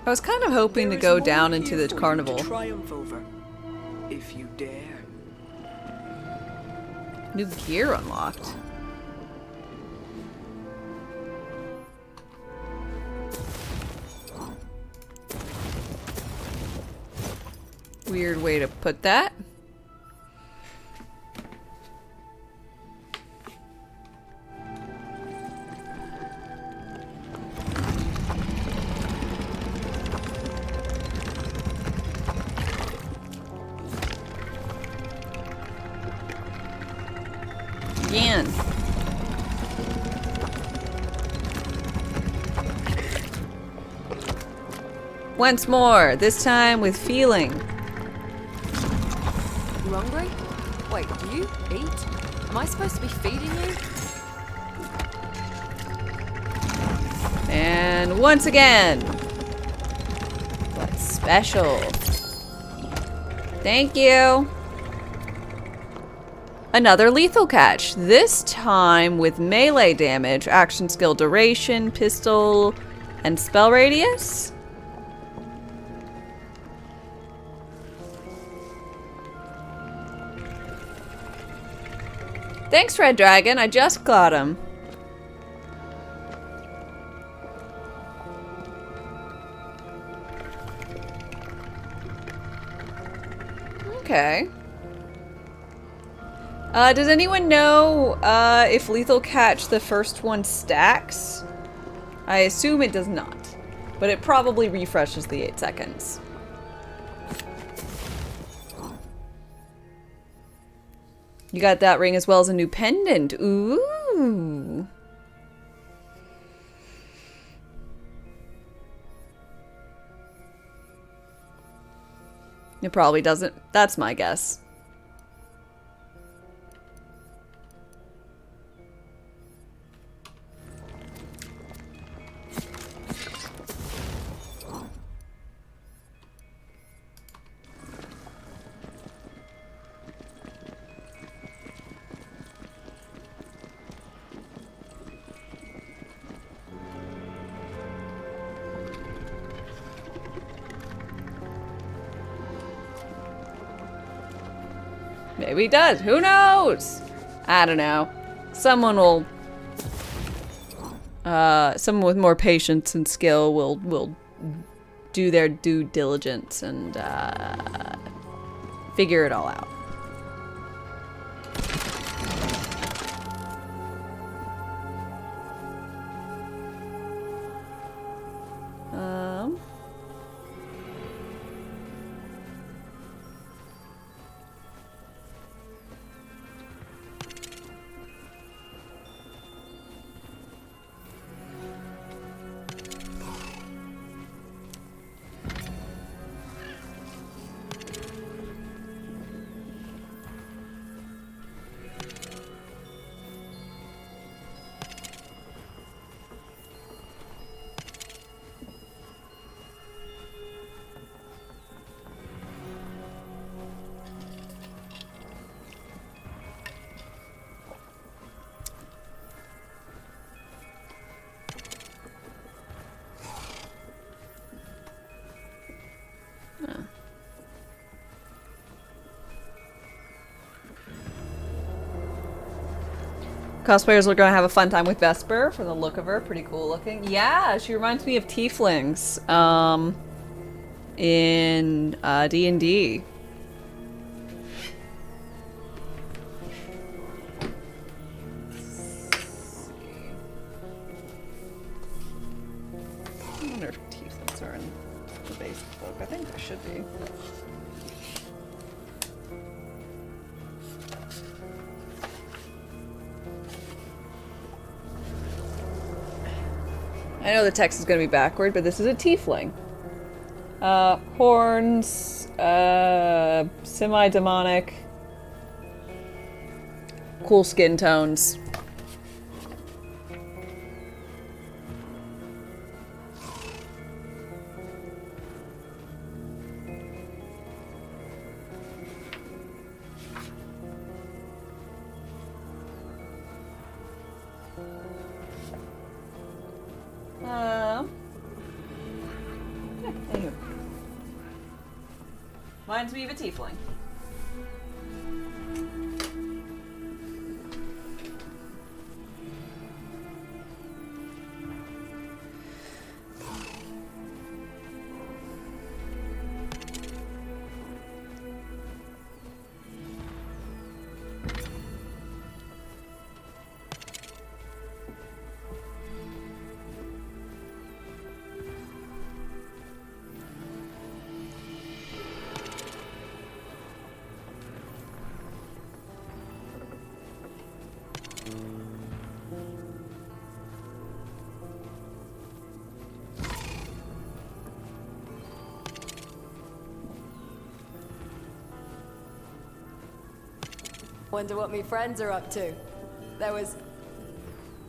I was kind of hoping to go down into the carnival. Triumph over, if you dare. New gear unlocked. Weird way to put that. Again. Once more, this time with feeling. You hungry? Wait, do you eat? Am I supposed to be feeding you? And once again. What's special? Thank you. Another lethal catch, this time with melee damage, action skill duration, pistol, and spell radius? Thanks, Red Dragon, I just got him. Okay. Does anyone know if lethal catch the first one stacks? I assume it does not, but it probably refreshes the 8 seconds. You got that ring as well as a new pendant. Ooh. It probably doesn't. That's my guess. Maybe he does. Who knows? I don't know. Someone will... someone with more patience and skill will do their due diligence and figure it all out. Cosplayers are going to have a fun time with Vesper for the look of her. Pretty cool looking. Yeah, she reminds me of tieflings in D&D. I wonder if tieflings are in the basic book. I think they should be. I know the text is going to be backward, but this is a tiefling. Horns, semi-demonic, cool skin tones. Anywho. Reminds me of a tiefling. Wonder what me friends are up to. There was...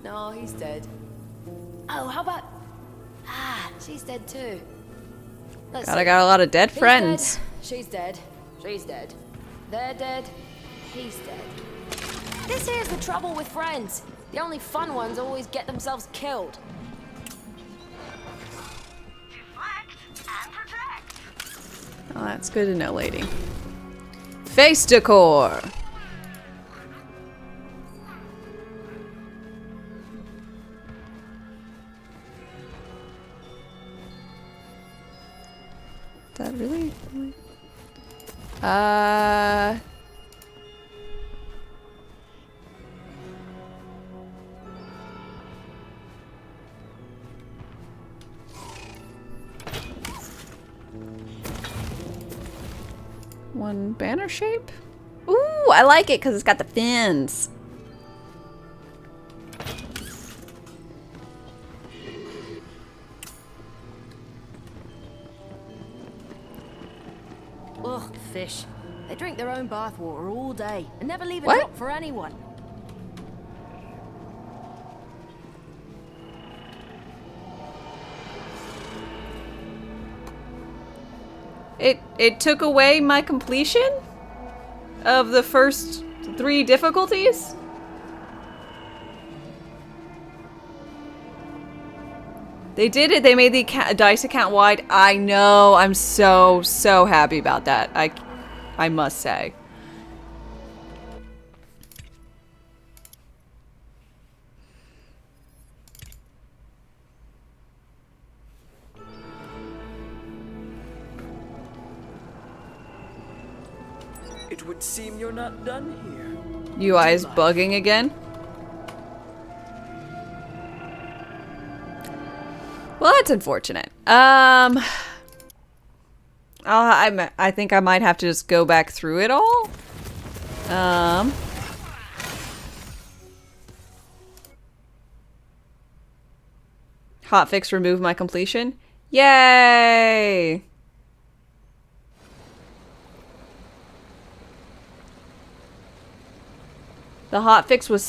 No, he's dead. Oh, how about... Ah, she's dead too. Let's God, I see. got a lot of dead He's friends. dead. She's dead. She's dead. They're dead. He's dead. This here's the trouble with friends. The only fun ones always get themselves killed. Oh, that's good to know, lady. Face decor! Is that really? One banner shape? Ooh, I like it because it's got the fins. Ugh, fish. They drink their own bathwater all day and never leave a What? drop for anyone. It took away my completion of the first 3 difficulties? They did it. They made the dice account wide. I know. I'm so happy about that. I must say. It would seem you're not done here. UI is bugging again. Well, that's unfortunate. I think I might have to just go back through it all. Hotfix remove my completion. Yay! The hotfix was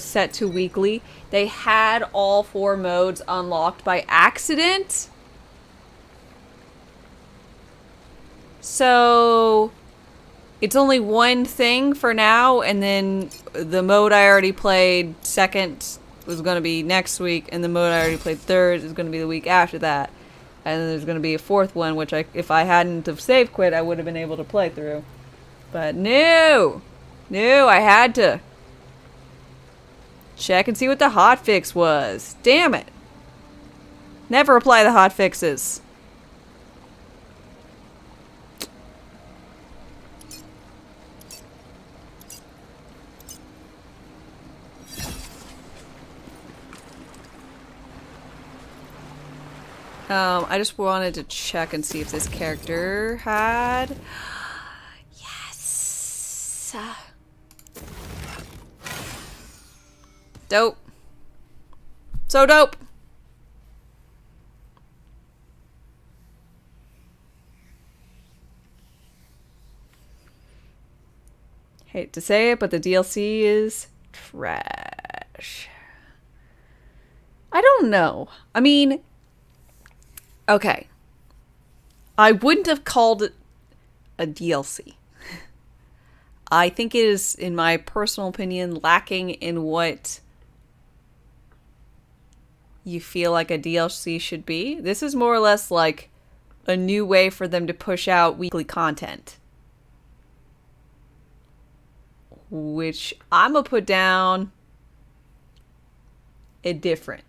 set to weekly. They had all 4 modes unlocked by accident. So it's only one thing for now, and then the mode I already played second was going to be next week, and the mode I already played third is going to be the week after that. And then there's going to be a 4th one, which if I hadn't have save quit, I would have been able to play through. But no! No, I had to check and see what the hotfix was. Damn it. Never apply the hotfixes. I just wanted to check and see if this character had... Yes! Dope. So dope. Hate to say it, but the DLC is trash. I don't know. I mean, okay. I wouldn't have called it a DLC. I think it is, in my personal opinion, lacking in what you feel like a DLC should be. This is more or less like a new way for them to push out weekly content. Which I'm gonna put down it's different.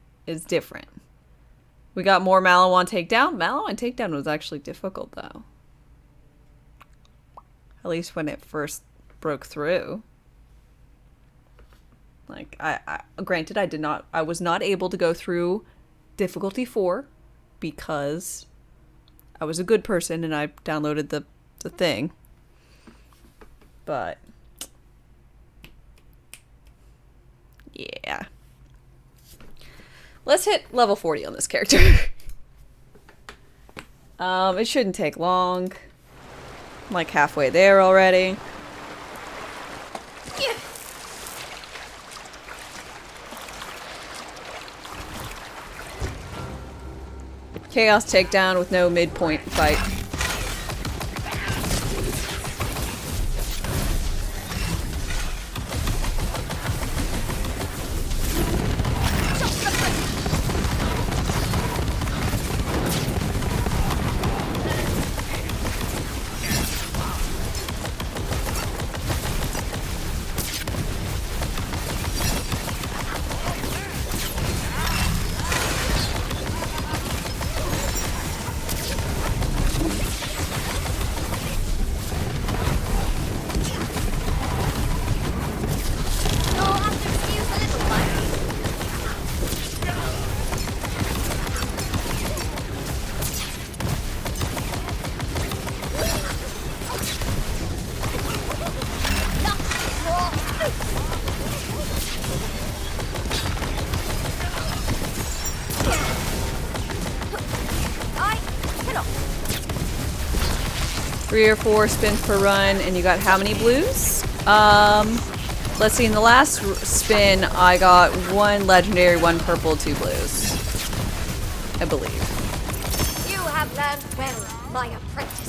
We got more Malawan Takedown. Malawan Takedown was actually difficult though. At least when it first broke through. Like, I granted, I was not able to go through difficulty 4 because I was a good person and I downloaded the thing. But yeah. Let's hit level 40 on this character. It shouldn't take long. I'm like halfway there already. Chaos takedown with no midpoint fight. 3 or 4 spins per run, and you got how many blues? Let's see, in the last spin, I got 1 legendary, 1 purple, 2 blues. I believe. You have learned well, my apprentice.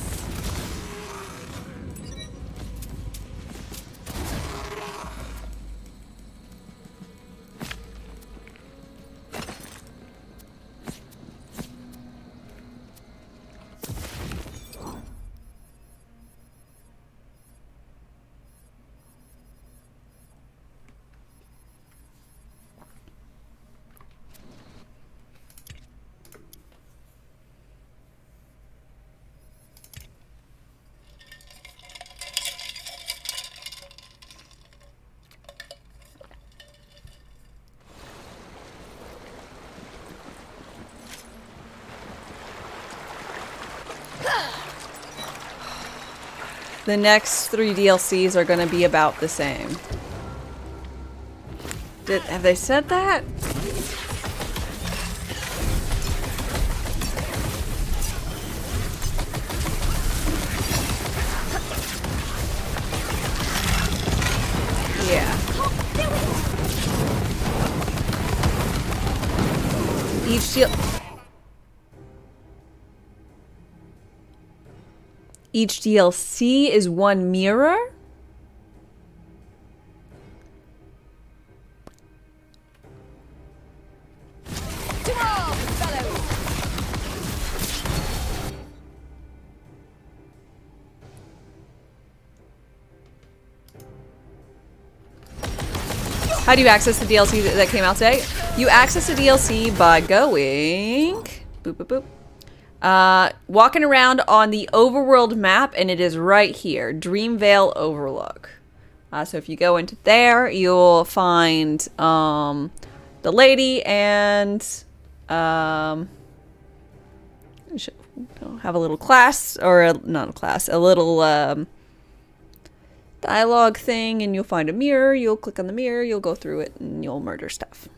The next 3 DLCs are going to be about the same. Have they said that? Yeah. Each DLC is 1 mirror? How do you access the DLC that came out today? You access the DLC by going... Boop, boop, boop. Walking around on the overworld map, and it is right here. Dreamvale Overlook. So if you go into there, you'll find the lady and have a little class, or not a class, a little dialogue thing, and you'll find a mirror. You'll click on the mirror, you'll go through it, and you'll murder stuff.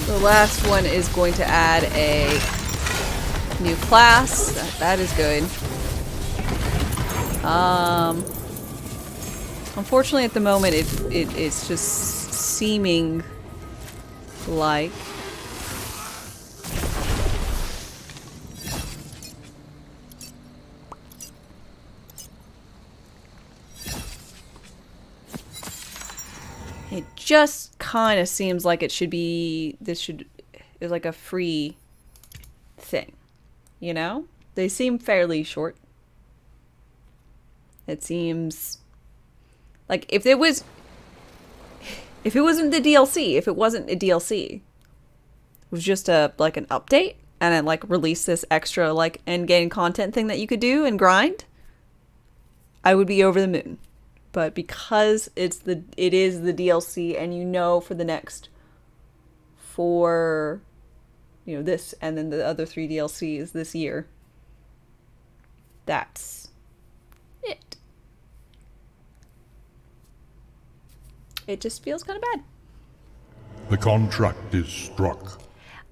The last one is going to add a new class. That is good. Unfortunately, at the moment, it's just seeming like it just kind of seems like it should be, is like a free thing, you know? They seem fairly short. It seems like if it wasn't the DLC, if it wasn't a DLC, it was just like an update, and it like released this extra like end game content thing that you could do and grind, I would be over the moon. But because it is the DLC, and you know for the next 4, you know, this and then the other 3 DLCs this year, that's it. It just feels kind of bad. The contract is struck.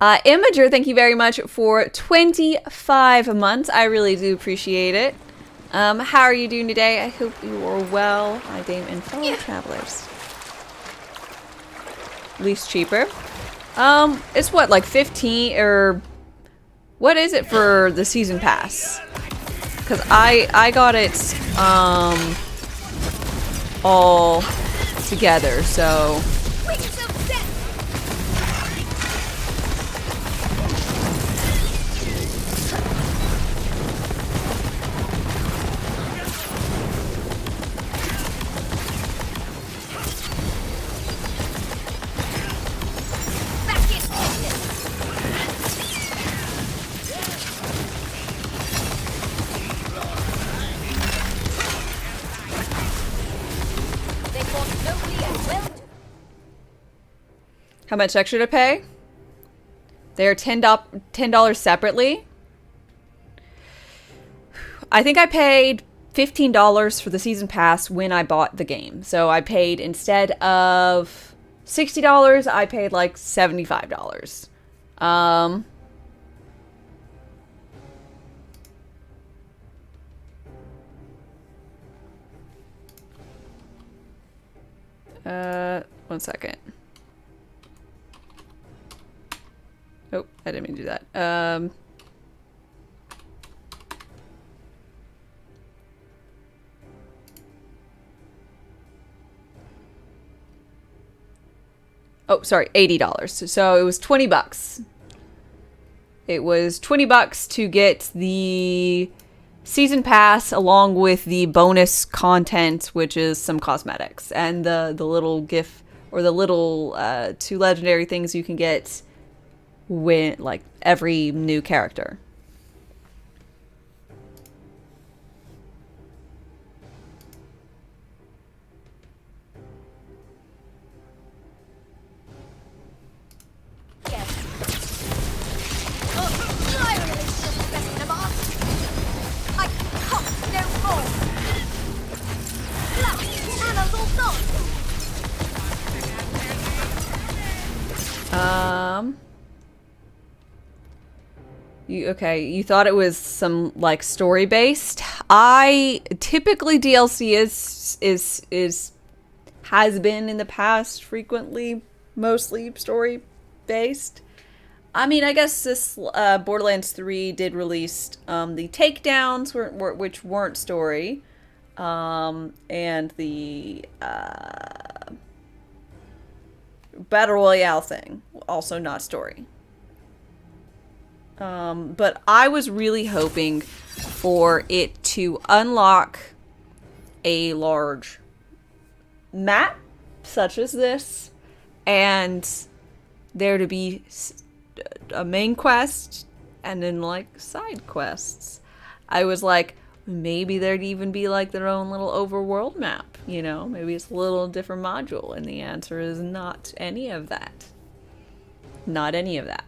Imager, thank you very much for 25 months. I really do appreciate it. How are you doing today? I hope you are well, my dame and fellow travelers. Least cheaper. It's what, like 15 or what is it for the season pass? Because I got it all together, so How much extra to pay? They are $10 separately. I think I paid $15 for the season pass when I bought the game. So I paid, instead of $60, I paid like $75. One second. Oh, I didn't mean to do that. Oh, sorry, $80. So it was $20. It was $20 to get the season pass along with the bonus content, which is some cosmetics and the little GIF or the little 2 legendary things you can get with like every new character. You thought it was some like story based. I typically DLC has been in the past frequently mostly story based. I mean, I guess this Borderlands 3 did release the takedowns which weren't story, and the Battle Royale thing, also not story. But I was really hoping for it to unlock a large map such as this, and there to be a main quest and then like side quests. I was like, maybe there'd even be like their own little overworld map, you know, maybe it's a little different module, and the answer is not any of that. Not any of that.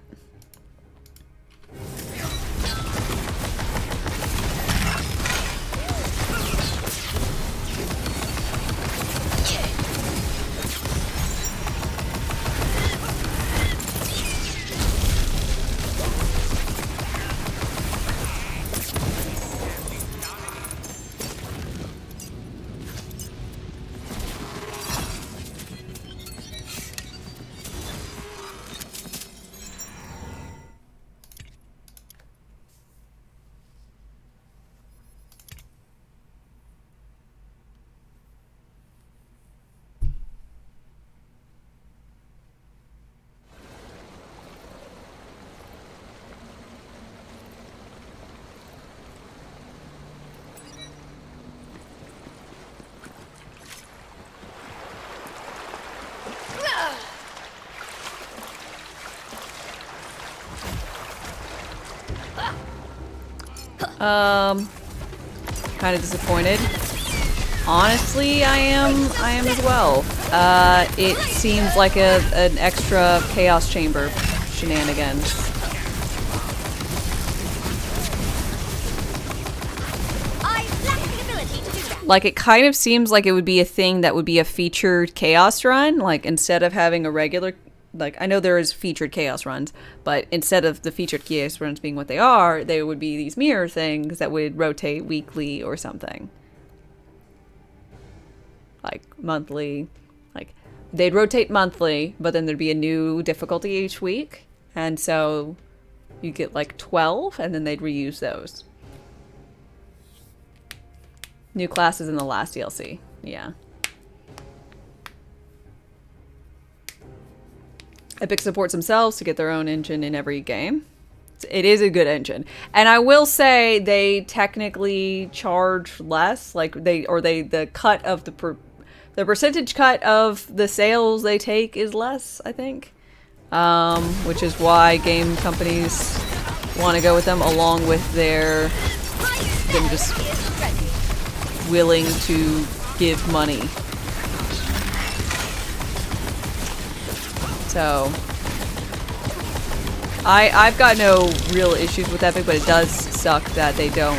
Kind of disappointed. Honestly, I am as well. It seems like an extra chaos chamber shenanigans. Like, it kind of seems like it would be a thing that would be a featured chaos run, like instead of having a regular, like, I know there is featured chaos runs, but instead of the featured chaos runs being what they are, they would be these mirror things that would rotate weekly or something. Like, monthly. Like, they'd rotate monthly, but then there'd be a new difficulty each week. And so you get like 12, and then they'd reuse those. New classes in the last DLC. Yeah. Epic supports themselves to get their own engine in every game. It is a good engine. And I will say they technically charge less. Like the cut of the percentage cut of the sales they take is less, I think. Which is why game companies want to go with them, along with them just willing to give money. So I've got no real issues with Epic, but it does suck that they don't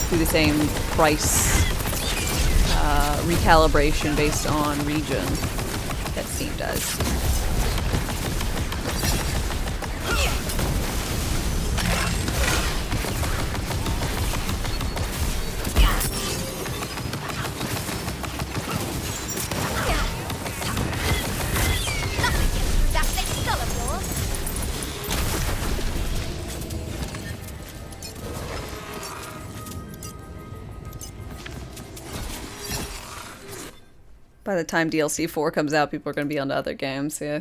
do the same price recalibration based on region that Steam does. By the time DLC 4 comes out, people are going to be on to other games, yeah.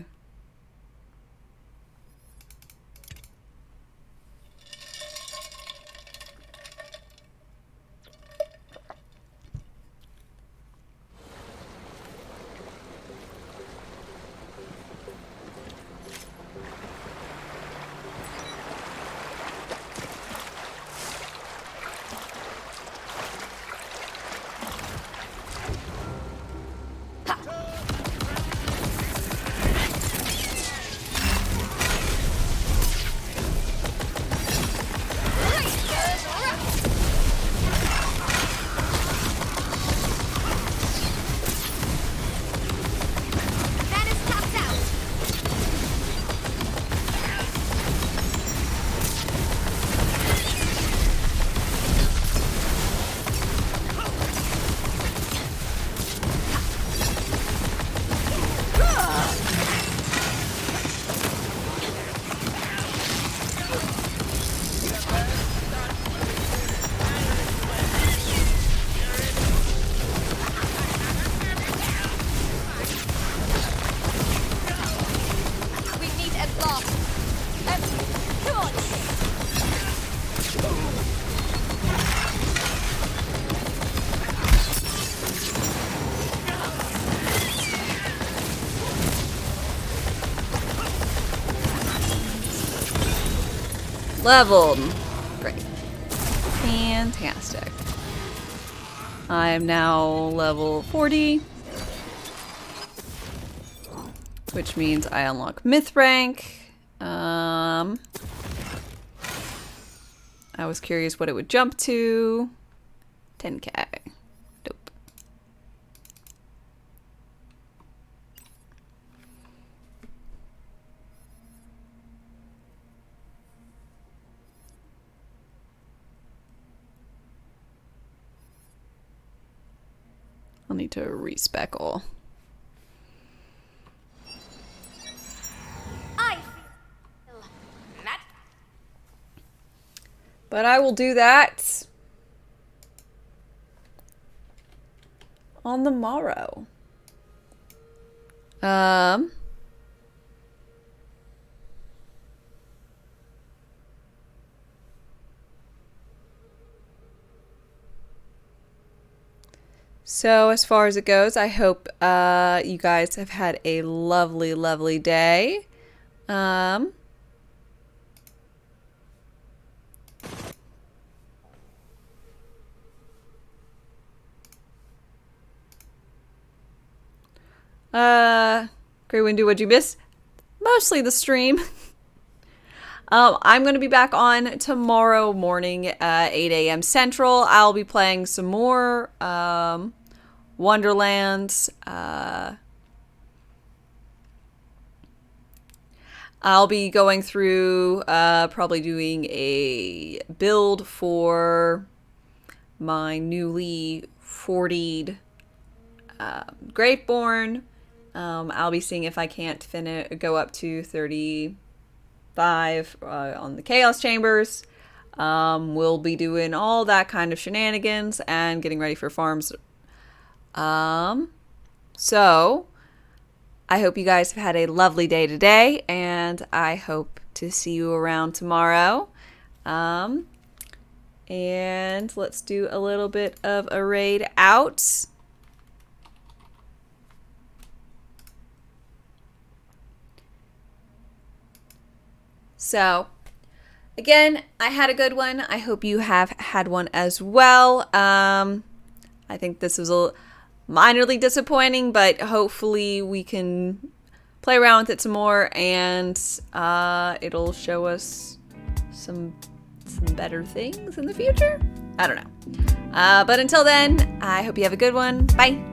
Leveled. Great. Fantastic. I am now level 40. Which means I unlock myth rank. I was curious what it would jump to. 10k. Dope. I'll need to respec all. But I will do that on the morrow. So as far as it goes, I hope you guys have had a lovely, lovely day. Great Windu, what'd you miss? Mostly the stream. I'm going to be back on tomorrow morning at 8 AM Central. I'll be playing some more Wonderlands. I'll be going through, probably doing a build for my newly 40'd Greatborn. I'll be seeing if I can't go up to 35 on the Chaos Chambers. We'll be doing all that kind of shenanigans and getting ready for farms. So I hope you guys have had a lovely day today, and I hope to see you around tomorrow. And let's do a little bit of a raid out. So, again, I had a good one. I hope you have had one as well. I think this was a minorly disappointing, but hopefully we can play around with it some more, and it'll show us some better things in the future. I don't know. But until then, I hope you have a good one. Bye.